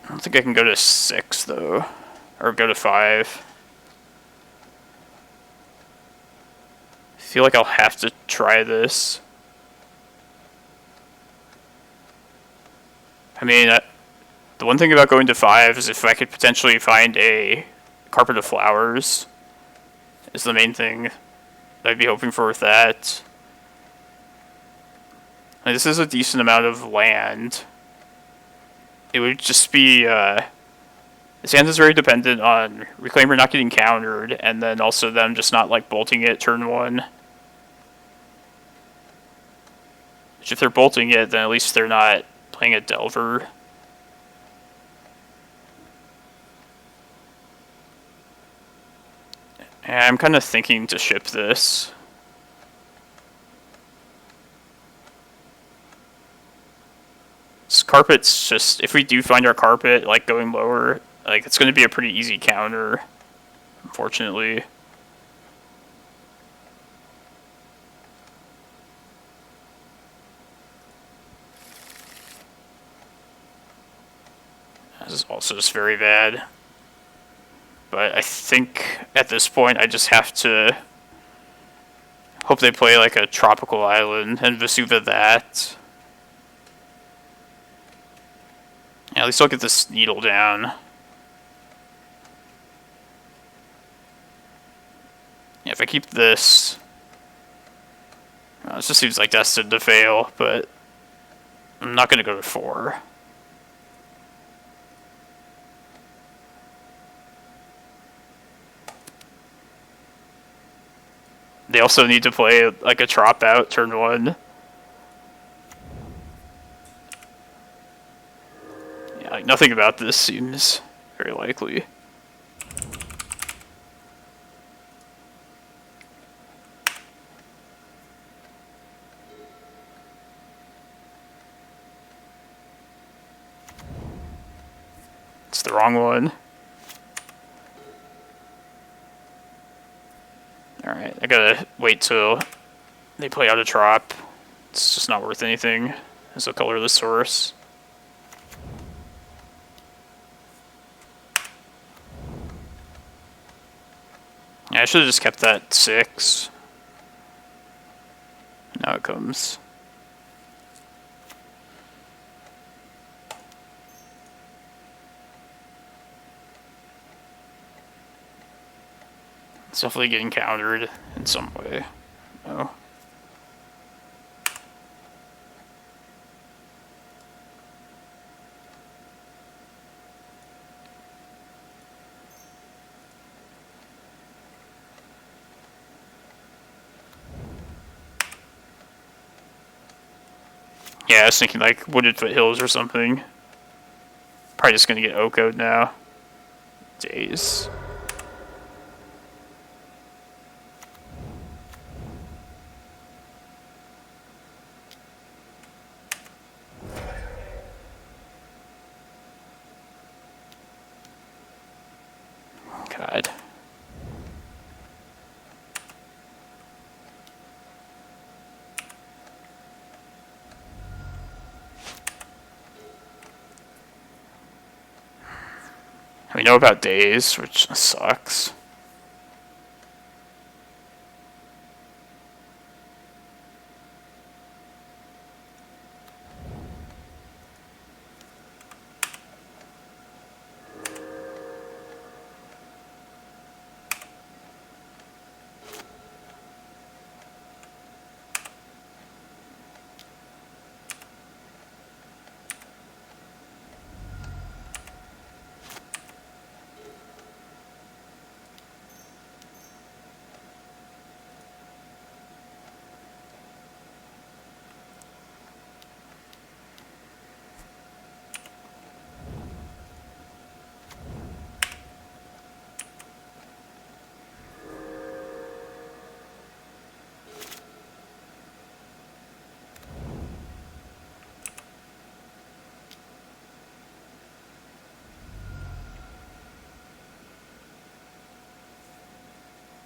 I don't think I can go to 6 though, or go to 5. I feel like I'll have to try this. I mean, the one thing about going to 5 is if I could potentially find a Carpet of Flowers is the main thing I'd be hoping for with that. Like, this is a decent amount of land. It would just be, this hand is very dependent on Reclaimer not getting countered, and then also them just not, like, bolting it turn 1. Which if they're bolting it, then at least they're not playing a Delver. And I'm kind of thinking to ship this. This carpet's just, if we do find our carpet, like, going lower, like, it's going to be a pretty easy counter, unfortunately. This is also just very bad. But I think at this point I just have to hope they play like a tropical island and Vesuva that. Yeah, at least I'll get this needle down. Yeah, if I keep this... Well, this just seems like destined to fail, but I'm not going to go to 4. They also need to play like a drop out turn 1. Yeah, like nothing about this seems very likely. It's the wrong one. Alright, I gotta wait till they play out a drop. It's just not worth anything as a colorless source. Yeah, I should have just kept that 6. Now it comes. It's definitely getting countered in some way. Oh. Yeah, I was thinking like Wooded Foothills or something. Probably just gonna get OHKO'd now. Days. God. We know about Days, which sucks.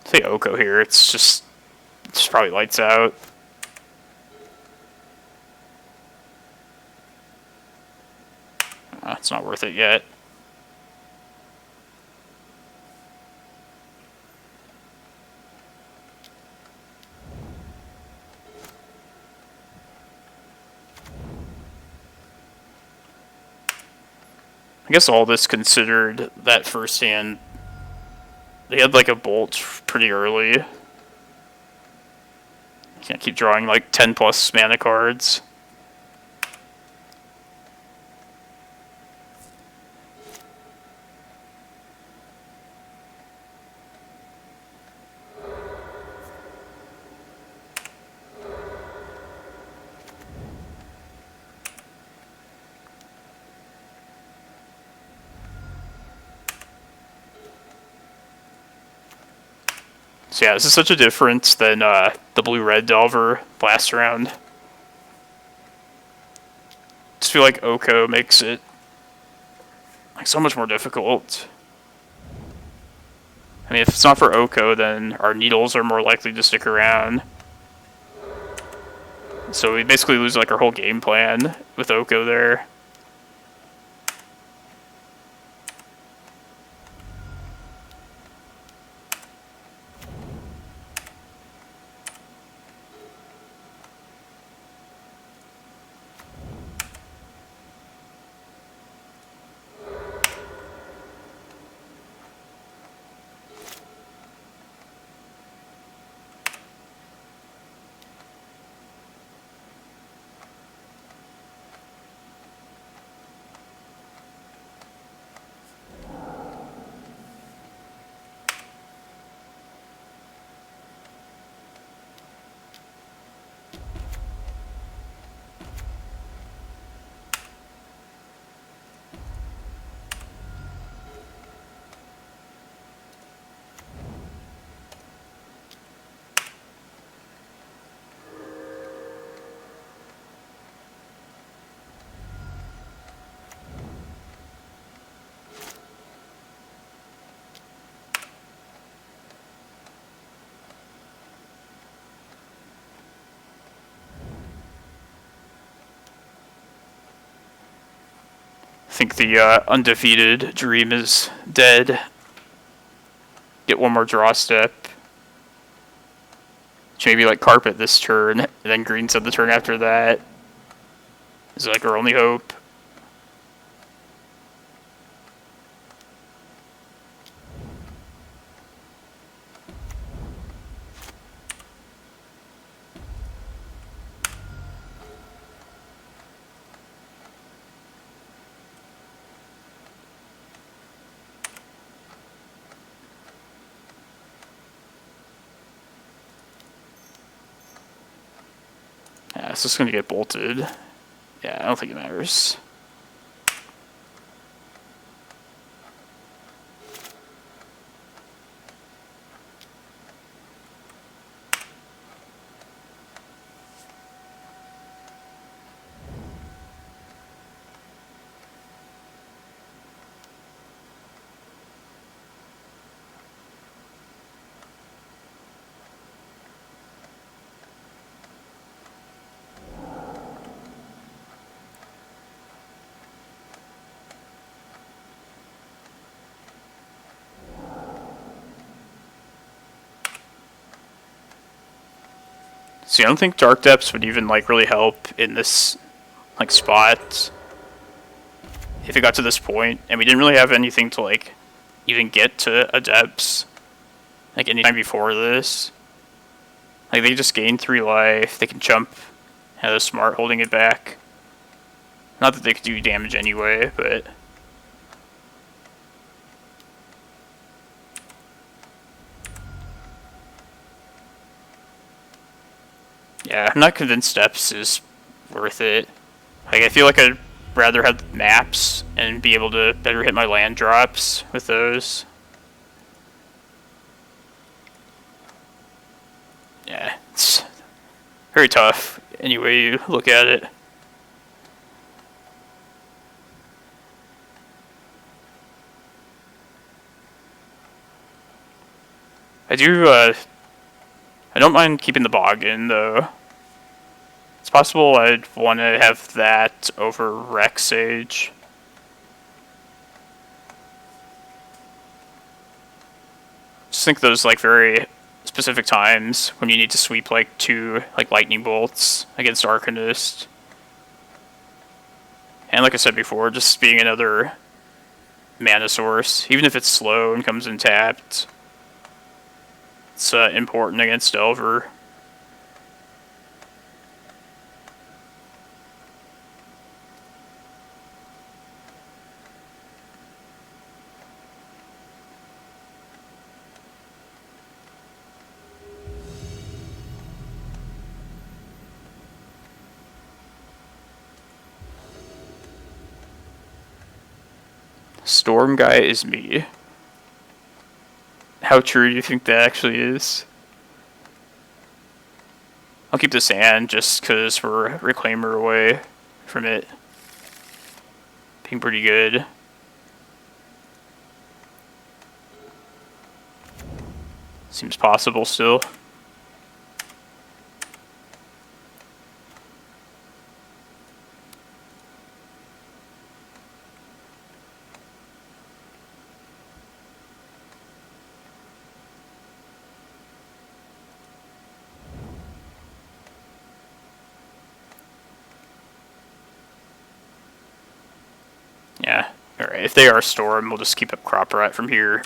Say OHKO here, it's probably lights out. It's not worth it yet. I guess all this considered that first hand, they had like a bolt pretty early. Can't keep drawing like 10 plus mana cards. So yeah, this is such a difference than the blue-red Delver last round. Just feel like OHKO makes it like so much more difficult. I mean, if it's not for OHKO, then our needles are more likely to stick around. So we basically lose like our whole game plan with OHKO there. I think the undefeated dream is dead. Get one more draw step. Maybe like carpet this turn, and then green set the turn after that. Is like our only hope. It's just gonna get bolted. Yeah, I don't think it matters. See, I don't think Dark Depths would even, like, really help in this, like, spot. If it got to this point, and we didn't really have anything to, like, even get to a Depths, like, anytime before this. Like, they just gain 3 life, they can jump, and they're smart holding it back. Not that they could do damage anyway, but... yeah, I'm not convinced Depths is worth it. Like, I feel like I'd rather have maps and be able to better hit my land drops with those. Yeah, it's very tough any way you look at it. I don't mind keeping the bog in, though. It's possible I'd want to have that over Rec Sage. Just think those, like, very specific times when you need to sweep, like, 2, like, lightning bolts against Arcanist. And like I said before, just being another mana source, even if it's slow and comes in tapped, it's important against Delver. Storm guy is me. How true do you think that actually is? I'll keep the sand just because we're Reclaimer away from it being pretty good. Seems possible still. Yeah, alright, if they are Storm, we'll just keep up Crop Rat from here.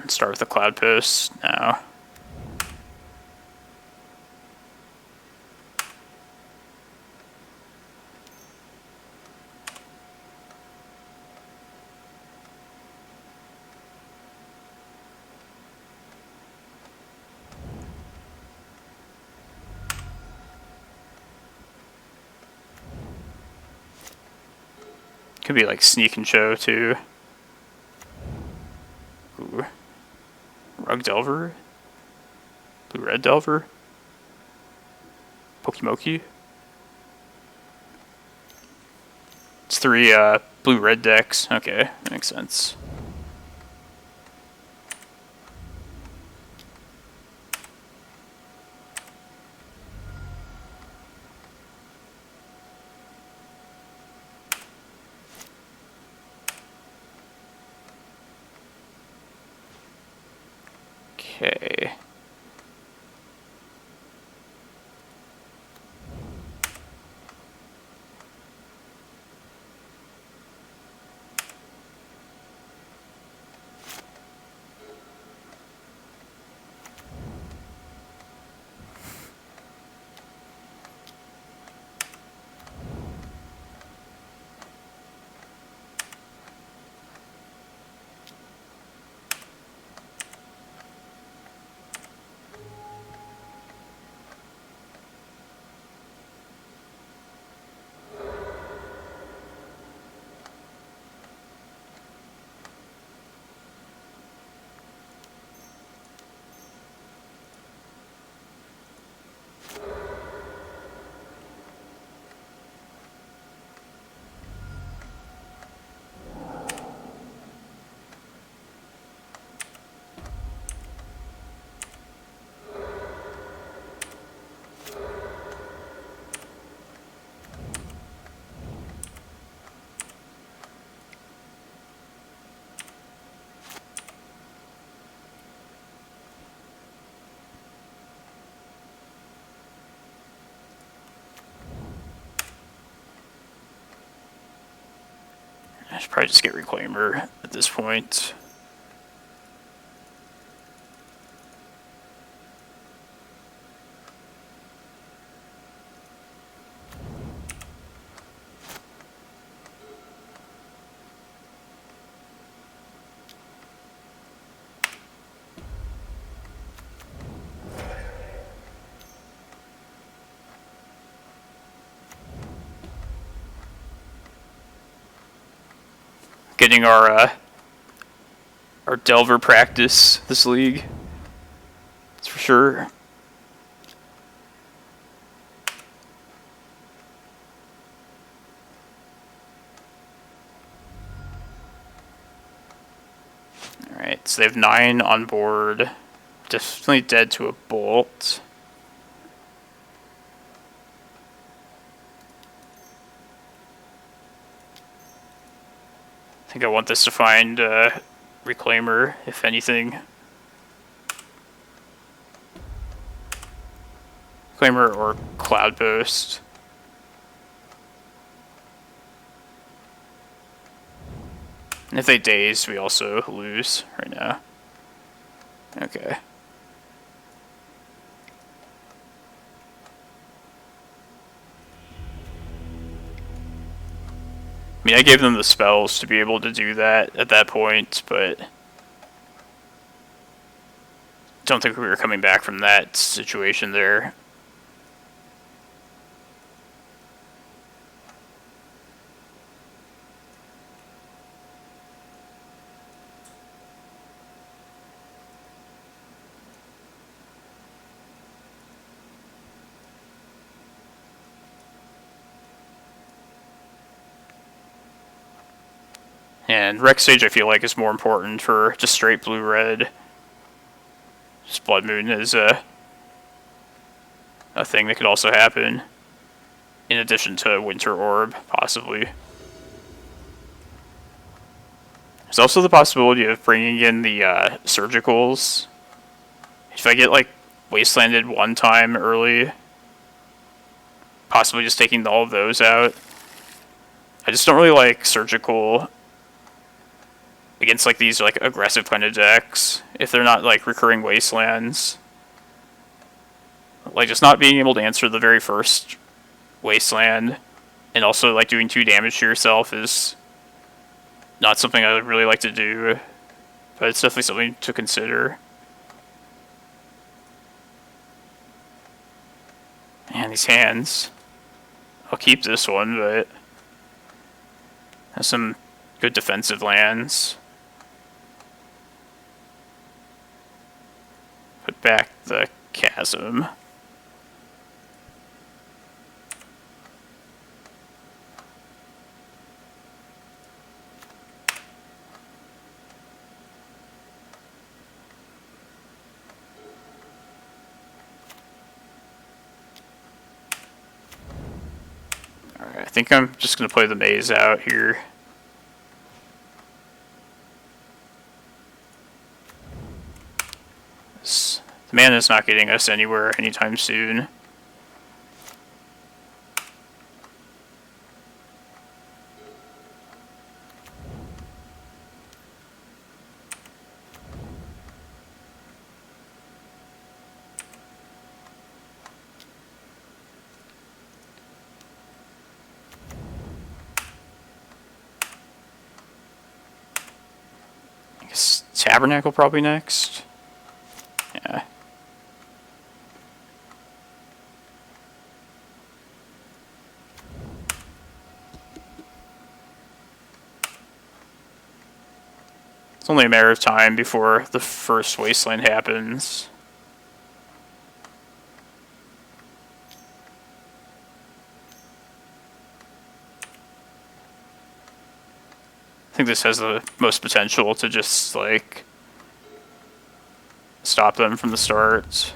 Start with the Cloudpost now. Could be like Sneak and Show too. Ooh. Rug Delver? Blue-Red Delver? Pokimoki? It's 3 blue-red decks. Okay, that makes sense. Okay. I should probably just get Reclaimer at this point. Getting our Delver practice this league. That's for sure. Alright, so they have 9 on board. Definitely dead to a bolt. I think I want this to find Reclaimer, if anything. Reclaimer or Cloudpost. And if they daze, we also lose right now. Okay. I mean, I gave them the spells to be able to do that at that point, but don't think we were coming back from that situation there. And Rec Sage, I feel like, is more important for just straight blue-red. Just Blood Moon is a thing that could also happen, in addition to Winter Orb, possibly. There's also the possibility of bringing in the Surgicals. If I get, like, Wastelanded one time early, possibly just taking all of those out. I just don't really like Surgical against like these like aggressive kind of decks if they're not like recurring wastelands. Like just not being able to answer the very first wasteland and also like doing 2 damage to yourself is not something I would really like to do, but it's definitely something to consider. Man, these hands. I'll keep this one, but has some good defensive lands. Put back the Chasm. Alright, I think I'm just going to play the Maze out here. The mana's not getting us anywhere anytime soon. I guess Tabernacle probably next. Yeah. It's only a matter of time before the first wasteland happens. I think this has the most potential to just, like, stop them from the start.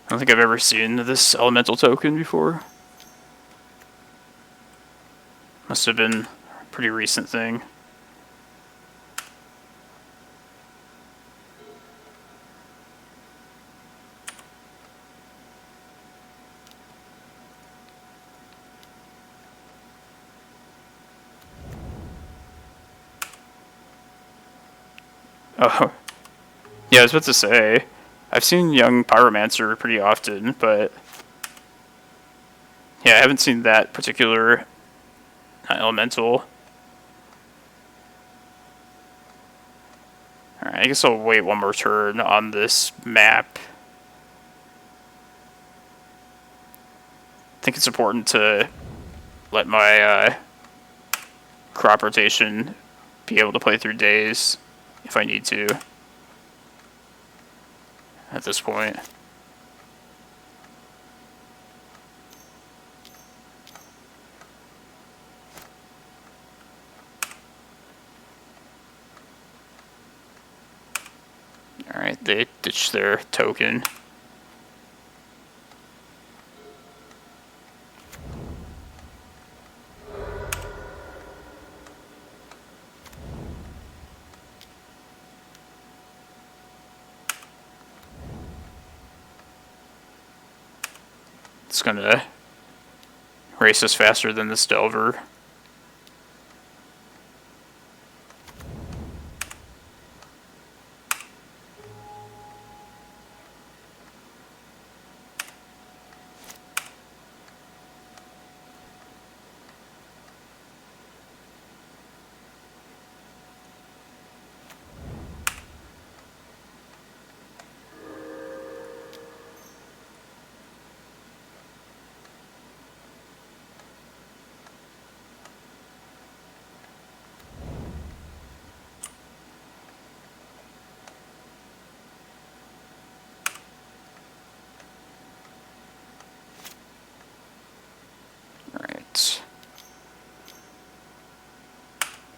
I don't think I've ever seen this elemental token before. Must have been a pretty recent thing. Oh, yeah, I was about to say, I've seen Young Pyromancer pretty often, but yeah, I haven't seen that particular elemental. Alright, I guess I'll wait one more turn on this map. I think it's important to let my crop rotation be able to play through days if I need to at this point. Alright, they ditched their token. It's gonna race us faster than this Delver.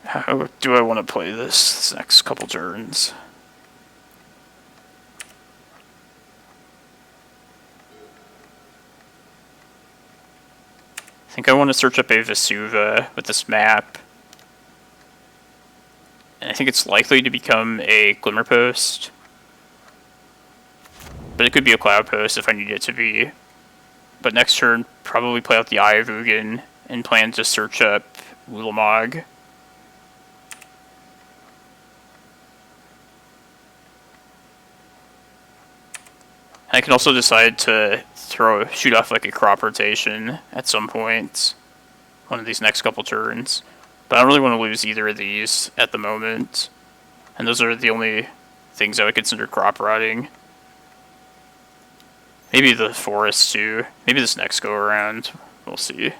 How do I want to play this next couple turns? I think I want to search up a Vesuva with this map. And I think it's likely to become a Glimmerpost. But it could be a Cloudpost if I need it to be. But next turn, probably play out the Eye of Ugin and plan to search up Ulamog. I can also decide to shoot off like a crop rotation at some point, one of these next couple turns. But I don't really want to lose either of these at the moment. And those are the only things I would consider crop rotting. Maybe the forest too. Maybe this next go around. We'll see.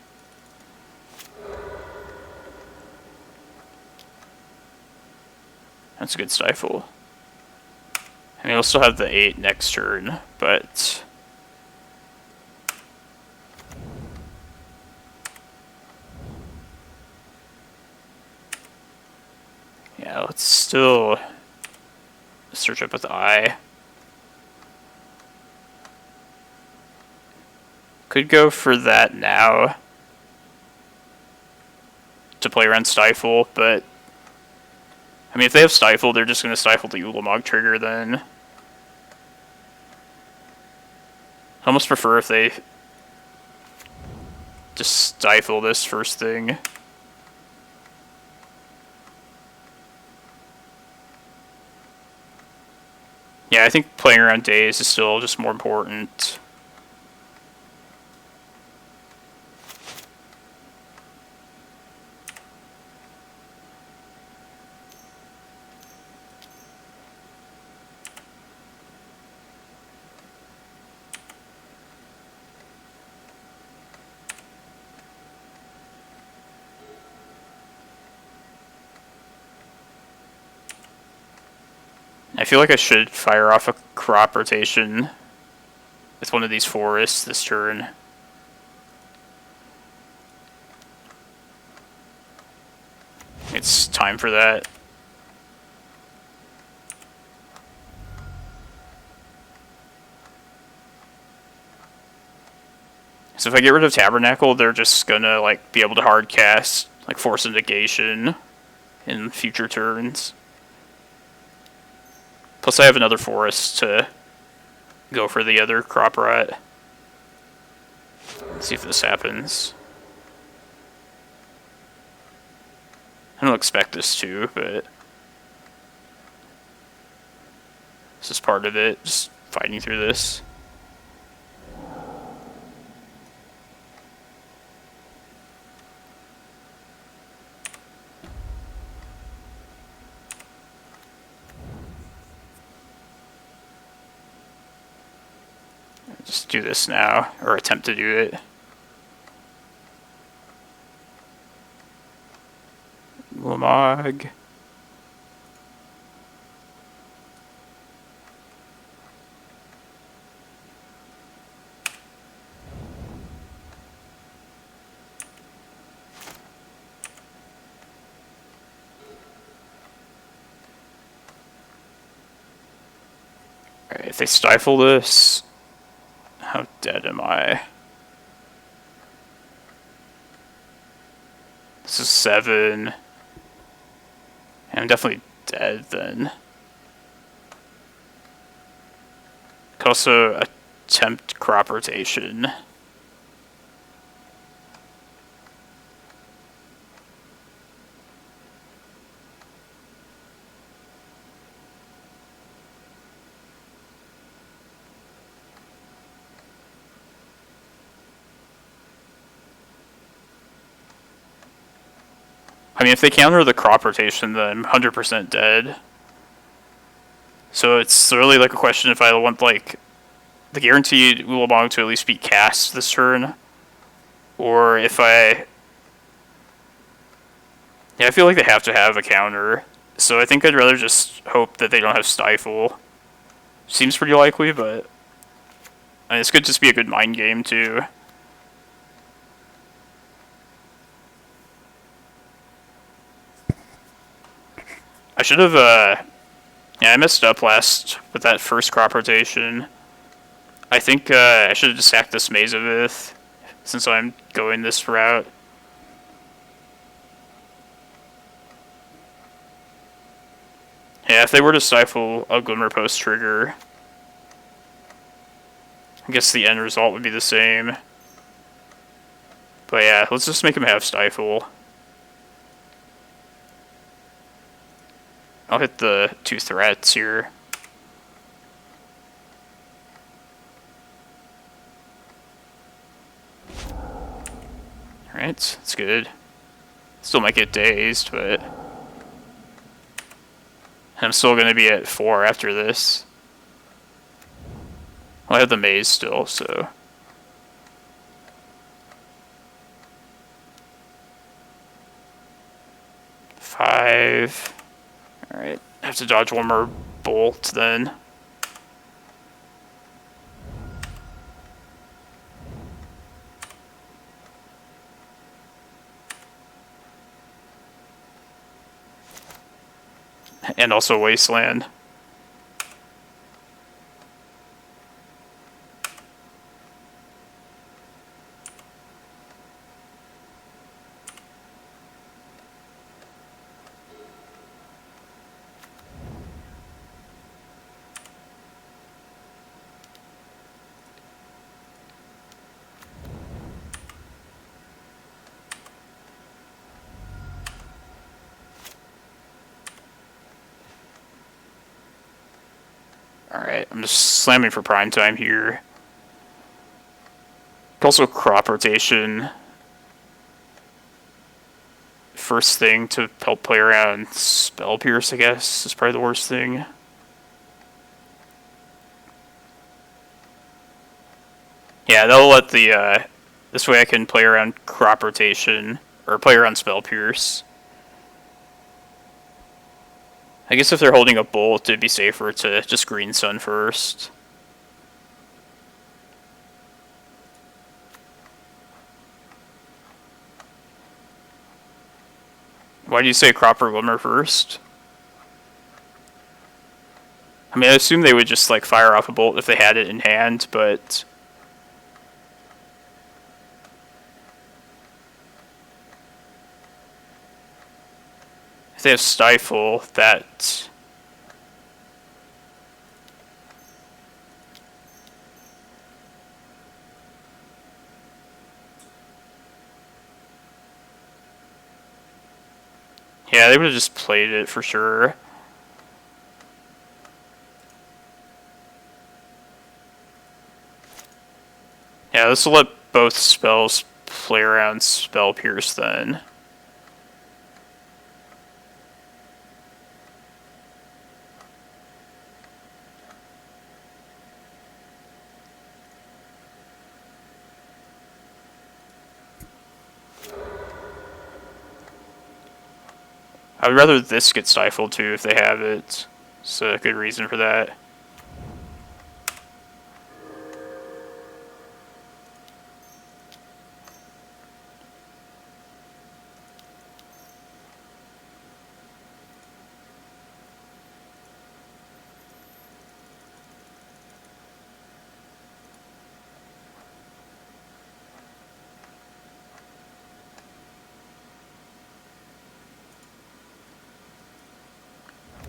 That's a good stifle. I mean, we'll still have the 8 next turn, but yeah, let's still search up with the Eye. Could go for that now to play around Stifle, but I mean, if they have Stifle, they're just going to stifle the Ulamog trigger then. I almost prefer if they just stifle this first thing. Yeah, I think playing around days is still just more important. I feel like I should fire off a crop rotation with one of these forests this turn. It's time for that. So if I get rid of Tabernacle, they're just gonna like be able to hard cast like Force of Negation in future turns. Plus I have another forest to go for the other crop rot. Let's see if this happens. I don't expect this to, but this is part of it, just fighting through this. Just do this now, or attempt to do it. Ulamog. Alright, if they stifle this, how dead am I? This is 7. I'm definitely dead then. Could also attempt crop rotation. I mean, if they counter the crop rotation, then I'm 100% dead. So it's really like a question if I want like the guaranteed Ulamog to at least be cast this turn, or if I... Yeah, I feel like they have to have a counter. So I think I'd rather just hope that they don't have Stifle. Seems pretty likely, but I mean, this could just be a good mind game too. I should have, yeah, I messed up last with that first crop rotation. I think I should have just sacked this Maze of Ith, since I'm going this route. Yeah, if they were to stifle a Glimmerpost trigger, I guess the end result would be the same. But yeah, let's just make him have stifle. I'll hit the 2 threats here. Alright, that's good. Still might get dazed, but... I'm still going to be at 4 after this. Well, I have the maze still, so... Five. Alright, I have to dodge one more bolt then. And also Wasteland. Alright, I'm just slamming for prime time here. Also crop rotation. First thing to help play around Spell Pierce, I guess, is probably the worst thing. Yeah, they'll let the, this way I can play around crop rotation, or play around Spell Pierce. I guess if they're holding a bolt, it'd be safer to just Green Sun first. Why do you say Crop or Glimmer first? I mean, I assume they would just like fire off a bolt if they had it in hand, but... If they have Stifle, that... Yeah, they would have just played it for sure. Yeah, this will let both spells play around Spell Pierce then. I would rather this get stifled too if they have it. So a good reason for that.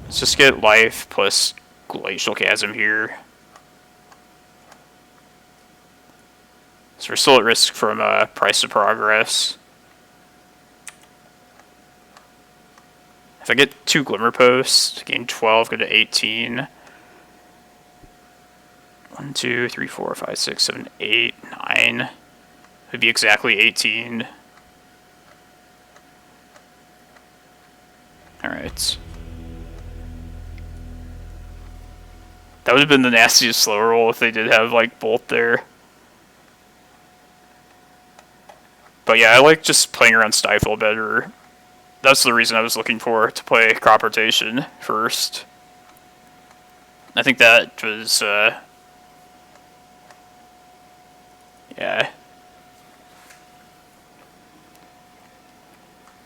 Let's just get life plus Glacial Chasm here. So we're still at risk from Price of Progress. If I get 2 Glimmerposts, gain 12, go to 18. 1, 2, 3, 4, 5, 6, 7, 8, 9. It would be exactly 18. Alright. That would have been the nastiest slow roll if they did have, like, Bolt there. But yeah, I like just playing around Stifle better. That's the reason I was looking for to play Crop Rotation first. I think that was, yeah.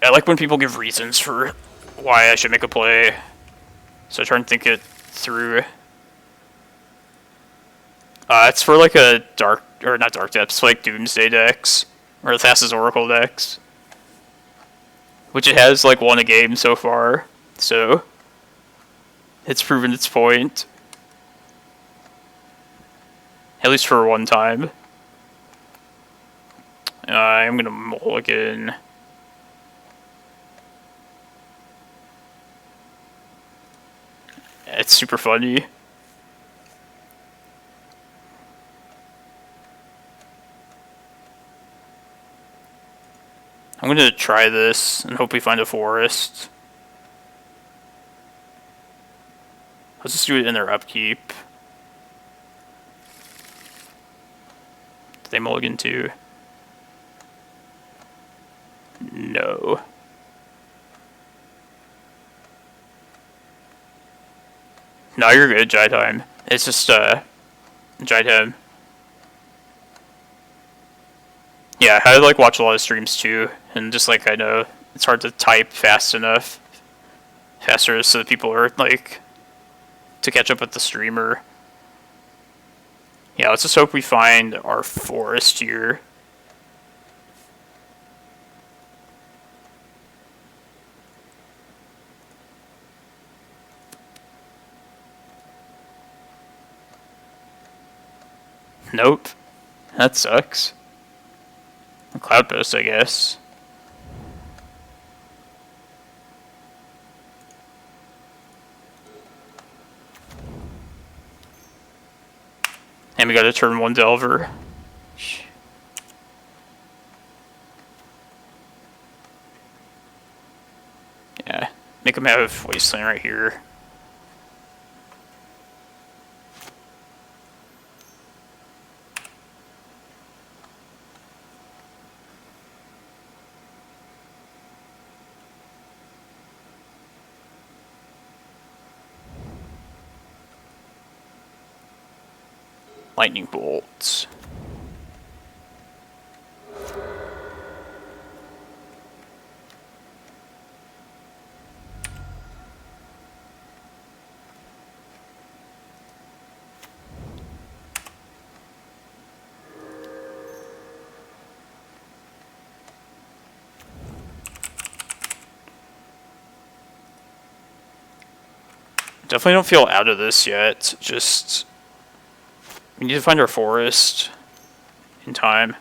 I like when people give reasons for why I should make a play. So I try and think it through. It's for like a dark, or not Dark Depths, like Doomsday decks, or the Thassa's Oracle decks. Which it has like won a game so far, so it's proven its point. At least for one time. I'm gonna mulligan. It's super funny. I'm gonna try this and hope we find a forest. Let's just do it in their upkeep. Did they mulligan too? No. No, you're good, Jai Time. It's just, Jai Time. Yeah, I like watch a lot of streams too, and just like I know it's hard to type fast enough, faster so that people are like to catch up with the streamer. Yeah, let's just hope we find our forest here. Nope, that sucks. Cloudpost, I guess. And we got a turn 1 Delver. Yeah, make him have Wasteland right here. Lightning bolts. Definitely don't feel out of this yet. Just we need to find our forest in time.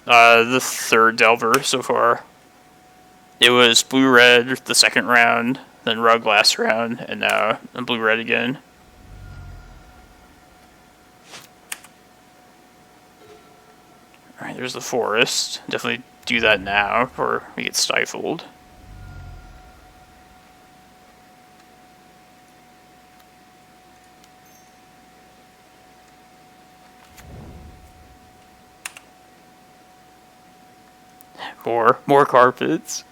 The third Delver so far. It was blue-red the second round, then Rug last round, and now blue-red again. Alright, there's the forest. Definitely do that now, or we get stifled. More carpets.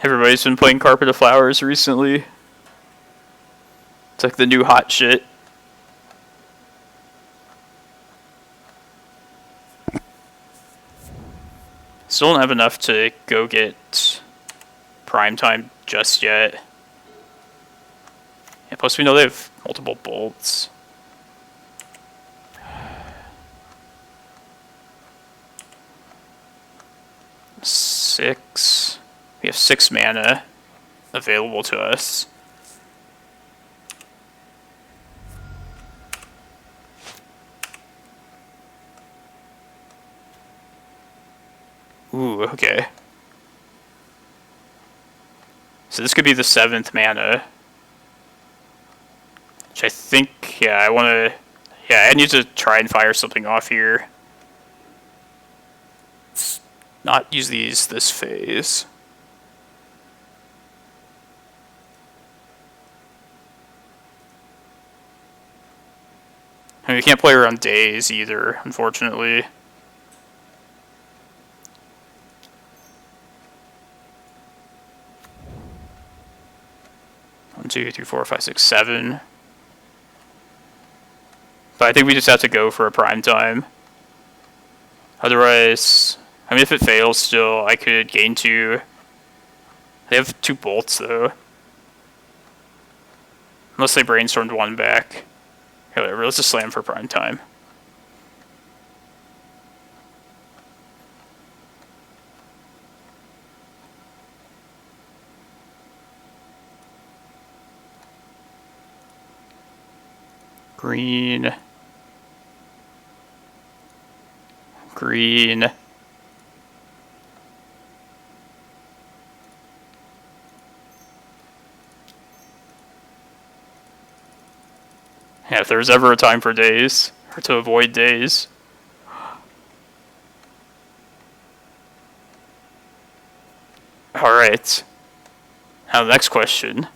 Everybody's been playing Carpet of Flowers recently. It's like the new hot shit. Still don't have enough to go get Primetime just yet. Yeah, plus we know they have multiple bolts. Six. We have 6 mana available to us. Ooh, okay. So this could be the 7th mana. Which I think, yeah, I want to... Yeah, I need to try and fire something off here. Let's not use these this phase. I mean, we can't play around days either, unfortunately. One, two, three, four, five, six, 7. But I think we just have to go for a prime time. Otherwise, I mean, if it fails still, I could gain 2. They have 2 bolts, though. Unless they brainstormed 1 back. Okay, whatever, let's just slam for prime time. Green. Green. Yeah, if there's ever a time for days, or to avoid days. Alright. Now the next question.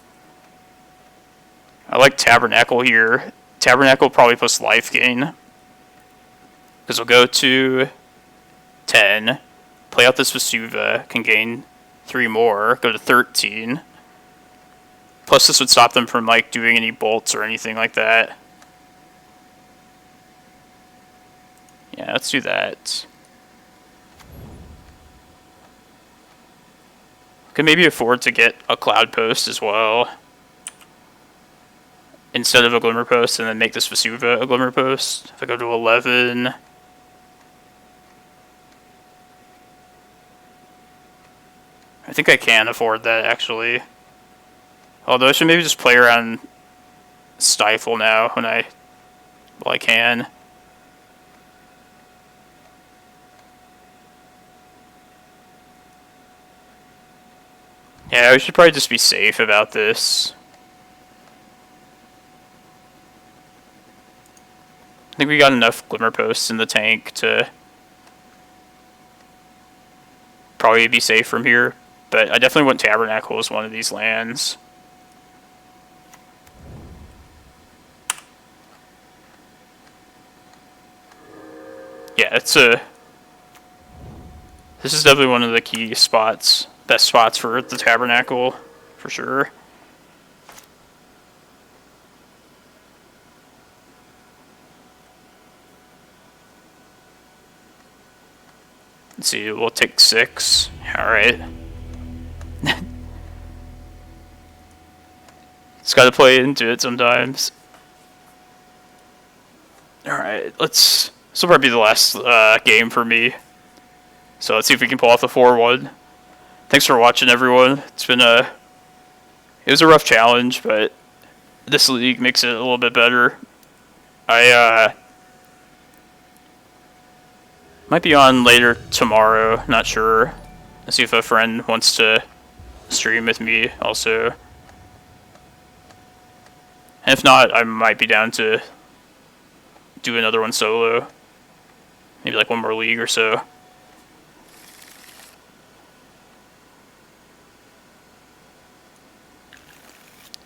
I like Tabernacle here. Tabernacle probably plus life gain. Because we'll go to 10. Play out this Vesuva, can gain 3 more, go to 13. Plus this would stop them from like doing any bolts or anything like that. Yeah, let's do that. Could maybe afford to get a Cloudpost as well. Instead of a Glimmerpost, and then make this Vesuva a Glimmerpost. If I go to 11... I think I can afford that, actually. Although I should maybe just play around Stifle now when I can. Yeah, we should probably just be safe about this. I think we got enough Glimmerposts in the tank to probably be safe from here. But I definitely want Tabernacle as one of these lands. Yeah, this is definitely one of the key spots, best spots for the Tabernacle, for sure. Let's see, we'll take 6. Alright. Just gotta play into it sometimes. Alright, this will probably be the last game for me. So let's see if we can pull off the 4-1. Thanks for watching, everyone. It was a rough challenge, but this league makes it a little bit better. I might be on later tomorrow, not sure. Let's see if a friend wants to stream with me also. And if not, I might be down to do another one solo. Maybe like one more league or so.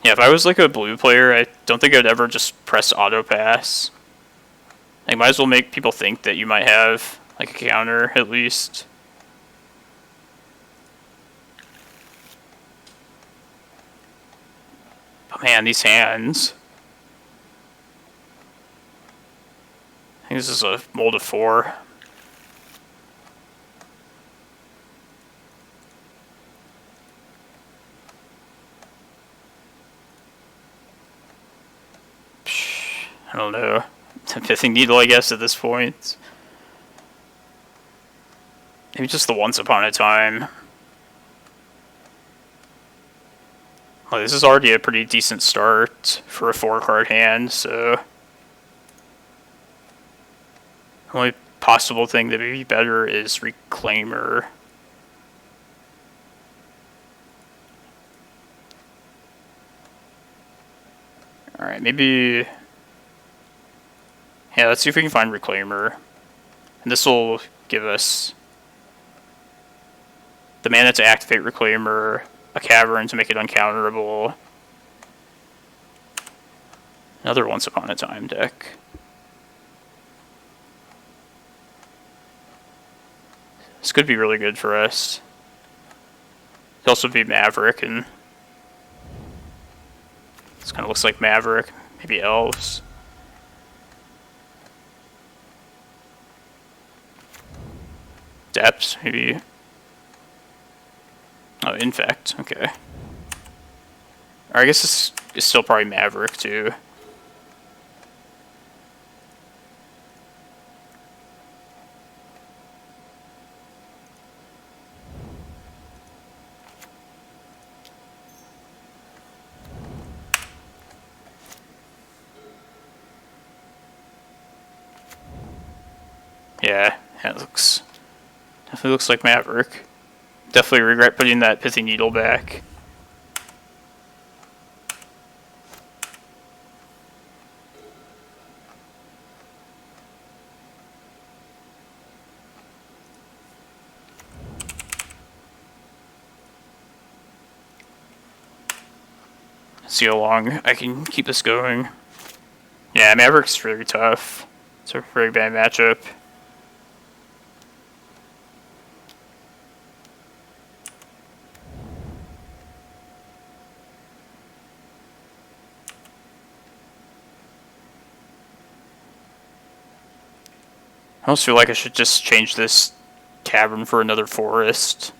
Yeah, if I was like a blue player, I don't think I'd ever just press auto pass. Like, might as well make people think that you might have like a counter at least. But man, these hands. I think this is a mold of 4. I don't know. Pithing Needle, I guess, at this point. Maybe just the Once Upon a Time. Well, this is already a pretty decent start for a 4-card hand, so... The only possible thing that would be better is Reclaimer. Alright, maybe... Yeah, let's see if we can find Reclaimer. And this will give us the mana to activate Reclaimer, a Cavern to make it uncounterable. Another Once Upon a Time deck. This could be really good for us. It could also be Maverick, and this kind of looks like Maverick. Maybe Elves. Depths, maybe. Oh, Infect, okay. Or I guess this is still probably Maverick, too. Yeah, that definitely looks like Maverick. Definitely regret putting that Pithing Needle back. Let's see how long I can keep this going. Yeah, Maverick's really tough. It's a very bad matchup. I almost feel like I should just change this cavern for another forest.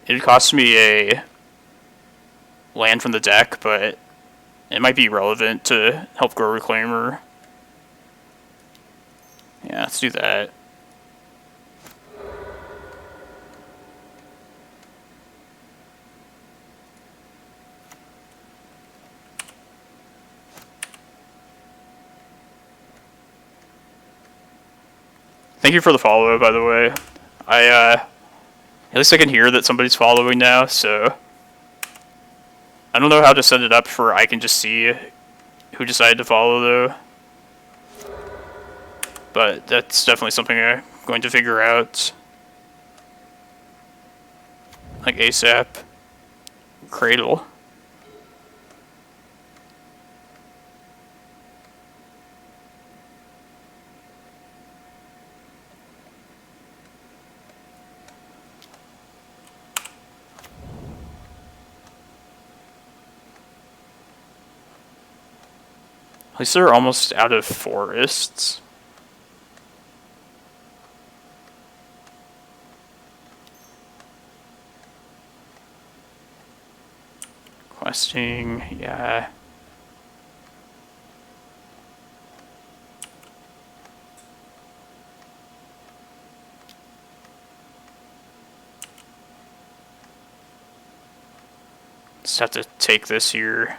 It costs me a land from the deck, but it might be relevant to help grow Reclaimer. Yeah, let's do that. Thank you for the follow, by the way. At least I can hear that somebody's following now, so... I don't know how to set it up for I can just see who decided to follow, though. But that's definitely something I'm going to figure out. Like ASAP. Cradle. At least they're almost out of forests. Questing, yeah. Just have to take this here.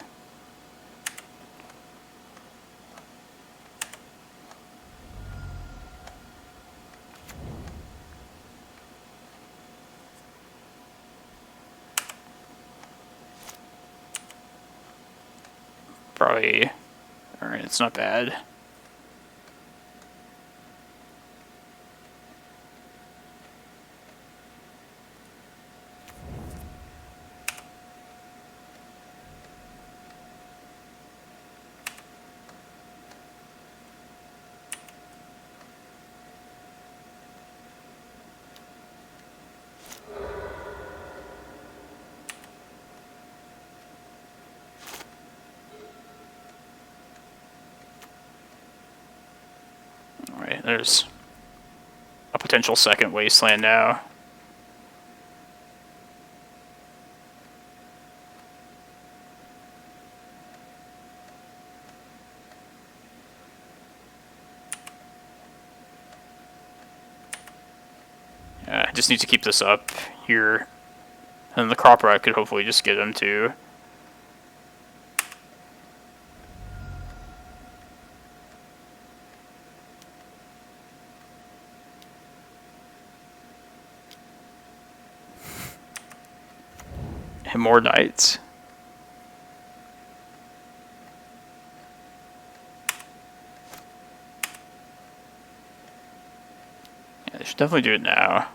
Probably. Alright, it's not bad. Alright, there's a potential second wasteland now. I just need to keep this up here. And the crop rot could hopefully just get him too. And more knights. Yeah, they should definitely do it now.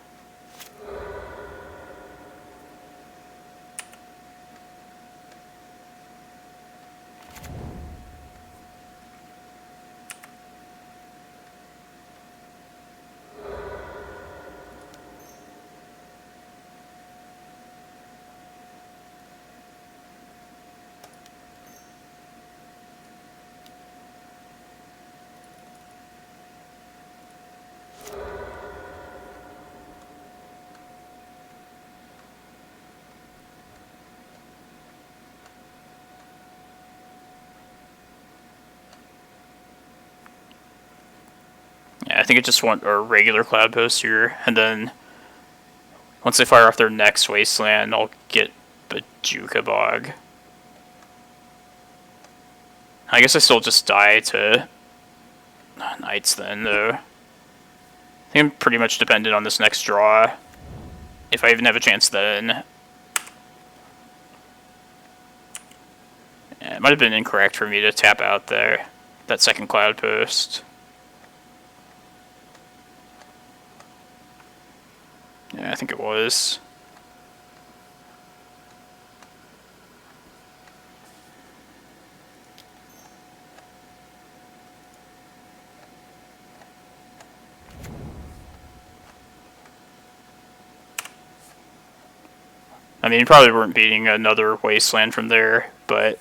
Yeah, I think I just want a regular Cloudpost here, and then once they fire off their next wasteland, I'll get Bojuka Bog. I guess I still just die to knights then, though. I think I'm pretty much dependent on this next draw. If I even have a chance then. Yeah, it might have been incorrect for me to tap out there. That second Cloudpost. Yeah, I think it was. I mean, you probably weren't beating another wasteland from there, but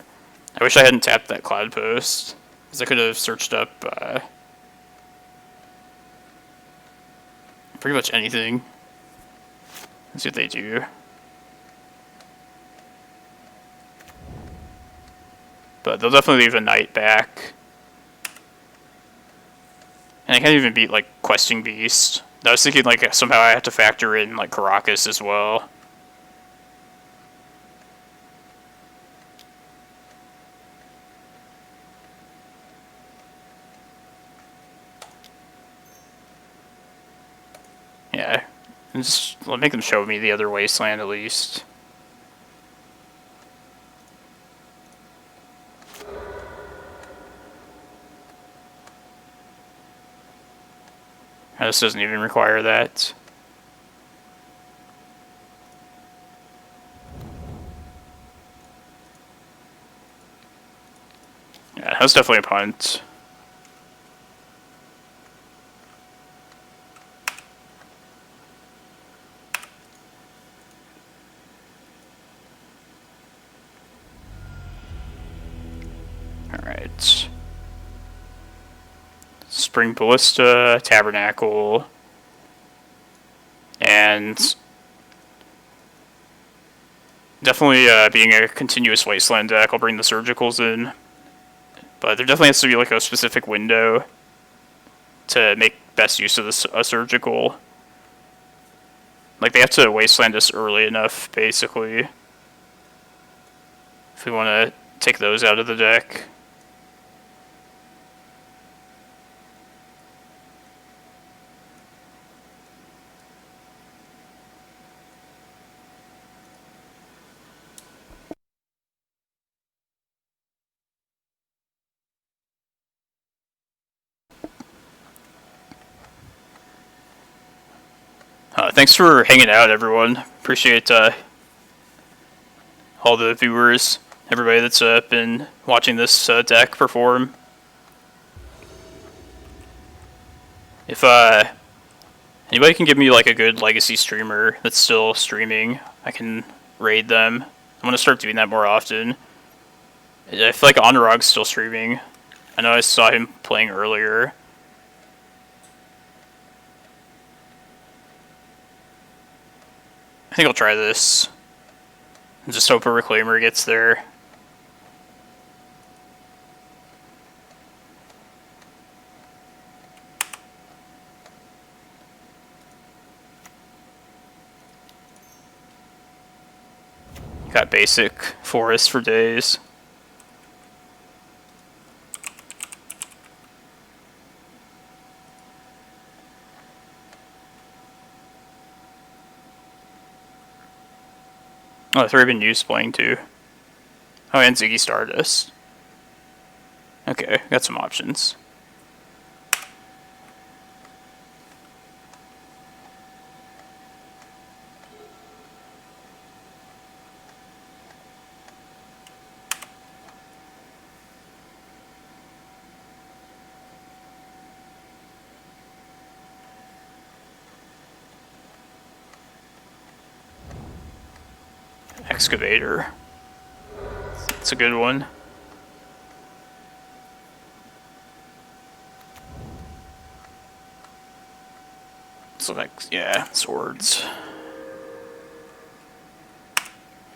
I wish I hadn't tapped that Cloudpost, because I could have searched up pretty much anything. Let's see what they do. But they'll definitely leave a knight back. And I can't even beat, like, Questing Beast. I was thinking, like, somehow I have to factor in, like, Karakas as well. Yeah. And just make them show me the other wasteland at least. This doesn't even require that. Yeah, that's definitely a punt. Alright. Spring Ballista, Tabernacle, and Definitely being a continuous wasteland deck, I'll bring the surgicals in. But there definitely has to be like a specific window to make best use of a surgical. Like they have to wasteland us early enough, basically, if we want to take those out of the deck. Thanks for hanging out, everyone. Appreciate all the viewers, everybody that's been watching this deck perform. If anybody can give me like a good legacy streamer that's still streaming, I can raid them. I'm gonna start doing that more often. I feel like Anurag's still streaming. I know I saw him playing earlier. I think I'll try this. And just hope a Reclaimer gets there. Got basic forest for days. Oh, Thraben U's playing too. Oh, and Ziggy Stardust. Okay, got some options. Excavator. It's a good one. So like, yeah, swords.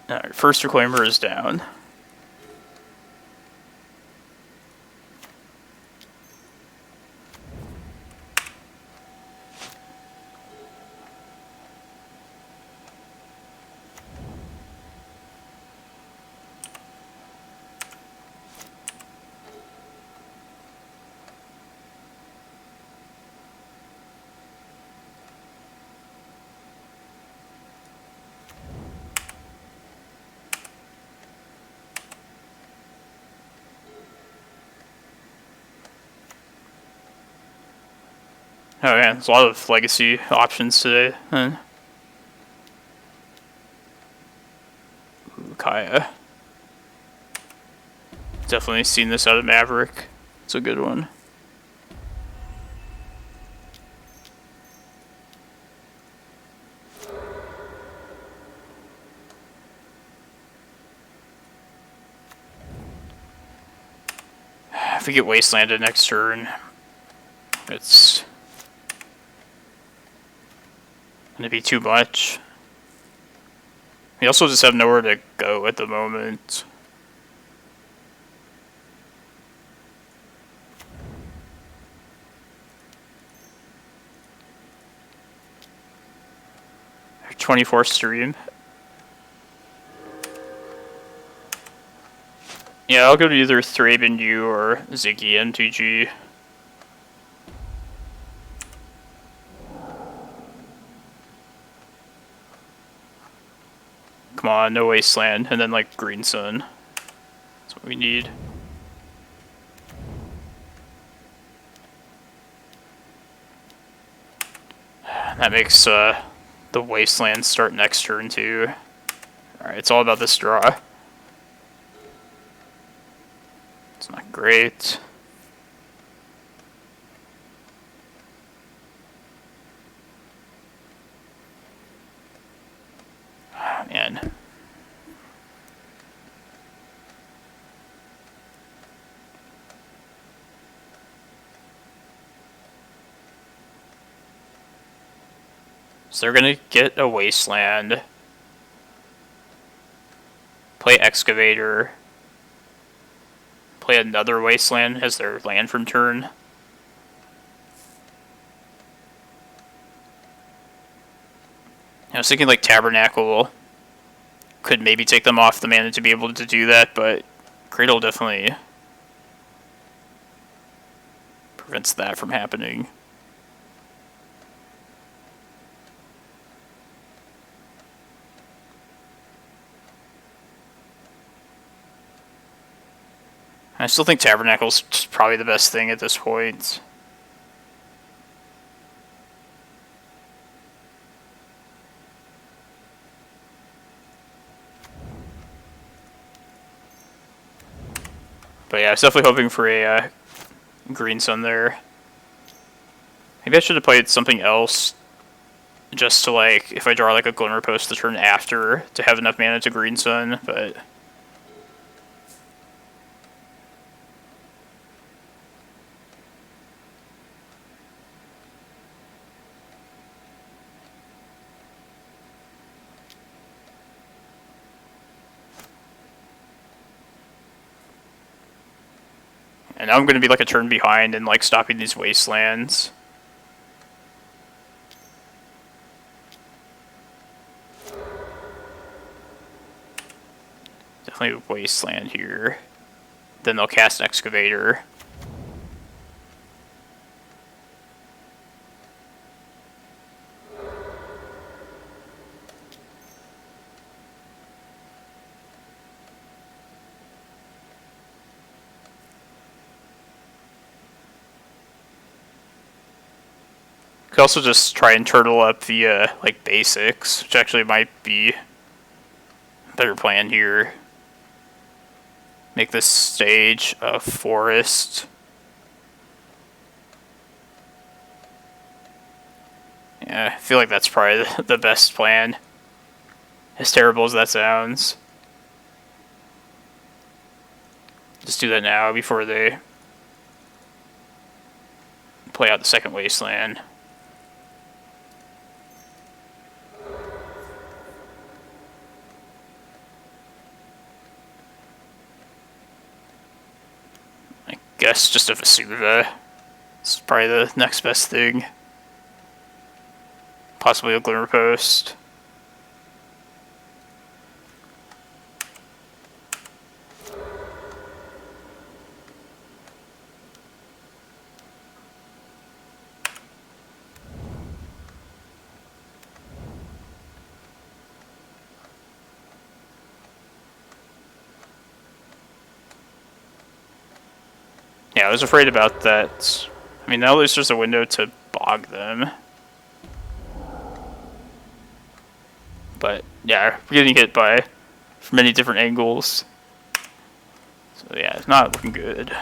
Alright, first Reclaimer is down. Oh yeah, there's a lot of legacy options today. Ooh, Kaya. Definitely seen this out of Maverick. It's a good one. If we get Wastelanded next turn, it's gonna be too much. We also just have nowhere to go at the moment. Our 24 stream. Yeah, I'll go to either Thraben U or Ziggy MTG. Come on, no Wasteland, and then like Green Sun. That's what we need. That makes the Wasteland start next turn too. Alright, it's all about this draw. It's not great. Oh, man. So they're gonna get a Wasteland. play Excavator, play another Wasteland as their land from turn. I was thinking like Tabernacle could maybe take them off the mana to be able to do that, but Cradle definitely prevents that from happening. I still think Tabernacle's probably the best thing at this point. But yeah, I was definitely hoping for a green sun there. Maybe I should have played something else, just to like, if I draw like a Glimmerpost the turn after, to have enough mana to green sun, but... And now I'm going to be like a turn behind and like stopping these wastelands. Definitely a wasteland here. Then they'll cast Excavator. Could also just try and turtle up the like basics, which actually might be a better plan here. Make this stage a forest. Yeah, I feel like that's probably the best plan. As terrible as that sounds. Just do that now before they play out the second wasteland. I guess just a Vesuva. This is probably the next best thing. Possibly a Glimmerpost. Yeah, I was afraid about that. I mean, now at least there's a window to bog them. But, yeah, we're getting hit by from many different angles. So, yeah, it's not looking good.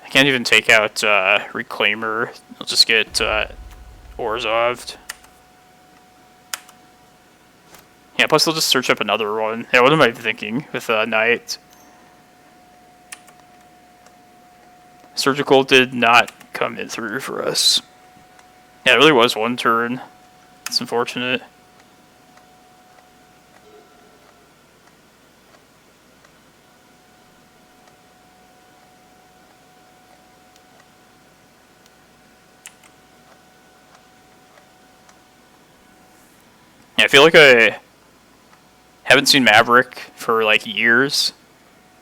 I can't even take out Reclaimer. I'll just get Orzoved. Yeah, plus they'll just search up another one. Yeah, what am I thinking with Knight? Surgical did not come in through for us. Yeah, it really was one turn. It's unfortunate. Yeah, I feel like I haven't seen Maverick for like years.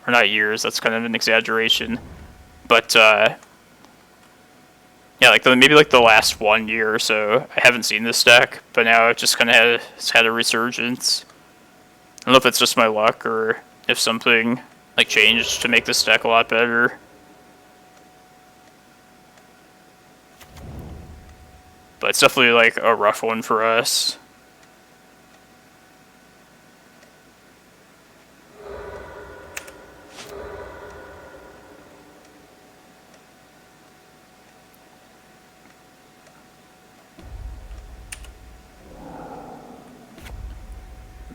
Or not years, that's kind of an exaggeration. But yeah, like maybe like the last 1 year or so, I haven't seen this deck, but now it just kind of had a resurgence. I don't know if it's just my luck or if something like changed to make this deck a lot better. But it's definitely like a rough one for us.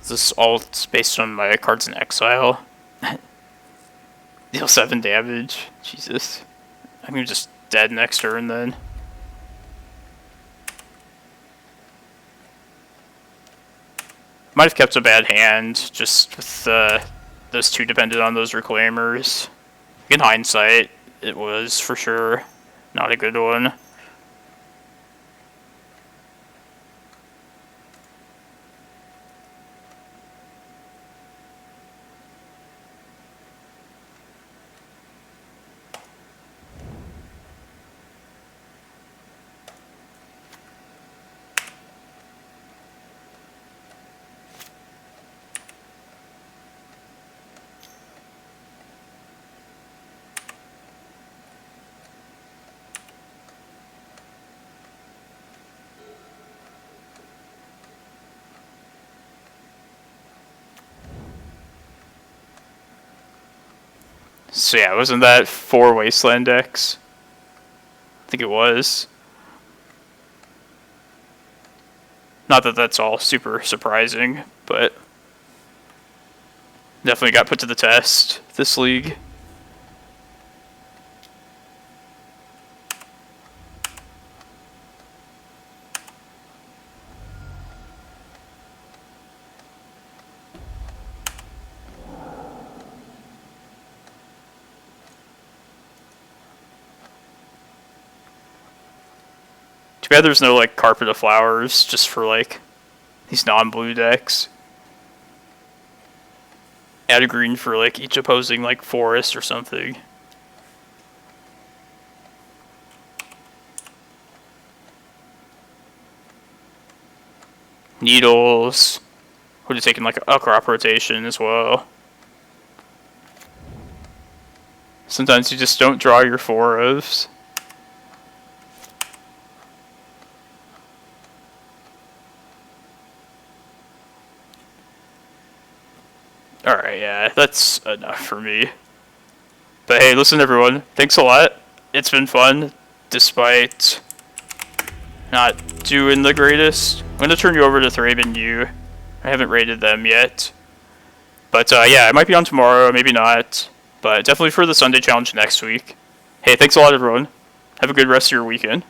This all based on my cards in exile. Deal 7 damage. Jesus. I'm gonna just dead next turn then. Might have kept a bad hand, just with those two dependent on those Reclaimers. In hindsight, it was for sure not a good one. So yeah, wasn't that 4 Wasteland decks? I think it was. Not that that's all super surprising, but definitely got put to the test this league. Too bad there's no, like, Carpet of Flowers just for, like, these non-blue decks. Add a green for, like, each opposing, like, forest or something. Needles. Would have taken, like, a crop rotation as well. Sometimes you just don't draw your 4-ofs. Alright, yeah, that's enough for me. But hey, listen everyone, thanks a lot. It's been fun, despite not doing the greatest. I'm going to turn you over to Thraben U. I haven't rated them yet. But yeah, I might be on tomorrow, maybe not. But definitely for the Sunday challenge next week. Hey, thanks a lot everyone. Have a good rest of your weekend.